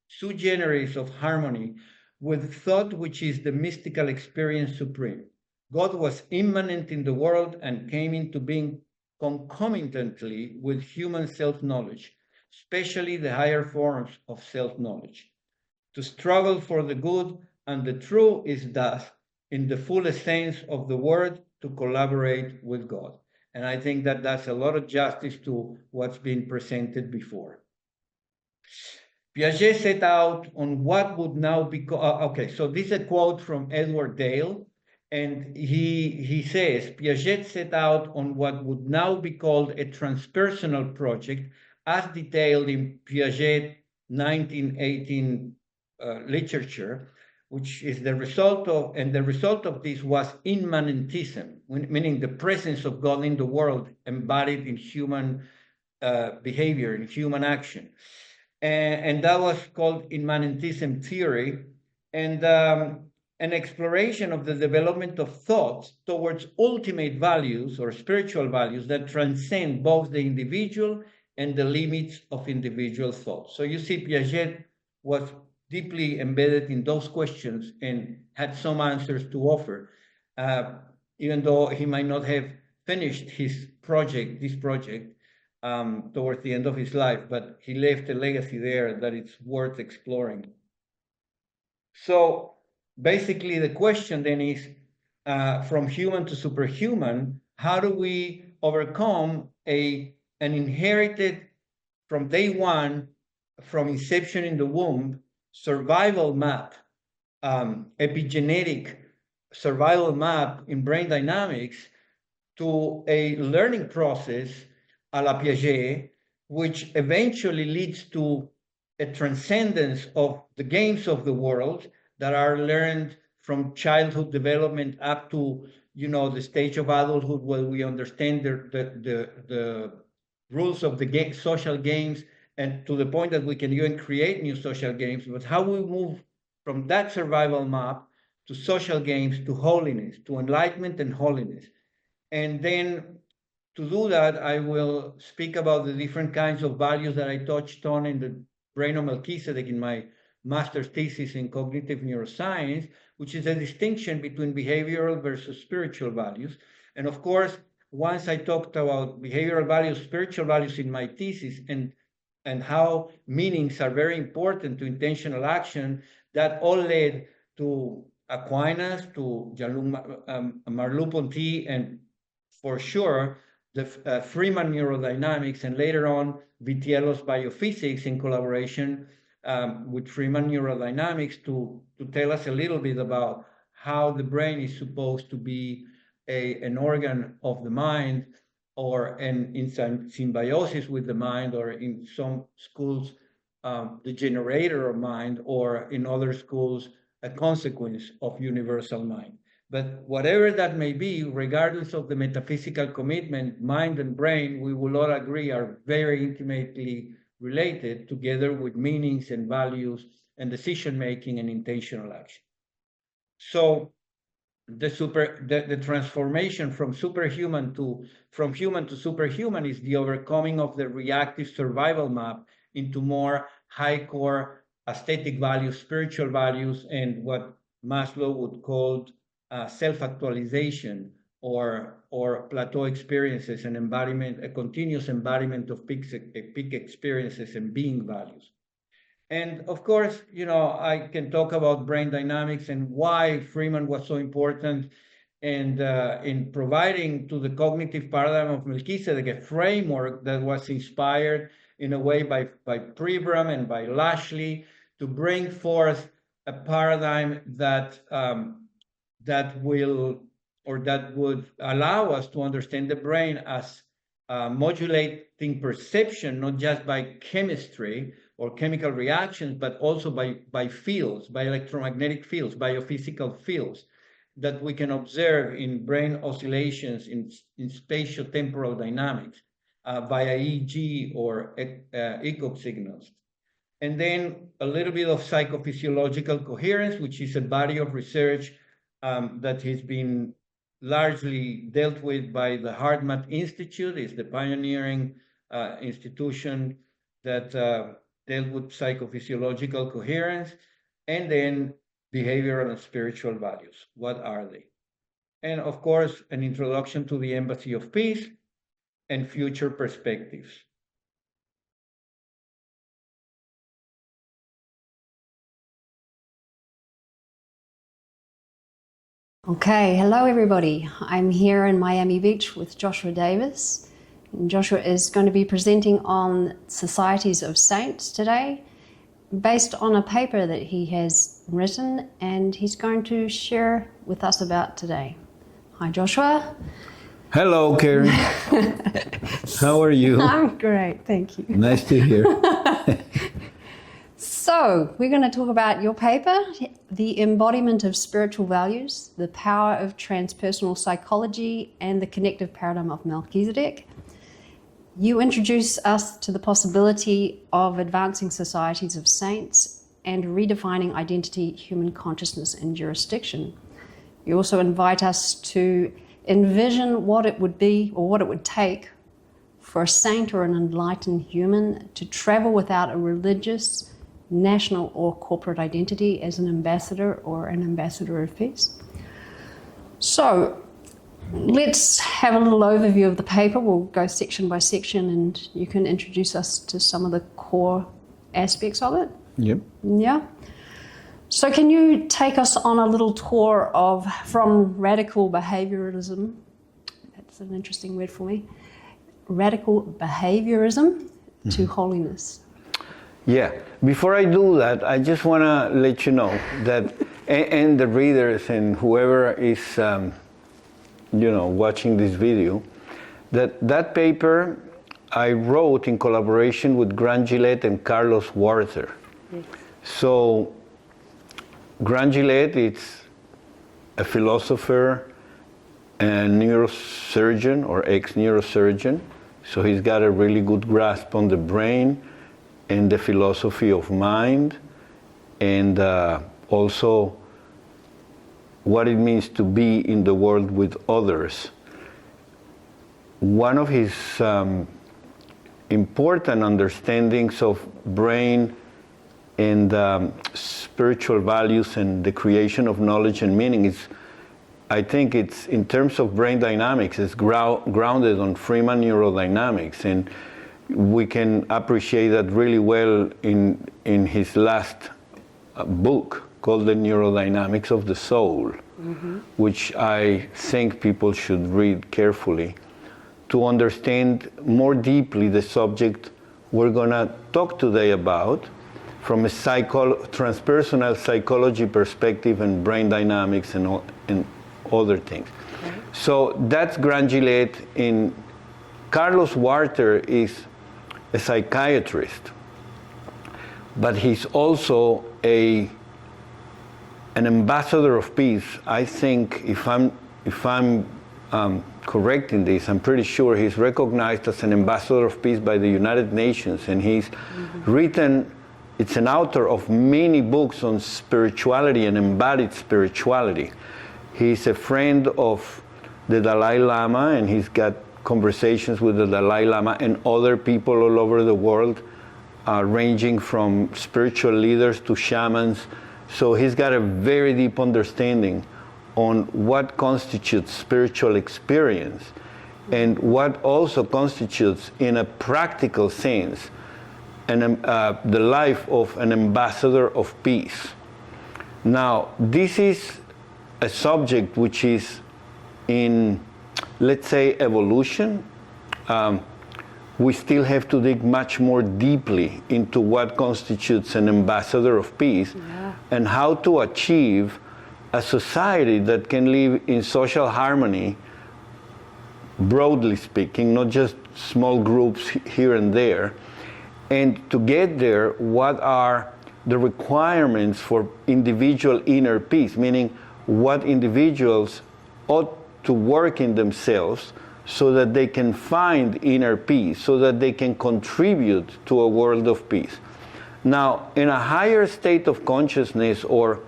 sui generis, of harmony with thought, which is the mystical experience supreme. God was immanent in the world and came into being concomitantly with human self-knowledge, especially the higher forms of self-knowledge. To struggle for the good and the true is thus, in the fullest sense of the word, to collaborate with God. And I think that does a lot of justice to what's been presented before. Piaget set out on what would now be, okay, so this is a quote from Edward Dale, and he says, Piaget set out on what would now be called a transpersonal project, as detailed in Piaget 1918 literature, which is the result of, and the result of this was immanentism, meaning the presence of God in the world embodied in human behavior, in human action. And that was called immanentism theory, and an exploration of the development of thoughts towards ultimate values or spiritual values that transcend both the individual and the limits of individual thought. So you see, Piaget was deeply embedded in those questions and had some answers to offer, even though he might not have finished his project, towards the end of his life, but he left a legacy there that it's worth exploring. So basically the question then is, from human to superhuman, how do we overcome an inherited, from day one, from inception in the womb, survival map, epigenetic survival map in brain dynamics, to a learning process a la Piaget, which eventually leads to a transcendence of the games of the world that are learned from childhood development up to, you know, the stage of adulthood, where we understand the rules of the social games, and to the point that we can even create new social games. But how we move from that survival map to social games, to holiness, to enlightenment and holiness. And then to do that, I will speak about the different kinds of values that I touched on in the Brain of Melchizedek in my master's thesis in cognitive neuroscience, which is a distinction between behavioral versus spiritual values. And of course, once I talked about behavioral values, spiritual values in my thesis, and how meanings are very important to intentional action, that all led to Aquinas, to Jean-Luc Merleau-Ponty, and for sure, the Freeman neurodynamics, and later on Vitiello's biophysics in collaboration with Freeman neurodynamics to tell us a little bit about how the brain is supposed to be an organ of the mind, or in symbiosis with the mind, or in some schools, the generator of mind, or in other schools, a consequence of universal mind. But whatever that may be, regardless of the metaphysical commitment, mind and brain, we will all agree, are very intimately related, together with meanings and values and decision-making and intentional action. So the transformation from human to superhuman is the overcoming of the reactive survival map into more high core aesthetic values, spiritual values, and what Maslow would call self-actualization, or plateau experiences, an embodiment, a continuous embodiment of peak experiences and being values. And of course, I can talk about brain dynamics and why Freeman was so important, and in providing to the cognitive paradigm of Melchizedek a framework that was inspired in a way by Pribram and by Lashley, to bring forth a paradigm that would allow us to understand the brain as modulating perception, not just by chemistry or chemical reactions, but also by fields, by electromagnetic fields, biophysical fields that we can observe in brain oscillations in spatio-temporal dynamics via EEG or ECOG signals. And then a little bit of psychophysiological coherence, which is a body of research that has been largely dealt with by the HeartMath Institute. Is the pioneering institution that dealt with psychophysiological coherence. And then behavioral and spiritual values. What are they? And of course, an introduction to the Embassy of Peace and future perspectives. Okay, hello everybody. I'm here in Miami Beach with Joshua Davis. And Joshua is going to be presenting on Societies of Saints today, based on a paper that he has written, and he's going to share with us about today. Hi, Joshua. Hello, Karen. How are you? I'm great, thank you. Nice to hear. So, we're going to talk about your paper, The Embodiment of Spiritual Values, the Power of Transpersonal Psychology, and the Connective Paradigm of Melchizedek. You introduce us to the possibility of advancing societies of saints and redefining identity, human consciousness, and jurisdiction. You also invite us to envision what it would be, or what it would take, for a saint or an enlightened human to travel without a religious, national, or corporate identity as an ambassador or an ambassador of peace. So, let's have a little overview of the paper. We'll go section by section, and you can introduce us to some of the core aspects of it. Yep. Yeah. So can you take us on a little tour from radical behaviorism? That's an interesting word for me. Radical behaviorism to holiness. Yeah. Before I do that, I just want to let you know that, and the readers and whoever is watching this video, that paper I wrote in collaboration with Grant Gillette and Carlos Werther. Yes. So Grant Gillette is a philosopher and neurosurgeon, or ex-neurosurgeon, so he's got a really good grasp on the brain and the philosophy of mind, and also what it means to be in the world with others. One of his important understandings of brain and spiritual values and the creation of knowledge and meaning is, I think it's, in terms of brain dynamics, it's grounded on Freeman neurodynamics, and we can appreciate that really well in his last book called The Neurodynamics of the Soul, which I think people should read carefully to understand more deeply the subject we're going to talk today about, from a transpersonal psychology perspective and brain dynamics and other things. Okay. So that's Grangulate. Carlos Walter is a psychiatrist, but he's also an ambassador of peace. I think if I'm correct in this, I'm pretty sure he's recognized as an ambassador of peace by the United Nations, and he's written. It's an author of many books on spirituality and embodied spirituality. He's a friend of the Dalai Lama, and he's got conversations with the Dalai Lama and other people all over the world, ranging from spiritual leaders to shamans. So he's got a very deep understanding on what constitutes spiritual experience and what also constitutes, in a practical sense, the life of an ambassador of peace. Now, this is a subject which is in, let's say, evolution. We still have to dig much more deeply into what constitutes an ambassador of peace and how to achieve a society that can live in social harmony, broadly speaking, not just small groups here and there. And to get there, what are the requirements for individual inner peace, meaning what individuals ought to work in themselves so that they can find inner peace, so that they can contribute to a world of peace. Now, in a higher state of consciousness, or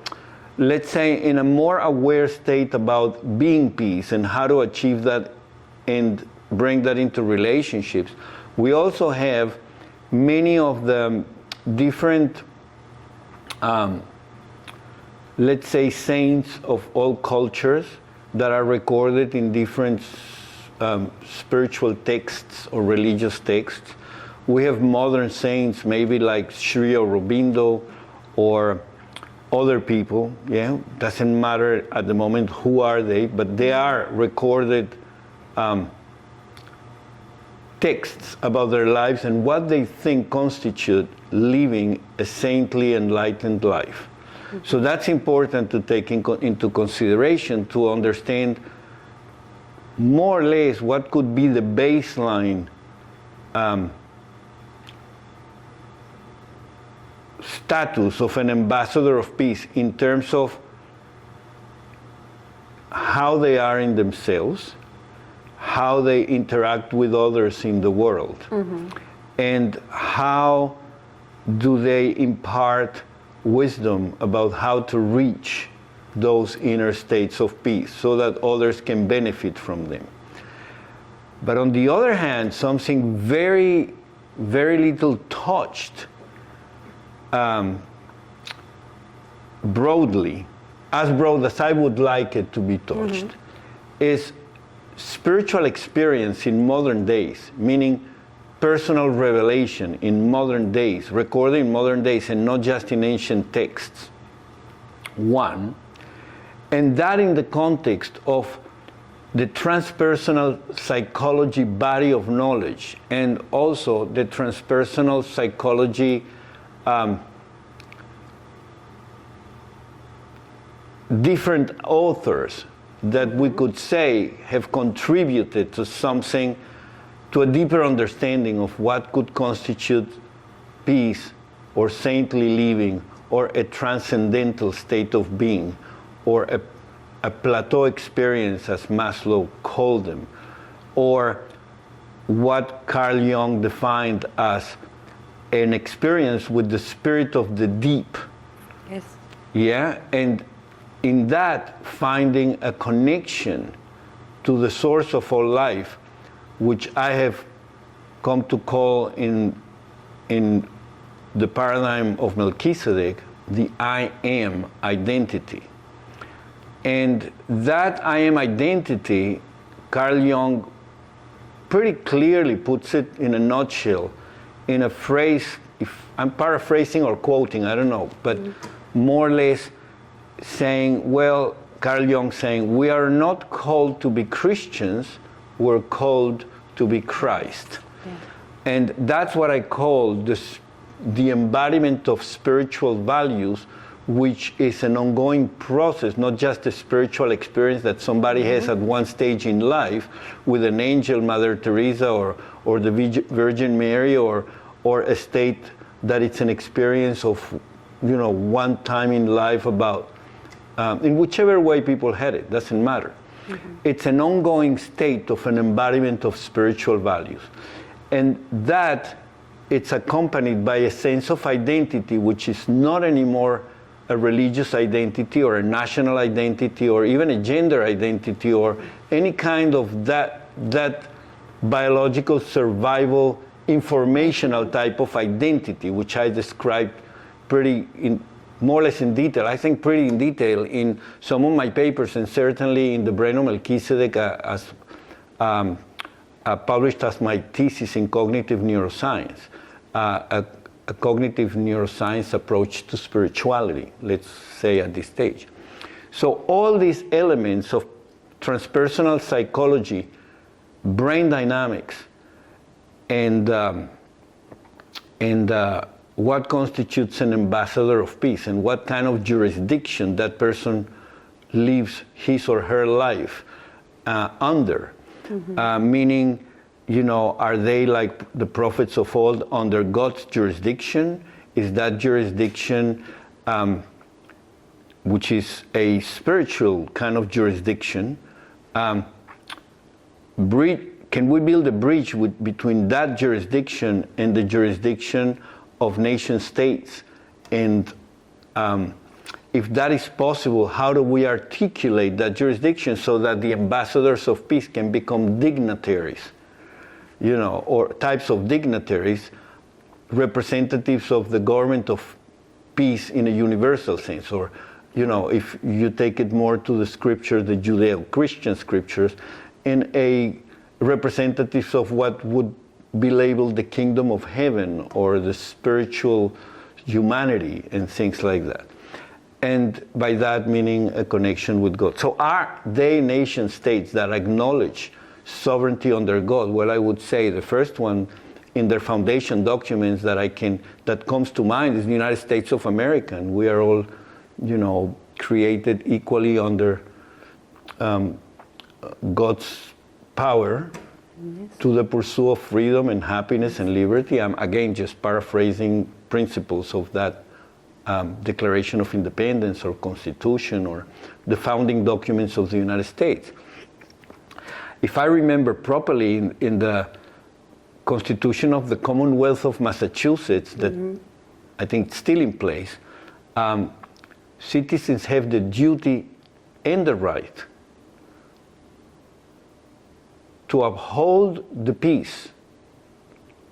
let's say in a more aware state about being peace and how to achieve that and bring that into relationships, we also have many of the different, let's say, saints of all cultures that are recorded in different spiritual texts or religious texts. We have modern saints, maybe like Sri Aurobindo or other people. Doesn't matter at the moment who are they, but they are recorded texts about their lives and what they think constitute living a saintly, enlightened life. So that's important to take into consideration to understand more or less what could be the baseline status of an ambassador of peace in terms of how they are in themselves, how they interact with others in the world, and how do they impart wisdom about how to reach those inner states of peace so that others can benefit from them. But on the other hand, something very, very little touched broadly, as broad as I would like it to be touched, is spiritual experience in modern days, meaning personal revelation in modern days, recorded in modern days and not just in ancient texts. One, and that in the context of the transpersonal psychology body of knowledge and also the transpersonal psychology different authors that we could say have contributed to something, to a deeper understanding of what could constitute peace or saintly living or a transcendental state of being or a plateau experience, as Maslow called them, or what Carl Jung defined as an experience with the spirit of the deep. Yes. Yeah, and in that finding a connection to the source of all life, which I have come to call in the paradigm of Melchizedek, the I am identity. And that I am identity, Carl Jung pretty clearly puts it in a nutshell, in a phrase, if I'm paraphrasing or quoting, I don't know, but more or less saying, well, Carl Jung saying, we are not called to be Christians, we're called to be Christ. Yeah. And that's what I call this the embodiment of spiritual values, which is an ongoing process, not just a spiritual experience that somebody has at one stage in life with an angel, Mother Teresa, or the Virgin Mary, or a state that it's an experience of, one time in life about, in whichever way people had it, doesn't matter. It's an ongoing state of an embodiment of spiritual values. And that, it's accompanied by a sense of identity, which is not anymore a religious identity or a national identity or even a gender identity or any kind of that biological survival informational type of identity, which I described more or less in detail, I think pretty in detail in some of my papers, and certainly in the Brain of Melchizedek as published as my thesis in cognitive neuroscience, a cognitive neuroscience approach to spirituality, let's say at this stage. So all these elements of transpersonal psychology, brain dynamics, and what constitutes an ambassador of peace and what kind of jurisdiction that person lives his or her life under. Meaning, are they like the prophets of old under God's jurisdiction? Is that jurisdiction, which is a spiritual kind of jurisdiction, can we build a bridge between that jurisdiction and the jurisdiction of nation states? And if that is possible, how do we articulate that jurisdiction so that the ambassadors of peace can become dignitaries, or types of dignitaries, representatives of the government of peace in a universal sense? Or, if you take it more to the scriptures, the Judeo-Christian scriptures, and representatives of what would be labeled the kingdom of heaven or the spiritual humanity and things like that. And by that meaning a connection with God. So are they nation states that acknowledge sovereignty under God? Well, I would say the first one in their foundation documents that comes to mind is the United States of America. And we are all, created equally under God's power to the pursuit of freedom and happiness and liberty. I'm again just paraphrasing principles of that Declaration of Independence or Constitution or the founding documents of the United States. If I remember properly, in the Constitution of the Commonwealth of Massachusetts, that I think is still in place, citizens have the duty and the right to uphold the peace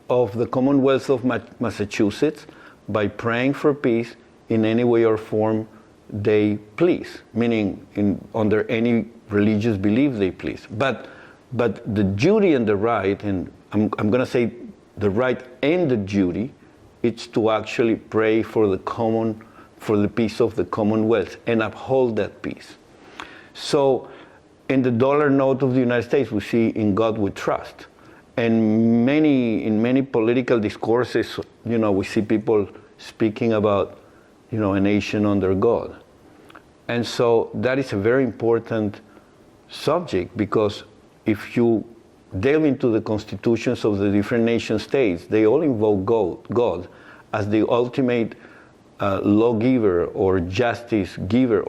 of the Commonwealth of Massachusetts by praying for peace in any way or form they please, meaning under any religious belief they please. But the duty and the right, and I'm going to say the right and the duty, it's to actually pray for the peace of the Commonwealth and uphold that peace. So in the dollar note of the United States, we see "In God We Trust." And in many political discourses, we see people speaking about, a nation under God. And so that is a very important subject, because if you delve into the constitutions of the different nation states, they all invoke God as the ultimate lawgiver or justice giver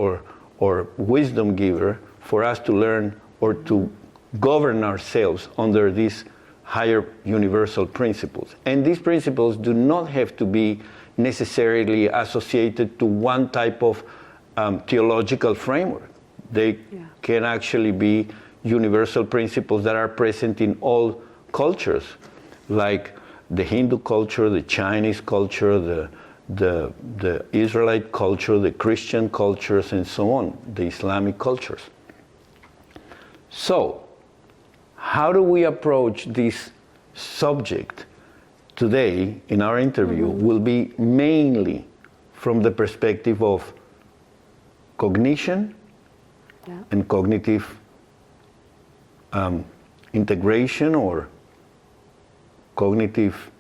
or wisdom giver for us to learn or to govern ourselves under these higher universal principles. And these principles do not have to be necessarily associated to one type of theological framework. They can actually be universal principles that are present in all cultures, like the Hindu culture, the Chinese culture, the Israelite culture, the Christian cultures, and so on, the Islamic cultures. So, how do we approach this subject today in our interview? Will be mainly from the perspective of cognition and cognitive integration or cognitive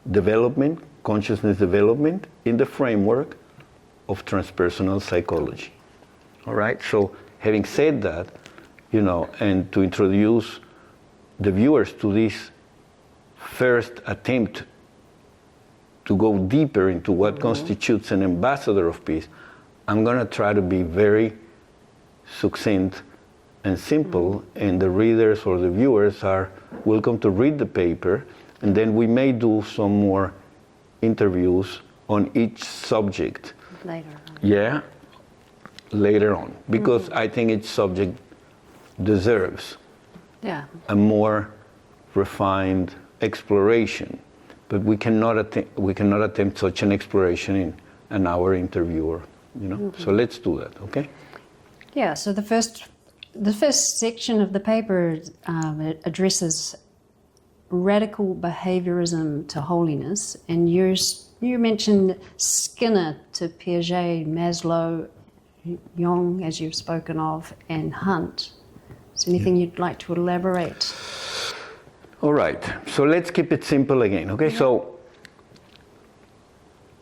development, consciousness development in the framework of transpersonal psychology. All right, so having said that, you know, and to introduce the viewers to this first attempt to go deeper into what constitutes an ambassador of peace, I'm going to try to be very succinct and simple, and the readers or the viewers are welcome to read the paper, and then we may do some more interviews on each subject Later. yeah, later on, because I think each subject deserves Yeah. a more refined exploration, but we cannot attempt such an exploration in an hour interview, or, you know. So let's do that, okay? Yeah, so the first section of the paper it addresses radical behaviorism to holiness, and you mentioned Skinner to Piaget, Maslow, Jung, as you've spoken of, and Hunt. Is there anything you'd like to elaborate? All right, so let's keep it simple again, okay? So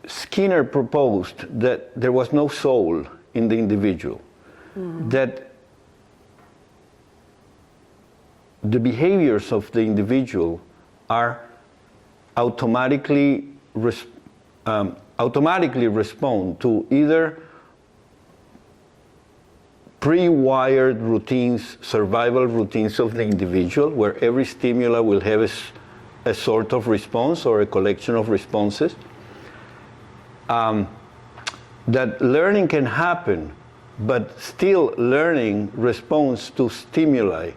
Skinner proposed that there was no soul in the individual, that the behaviors of the individual are automatically respond to either pre-wired routines, survival routines of the individual, where every stimuli will have a sort of response or a collection of responses. That learning can happen, but still learning responds to stimuli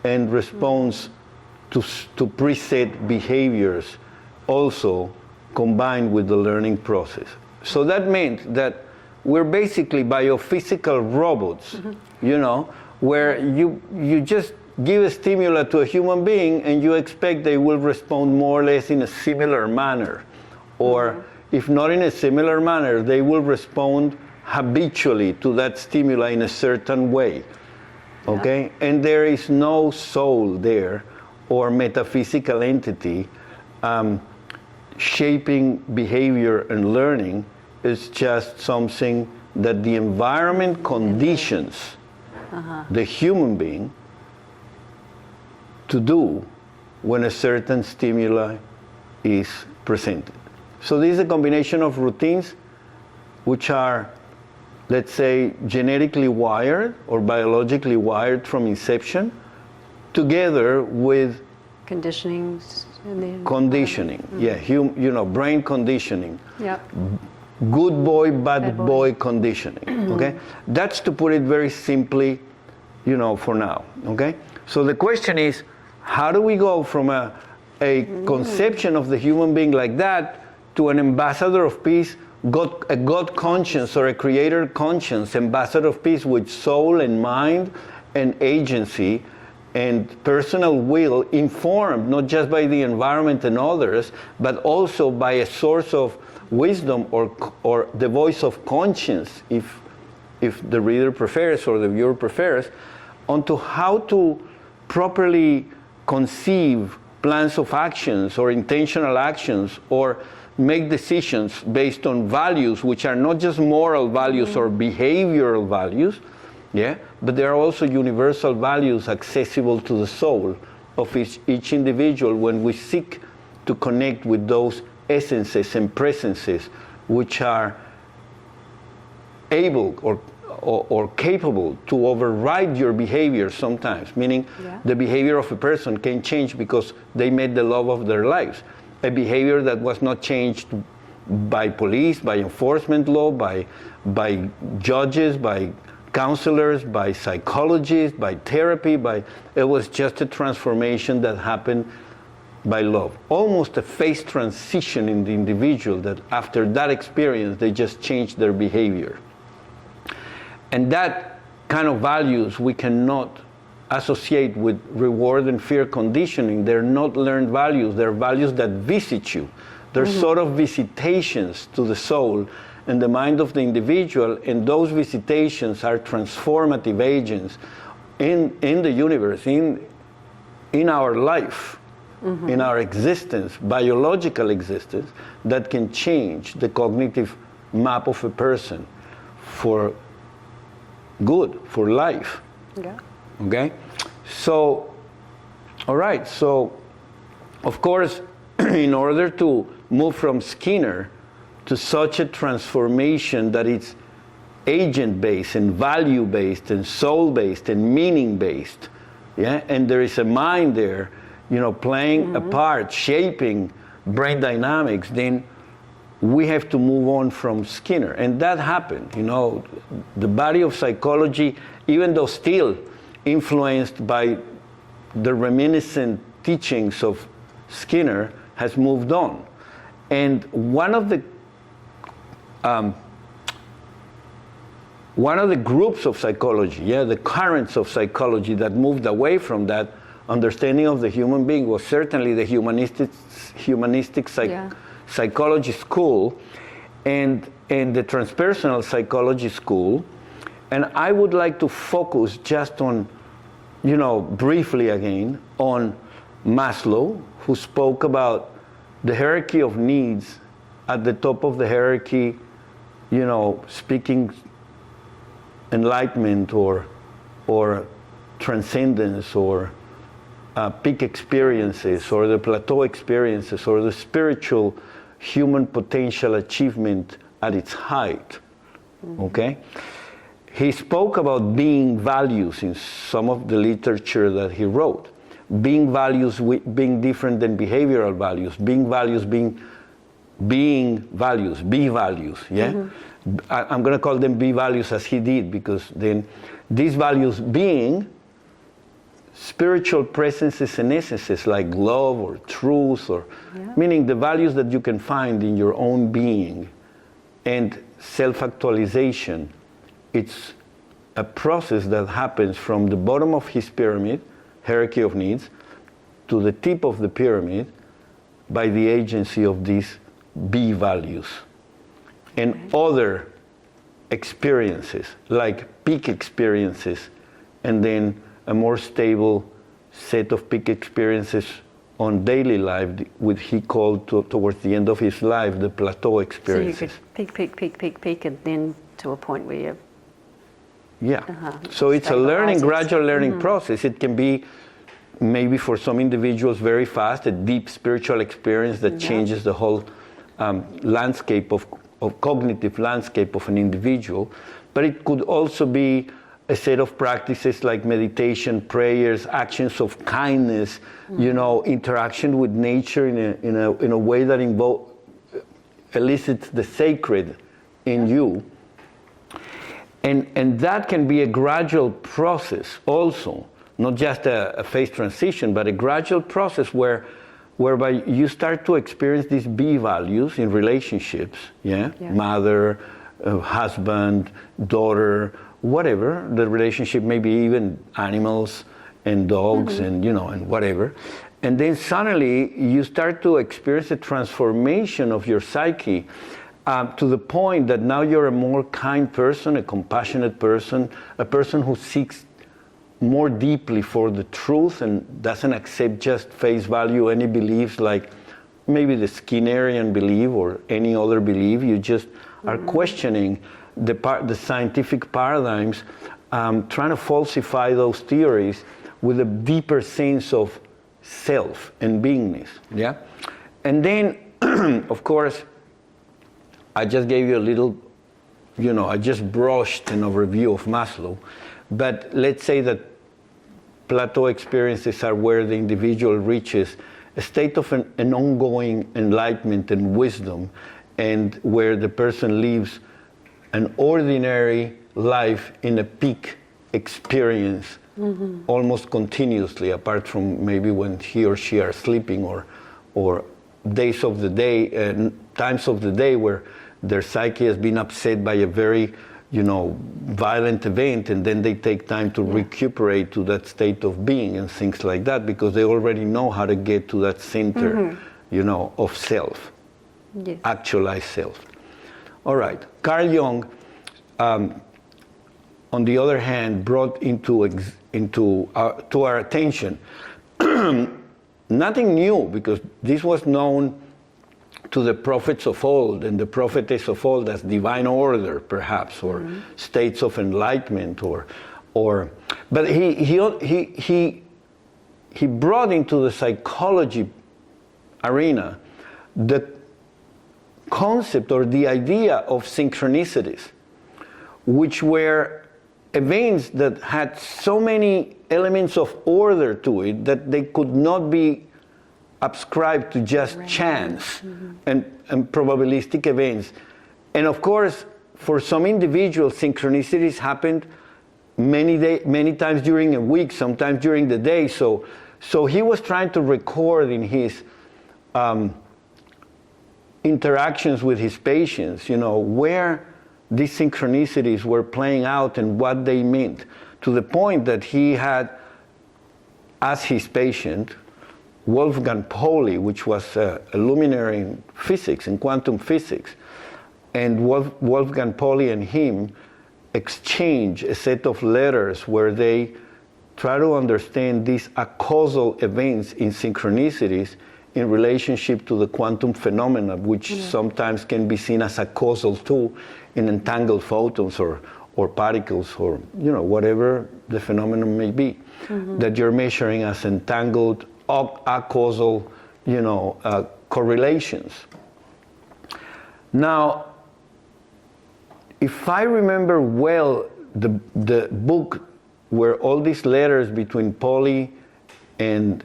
and responds to preset behaviors, also combined with the learning process. So that meant that we're basically biophysical robots, you know, where you just give a stimuli to a human being and you expect they will respond more or less in a similar manner. Or if not in a similar manner, they will respond habitually to that stimuli in a certain way. Okay? And there is no soul there or metaphysical entity shaping behavior and learning. Is just something that the environment conditions the human being to do when a certain stimuli is presented. So this is a combination of routines which are, let's say, genetically wired or biologically wired from inception, together with Conditioning. Yeah, you know, brain conditioning. Yep. Good boy, bad boy conditioning, okay? That's to put it very simply, you know, for now, okay? So the question is, how do we go from a conception of the human being like that to an ambassador of peace, a God conscience or a creator conscience, ambassador of peace with soul and mind and agency and personal will, informed not just by the environment and others, but also by a source of wisdom or the voice of conscience, if the reader prefers or the viewer prefers, onto how to properly conceive plans of actions or intentional actions or make decisions based on values which are not just moral values or behavioral values, yeah, but there are also universal values accessible to the soul of each individual when we seek to connect with those essences and presences which are able or capable to override your behavior sometimes, meaning the behavior of a person can change because they met the love of their lives. A behavior that was not changed by police, by enforcement law, by judges, by counselors, by psychologists, by therapy, it was just a transformation that happened by love. Almost a phase transition in the individual that after that experience, they just changed their behavior. And that kind of values we cannot associate with reward and fear conditioning. They're not learned values. They're values that visit you. They're sort of visitations to the soul and the mind of the individual, and those visitations are transformative agents in the universe, in our life. in our existence, biological existence, that can change the cognitive map of a person for good, for life. Yeah. Okay? So, all right, so of course, in order to move from Skinner to such a transformation that it's agent-based and value-based and soul-based and meaning-based, yeah, and there is a mind there, you know, playing a part, shaping brain dynamics, then we have to move on from Skinner. And that happened, you know, the body of psychology, even though still influenced by the reminiscent teachings of Skinner, has moved on. And one of the groups of psychology, yeah, the currents of psychology that moved away from that understanding of the human being was certainly the humanistic psychology school and the transpersonal psychology school. And I would like to focus just on, you know, briefly again, on Maslow, who spoke about the hierarchy of needs. At the top of the hierarchy, you know, speaking enlightenment or transcendence or peak experiences or the plateau experiences or the spiritual human potential achievement at its height. Okay? He spoke about being values in some of the literature that he wrote. Being values being different than behavioral values. Being values being values, be values, yeah? I'm going to call them be values as he did, because then these values being spiritual presences and essences like love or truth, or meaning the values that you can find in your own being, and self-actualization. It's a process that happens from the bottom of his pyramid, hierarchy of needs, to the tip of the pyramid by the agency of these be values. And other experiences, like peak experiences, and then a more stable set of peak experiences on daily life, which he called towards the end of his life the plateau experiences. So you could peak, and then to a point where you... Yeah. So it's a learning, gradual learning process. It can be maybe for some individuals very fast, a deep spiritual experience that changes the whole landscape of cognitive landscape of an individual. But it could also be a set of practices like meditation, prayers, actions of kindness, you know, interaction with nature in a way that elicits the sacred in you. And that can be a gradual process also, not just a phase transition, but a gradual process whereby you start to experience these be values in relationships, mother, husband, daughter, whatever the relationship, maybe even animals and dogs and, you know, and whatever. And then suddenly you start to experience a transformation of your psyche to the point that now you're a more kind person, a compassionate person, a person who seeks more deeply for the truth and doesn't accept just face value any beliefs like maybe the Skinnerian belief or any other belief. You just are questioning the scientific paradigms, trying to falsify those theories with a deeper sense of self and beingness. Yeah, and then of course I just gave you a little, you know, I just brushed an overview of Maslow. But let's say that plateau experiences are where the individual reaches a state of an ongoing enlightenment and wisdom, and where the person lives an ordinary life in a peak experience almost continuously, apart from maybe when he or she are sleeping or days of the day, times of the day where their psyche has been upset by a very, you know, violent event, and then they take time to recuperate to that state of being and things like that, because they already know how to get to that center, you know, of self, actualized self. All right, Carl Jung, on the other hand, brought to our attention nothing new, because this was known to the prophets of old and the prophetess of old as divine order, perhaps, or states of enlightenment, but he brought into the psychology arena the concept or the idea of synchronicities, which were events that had so many elements of order to it that they could not be ascribed to just chance and probabilistic events. And of course, for some individuals, synchronicities happened many times during a week, sometimes during the day. So he was trying to record in his interactions with his patients, where these synchronicities were playing out and what they meant, to the point that he had, as his patient, Wolfgang Pauli, which was a luminary in physics, in quantum physics. And Wolfgang Pauli and him exchange a set of letters where they try to understand these acausal events in synchronicities in relationship to the quantum phenomena, which sometimes can be seen as a causal too in entangled photons or particles, or whatever the phenomenon may be, that you're measuring as entangled acausal correlations. Now, if I remember well, the book where all these letters between Pauli and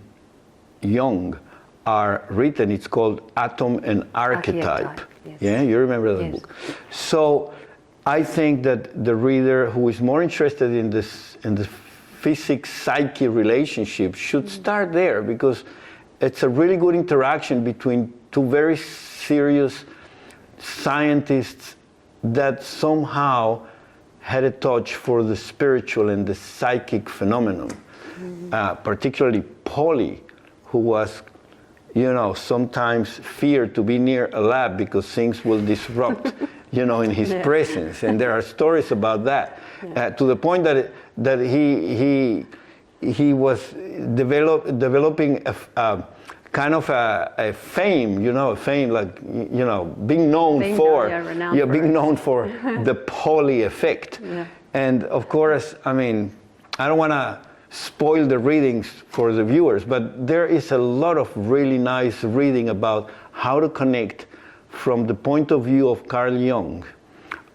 Jung are written, it's called Atom and Archetype. Yes. Yeah, you remember the book. So I think that the reader who is more interested in the physics-psyche relationship should start there, because it's a really good interaction between two very serious scientists that somehow had a touch for the spiritual and the psychic phenomenon. Particularly Pauli, who was, sometimes feared to be near a lab because things will disrupt, in his presence. And there are stories about that, to the point that he was developing a kind of a fame, a fame like, being known being known for the Pauli effect. And of course, I don't want to spoil the readings for the viewers, but there is a lot of really nice reading about how to connect from the point of view of Carl Jung,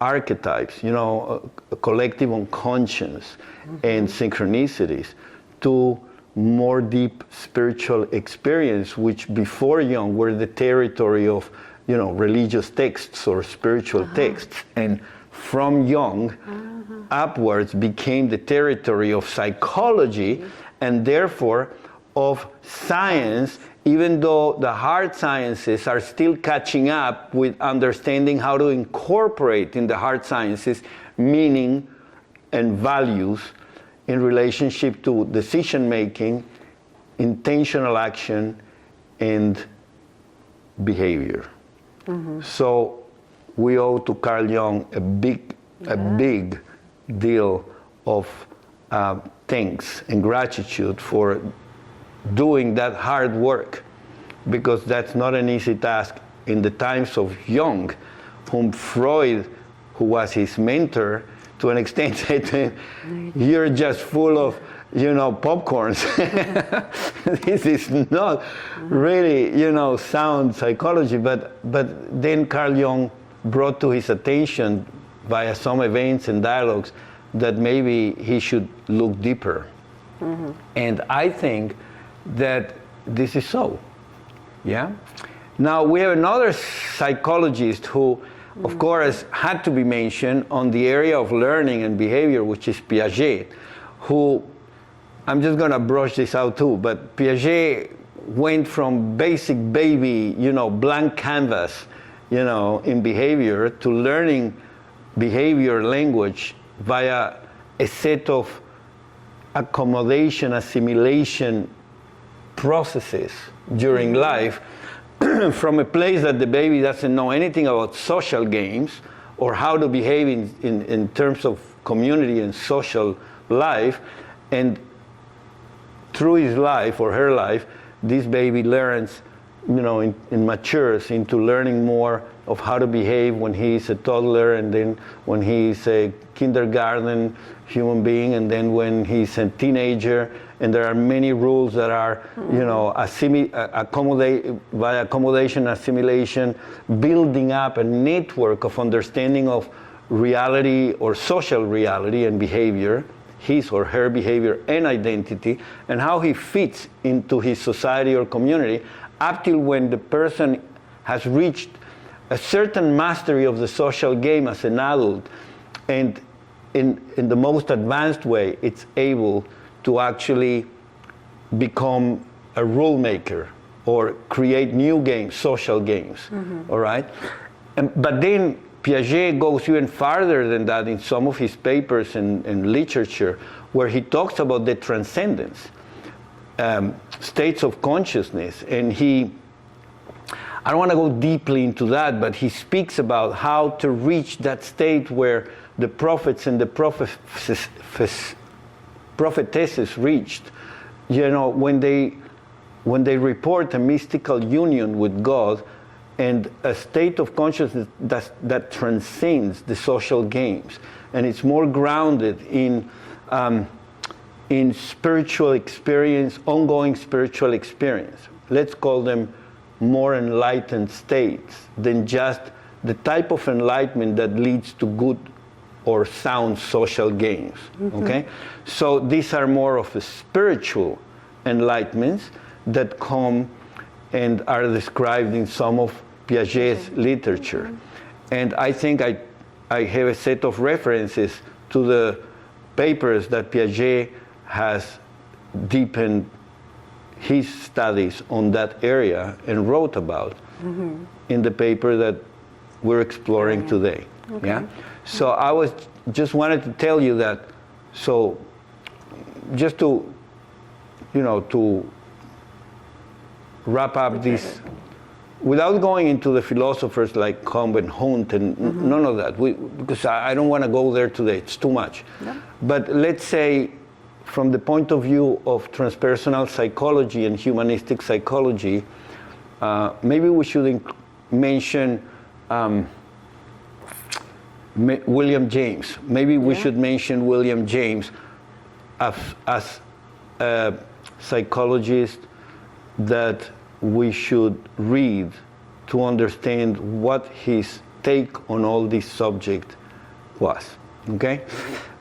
archetypes, a collective unconscious and synchronicities, to more deep spiritual experience, which before Jung were the territory of, religious texts or spiritual texts, and from Jung upwards became the territory of psychology, and therefore of science, even though the hard sciences are still catching up with understanding how to incorporate in the hard sciences meaning and values in relationship to decision making, intentional action, and behavior. So we owe to Carl Jung a big deal of thanks and gratitude for doing that hard work, because that's not an easy task in the times of Jung, whom Freud, who was his mentor, to an extent said to him, "You're just full of, popcorns." This is not really, sound psychology. But then Carl Jung brought to his attention via some events and dialogues that maybe he should look deeper. And I think that this is so. Yeah. Now we have another psychologist who, of course, had to be mentioned on the area of learning and behavior, which is Piaget, who, I'm just going to brush this out too, but Piaget went from basic baby, blank canvas, in behavior, to learning behavior language via a set of accommodation, assimilation processes during life, from a place that the baby doesn't know anything about social games or how to behave in terms of community and social life, and through his life or her life this baby learns, and matures into learning more of how to behave when he's a toddler, and then when he's a kindergarten human being, and then when he's a teenager. And there are many rules that are, by accommodation, assimilation, building up a network of understanding of reality or social reality and behavior, his or her behavior and identity, and how he fits into his society or community, up till when the person has reached a certain mastery of the social game as an adult, and in the most advanced way, it's able to actually become a rule maker or create new games, social games, all right? But then Piaget goes even farther than that in some of his papers and literature, where he talks about the transcendence, states of consciousness, and I don't want to go deeply into that, but he speaks about how to reach that state where the prophets and the prophetesses reached, when they report a mystical union with God and a state of consciousness that transcends the social games, and it's more grounded in spiritual experience, ongoing spiritual experience. Let's call them more enlightened states than just the type of enlightenment that leads to good or sound social gains, okay? So these are more of a spiritual enlightenments that come and are described in some of Piaget's literature. And I think I have a set of references to the papers that Piaget has deepened his studies on that area and wrote about in the paper that we're exploring today. Okay. Yeah. So I just wanted to tell you that. So just to to wrap up this, without going into the philosophers like Combe and Hunt and none of that, because I don't want to go there today. It's too much. Yeah. But let's say, from the point of view of transpersonal psychology and humanistic psychology, maybe we should mention William James. Maybe we should mention William James as a psychologist that we should read to understand what his take on all this subject was. Okay?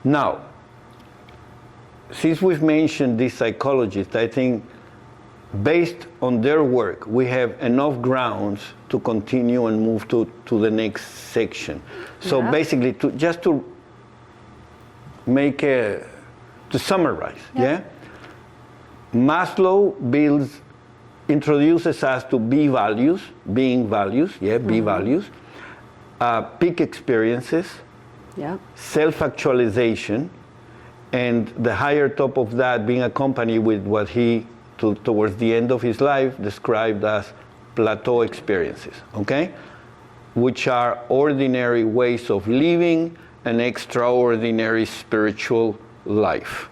Now, since we've mentioned these psychologists, I think based on their work, we have enough grounds to continue and move to the next section. So basically, to summarize, Maslow introduces us to being values, B values, peak experiences, self-actualization, and the higher top of that being accompanied with what he, towards the end of his life, described as plateau experiences, okay? Which are ordinary ways of living an extraordinary spiritual life.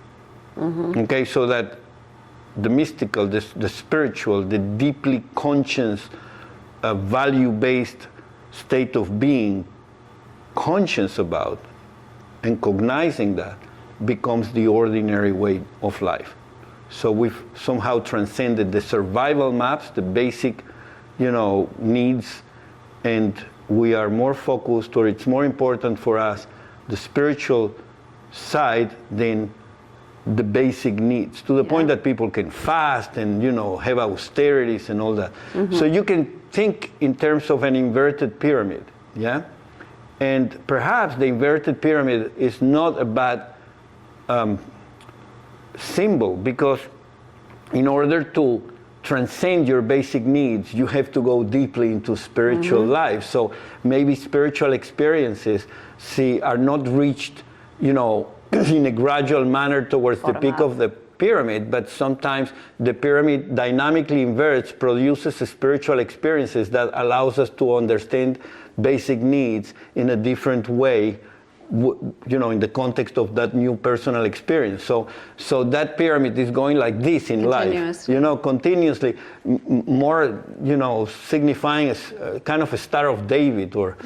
Okay, so that the mystical, the spiritual, the deeply conscious, value-based state of being, conscious about and cognizing that, becomes the ordinary way of life. So we've somehow transcended the survival maps, the basic, needs, and we are more focused, or it's more important for us, the spiritual side than the basic needs, to the point that people can fast and, have austerities and all that. So you can think in terms of an inverted pyramid, and perhaps the inverted pyramid is not a bad symbol, because in order to transcend your basic needs, you have to go deeply into spiritual life. So maybe spiritual experiences are not reached, in a gradual manner towards the peak of the pyramid, but sometimes the pyramid dynamically inverts, produces spiritual experiences that allows us to understand basic needs in a different way, in the context of that new personal experience. So that pyramid is going like this in life, continuously, more, signifying a kind of a Star of David, or,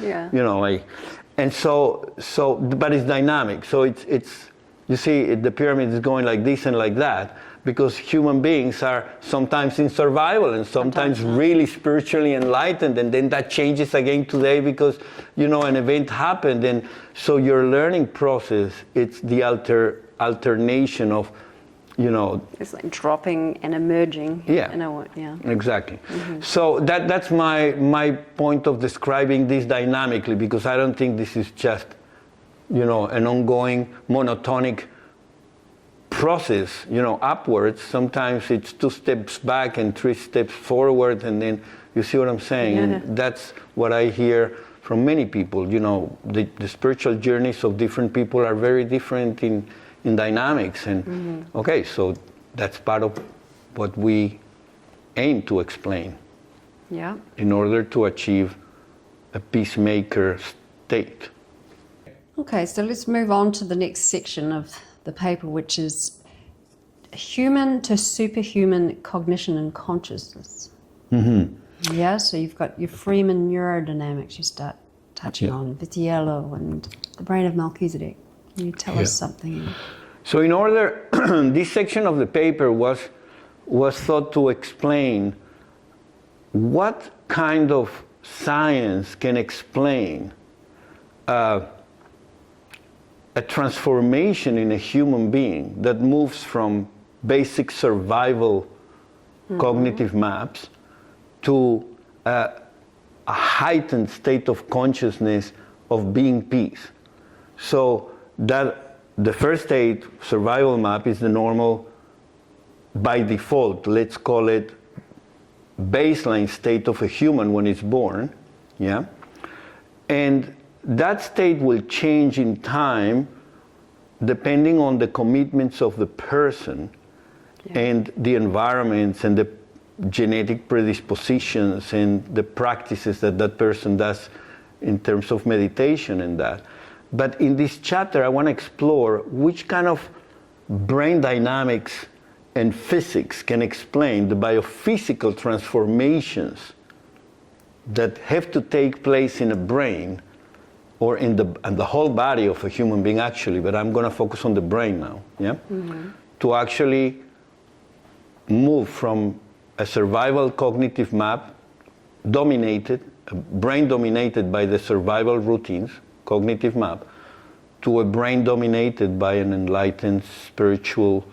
and so, but it's dynamic. So it's, you see, the pyramid is going like this and like that, because human beings are sometimes in survival and sometimes really spiritually enlightened, and then that changes again today because, an event happened. And so your learning process, it's the alternation of, It's like dropping and emerging. Yeah. Exactly. Mm-hmm. So that's my point of describing this dynamically, because I don't think this is just, an ongoing monotonic process, upwards. Sometimes it's 2 steps back and 3 steps forward, and then you see what I'm saying. Yeah. And that's what I hear from many people. The spiritual journeys of different people are very different in dynamics, and okay, so that's part of what we aim to explain. Yeah. In order to achieve a peacemaker state. Okay, so let's move on to the next section of the paper, which is human to superhuman cognition and consciousness. Mm-hmm. Yeah, so you've got your Freeman neurodynamics you start touching on, Vitiello and the brain of Melchizedek. Can you tell us something? So in order, this section of the paper was thought to explain what kind of science can explain a transformation in a human being that moves from basic survival cognitive maps to a heightened state of consciousness of being peace. So that the first state, survival map, is the normal, by default, let's call it baseline state of a human when it's born, yeah? And that state will change in time depending on the commitments of the person and the environments and the genetic predispositions and the practices that person does in terms of meditation and that. But in this chapter, I want to explore which kind of brain dynamics and physics can explain the biophysical transformations that have to take place in a brain or in the whole body of a human being, actually, but I'm going to focus on the brain now, yeah? Mm-hmm. To actually move from a survival cognitive map dominated, a brain dominated by the survival routines, cognitive map, to a brain dominated by an enlightened spiritual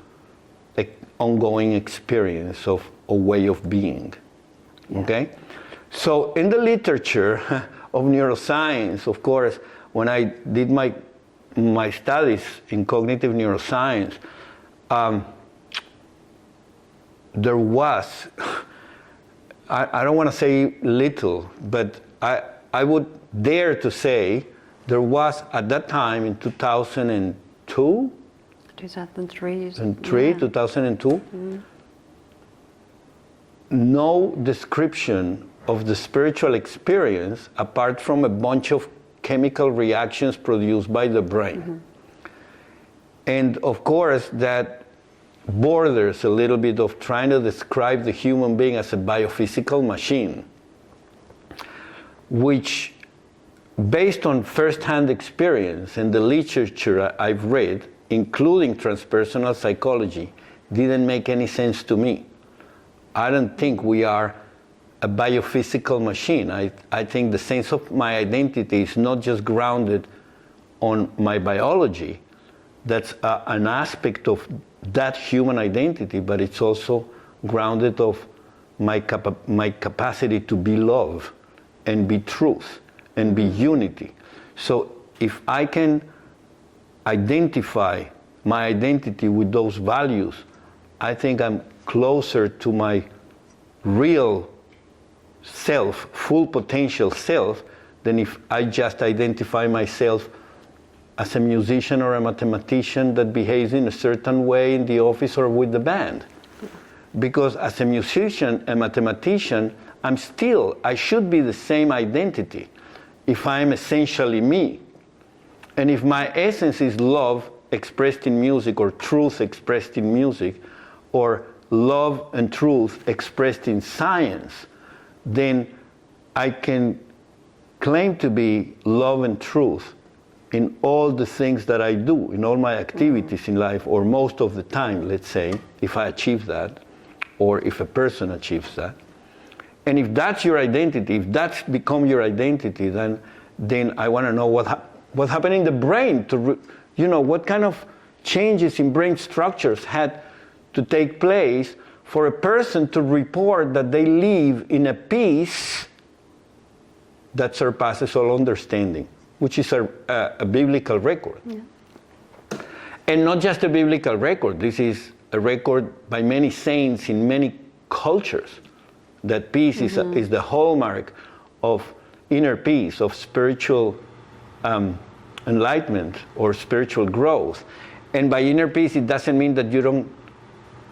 ongoing experience of a way of being, okay? So in the literature of neuroscience, of course, when I did my studies in cognitive neuroscience, there was, I don't want to say little, but I would dare to say there was at that time in 2002, 2003, 2002, no description of the spiritual experience apart from a bunch of chemical reactions produced by the brain. And of course that borders a little bit of trying to describe the human being as a biophysical machine, which, based on first-hand experience and the literature I've read, including transpersonal psychology, didn't make any sense to me. I don't think we are a biophysical machine. I think the sense of my identity is not just grounded on my biology. That's an aspect of that human identity, but it's also grounded of my capacity to be love and be truth and be unity. So if I can identify my identity with those values, I think I'm closer to my real self, full potential self, than if I just identify myself as a musician or a mathematician that behaves in a certain way in the office or with the band. Because as a musician, a mathematician, I should be the same identity if I'm essentially me. And if my essence is love expressed in music, or truth expressed in music, or love and truth expressed in science, then I can claim to be love and truth in all the things that I do, in all my activities in life, or most of the time, let's say, if I achieve that, or if a person achieves that. And if that's your identity, if that's become your identity, then I want to know what happened in the brain to, what kind of changes in brain structures had to take place for a person to report that they live in a peace that surpasses all understanding, which is a biblical record. Yeah. And not just a biblical record, this is a record by many saints in many cultures, that peace is the hallmark of inner peace, of spiritual enlightenment or spiritual growth. And by inner peace, it doesn't mean that you don't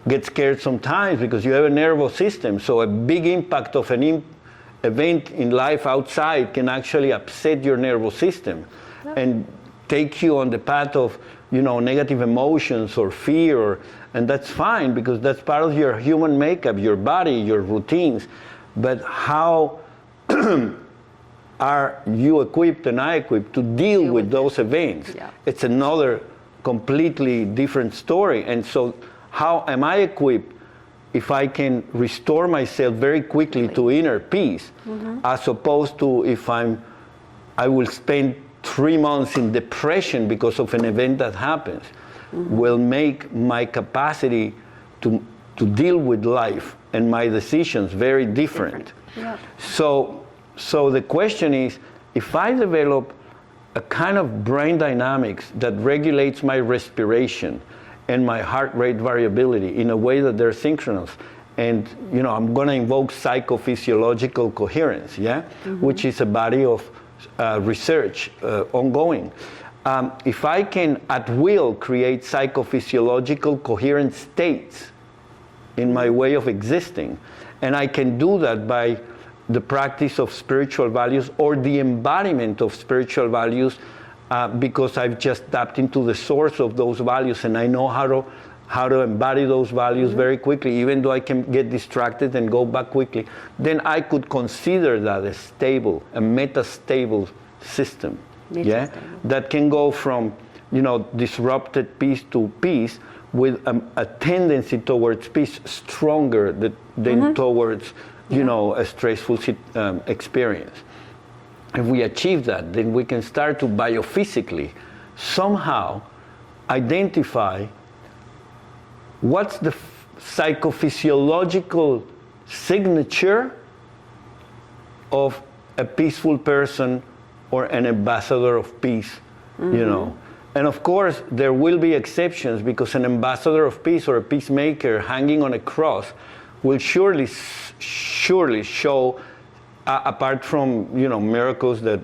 get scared sometimes, because you have a nervous system. So a big impact of an event in life outside can actually upset your nervous system and take you on the path of, negative emotions or fear, and that's fine, because that's part of your human makeup, your body, your routines. But how are you equipped and I equipped to deal with those events? Yeah. It's another completely different story. And so how am I equipped if I can restore myself very quickly to inner peace, as opposed to if I will spend 3 months in depression because of an event that happens, will make my capacity to deal with life and my decisions very different. Yeah. So the question is, if I develop a kind of brain dynamics that regulates my respiration and my heart rate variability in a way that they're synchronous, and I'm going to invoke psychophysiological coherence, which is a body of research ongoing. If I can at will create psychophysiological coherent states in my way of existing, and I can do that by the practice of spiritual values or the embodiment of spiritual values, because I've just tapped into the source of those values and I know how to embody those values very quickly, even though I can get distracted and go back quickly, then I could consider that a stable, a metastable system. That can go from disrupted peace to peace with a tendency towards peace stronger than towards a stressful experience. If we achieve that, then we can start to biophysically somehow identify what's the psychophysiological signature of a peaceful person or an ambassador of peace, And of course, there will be exceptions, because an ambassador of peace or a peacemaker hanging on a cross will surely show, apart from miracles that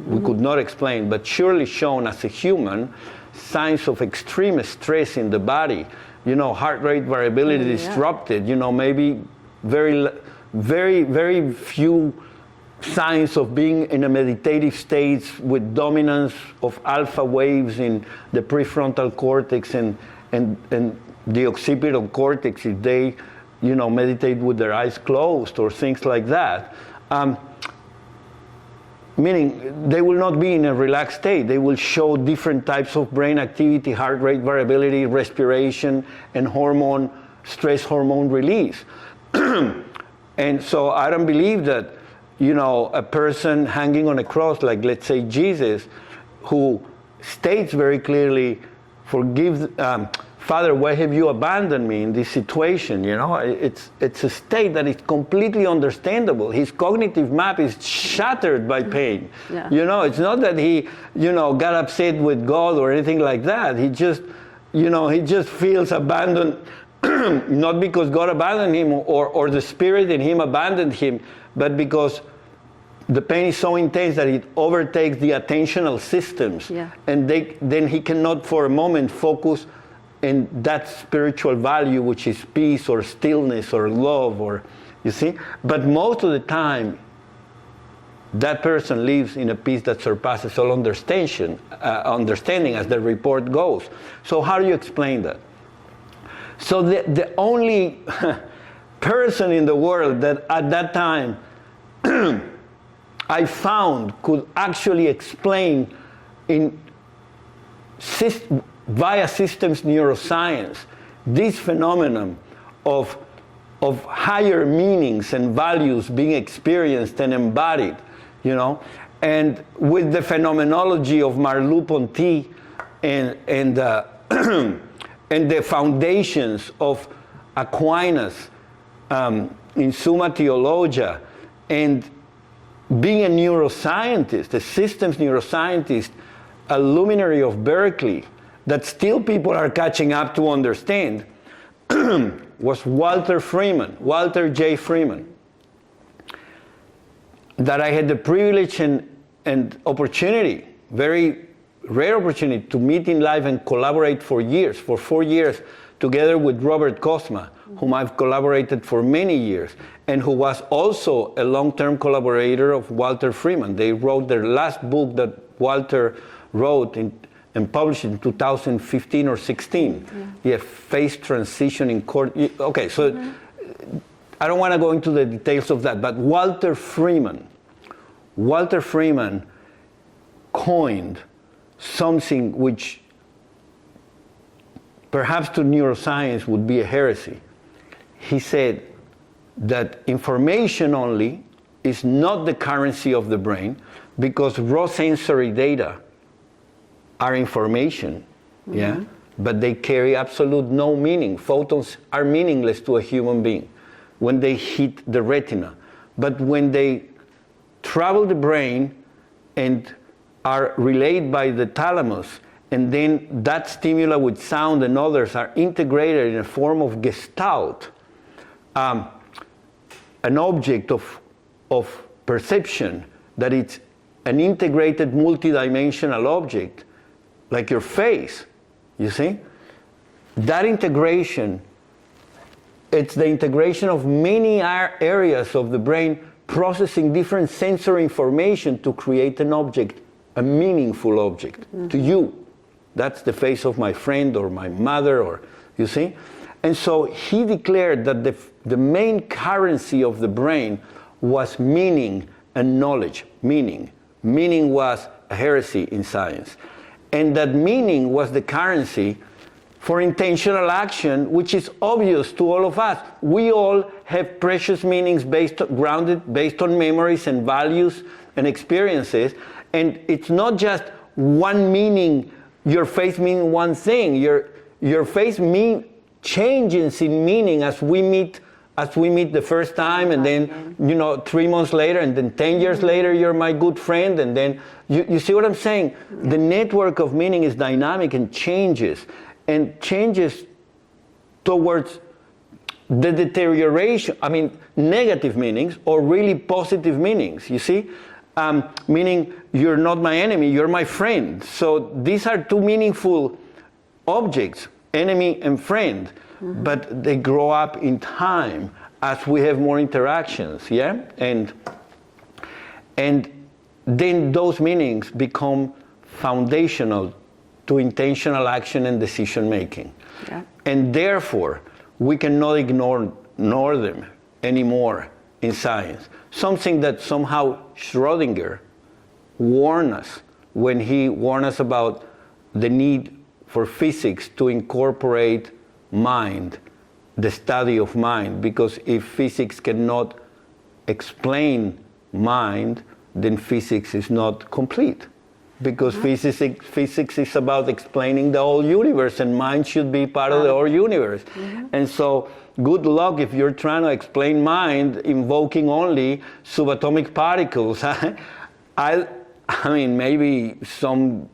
we could not explain, but surely shown as a human, signs of extreme stress in the body. Heart rate variability disrupted. Maybe very, very, very few signs of being in a meditative state with dominance of alpha waves in the prefrontal cortex and the occipital cortex if they, meditate with their eyes closed or things like that. Meaning they will not be in a relaxed state. They will show different types of brain activity, heart rate variability, respiration, and stress hormone release. And so I don't believe that, a person hanging on a cross, like let's say Jesus, who states very clearly, Father, why have you abandoned me in this situation? It's a state that is completely understandable. His cognitive map is shattered by pain. Yeah. It's not that he, got upset with God or anything like that. He just, he just feels abandoned, not because God abandoned him or the spirit in him abandoned him, but because the pain is so intense that it overtakes the attentional systems. Yeah. And then he cannot for a moment focus in that spiritual value, which is peace or stillness or love, or you see. But most of the time, that person lives in a peace that surpasses all understanding, as the report goes. So how do you explain that? So the only person in the world that at that time I found could actually explain via systems neuroscience this phenomenon of higher meanings and values being experienced and embodied, you know, and with the phenomenology of Merleau-Ponty and the foundations of Aquinas in Summa Theologia, and being a neuroscientist, a systems neuroscientist, a luminary of Berkeley, that still people are catching up to understand, was Walter J. Freeman, that I had the privilege and opportunity, very rare opportunity, to meet in life and collaborate for 4 years, together with Robert Cosma, whom I've collaborated for many years, and who was also a long-term collaborator of Walter Freeman. They wrote their last book that Walter wrote and published in 2015 or 16. Yeah, Phase Transition in Court. Okay, so I don't want to go into the details of that, but Walter Freeman coined something which perhaps to neuroscience would be a heresy. He said that information only is not the currency of the brain, because raw sensory data are information, yeah, but they carry absolute no meaning. Photons are meaningless to a human being when they hit the retina. But when they travel the brain and are relayed by the thalamus, and then that stimuli with sound and others are integrated in a form of gestalt, an object of perception, that it's an integrated multidimensional object, like your face, you see? That integration, it's the integration of many areas of the brain processing different sensory information to create an object, a meaningful object to you. That's the face of my friend or my mother, or, you see? And so he declared that the main currency of the brain was meaning and knowledge. Meaning was a heresy in science. And that meaning was the currency for intentional action, which is obvious to all of us. We all have precious meanings based on memories and values and experiences. And it's not just one meaning, your face means one thing. Your face changes in meaning as we meet the first time, and then 3 months later, and then 10 years later you're my good friend, and then you see what I'm saying? The network of meaning is dynamic and changes towards the deterioration, negative meanings or really positive meanings, you see? Meaning you're not my enemy, you're my friend. So these are two meaningful objects, enemy and friend, but they grow up in time as we have more interactions, yeah? And then those meanings become foundational to intentional action and decision making. Yeah. And therefore, we cannot ignore them anymore in science. Something that somehow Schrödinger warned us when he warned us about the need for physics to incorporate mind, the study of mind, because if physics cannot explain mind, then physics is not complete. Because physics is about explaining the whole universe, and mind should be part of the whole universe. And so, good luck if you're trying to explain mind invoking only subatomic particles. Maybe some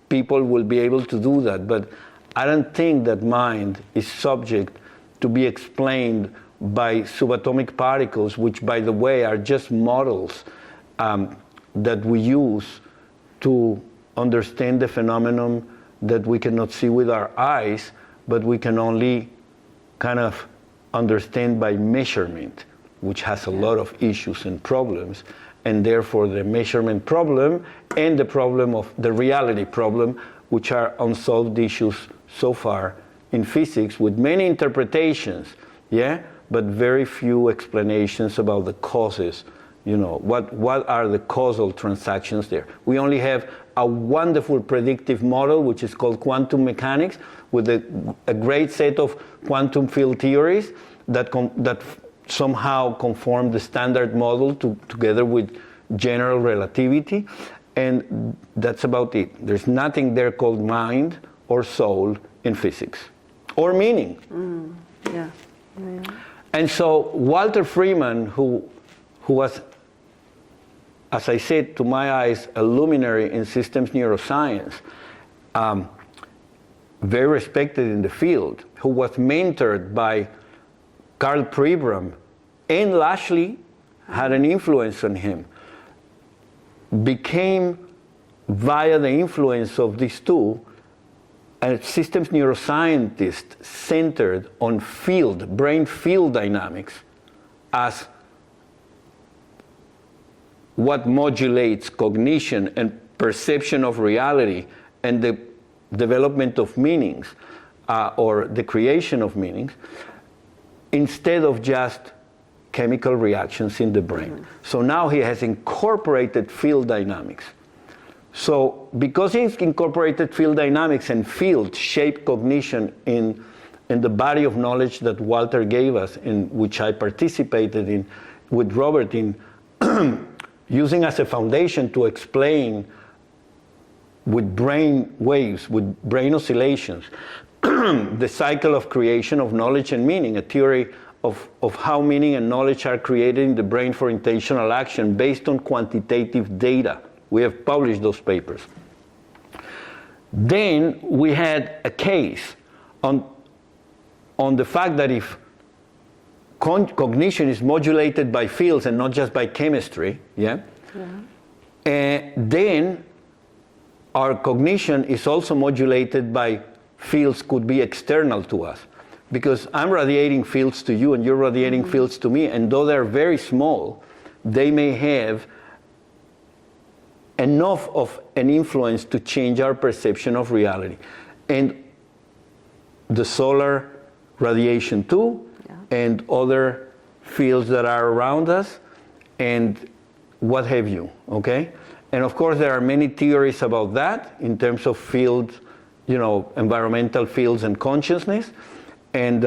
people will be able to do that, but I don't think that mind is subject to be explained by subatomic particles, which, by the way, are just models that we use to understand the phenomenon that we cannot see with our eyes, but we can only kind of understand by measurement, which has a lot of issues and problems. and therefore the measurement problem and the problem of the reality problem, which are unsolved issues so far in physics, with many interpretations, yeah, but very few explanations about the causes. You know, what are the causal transactions there? We only have a wonderful predictive model, which is called quantum mechanics, with a great set of quantum field theories that somehow conform the standard model together with general relativity, and that's about it. There's nothing there called mind or soul in physics, or meaning. Yeah. And so Walter Freeman, who was, as I said, to my eyes, a luminary in systems neuroscience, very respected in the field, who was mentored by Carl Pribram and Lashley, had an influence on him, became, via the influence of these two, a systems neuroscientist centered on brain field dynamics as what modulates cognition and perception of reality and the development of meanings, or the creation of meanings, instead of just chemical reactions in the brain. So now he has incorporated field dynamics. So because he's incorporated field dynamics, and fields shape cognition in the body of knowledge that Walter gave us, in which I participated in with Robert in using as a foundation to explain with brain waves, with brain oscillations, the cycle of creation of knowledge and meaning, a theory of how meaning and knowledge are created in the brain for intentional action based on quantitative data. We have published those papers. Then we had a case on the fact that if cognition is modulated by fields and not just by chemistry, then our cognition is also modulated by fields could be external to us. Because I'm radiating fields to you and you're radiating fields to me, and though they're very small, they may have enough of an influence to change our perception of reality. And the solar radiation too, and other fields that are around us, and what have you, okay? And of course there are many theories about that in terms of fields, you know, environmental fields and consciousness. And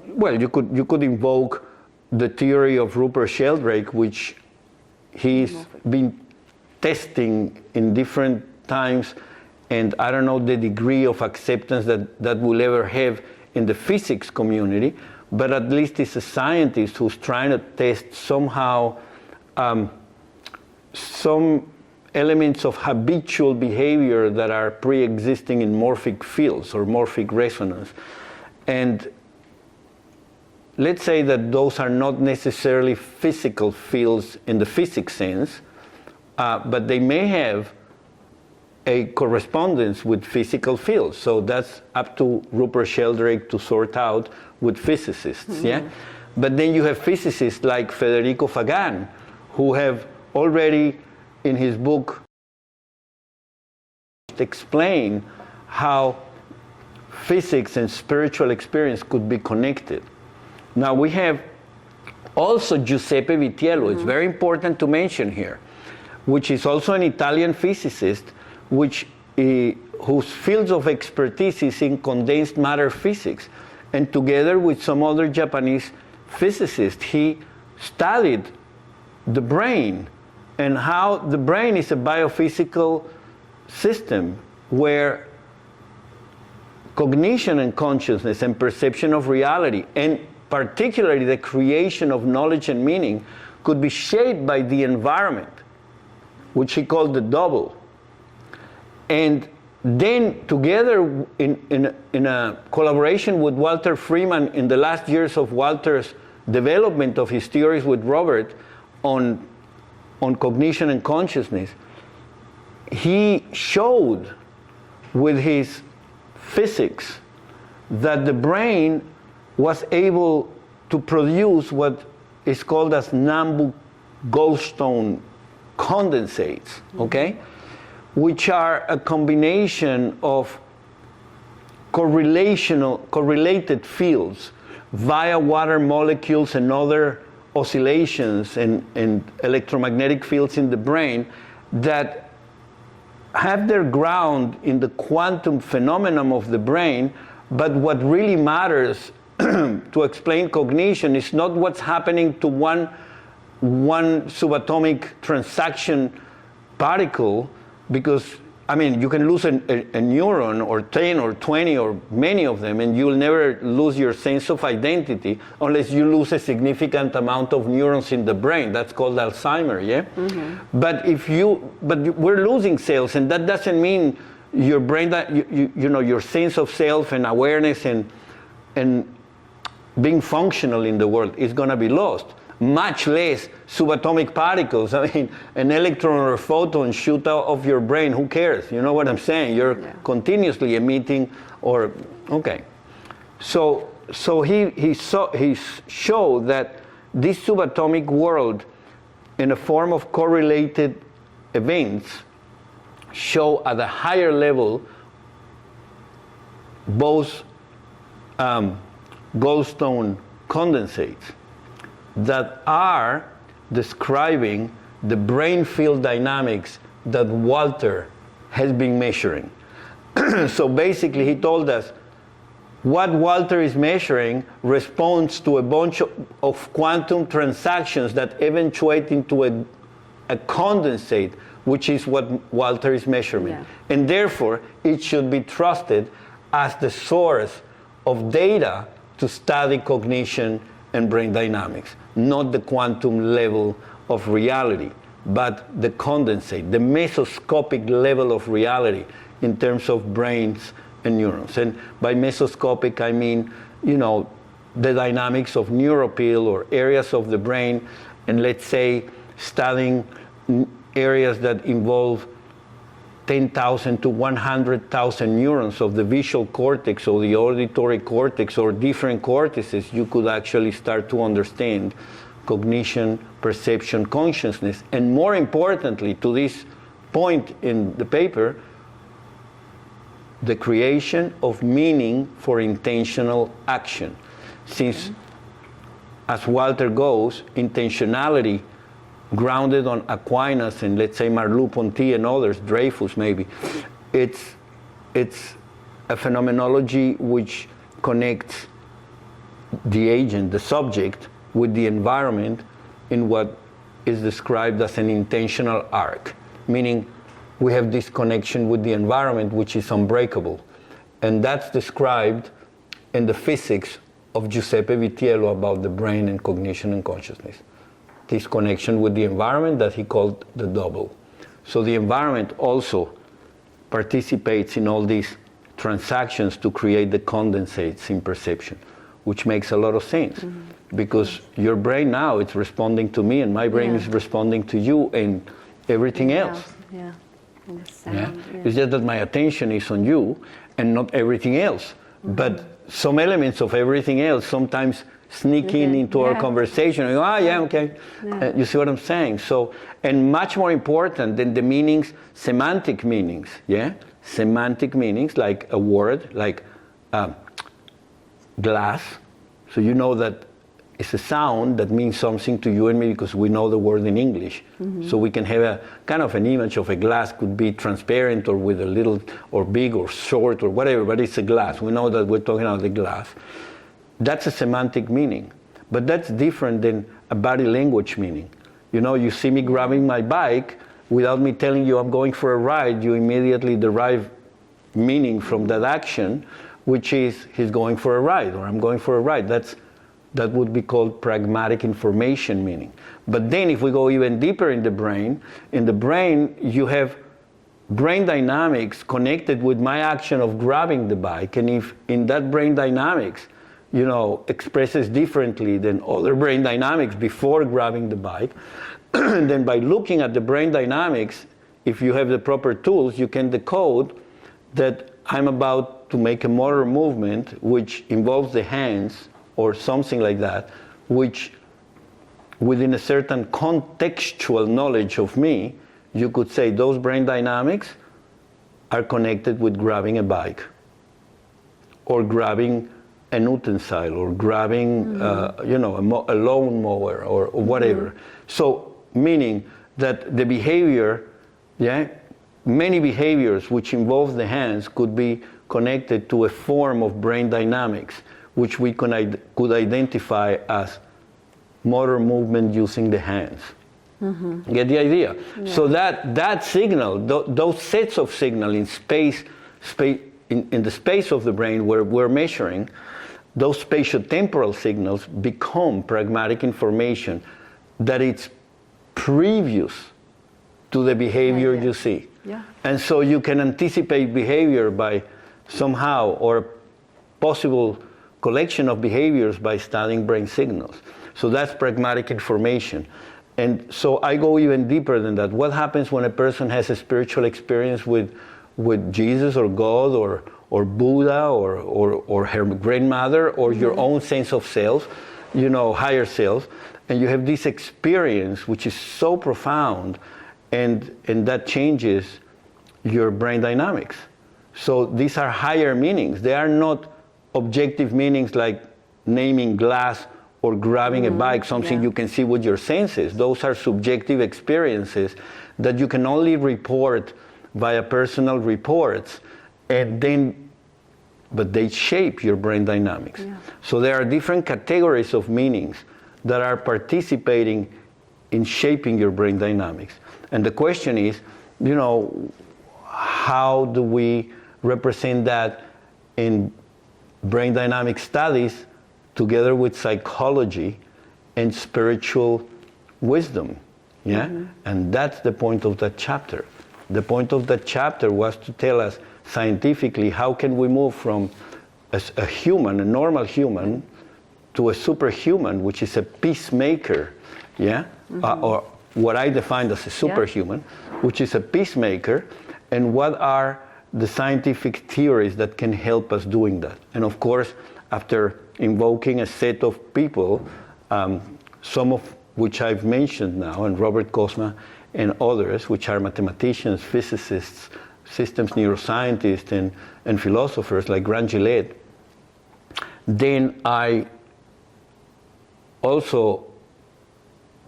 well, you could invoke the theory of Rupert Sheldrake, which he's been testing in different times, and I don't know the degree of acceptance that we'll ever have in the physics community, but at least he's a scientist who's trying to test somehow some elements of habitual behavior that are pre-existing in morphic fields or morphic resonance. And let's say that those are not necessarily physical fields in the physics sense, but they may have a correspondence with physical fields. So that's up to Rupert Sheldrake to sort out with physicists, But then you have physicists like Federico Fagan, who have already, in his book, explained how physics and spiritual experience could be connected. Now we have also Giuseppe Vitiello, it's very important to mention here, which is also an Italian physicist, whose fields of expertise is in condensed matter physics. And together with some other Japanese physicists, he studied the brain and how the brain is a biophysical system where cognition and consciousness and perception of reality, and particularly the creation of knowledge and meaning, could be shaped by the environment, which he called the double. And then together in a collaboration with Walter Freeman in the last years of Walter's development of his theories with Robert on cognition and consciousness, he showed with his physics that the brain was able to produce what is called as goldstone condensates, okay, which are a combination of correlated fields via water molecules and other oscillations and electromagnetic fields in the brain that have their ground in the quantum phenomenon of the brain. But what really matters to explain cognition is not what's happening to one subatomic transaction particle, because I mean, you can lose a neuron or 10 or 20 or many of them, and you'll never lose your sense of identity unless you lose a significant amount of neurons in the brain. That's called Alzheimer, yeah? Mm-hmm. But we're losing cells, and that doesn't mean your brain, that you know, your sense of self and awareness and being functional in the world is going to be lost. Much less subatomic particles. I mean, an electron or a photon shoot out of your brain. Who cares? You know what I'm saying? You're continuously emitting, or okay. So he showed that this subatomic world, in a form of correlated events, show at a higher level both goldstone condensates that are describing the brain field dynamics that Walter has been measuring. So basically he told us what Walter is measuring responds to a bunch of quantum transactions that eventuate into a condensate, which is what Walter is measuring. Yeah. And therefore it should be trusted as the source of data to study cognition and brain dynamics, not the quantum level of reality, but the condensate, the mesoscopic level of reality in terms of brains and neurons. And by mesoscopic, I mean, you know, the dynamics of neuropil or areas of the brain, and let's say studying areas that involve 10,000 to 100,000 neurons of the visual cortex or the auditory cortex or different cortices, you could actually start to understand cognition, perception, consciousness. And more importantly, to this point in the paper, the creation of meaning for intentional action. Since, as Walter goes, intentionality grounded on Aquinas and let's say Merleau-Ponty and others, Dreyfus maybe, it's a phenomenology which connects the agent, the subject, with the environment in what is described as an intentional arc, meaning we have this connection with the environment which is unbreakable. And that's described in the physics of Giuseppe Vitiello about the brain and cognition and consciousness. This connection with the environment that he called the double. So the environment also participates in all these transactions to create the condensates in perception, which makes a lot of sense. Mm-hmm. Because your brain now is responding to me and my brain is responding to you and everything else. Yeah. It's just that my attention is on you and not everything else. Mm-hmm. But some elements of everything else sometimes sneak into our conversation and go, okay. You see what I'm saying? So, and much more important than the meanings, semantic meanings, semantic meanings, like a word, like glass. So you know that it's a sound that means something to you and me because we know the word in English. Mm-hmm. So we can have a kind of an image of a glass, could be transparent or with a little, or big or short or whatever, but it's a glass. We know that we're talking about the glass. That's a semantic meaning, but that's different than a body language meaning. You know, you see me grabbing my bike without me telling you I'm going for a ride, you immediately derive meaning from that action, which is he's going for a ride or I'm going for a ride. That would be called pragmatic information meaning. But then if we go even deeper in the brain you have brain dynamics connected with my action of grabbing the bike, and if in that brain dynamics you know, expresses differently than other brain dynamics before grabbing the bike, then by looking at the brain dynamics, if you have the proper tools, you can decode that I'm about to make a motor movement which involves the hands or something like that, which within a certain contextual knowledge of me, you could say those brain dynamics are connected with grabbing a bike, or grabbing an utensil, or grabbing, a lawn mower, or whatever. So, meaning that the behavior, many behaviors which involve the hands could be connected to a form of brain dynamics, which we could identify as motor movement using the hands. Get the idea? Yeah. So that signal, those sets of signal in space in the space of the brain where we're measuring, those spatiotemporal signals become pragmatic information that it's previous to the behavior you see. Yeah. And so you can anticipate behavior by somehow, or possible collection of behaviors by studying brain signals. So that's pragmatic information. And so I go even deeper than that. What happens when a person has a spiritual experience with Jesus or God or Buddha or her grandmother or your own sense of self, higher self, and you have this experience which is so profound, and that changes your brain dynamics. So these are higher meanings. They are not objective meanings like naming glass or grabbing a bike, something you can see with your senses. Those are subjective experiences that you can only report via personal reports, but they shape your brain dynamics. Yeah. So there are different categories of meanings that are participating in shaping your brain dynamics. And the question is, how do we represent that in brain dynamic studies together with psychology and spiritual wisdom? And that's the point of that chapter. The point of that chapter was to tell us scientifically how can we move from a human, a normal human, to a superhuman, which is a peacemaker, or what I defined as a superhuman, which is a peacemaker, and what are the scientific theories that can help us doing that. And of course, after invoking a set of people, some of which I've mentioned now, and Robert Cosma and others, which are mathematicians, physicists, systems neuroscientists, and philosophers like Grant Gillette, then I also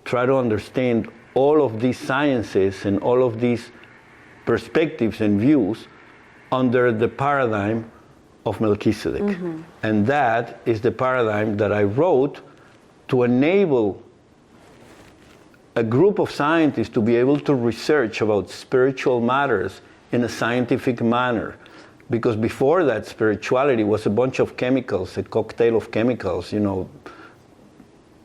try to understand all of these sciences and all of these perspectives and views under the paradigm of Melchizedek. And that is the paradigm that I wrote to enable a group of scientists to be able to research about spiritual matters in a scientific manner. Because before that, spirituality was a bunch of chemicals, a cocktail of chemicals,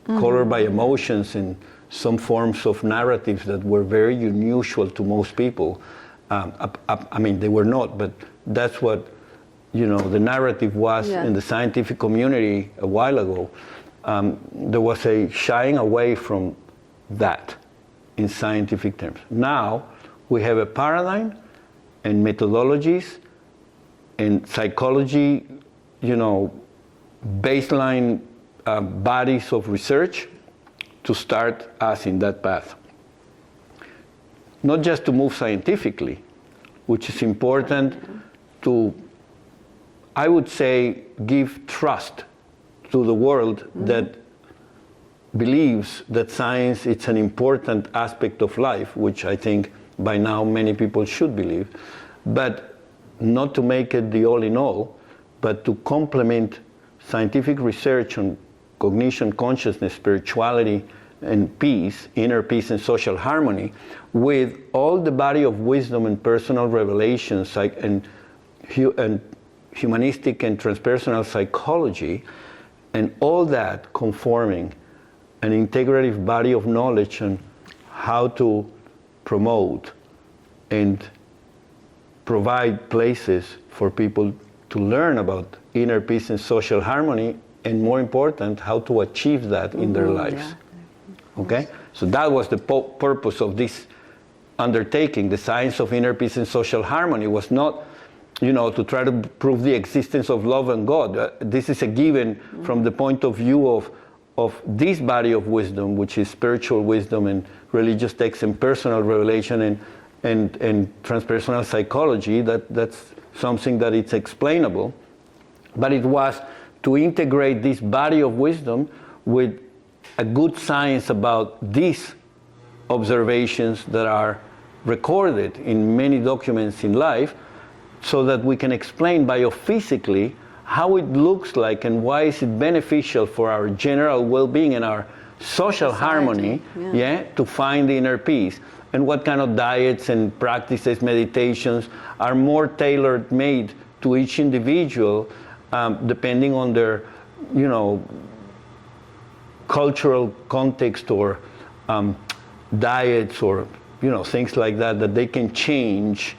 colored by emotions and some forms of narratives that were very unusual to most people. I mean, they were not, but that's what, the narrative was in the scientific community a while ago. There was a shying away from that in scientific terms. Now, we have a paradigm and methodologies and psychology, baseline bodies of research to start us in that path. Not just to move scientifically, which is important to, I would say, give trust to the world that believes that science is an important aspect of life, which I think by now many people should believe, but not to make it the all in all, but to complement scientific research on cognition, consciousness, spirituality, and peace, inner peace and social harmony, with all the body of wisdom and personal revelations and humanistic and transpersonal psychology, and all that conforming an integrative body of knowledge on how to promote and provide places for people to learn about inner peace and social harmony, and more important, how to achieve that in their lives. Okay? So that was the purpose of this undertaking. The science of inner peace and social harmony was not, to try to prove the existence of love and God. This is a given from the point of view of this body of wisdom, which is spiritual wisdom and religious texts and personal revelation and transpersonal psychology, that's something that it's explainable. But it was to integrate this body of wisdom with a good science about these observations that are recorded in many documents in life, so that we can explain biophysically how it looks like and why is it beneficial for our general well-being and our social harmony, to find the inner peace, and what kind of diets and practices, meditations are more tailor made to each individual, depending on their, cultural context or diets or things like that they can change,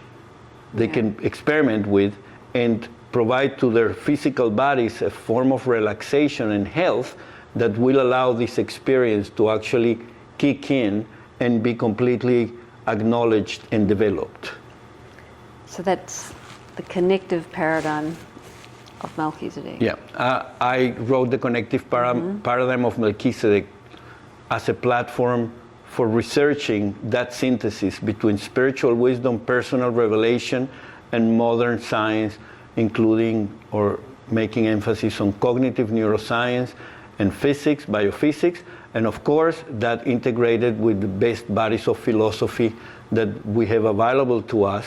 they can experiment with, and provide to their physical bodies a form of relaxation and health that will allow this experience to actually kick in and be completely acknowledged and developed. So that's the connective paradigm of Melchizedek. Yeah, I wrote the connective paradigm of Melchizedek as a platform for researching that synthesis between spiritual wisdom, personal revelation, and modern science, including or making emphasis on cognitive neuroscience and physics, biophysics, and of course that integrated with the best bodies of philosophy that we have available to us,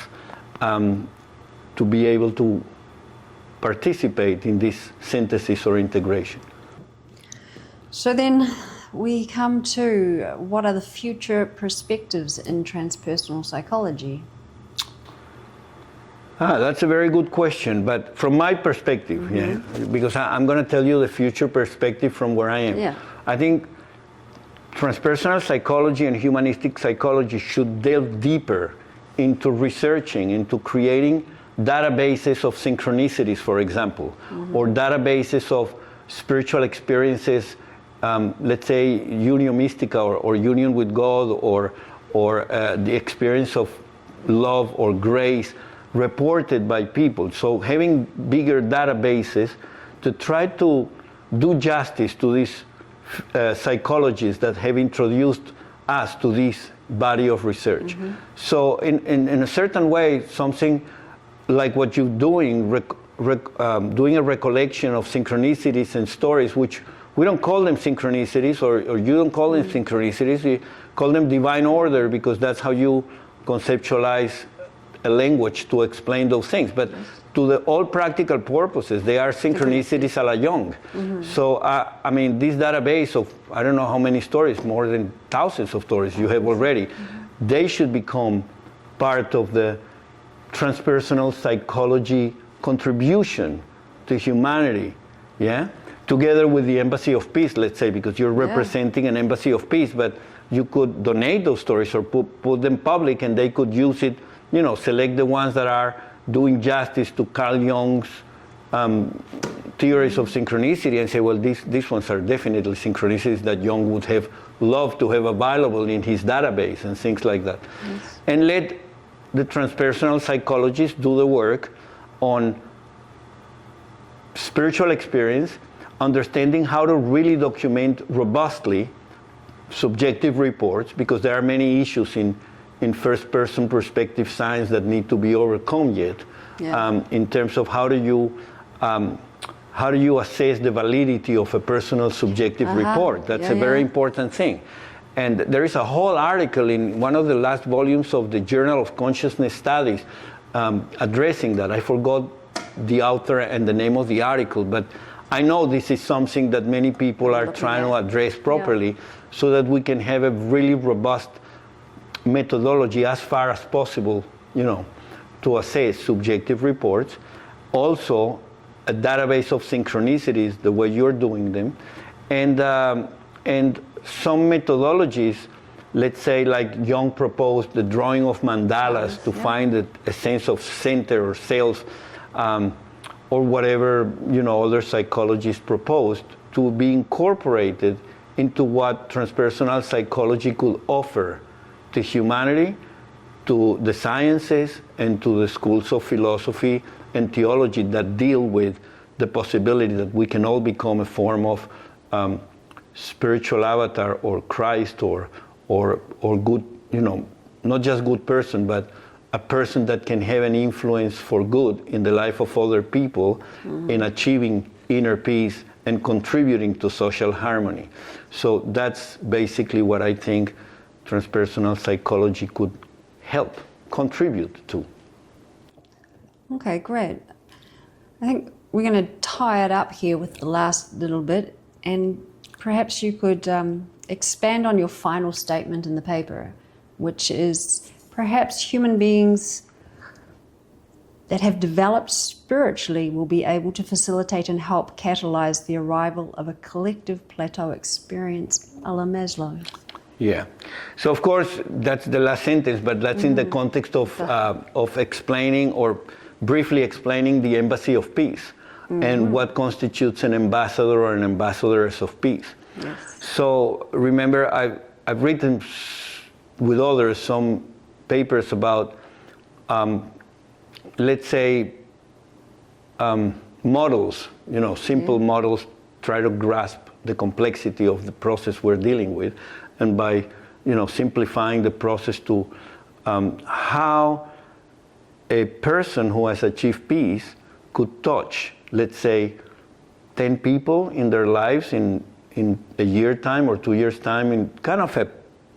to be able to participate in this synthesis or integration. So then we come to what are the future perspectives in transpersonal psychology? That's a very good question, but from my perspective, because I'm going to tell you the future perspective from where I am. Yeah. I think transpersonal psychology and humanistic psychology should delve deeper into researching, into creating databases of synchronicities, for example, or databases of spiritual experiences, let's say union mystica or union with God, or the experience of love or grace reported by people. So having bigger databases to try to do justice to these psychologists that have introduced us to this body of research. So in a certain way, something like what you're doing, doing a recollection of synchronicities and stories, which we don't call them synchronicities, or you don't call them synchronicities, we call them divine order, because that's how you conceptualize a language to explain those things. But to all practical purposes, they are synchronicities a la Jung. So, I mean, this database of, I don't know how many stories, more than thousands of stories you have already, they should become part of the transpersonal psychology contribution to humanity, together with the Embassy of Peace, let's say, because you're representing an Embassy of Peace, but you could donate those stories or put them public, and they could use it, select the ones that are doing justice to Carl Jung's theories of synchronicity, and say, well, these ones are definitely synchronicities that Jung would have loved to have available in his database and things like that. And let the transpersonal psychologists do the work on spiritual experience, understanding how to really document robustly subjective reports, because there are many issues in first-person perspective science that need to be overcome yet, in terms of how do you assess the validity of a personal subjective report. That's a very important thing. And there is a whole article in one of the last volumes of the Journal of Consciousness Studies addressing that. I forgot the author and the name of the article, but I know this is something that many people are trying to address properly, so that we can have a really robust methodology as far as possible, to assess subjective reports. Also, a database of synchronicities, the way you're doing them, and some methodologies, let's say, like Jung proposed, the drawing of mandalas to find a sense of center or self, or whatever other psychologists proposed, to be incorporated into what transpersonal psychology could offer to humanity, to the sciences, and to the schools of philosophy and theology that deal with the possibility that we can all become a form of spiritual avatar or Christ or good, not just good person, but a person that can have an influence for good in the life of other people in achieving inner peace and contributing to social harmony. So that's basically what I think transpersonal psychology could help contribute to. Okay, great. I think we're going to tie it up here with the last little bit, and perhaps you could expand on your final statement in the paper, which is perhaps human beings that have developed spiritually will be able to facilitate and help catalyze the arrival of a collective plateau experience a la Maslow. Yeah. So of course that's the last sentence, but that's in the context of explaining or briefly explaining the Embassy of Peace and what constitutes an ambassador or an ambassadoress of peace. Yes. So remember, I've written with others some papers about, let's say, models, simple models try to grasp the complexity of the process we're dealing with, and by, simplifying the process to how a person who has achieved peace could touch, let's say, 10 people in their lives in a year time or 2 years time in kind of a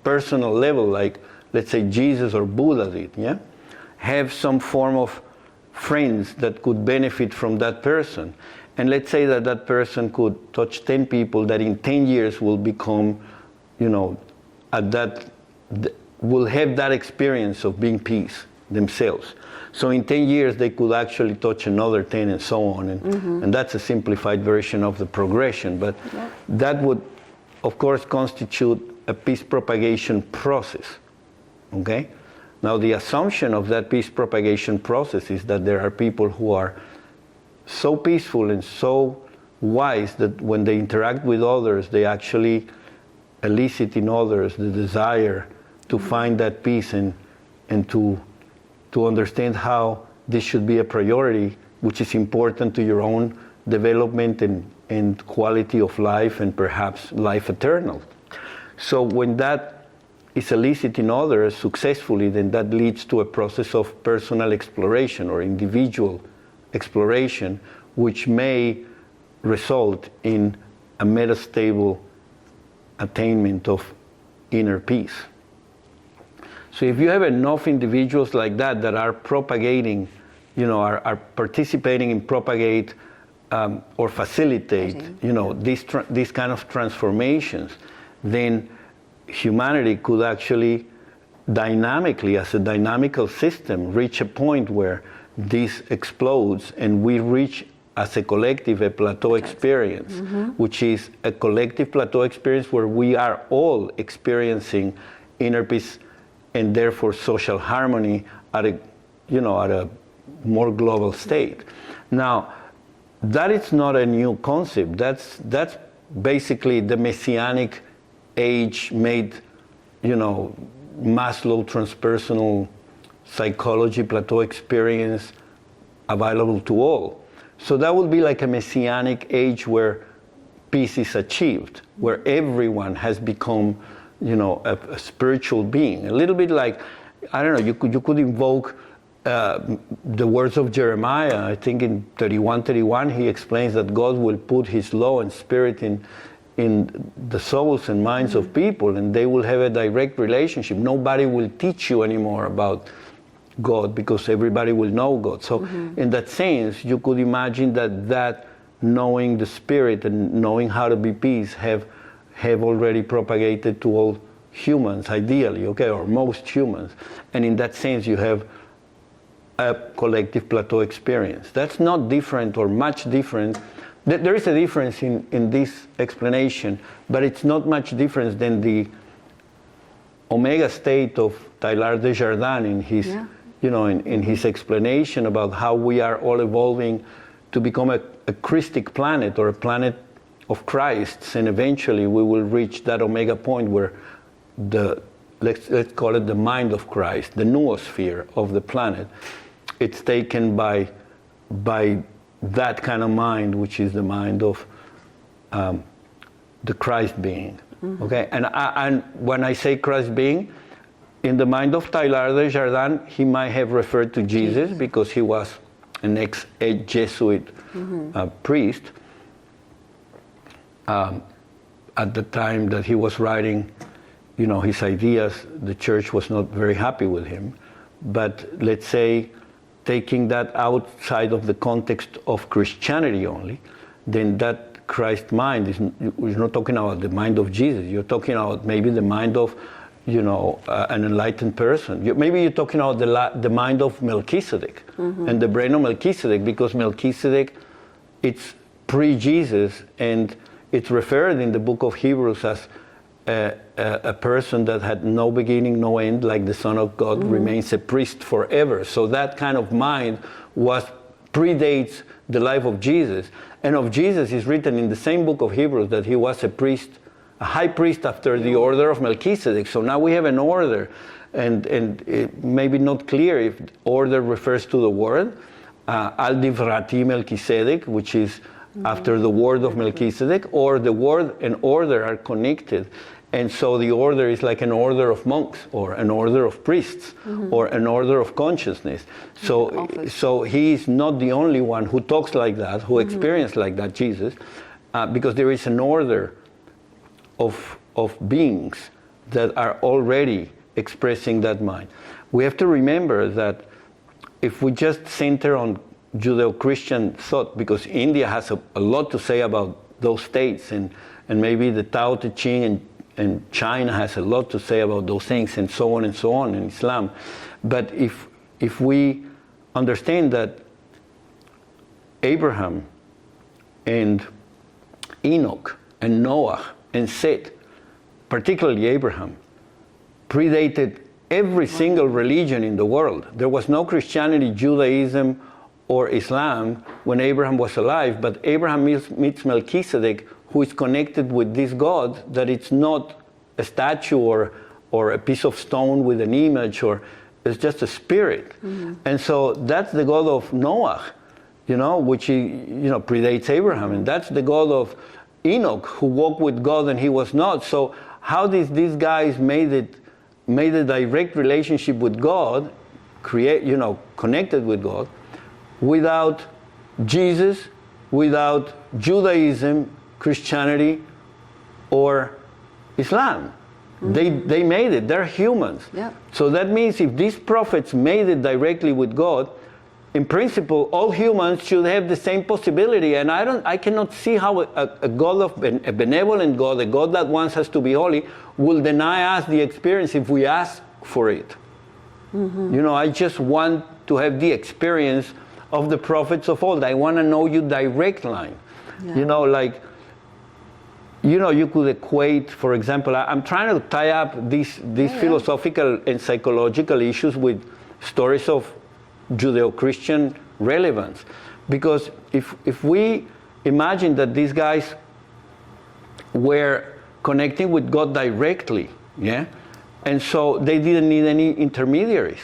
personal level, like, let's say, Jesus or Buddha did, yeah? Have some form of friends that could benefit from that person. And let's say that that person could touch 10 people that in 10 years will become, will have that experience of being peace themselves. So in 10 years, they could actually touch another 10 and so on. And that's a simplified version of the progression. But that would, of course, constitute a peace propagation process. Okay? Now, the assumption of that peace propagation process is that there are people who are so peaceful and so wise that when they interact with others, they actually elicit in others the desire to find that peace and to understand how this should be a priority, which is important to your own development and quality of life and perhaps life eternal. So when that is elicited in others successfully, then that leads to a process of personal exploration or individual exploration, which may result in a metastable attainment of inner peace. So if you have enough individuals like that are propagating, are participating in propagate or facilitate, these kind of transformations, then humanity could actually dynamically, as a dynamical system, reach a point where this explodes and we reach as a collective a plateau experience, which is a collective plateau experience where we are all experiencing inner peace and therefore social harmony at a more global state. Now, that is not a new concept. That's basically the messianic age made, Maslow transpersonal psychology plateau experience available to all. So that would be like a messianic age where peace is achieved, where everyone has become, a spiritual being. A little bit like, I don't know, you could invoke the words of Jeremiah. I think in 31:31 he explains that God will put his law and spirit in the souls and minds of people, and they will have a direct relationship. Nobody will teach you anymore about God because everybody will know God. So in that sense, you could imagine that knowing the spirit and knowing how to be peace have already propagated to all humans, ideally, okay, or most humans. And in that sense, you have a collective plateau experience. That's not different or much different. There is a difference in this explanation, but it's not much different than the omega state of Teilhard de Chardin in his, in his explanation about how we are all evolving to become a Christic planet or a planet of Christs, and eventually we will reach that omega point where let's call it the mind of Christ, the noosphere of the planet. It's taken by that kind of mind, which is the mind of the Christ being. Okay, and when I say Christ being, in the mind of Taylor de Chardin, he might have referred to Jesus because he was an ex-Jesuit priest at the time that he was writing, his ideas. The church was not very happy with him. But let's say, taking that outside of the context of Christianity only, then that Christ mind is not talking about the mind of Jesus. You're talking about maybe the mind of, an enlightened person. Maybe you're talking about the mind of Melchizedek and the brain of Melchizedek, because Melchizedek, it's pre-Jesus, and it's referred in the book of Hebrews as a person that had no beginning, no end, like the Son of God, remains a priest forever. So that kind of mind predates the life of Jesus. And of Jesus is written in the same book of Hebrews that he was a priest, a high priest after the order of Melchizedek. So now we have an order, and it may be not clear if order refers to the word, al divrati Melchizedek, which is after the word of Melchizedek, or the word and order are connected. And so the order is like an order of monks, or an order of priests, or an order of consciousness. So he is not the only one who talks like that, who experienced like that, Jesus, because there is an order of beings that are already expressing that mind. We have to remember that if we just center on Judeo-Christian thought, because India has a lot to say about those states, and maybe the Tao Te Ching and China has a lot to say about those things, and so on in Islam. But if we understand that Abraham and Enoch and Noah and Seth, particularly Abraham, predated every single religion in the world. There was no Christianity, Judaism, or Islam when Abraham was alive, but Abraham meets Melchizedek, who is connected with this God, that it's not a statue or a piece of stone with an image, or it's just a spirit. And so that's the God of Noah, which predates Abraham, and that's the God of Enoch, who walked with God and he was not. So how did these guys made a direct relationship with God, connected with God, without Jesus, without Judaism, Christianity, or Islam? They made it. They're humans. So that means if these prophets made it directly with God, in principle, all humans should have the same possibility. And I cannot see how a God a benevolent God, a God that wants us to be holy, will deny us the experience if we ask for it. I just want to have the experience of the prophets of old. I want to know you direct line. You could equate, for example, I'm trying to tie up these philosophical and psychological issues with stories of Judeo-Christian relevance. Because if we imagine that these guys were connecting with God directly, and so they didn't need any intermediaries.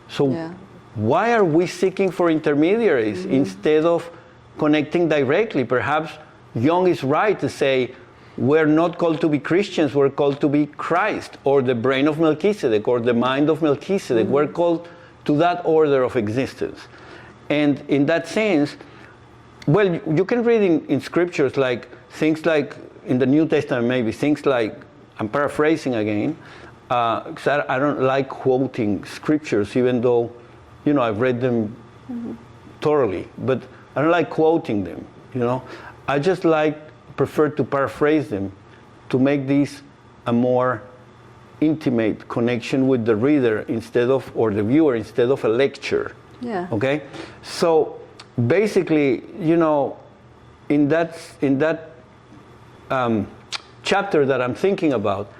So why are we seeking for intermediaries instead of connecting directly? Perhaps Jung is right to say, we're not called to be Christians, we're called to be Christ, or the brain of Melchizedek, or the mind of Melchizedek. We're called to that order of existence. And in that sense, well, you can read in scriptures things like, in the New Testament maybe, things like, I'm paraphrasing again, because I don't like quoting scriptures, even though, I've read them thoroughly, but I don't like quoting them, I just prefer to paraphrase them, to make these a more intimate connection with the reader or the viewer instead of a lecture. Okay? So basically, in that chapter that I'm thinking about,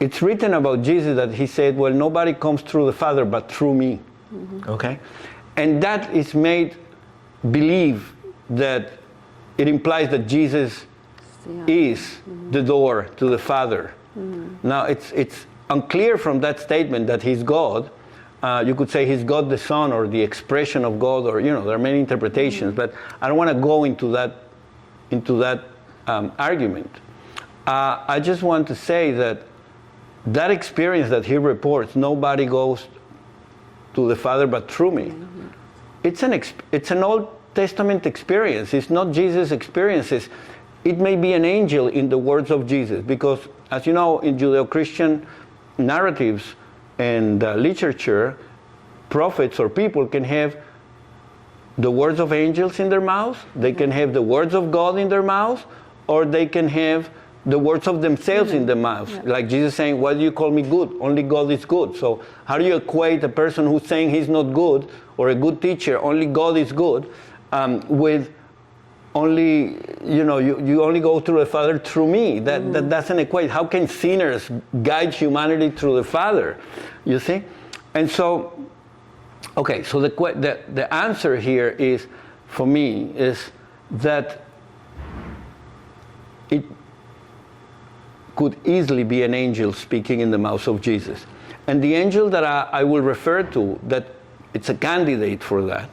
it's written about Jesus that he said, well, nobody comes through the Father but through me. Okay? And that is made believe that it implies that Jesus is the door to the Father. Now, it's unclear from that statement that he's God, You could say he's God the Son or the expression of God, or there are many interpretations, but I don't want to go into that argument. I just want to say that experience that he reports, nobody goes to the Father but through me. It's an Old Testament experience. It's not Jesus' experiences. It may be an angel in the words of Jesus, because as you know, in Judeo-Christian narratives and literature, prophets or people can have the words of angels in their mouths, they can have the words of God in their mouths, or they can have the words of themselves in their mouths. Like Jesus saying, why do you call me good? Only God is good. So how do you equate a person who's saying he's not good, or a good teacher, only God is good, with only, you only go through the Father through me? That doesn't equate. How can sinners guide humanity through the Father? You see? And so, okay, so the answer here is, for me, is that it could easily be an angel speaking in the mouth of Jesus. And the angel that I will refer to, that it's a candidate for that,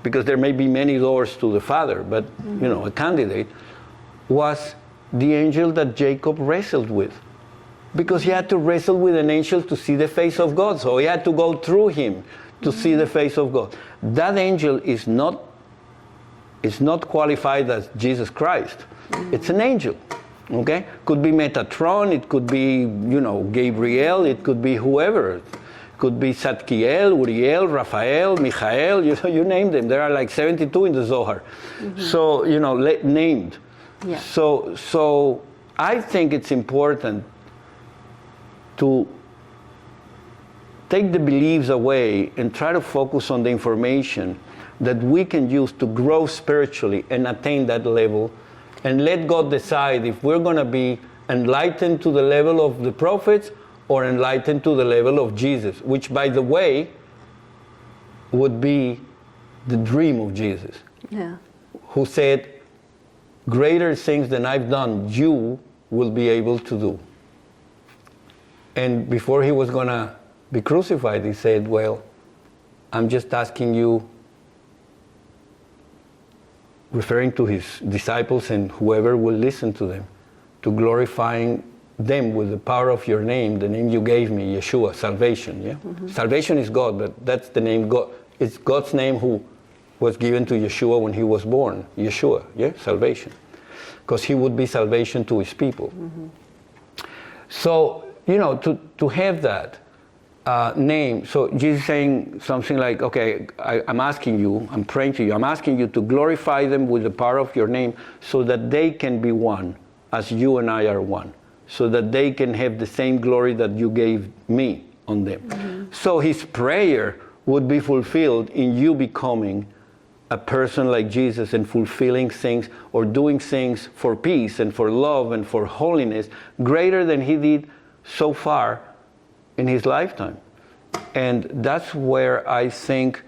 because there may be many doors to the Father, but a candidate, was the angel that Jacob wrestled with. Because he had to wrestle with an angel to see the face of God. So he had to go through him to see the face of God. That angel is not qualified as Jesus Christ. It's an angel. Okay? Could be Metatron, it could be, Gabriel, it could be whoever. It could be Zadkiel, Uriel, Raphael, Michael, you name them. There are like 72 in the Zohar. So, named. Yeah. So I think it's important to take the beliefs away and try to focus on the information that we can use to grow spiritually and attain that level, and let God decide if we're going to be enlightened to the level of the prophets or enlightened to the level of Jesus, which, by the way, would be the dream of Jesus, who said, greater things than I've done, you will be able to do. And before he was going to be crucified, he said, well, I'm just asking you, referring to his disciples and whoever will listen to them, to glorifying them with the power of your name, the name you gave me, Yeshua, salvation. Yeah, salvation is God, but that's the name God. It's God's name who was given to Yeshua when he was born. Yeshua, yeah, salvation, because he would be salvation to his people. So to have that name. So Jesus saying something like, okay, I'm asking you, I'm praying to you, I'm asking you to glorify them with the power of your name, so that they can be one as you and I are one, so that they can have the same glory that you gave me on them. So his prayer would be fulfilled in you becoming a person like Jesus and fulfilling things or doing things for peace and for love and for holiness greater than he did so far in his lifetime. And that's where I think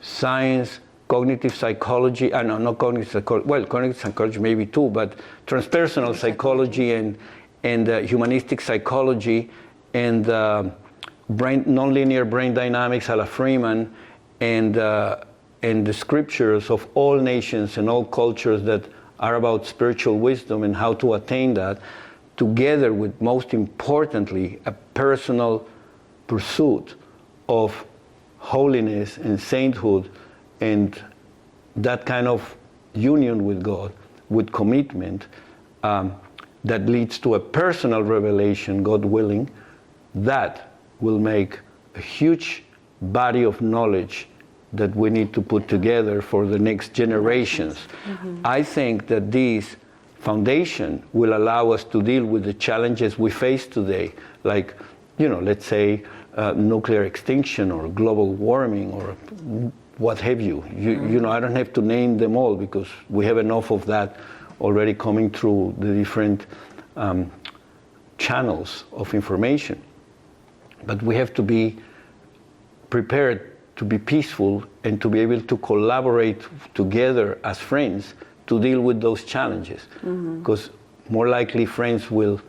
science, cognitive psychology, not cognitive psychology, well, cognitive psychology maybe too, but transpersonal psychology and humanistic psychology and nonlinear brain dynamics a la Freeman and the scriptures of all nations and all cultures that are about spiritual wisdom and how to attain that, together with, most importantly, a personal pursuit of holiness and sainthood and that kind of union with God, with commitment, that leads to a personal revelation, God willing, that will make a huge body of knowledge that we need to put together for the next generations. I think that this foundation will allow us to deal with the challenges we face today, like, let's say nuclear extinction or global warming or what have you. I don't have to name them all because we have enough of that already coming through the different channels of information. But we have to be prepared to be peaceful and to be able to collaborate together as friends to deal with those challenges. Because more likely friends will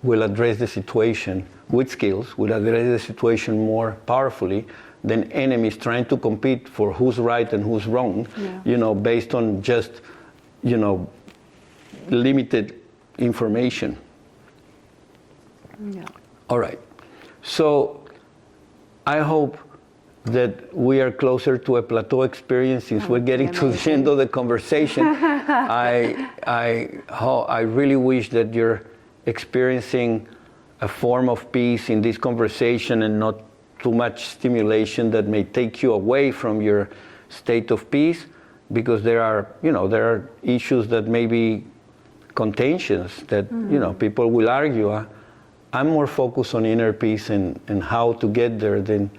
will address the situation with skills, will address the situation more powerfully than enemies trying to compete for who's right and who's wrong, based on just, limited information. Yeah. All right. So I hope that we are closer to a plateau experience since we're getting to the end of the conversation. I really wish that you're experiencing a form of peace in this conversation and not too much stimulation that may take you away from your state of peace, because there are issues that may be contentions that people will argue. I'm more focused on inner peace and how to get there than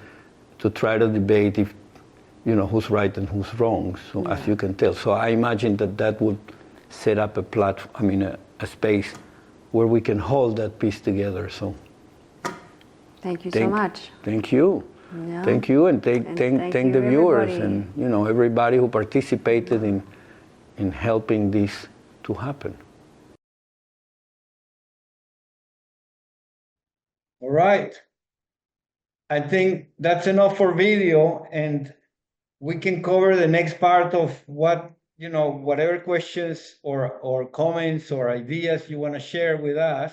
to try to debate if who's right and who's wrong. So as you can tell, so I imagine that would set up a platform, a space where we can hold that peace together. So thank you so much. Thank you. Yeah. Thank you, and thank the viewers, everybody. and everybody who participated in helping this to happen. All right. I think that's enough for video, and we can cover the next part of whatever questions or comments or ideas you want to share with us.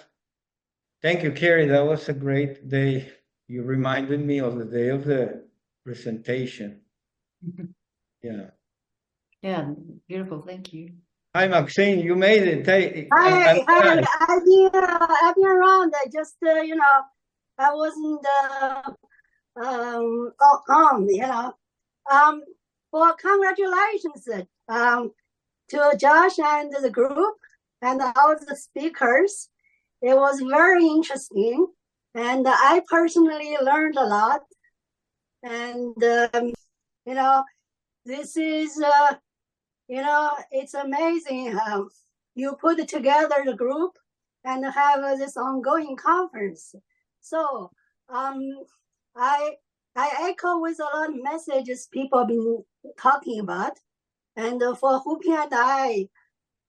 Thank you, Carrie. That was a great day. You reminded me of the day of the presentation. Yeah. Yeah, beautiful. Thank you. Hi, Maxine. You made it. I've been around. I just, I wasn't home, Well, congratulations to Josh and the group and all the speakers. It was very interesting, and I personally learned a lot. And this is it's amazing how you put together the group and have this ongoing conference. So I echo with a lot of messages people have been talking about. And for Huping and I,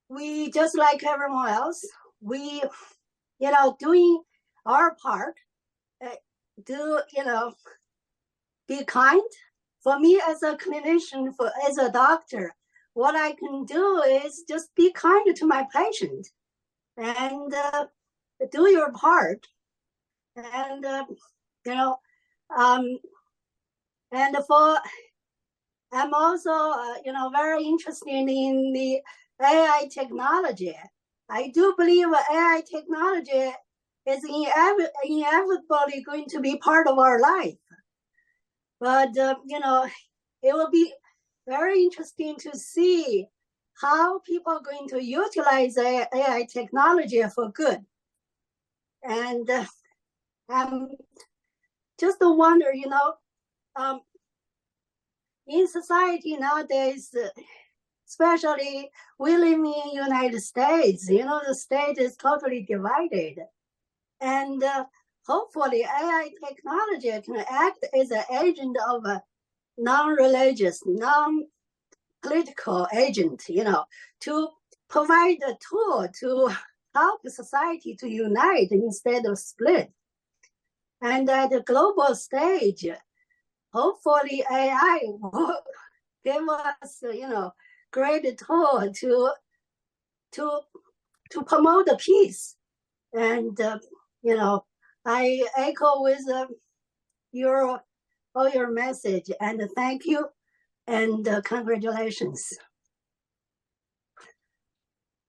we just like everyone else, we doing our part, be kind. For me as a clinician, as a doctor, what I can do is just be kind to my patient and do your part. And, I'm also, very interested in the AI technology. I do believe AI technology is inevitably going to be part of our life. But, it will be very interesting to see how people are going to utilize AI technology for good. And just wonder, in society nowadays, especially we live in the United States, the state is totally divided. And hopefully AI technology can act as an agent of a non-religious, non-political agent, to provide a tool to help society to unite instead of split. And at the global stage, hopefully AI will give us, great tool to promote the peace. And, I echo with all your message, and thank you and congratulations.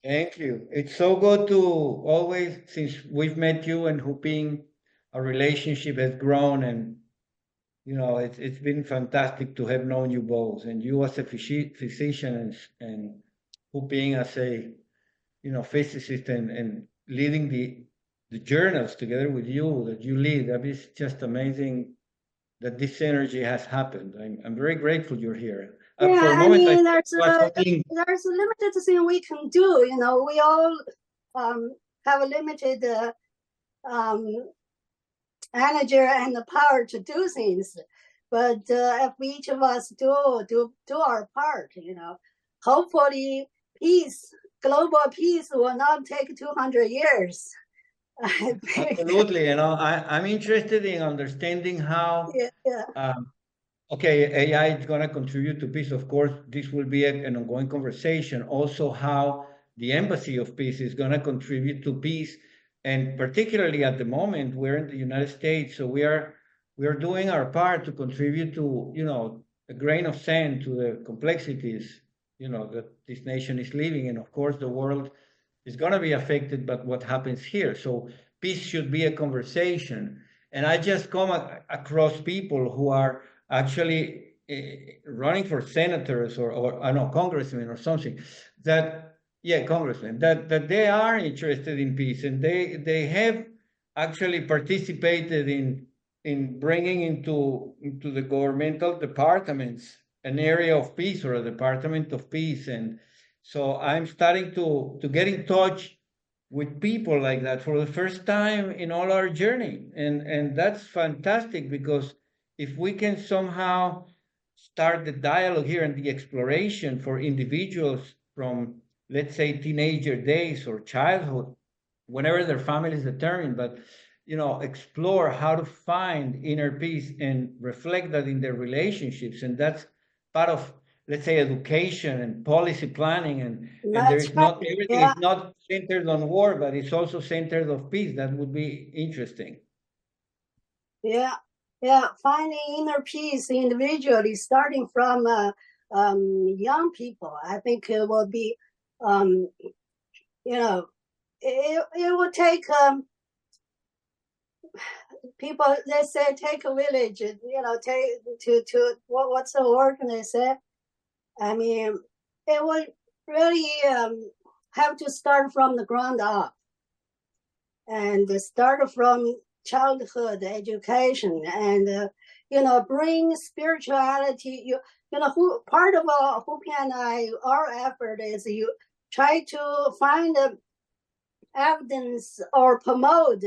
Thank you. It's so good to always, since we've met you and Huping, our relationship has grown, and it's been fantastic to have known you both, and you as a physician and Huping as a physicist and leading the journals together with you that you lead. That is just amazing that this synergy has happened. I'm very grateful you're here. For a moment, there's a limited thing we can do. We all have a limited energy and the power to do things. But if each of us do our part, hopefully global peace will not take 200 years. Absolutely. I'm interested in understanding how, Yeah. okay, AI is going to contribute to peace. Of course, this will be an ongoing conversation. Also, how the Embassy of Peace is going to contribute to peace, and particularly at the moment we're in the United States, so we are doing our part to contribute to a grain of sand to the complexities that this nation is living, and of course the world is going to be affected by what happens here. So peace should be a conversation. And I just come across people who are actually running for senators or I know congressmen or something congressmen that they are interested in peace, and they have actually participated in bringing into the governmental departments an area of peace or a department of peace. And so I'm starting to get in touch with people like that for the first time in all our journey. And that's fantastic, because if we can somehow start the dialogue here and the exploration for individuals from, let's say, teenager days or childhood, whenever their family is determined, but explore how to find inner peace and reflect that in their relationships. And that's part of, let's say, education and policy planning, and there That's is right. not everything is not centered on war, but it's also centered on peace. That would be interesting. Yeah, finding inner peace individually, starting from young people, I think it will be, it will take people. They say take a village. Take to what's the word they say? I mean, it would really have to start from the ground up, and start from childhood education, and bring spirituality. Who part of Hopi and I, our effort is you try to find evidence or promote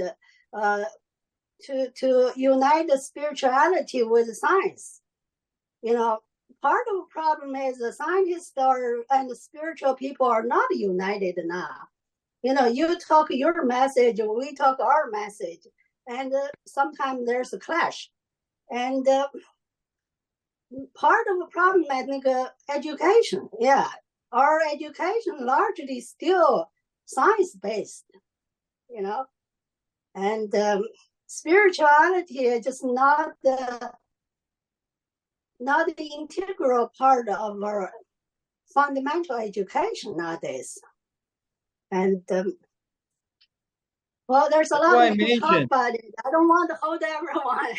to unite the spirituality with science. Part of the problem is the scientists and the spiritual people are not united now. You talk your message, we talk our message, and sometimes there's a clash. And part of the problem, I think, education. Yeah, our education largely still science-based, and spirituality is just not the integral part of our fundamental education nowadays. And well, there's a lot we can talk about it. I don't want to hold everyone.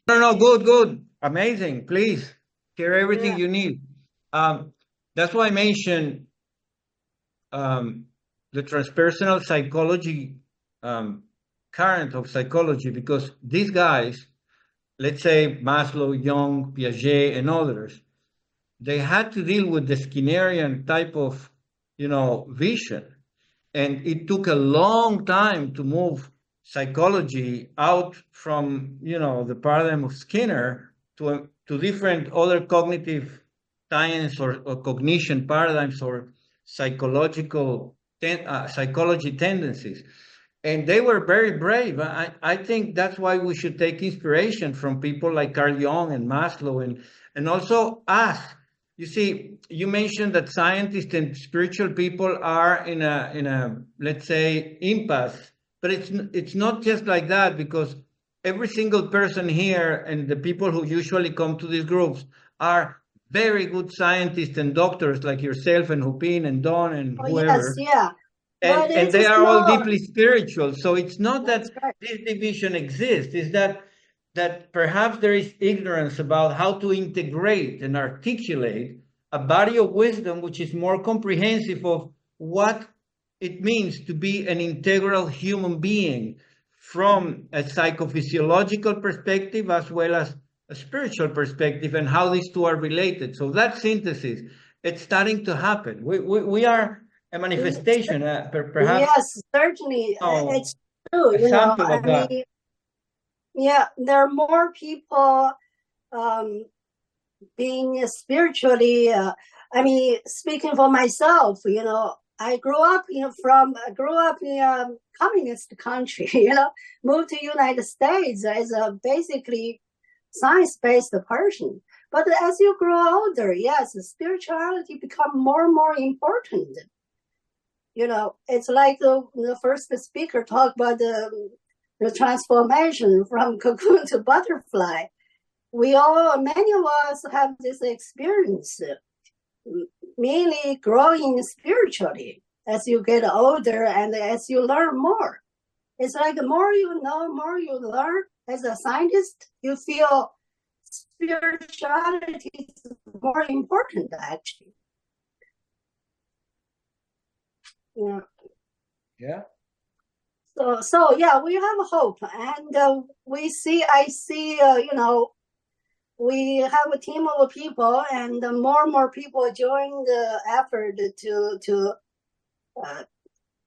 No, good, amazing. Please share everything you need. That's why I mentioned the transpersonal psychology current of psychology, because these guys, let's say Maslow, Jung, Piaget, and others, they had to deal with the Skinnerian type of vision. And it took a long time to move psychology out from, the paradigm of Skinner to different other cognitive science or cognition paradigms or psychology tendencies. And they were very brave. I think that's why we should take inspiration from people like Carl Jung and Maslow, and also us. You see, you mentioned that scientists and spiritual people are in a let's say impasse, but it's not just like that, because every single person here and the people who usually come to these groups are very good scientists and doctors like yourself and Hupin and Don and whoever. Yes, yeah. And they are all deeply spiritual. So it's not that this division exists, it's that perhaps there is ignorance about how to integrate and articulate a body of wisdom which is more comprehensive of what it means to be an integral human being from a psychophysiological perspective as well as a spiritual perspective, and how these two are related. So that synthesis, it's starting to happen. We are a manifestation, perhaps. Yes, certainly, it's true. I mean, yeah, there are more people being spiritually. I mean, speaking for myself, I grew up in a communist country, moved to United States as a basically science-based person. But as you grow older, yes, spirituality become more and more important. It's like the first speaker talked about the transformation from cocoon to butterfly. Many of us have this experience, mainly growing spiritually as you get older and as you learn more. It's like the more you know, more you learn. As a scientist, you feel spirituality is more important, actually. Yeah. Yeah. So yeah, we have hope, and I see, we have a team of people, and more and more people join the effort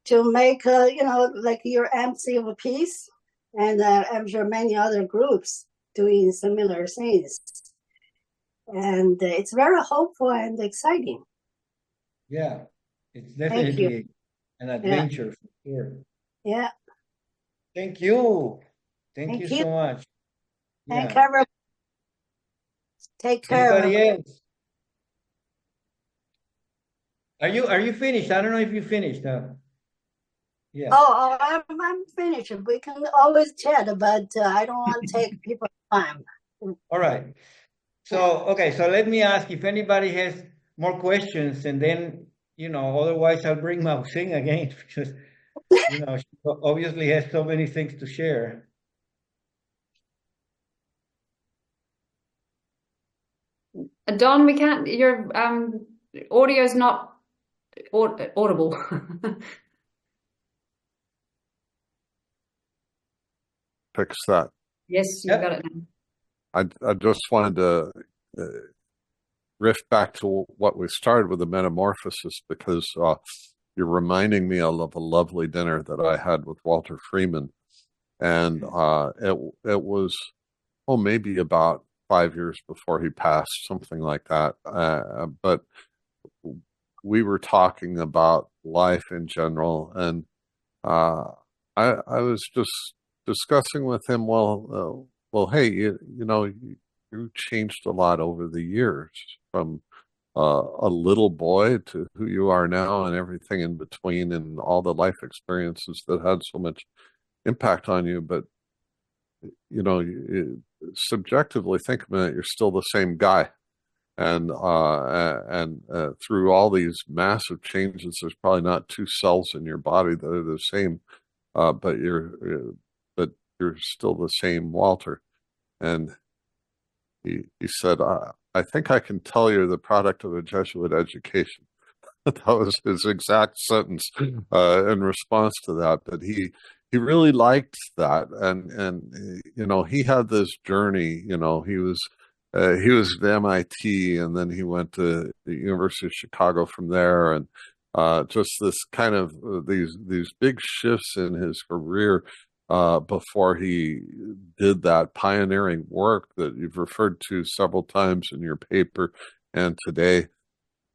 to make, like your Embassy of Peace, and I'm sure many other groups doing similar things. And it's very hopeful and exciting. Yeah, it's definitely an adventure for sure. Yeah. Thank you. Thank you so much. Thank everybody. Take care. Anybody else? Are you finished? I don't know if you finished. Yeah. Oh, I'm finished. We can always chat, but I don't want to take people's time. All right. So, okay, so let me ask if anybody has more questions, and then, otherwise I'll bring Mao Xing again because, she obviously has so many things to share. Don, we can't, your audio is not audible. Fix that. Yes, you've got it now. I just wanted to riff back to what we started with, the metamorphosis, because you're reminding me of a lovely dinner that I had with Walter Freeman. And it was, maybe about 5 years before he passed, something like that. But we were talking about life in general, and I was just discussing with him, well, hey, you changed a lot over the years, from a little boy to who you are now, and everything in between, and all the life experiences that had so much impact on you. But subjectively think a minute, you're still the same guy. And through all these massive changes, there's probably not two cells in your body that are the same, but you're still the same Walter. And he said, I think I can tell you're the product of a Jesuit education. That was his exact sentence in response to that. But he really liked that, and he had this journey. He was at MIT, and then he went to the University of Chicago from there, and just this kind of these big shifts in his career before he did that pioneering work that you've referred to several times in your paper and today.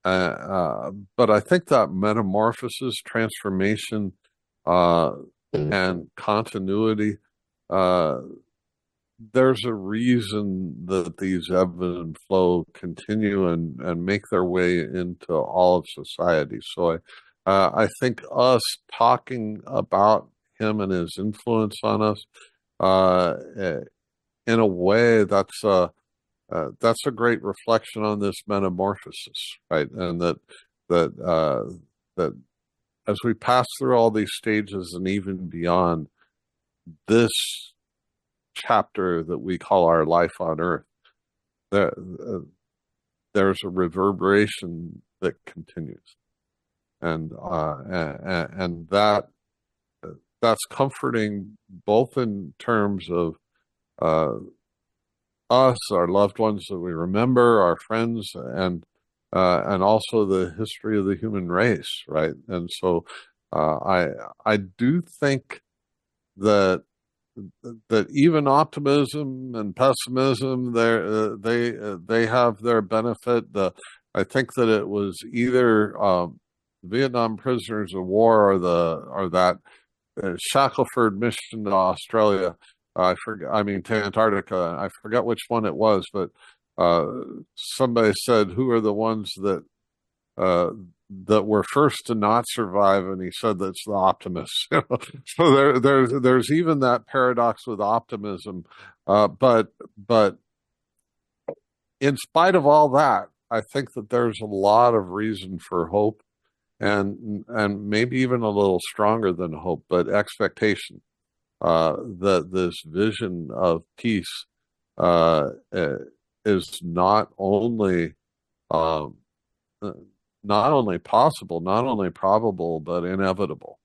But I think that metamorphosis, transformation, and continuity, there's a reason that these ebb and flow continue and make their way into all of society. So I think us talking about him and his influence on us, in a way, that's a great reflection on this metamorphosis, right? And that as we pass through all these stages and even beyond, this chapter that we call our life on Earth, there's a reverberation that continues, and that's comforting, both in terms of us, our loved ones that we remember, our friends, and also the history of the human race, right? And so I do think that even optimism and pessimism, they have their benefit. I think that it was either Vietnam prisoners of war or that Shackelford mission to Australia. To Antarctica. I forget which one it was, but somebody said, "Who are the ones that were first to not survive?" And he said, "That's the optimists." So there's even that paradox with optimism. But in spite of all that, I think that there's a lot of reason for hope, and maybe even a little stronger than hope, but expectation. That this vision of peace is not only possible, not only probable, but inevitable.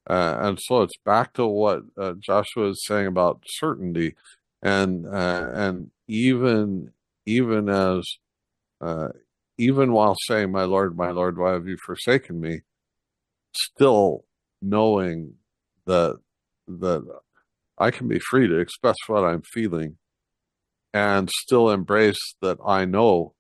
And so it's back to what Joshua is saying about certainty, and even as even while saying, my Lord, why have you forsaken me?" Still knowing that I can be free to express what I'm feeling, and still embrace that I know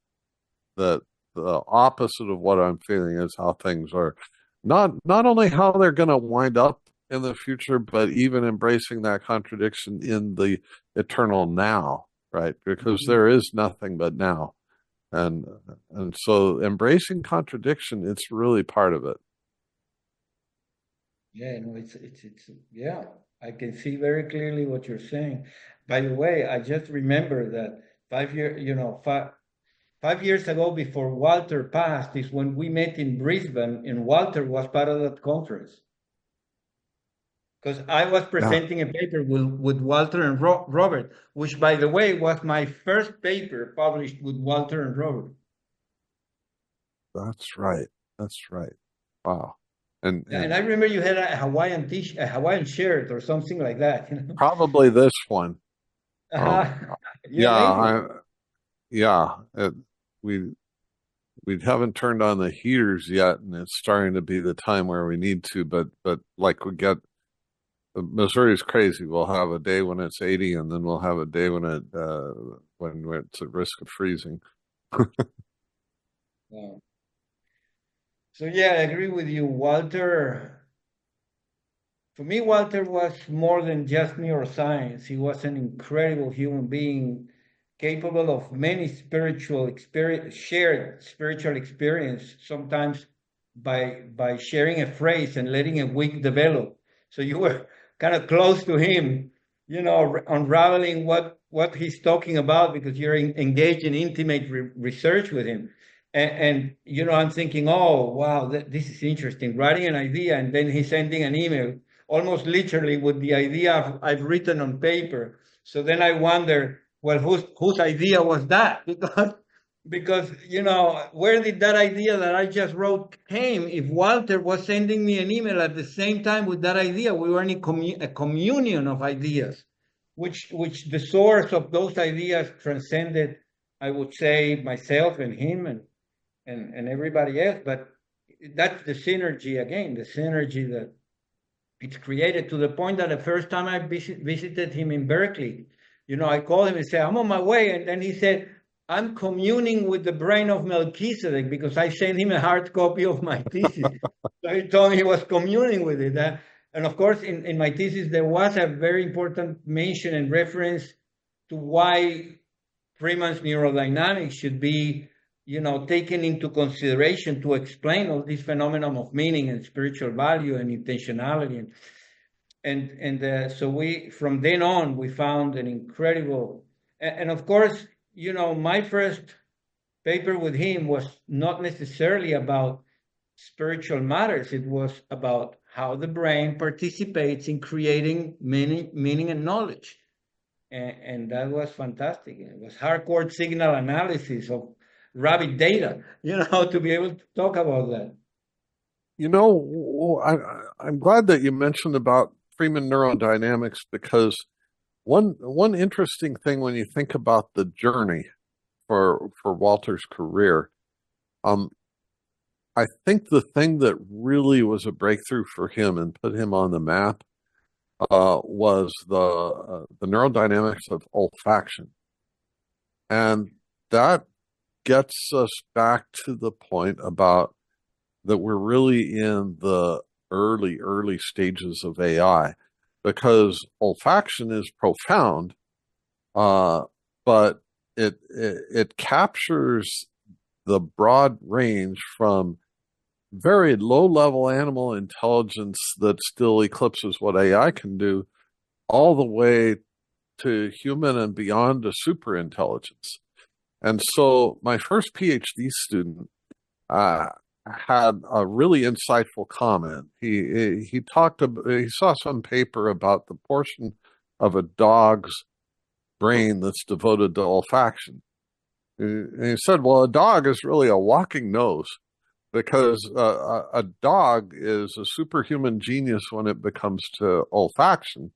that the opposite of what I'm feeling is how things are. Not only how they're going to wind up in the future, but even embracing that contradiction in the eternal now, right? Because there is nothing but now. And so embracing contradiction, it's really part of it. Yeah, no, it's yeah, I can see very clearly what you're saying. By the way, I just remember that 5 years ago, before Walter passed, is when we met in Brisbane, and Walter was part of that conference. Because I was presenting a paper with Walter and Robert, which, by the way, was my first paper published with Walter and Robert. That's right. Wow. And I remember you had a Hawaiian shirt or something like that. Probably this one. We haven't turned on the heaters yet, and it's starting to be the time where we need to. But like Missouri's crazy. We'll have a day when it's 80, and then we'll have a day when it's at risk of freezing. Wow. So yeah, I agree with you, Walter. For me, Walter was more than just neuroscience. He was an incredible human being, capable of many shared spiritual experience, sometimes by sharing a phrase and letting a week develop. So you were kind of close to him, unraveling what he's talking about, because you're engaged in intimate research with him. And I'm thinking, oh, wow, this is interesting. Writing an idea, and then he's sending an email, almost literally with the idea I've written on paper. So then I wonder, well, whose idea was that? Because where did that idea that I just wrote came? If Walter was sending me an email at the same time with that idea, we were in a communion of ideas, which the source of those ideas transcended, I would say, myself and him and everybody else. But that's the synergy again, the synergy that it's created, to the point that the first time I visited him in Berkeley, I called him and said, I'm on my way. And then he said, I'm communing with the brain of Melchizedek, because I sent him a hard copy of my thesis. So he told me he was communing with it. And of course, in my thesis, there was a very important mention and reference to why Freeman's neurodynamics should be taken into consideration to explain all this phenomenon of meaning and spiritual value and intentionality. And so from then on, we found an incredible, and of course, my first paper with him was not necessarily about spiritual matters. It was about how the brain participates in creating meaning and knowledge. And that was fantastic. It was hardcore signal analysis of rabbit data, to be able to talk about that. I'm glad that you mentioned about Freeman neurodynamics, because one interesting thing when you think about the journey for Walter's career, I think the thing that really was a breakthrough for him and put him on the map was the neurodynamics of olfaction. And that gets us back to the point about that we're really in the early stages of AI, because olfaction is profound, but it captures the broad range from very low level animal intelligence that still eclipses what AI can do, all the way to human and beyond to super intelligence. And so my first PhD student had a really insightful comment. He talked about, he saw some paper about the portion of a dog's brain that's devoted to olfaction. And he said, well, a dog is really a walking nose, because a dog is a superhuman genius when it becomes to olfaction,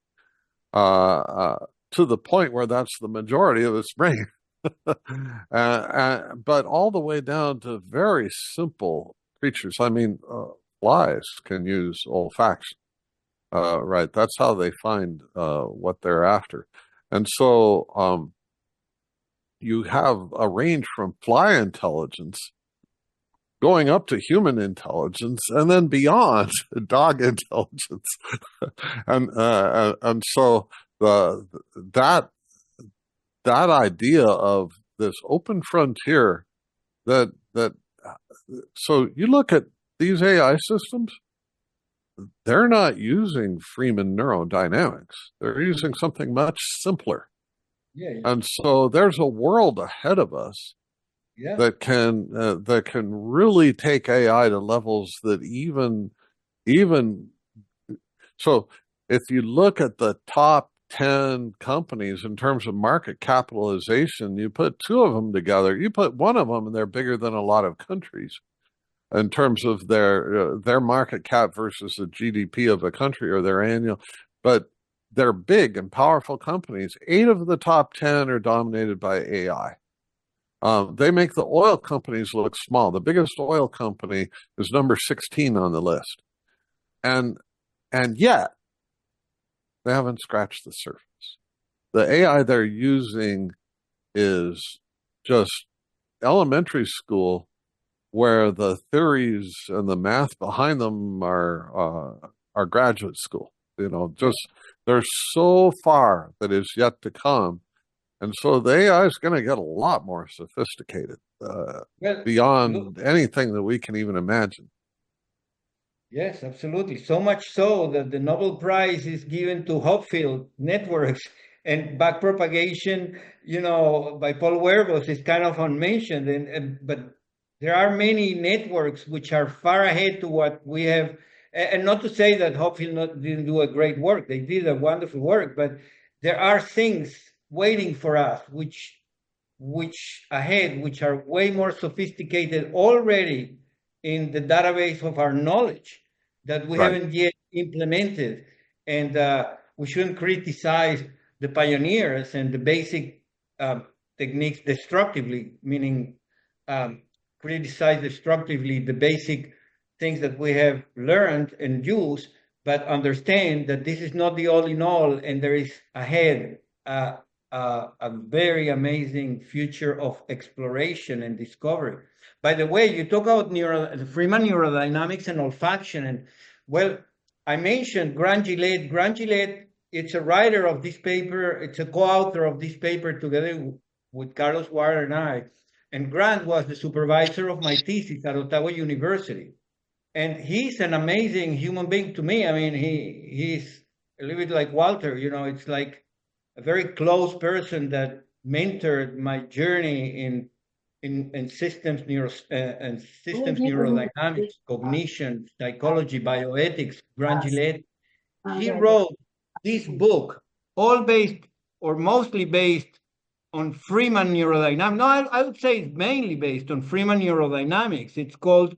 to the point where that's the majority of its brain. But all the way down to very simple creatures. I mean, flies can use olfaction, right? That's how they find what they're after. And so you have a range from fly intelligence going up to human intelligence, and then beyond dog intelligence. And so that idea of this open frontier, so you look at these AI systems, they're not using Freeman neurodynamics. They're using something much simpler. Yeah. And so there's a world ahead of us that can really take AI to levels that even so if you look at the top 10 companies in terms of market capitalization, you put two of them together, you put one of them and they're bigger than a lot of countries in terms of their market cap versus the GDP of a country or their annual, but they're big and powerful companies. 8 of the top 10 are dominated by AI. They make the oil companies look small. The biggest oil company is number 16 on the list. And yet, they haven't scratched the surface. The AI they're using is just elementary school, where the theories and the math behind them are graduate school. You know, just there's so far that is yet to come. And so the AI is going to get a lot more sophisticated beyond anything that we can even imagine. Yes, absolutely. So much so that the Nobel Prize is given to Hopfield networks, and backpropagation, you know, by Paul Werbos is kind of unmentioned. But there are many networks which are far ahead to what we have. And not to say that Hopfield didn't do a great work. They did a wonderful work, but there are things waiting for us, which are way more sophisticated already in the database of our knowledge that we haven't yet implemented. And we shouldn't criticize the pioneers and the basic techniques destructively, meaning criticize destructively the basic things that we have learned and used, but understand that this is not the all in all, and there is ahead a very amazing future of exploration and discovery. By the way, you talk about Freeman neurodynamics and olfaction, and well, I mentioned Grant Gillette. Grant Gillette, it's a writer of this paper. It's a co-author of this paper together with Carlos Ward and I. And Grant was the supervisor of my thesis at Ottawa University. And he's an amazing human being to me. I mean, he's a little bit like Walter, you know, it's like a very close person that mentored my journey in systems neurodynamics, cognition, psychology, bioethics. Grant Gillette. He wrote this book, all based or mostly based on Freeman neurodynamics. No, I would say it's mainly based on Freeman neurodynamics. It's called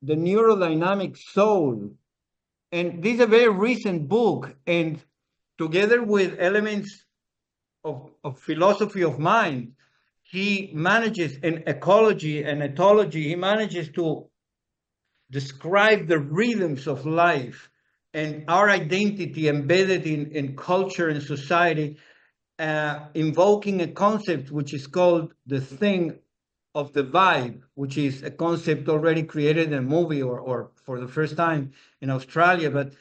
The Neurodynamic Soul. And this is a very recent book, and together with elements of philosophy of mind, he manages, in ecology and ethology, he manages to describe the rhythms of life and our identity embedded in culture and society, invoking a concept which is called the thing of the vibe, which is a concept already created in a movie or for the first time in Australia. But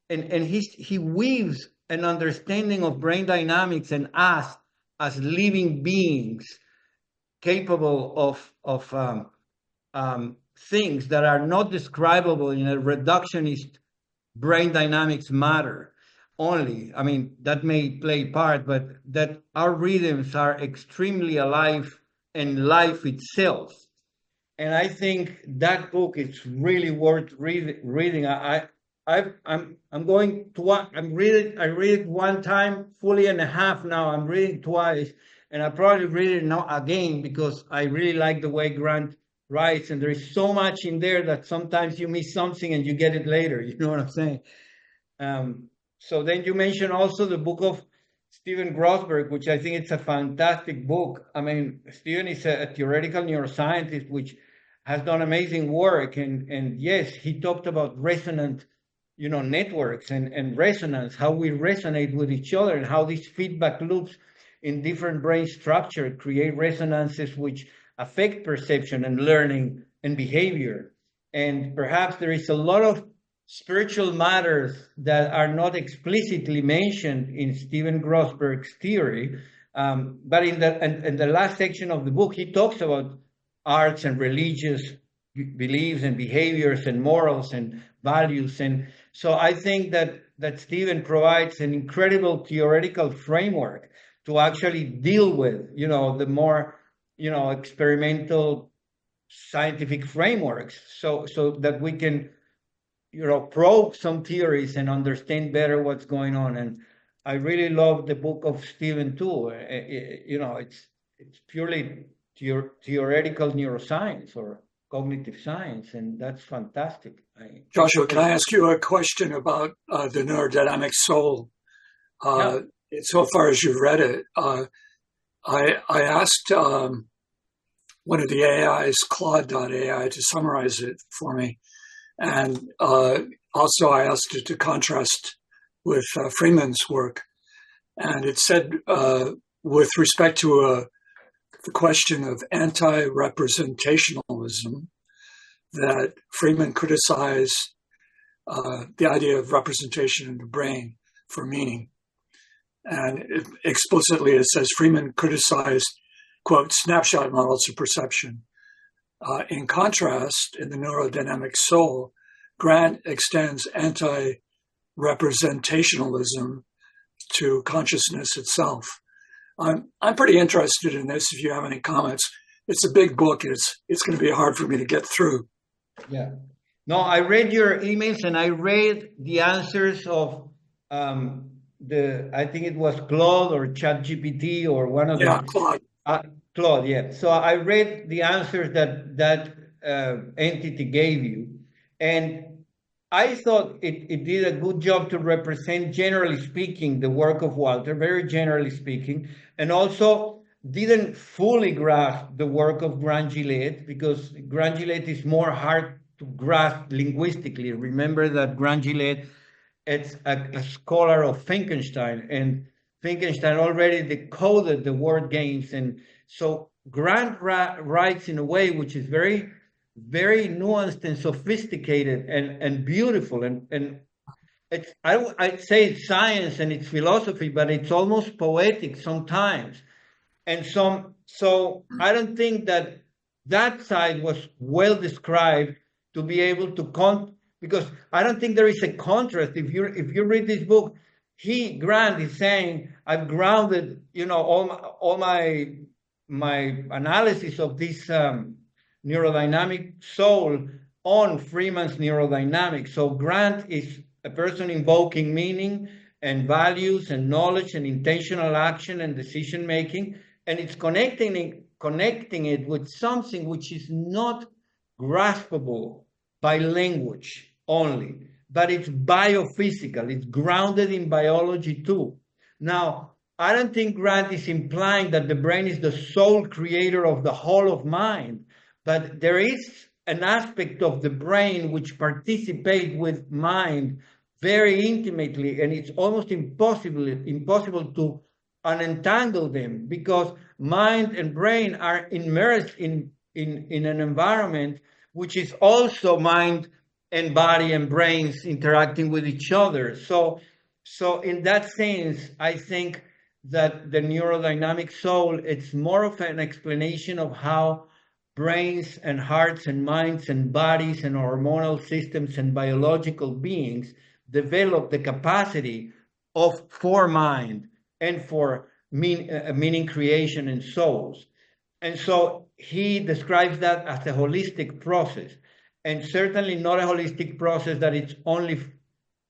and he weaves an understanding of brain dynamics and us as living beings capable of things that are not describable in a reductionist brain dynamics matter only. I mean, that may play part, but that our rhythms are extremely alive and life itself. And I think that book is really worth reading. I'm going to I'm reading. I read it one time, fully and a half now. I'm reading twice, and I probably read it now again because I really like the way Grant writes, and there is so much in there that sometimes you miss something and you get it later. You know what I'm saying? So then you mentioned also the book of Steven Grossberg, which I think it's a fantastic book. I mean, Steven is a theoretical neuroscientist which has done amazing work, and yes, he talked about resonant, networks and resonance, how we resonate with each other, and how these feedback loops in different brain structure create resonances which affect perception and learning and behavior. And perhaps there is a lot of spiritual matters that are not explicitly mentioned in Steven Grossberg's theory, but in the last section of the book, he talks about arts and religious beliefs and behaviors and morals and values. And so I think that Steven provides an incredible theoretical framework to actually deal with, the more, experimental scientific frameworks, so that we can, probe some theories and understand better what's going on. And I really love the book of Steven too. It's purely theoretical neuroscience or cognitive science, and that's fantastic. Joshua, can I ask you a question about the neurodynamic soul? Yeah. So far as you've read it, I asked one of the AIs, Claude.ai, to summarize it for me. And also I asked it to contrast with Freeman's work. And it said, with respect to the question of anti-representationalism, that Freeman criticized the idea of representation in the brain for meaning. And explicitly it says Freeman criticized, quote, snapshot models of perception. In contrast, in the neurodynamic soul, Grant extends anti-representationalism to consciousness itself. I'm pretty interested in this. If you have any comments, it's a big book. It's going to be hard for me to get through. Yeah. No, I read your emails and I read the answers of I think it was Claude or ChatGPT or one of Yeah, the Claude. Claude, yeah. So I read the answers that entity gave you, and I thought it did a good job to represent, generally speaking, the work of Walter, very generally speaking, and also didn't fully grasp the work of Grant Gillette, because Grant Gillette is more hard to grasp linguistically. Remember that Grant Gillette is a scholar of Finkelstein, and Finkelstein already decoded the word games. And so Grant writes in a way which is very, very nuanced and sophisticated and beautiful. And it's, I'd say it's science and it's philosophy, but it's almost poetic sometimes. And so I don't think that side was well described to be able to because I don't think there is a contrast. If you read this book, Grant is saying, I've grounded, all my analysis of this neurodynamic soul on Freeman's neurodynamics. So Grant is a person invoking meaning and values and knowledge and intentional action and decision making, and it's connecting it with something which is not graspable by language only, but it's biophysical. It's grounded in biology too. Now, I don't think Grant is implying that the brain is the sole creator of the whole of mind, but there is an aspect of the brain which participates with mind very intimately, and it's almost impossible to unentangle them, because mind and brain are immersed in in an environment which is also mind and body and brains interacting with each other. So in that sense, I think that the neurodynamic soul, it's more of an explanation of how brains and hearts and minds and bodies and hormonal systems and biological beings develop the capacity for mind and for meaning creation and souls. And so he describes that as a holistic process, and certainly not a holistic process that it's only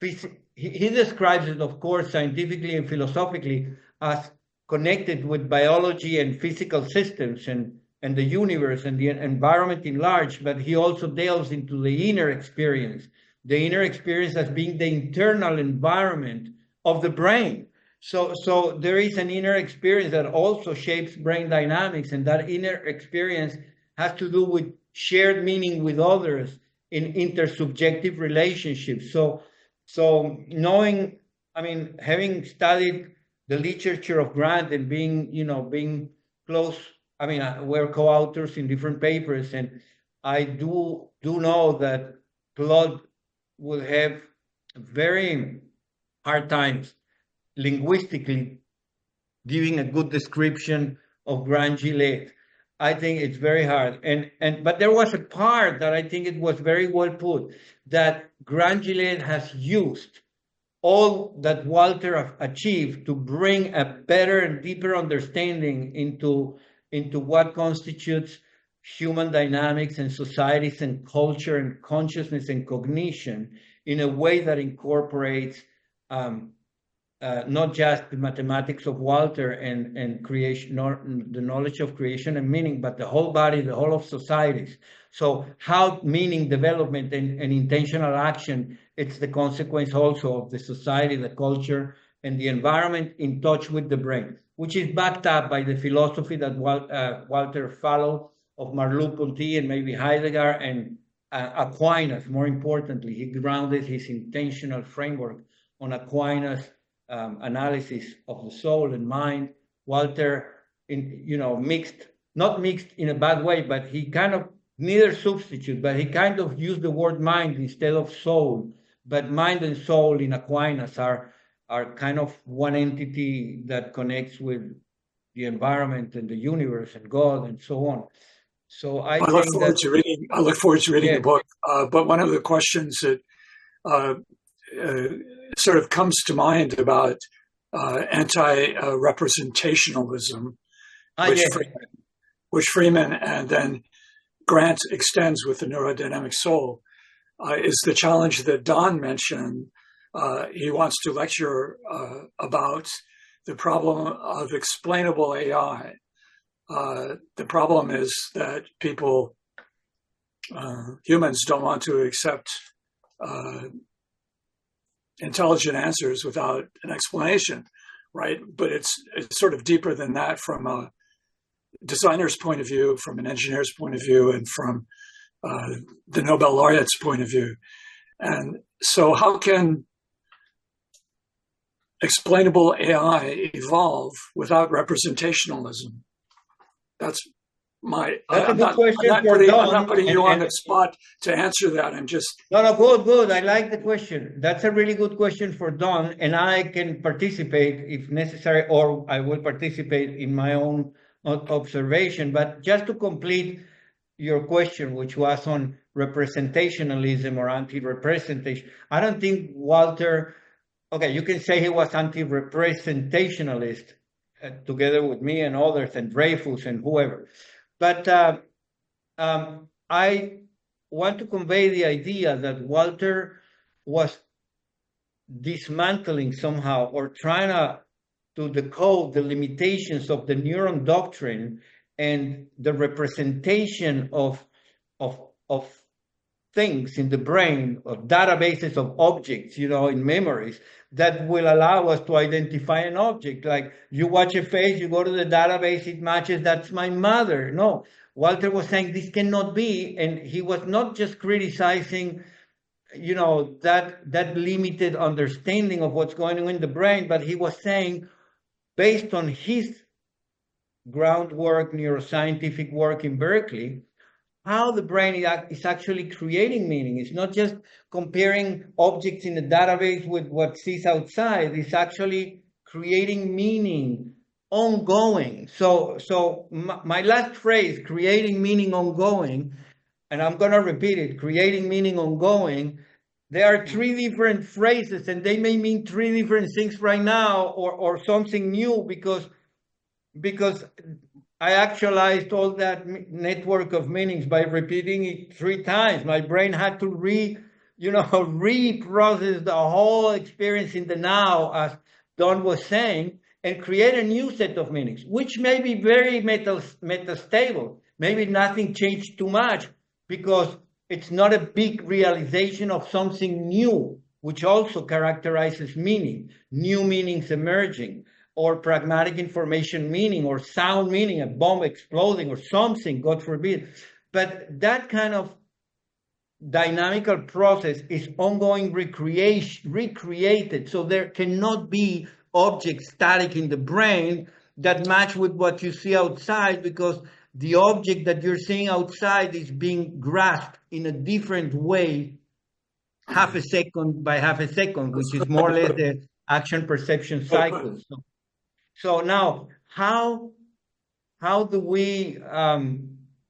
he describes it, of course, scientifically and philosophically as connected with biology and physical systems and the universe and the environment in large, but he also delves into the inner experience as being the internal environment of the brain. So there is an inner experience that also shapes brain dynamics, and that inner experience has to do with shared meaning with others in intersubjective relationships. So knowing, I mean, having studied the literature of Grant and being close, I mean, we're co-authors in different papers, and I do know that Claude will have very hard times linguistically giving a good description of Grant Gillette. I think it's very hard. But there was a part that I think it was very well put, that Grant Gillette has used all that Walter achieved to bring a better and deeper understanding into what constitutes human dynamics and societies and culture and consciousness and cognition in a way that incorporates not just the mathematics of Walter and creation, nor the knowledge of creation and meaning, but the whole body, the whole of societies. So how meaning development and intentional action, it's the consequence also of the society, the culture, and the environment in touch with the brain, which is backed up by the philosophy that Walter followed of Merleau-Ponty and maybe Heidegger and Aquinas. More importantly, he grounded his intentional framework on Aquinas' analysis of the soul and mind. Walter, not mixed in a bad way, but he kind of neither substitute, but he kind of used the word mind instead of soul. But mind and soul in Aquinas are kind of one entity that connects with the environment and the universe and God and so on. So I look forward to reading the book. But one of the questions that sort of comes to mind about anti-representationalism, which Freeman and then Grant extends with the neurodynamic soul, is the challenge that Don mentioned. He wants to lecture about the problem of explainable AI. The problem is that humans don't want to accept intelligent answers without an explanation, right? But it's sort of deeper than that from a designer's point of view, from an engineer's point of view, and from the Nobel laureate's point of view. And so how can explainable AI evolve without representationalism? That's I'm not putting you on the spot to answer that. I'm just... No, good. I like the question. That's a really good question for Don, and I can participate if necessary, or I will participate in my own observation. But just to complete your question, which was on representationalism or anti-representation, I don't think Walter, okay, you can say he was anti-representationalist together with me and others and Dreyfus and whoever. But I want to convey the idea that Walter was dismantling somehow or trying to decode the limitations of the neuron doctrine and the representation of things in the brain, of databases of objects, in memories that will allow us to identify an object. Like you watch a face, you go to the database, it matches, that's my mother. No, Walter was saying this cannot be, and he was not just criticizing, that limited understanding of what's going on in the brain, but he was saying, based on his groundwork, neuroscientific work in Berkeley, how the brain is actually creating meaning. It's not just comparing objects in the database with what sees outside. It's actually creating meaning ongoing. So my last phrase, creating meaning ongoing, and I'm going to repeat it, creating meaning ongoing. There are three different phrases, and they may mean three different things right now, or something new, because I actualized all that network of meanings by repeating it 3 times. My brain had to reprocess the whole experience in the now, as Don was saying, and create a new set of meanings, which may be very metastable. Maybe nothing changed too much because it's not a big realization of something new, which also characterizes meaning, new meanings emerging, or pragmatic information meaning, or sound meaning, a bomb exploding, or something, God forbid. But that kind of dynamical process is ongoing recreated. So there cannot be objects static in the brain that match with what you see outside, because the object that you're seeing outside is being grasped in a different way, half a second by half a second, which is more or less the action perception cycle. So now, how do we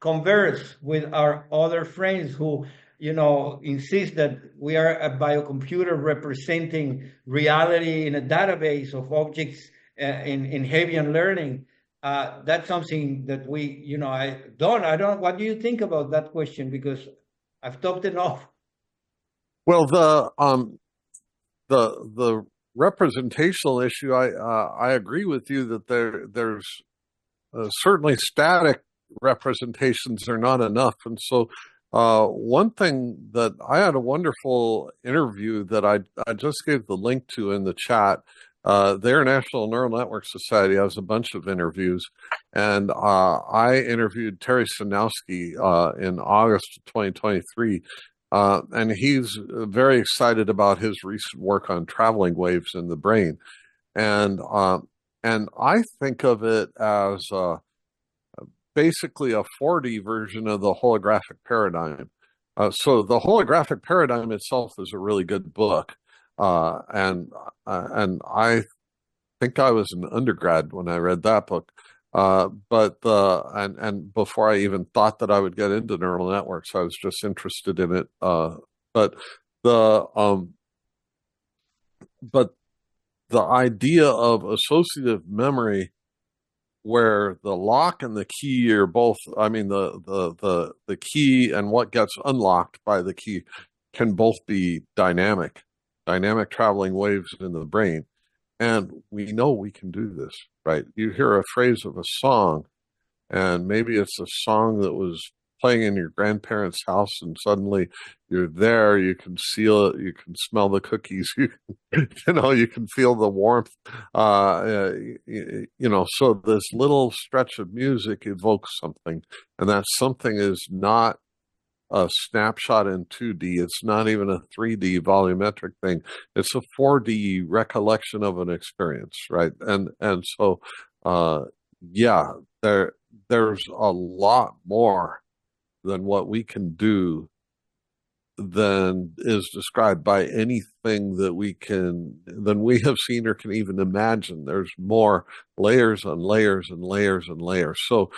converse with our other friends who, insist that we are a biocomputer representing reality in a database of objects in Hebbian learning? That's something that we, what do you think about that question? Because I've talked enough. Well, the representational issue, I agree with you that there's certainly static representations are not enough. And so one thing that I had a wonderful interview that I just gave the link to in the chat. The International Neural Network Society has a bunch of interviews, and I interviewed Terry Sanowski in August of 2023. And he's very excited about his recent work on traveling waves in the brain. And I think of it as basically a 4D version of the holographic paradigm. So the holographic paradigm itself is a really good book. And I think I was an undergrad when I read that book. But before I even thought that I would get into neural networks, I was just interested in it. But the idea of associative memory, where the lock and the key are both, the key and what gets unlocked by the key can both be dynamic traveling waves in the brain. And we know we can do this, right? You hear a phrase of a song, and maybe it's a song that was playing in your grandparents' house, and suddenly you're there, you can seal it, you can smell the cookies, you can feel the warmth. So this little stretch of music evokes something, and that something is not a snapshot in 2D. It's not even a 3D volumetric thing. It's a 4D recollection of an experience, right? And so, there's a lot more than what we can do than is described by anything that we have seen or can even imagine. There's more layers and layers and layers and layers. So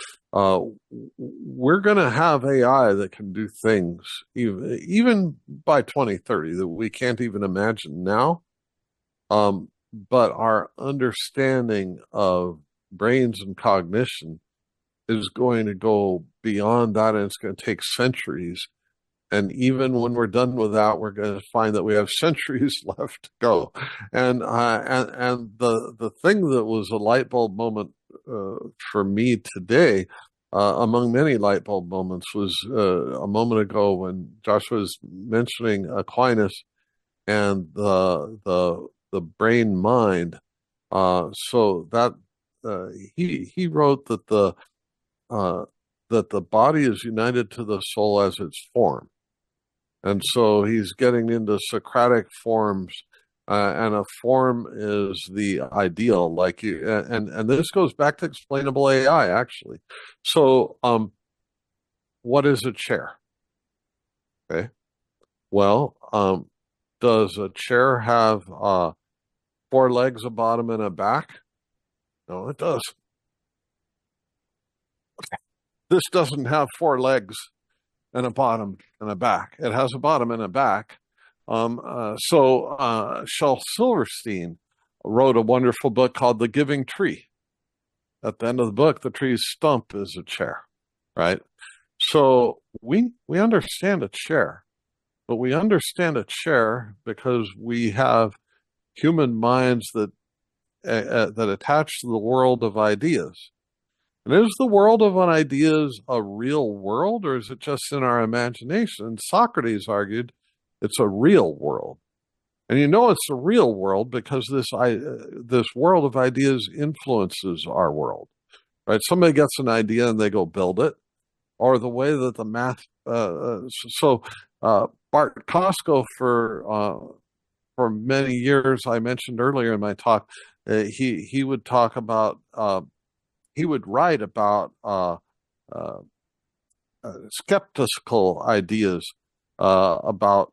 we're going to have AI that can do things even by 2030 that we can't even imagine now. But our understanding of brains and cognition is going to go beyond that, and it's going to take centuries. And even when we're done with that, we're going to find that we have centuries left to go. And the thing that was a light bulb moment for me today, among many light bulb moments, was a moment ago when Joshua was mentioning Aquinas and the brain mind. So that he wrote that the body is united to the soul as its form. And so he's getting into Socratic forms, and a form is the ideal. And this goes back to explainable AI, actually. So what is a chair? Okay. Well, does a chair have 4 legs, a bottom, and a back? No, it does. This doesn't have 4 legs and a bottom and a back. It has a bottom and a back. Shel Silverstein wrote a wonderful book called The Giving Tree. At the end of the book, the tree's stump is a chair, right? So we understand a chair, but we understand a chair because we have human minds that attach to the world of ideas. And is the world of ideas a real world, or is it just in our imagination? Socrates argued it's a real world. And you know it's a real world because this world of ideas influences our world, right? Somebody gets an idea and they go build it, or the way that the math. Bart Costco for many years, I mentioned earlier in my talk, he would talk about. He would write about skeptical ideas about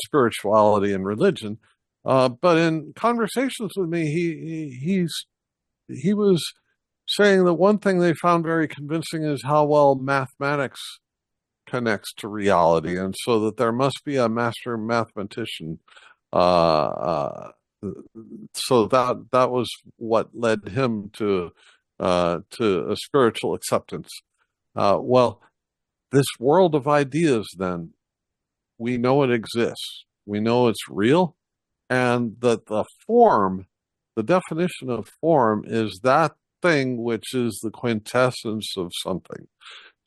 spirituality and religion, but in conversations with me, he was saying that one thing they found very convincing is how well mathematics connects to reality, and so that there must be a master mathematician. So that was what led him to a spiritual acceptance. Well, this world of ideas, then, we know it exists. We know it's real, and that the definition of form is that thing which is the quintessence of something.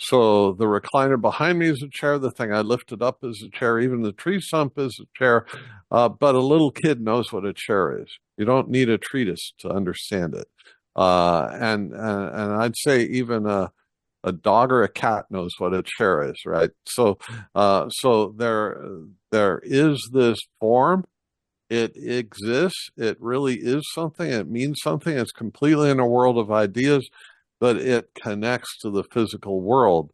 So the recliner behind me is a chair. The thing I lifted up is a chair. Even the tree stump is a chair. But a little kid knows what a chair is. You don't need a treatise to understand it. And I'd say even a dog or a cat knows what a chair is, right? So there is this form. It exists. It really is something. It means something. It's completely in a world of ideas, but it connects to the physical world.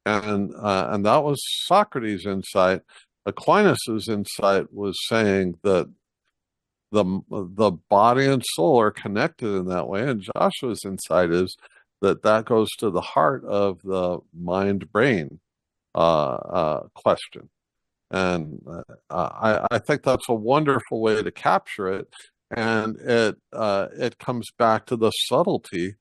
And that was Socrates' insight. Aquinas' insight was saying that the body and soul are connected in that way. And Joshua's insight is that goes to the heart of the mind-brain question. And I think that's a wonderful way to capture it. And it comes back to the subtlety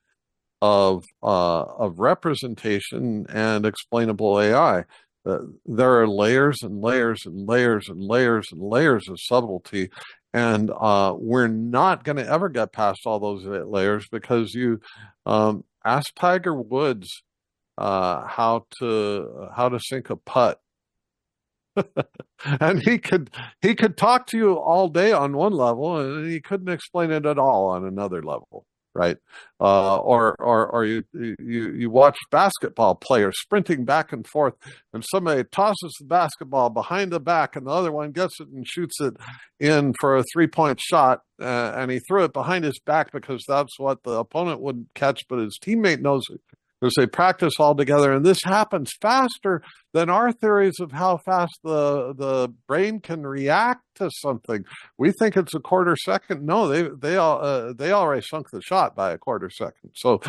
of representation and explainable AI. There are layers and layers and layers and layers and layers of subtlety, and we're not going to ever get past all those layers because you ask Tiger Woods how to sink a putt. And he could talk to you all day on one level, and he couldn't explain it at all on another level, right? Or you watch basketball players sprinting back and forth, and somebody tosses the basketball behind the back, and the other one gets it and shoots it in for a 3-point shot, and he threw it behind his back because that's what the opponent wouldn't catch, but his teammate knows it because they practice all together. And this happens faster than our theories of how fast the brain can react to something. We think it's a quarter second. No, they already sunk the shot by a quarter second. So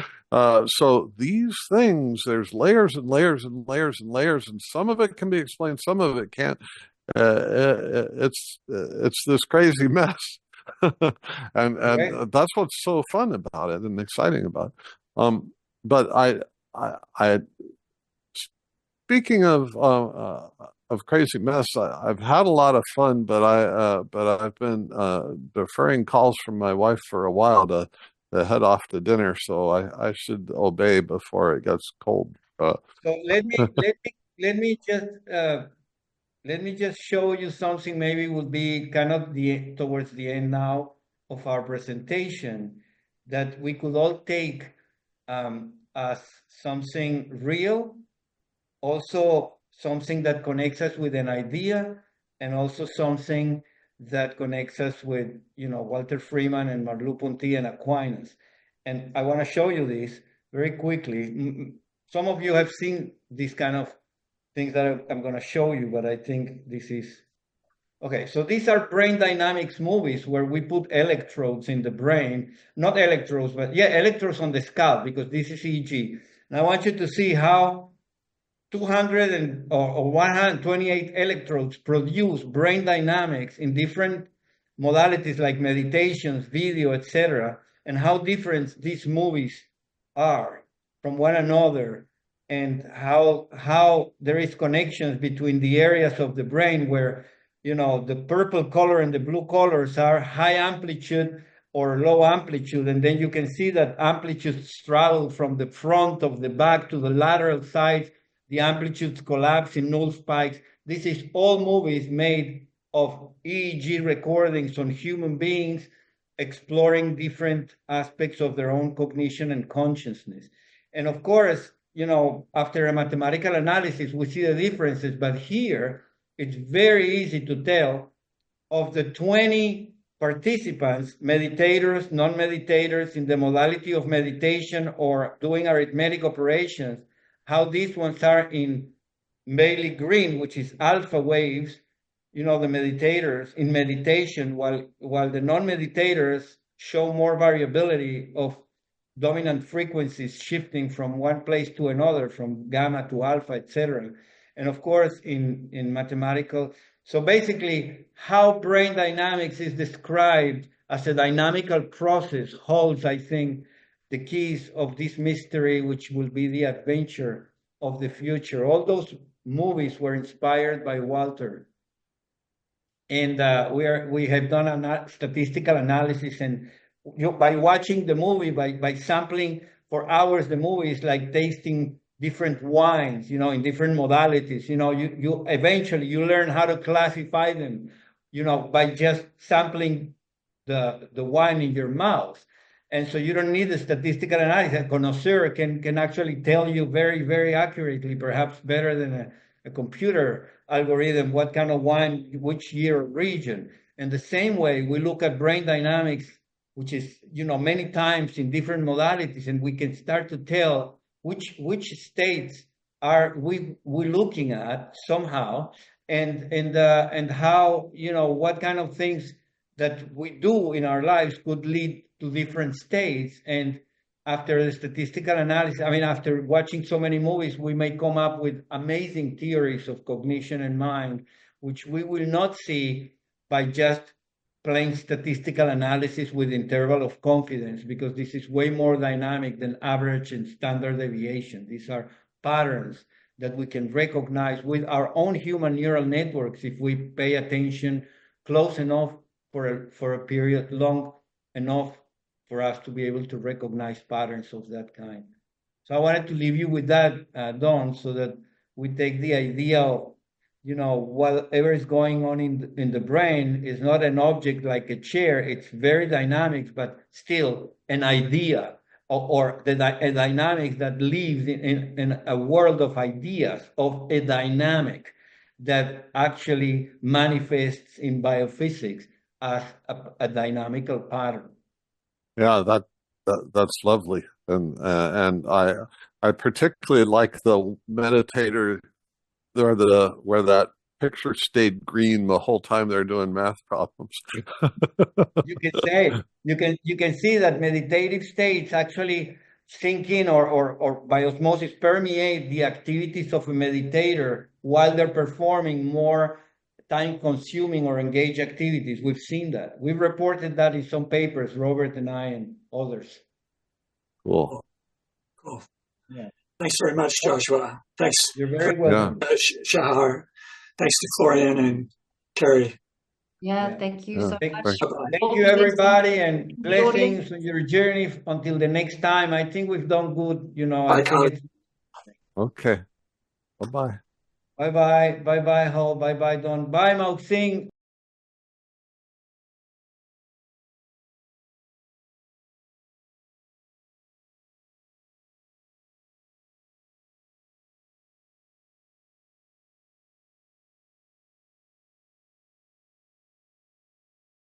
these things, there's layers and layers and layers and layers, and some of it can be explained, some of it can't. It's this crazy mess. and Right. that's what's so fun about it and exciting about it. But I speaking of crazy mess, I've had a lot of fun, but I've been deferring calls from my wife for a while to head off to dinner, so I should obey before it gets cold. So let me just show you something. Maybe will be kind of towards the end now of our presentation that we could all take as something real, also something that connects us with an idea, and also something that connects us with, Walter Freeman and Merleau-Ponty and Aquinas. And I want to show you this very quickly. some of you have seen these kind of things that I'm going to show you, but I think this is okay. So these are brain dynamics movies where we put electrodes in the brain, not electrodes, but yeah, electrodes on the scalp, because this is EEG. And I want you to see how 200 or 128 electrodes produce brain dynamics in different modalities like meditations, video, etc., and how different these movies are from one another, and how there is connections between the areas of the brain where, you know, the purple color and the blue colors are high amplitude or low amplitude, and then you can see that amplitudes travel from the front of the back to the lateral sides. The amplitudes collapse in null spikes. This is all movies made of EEG recordings on human beings exploring different aspects of their own cognition and consciousness. And of course, you know, after a mathematical analysis, we see the differences, but here it's very easy to tell of the 20 participants, meditators, non-meditators in the modality of meditation or doing arithmetic operations, how these ones are in Bailey green, which is alpha waves, you know, the meditators in meditation, while the non-meditators show more variability of dominant frequencies shifting from one place to another, from gamma to alpha, etc. And of course, in mathematical, so basically, how brain dynamics is described as a dynamical process holds, I think, the keys of this mystery, which will be the adventure of the future. All those movies were inspired by Walter. And we have done a statistical analysis, and by watching the movie, by sampling for hours the movie, is like tasting different wines, you know, in different modalities. You know, you eventually you learn how to classify them, you know, by just sampling the wine in your mouth. And so you don't need a statistical analysis. A connoisseur can actually tell you very, very accurately, perhaps better than a computer algorithm, what kind of wine, which year or region. And the same way, we look at brain dynamics, which is, you know, many times in different modalities, and we can start to tell which states are we looking at somehow, and how, you know, what kind of things that we do in our lives could lead to different states. And after the statistical analysis, I mean, after watching so many movies, we may come up with amazing theories of cognition and mind, which we will not see by just plain statistical analysis with interval of confidence, because this is way more dynamic than average and standard deviation. These are patterns that we can recognize with our own human neural networks if we pay attention close enough for a period long enough for us to be able to recognize patterns of that kind. So I wanted to leave you with that, Don, so that we take the idea of, you know, whatever is going on in the brain is not an object like a chair. It's very dynamic, but still an idea, or a dynamic that lives in a world of ideas, of a dynamic that actually manifests in biophysics as a dynamical pattern. Yeah, that's lovely, and I particularly like the meditator there, where that picture stayed green the whole time they're doing math problems. You can see that meditative states actually sink in or by osmosis permeate the activities of a meditator while they're performing more time-consuming or engaged activities. We've seen that. We've reported that in some papers, Robert and I and others. Cool. Cool. Yeah. Thanks very much, Joshua. Thanks. You're very welcome. Shahar. Thanks to Florian and Carrie. Yeah, thank you so much. Thank you, everybody, and blessings on your journey until the next time. I think we've done good, you know. Okay. Bye-bye. Bye-bye. Bye-bye, Hall. Bye-bye, Don. Bye, Mao Sing.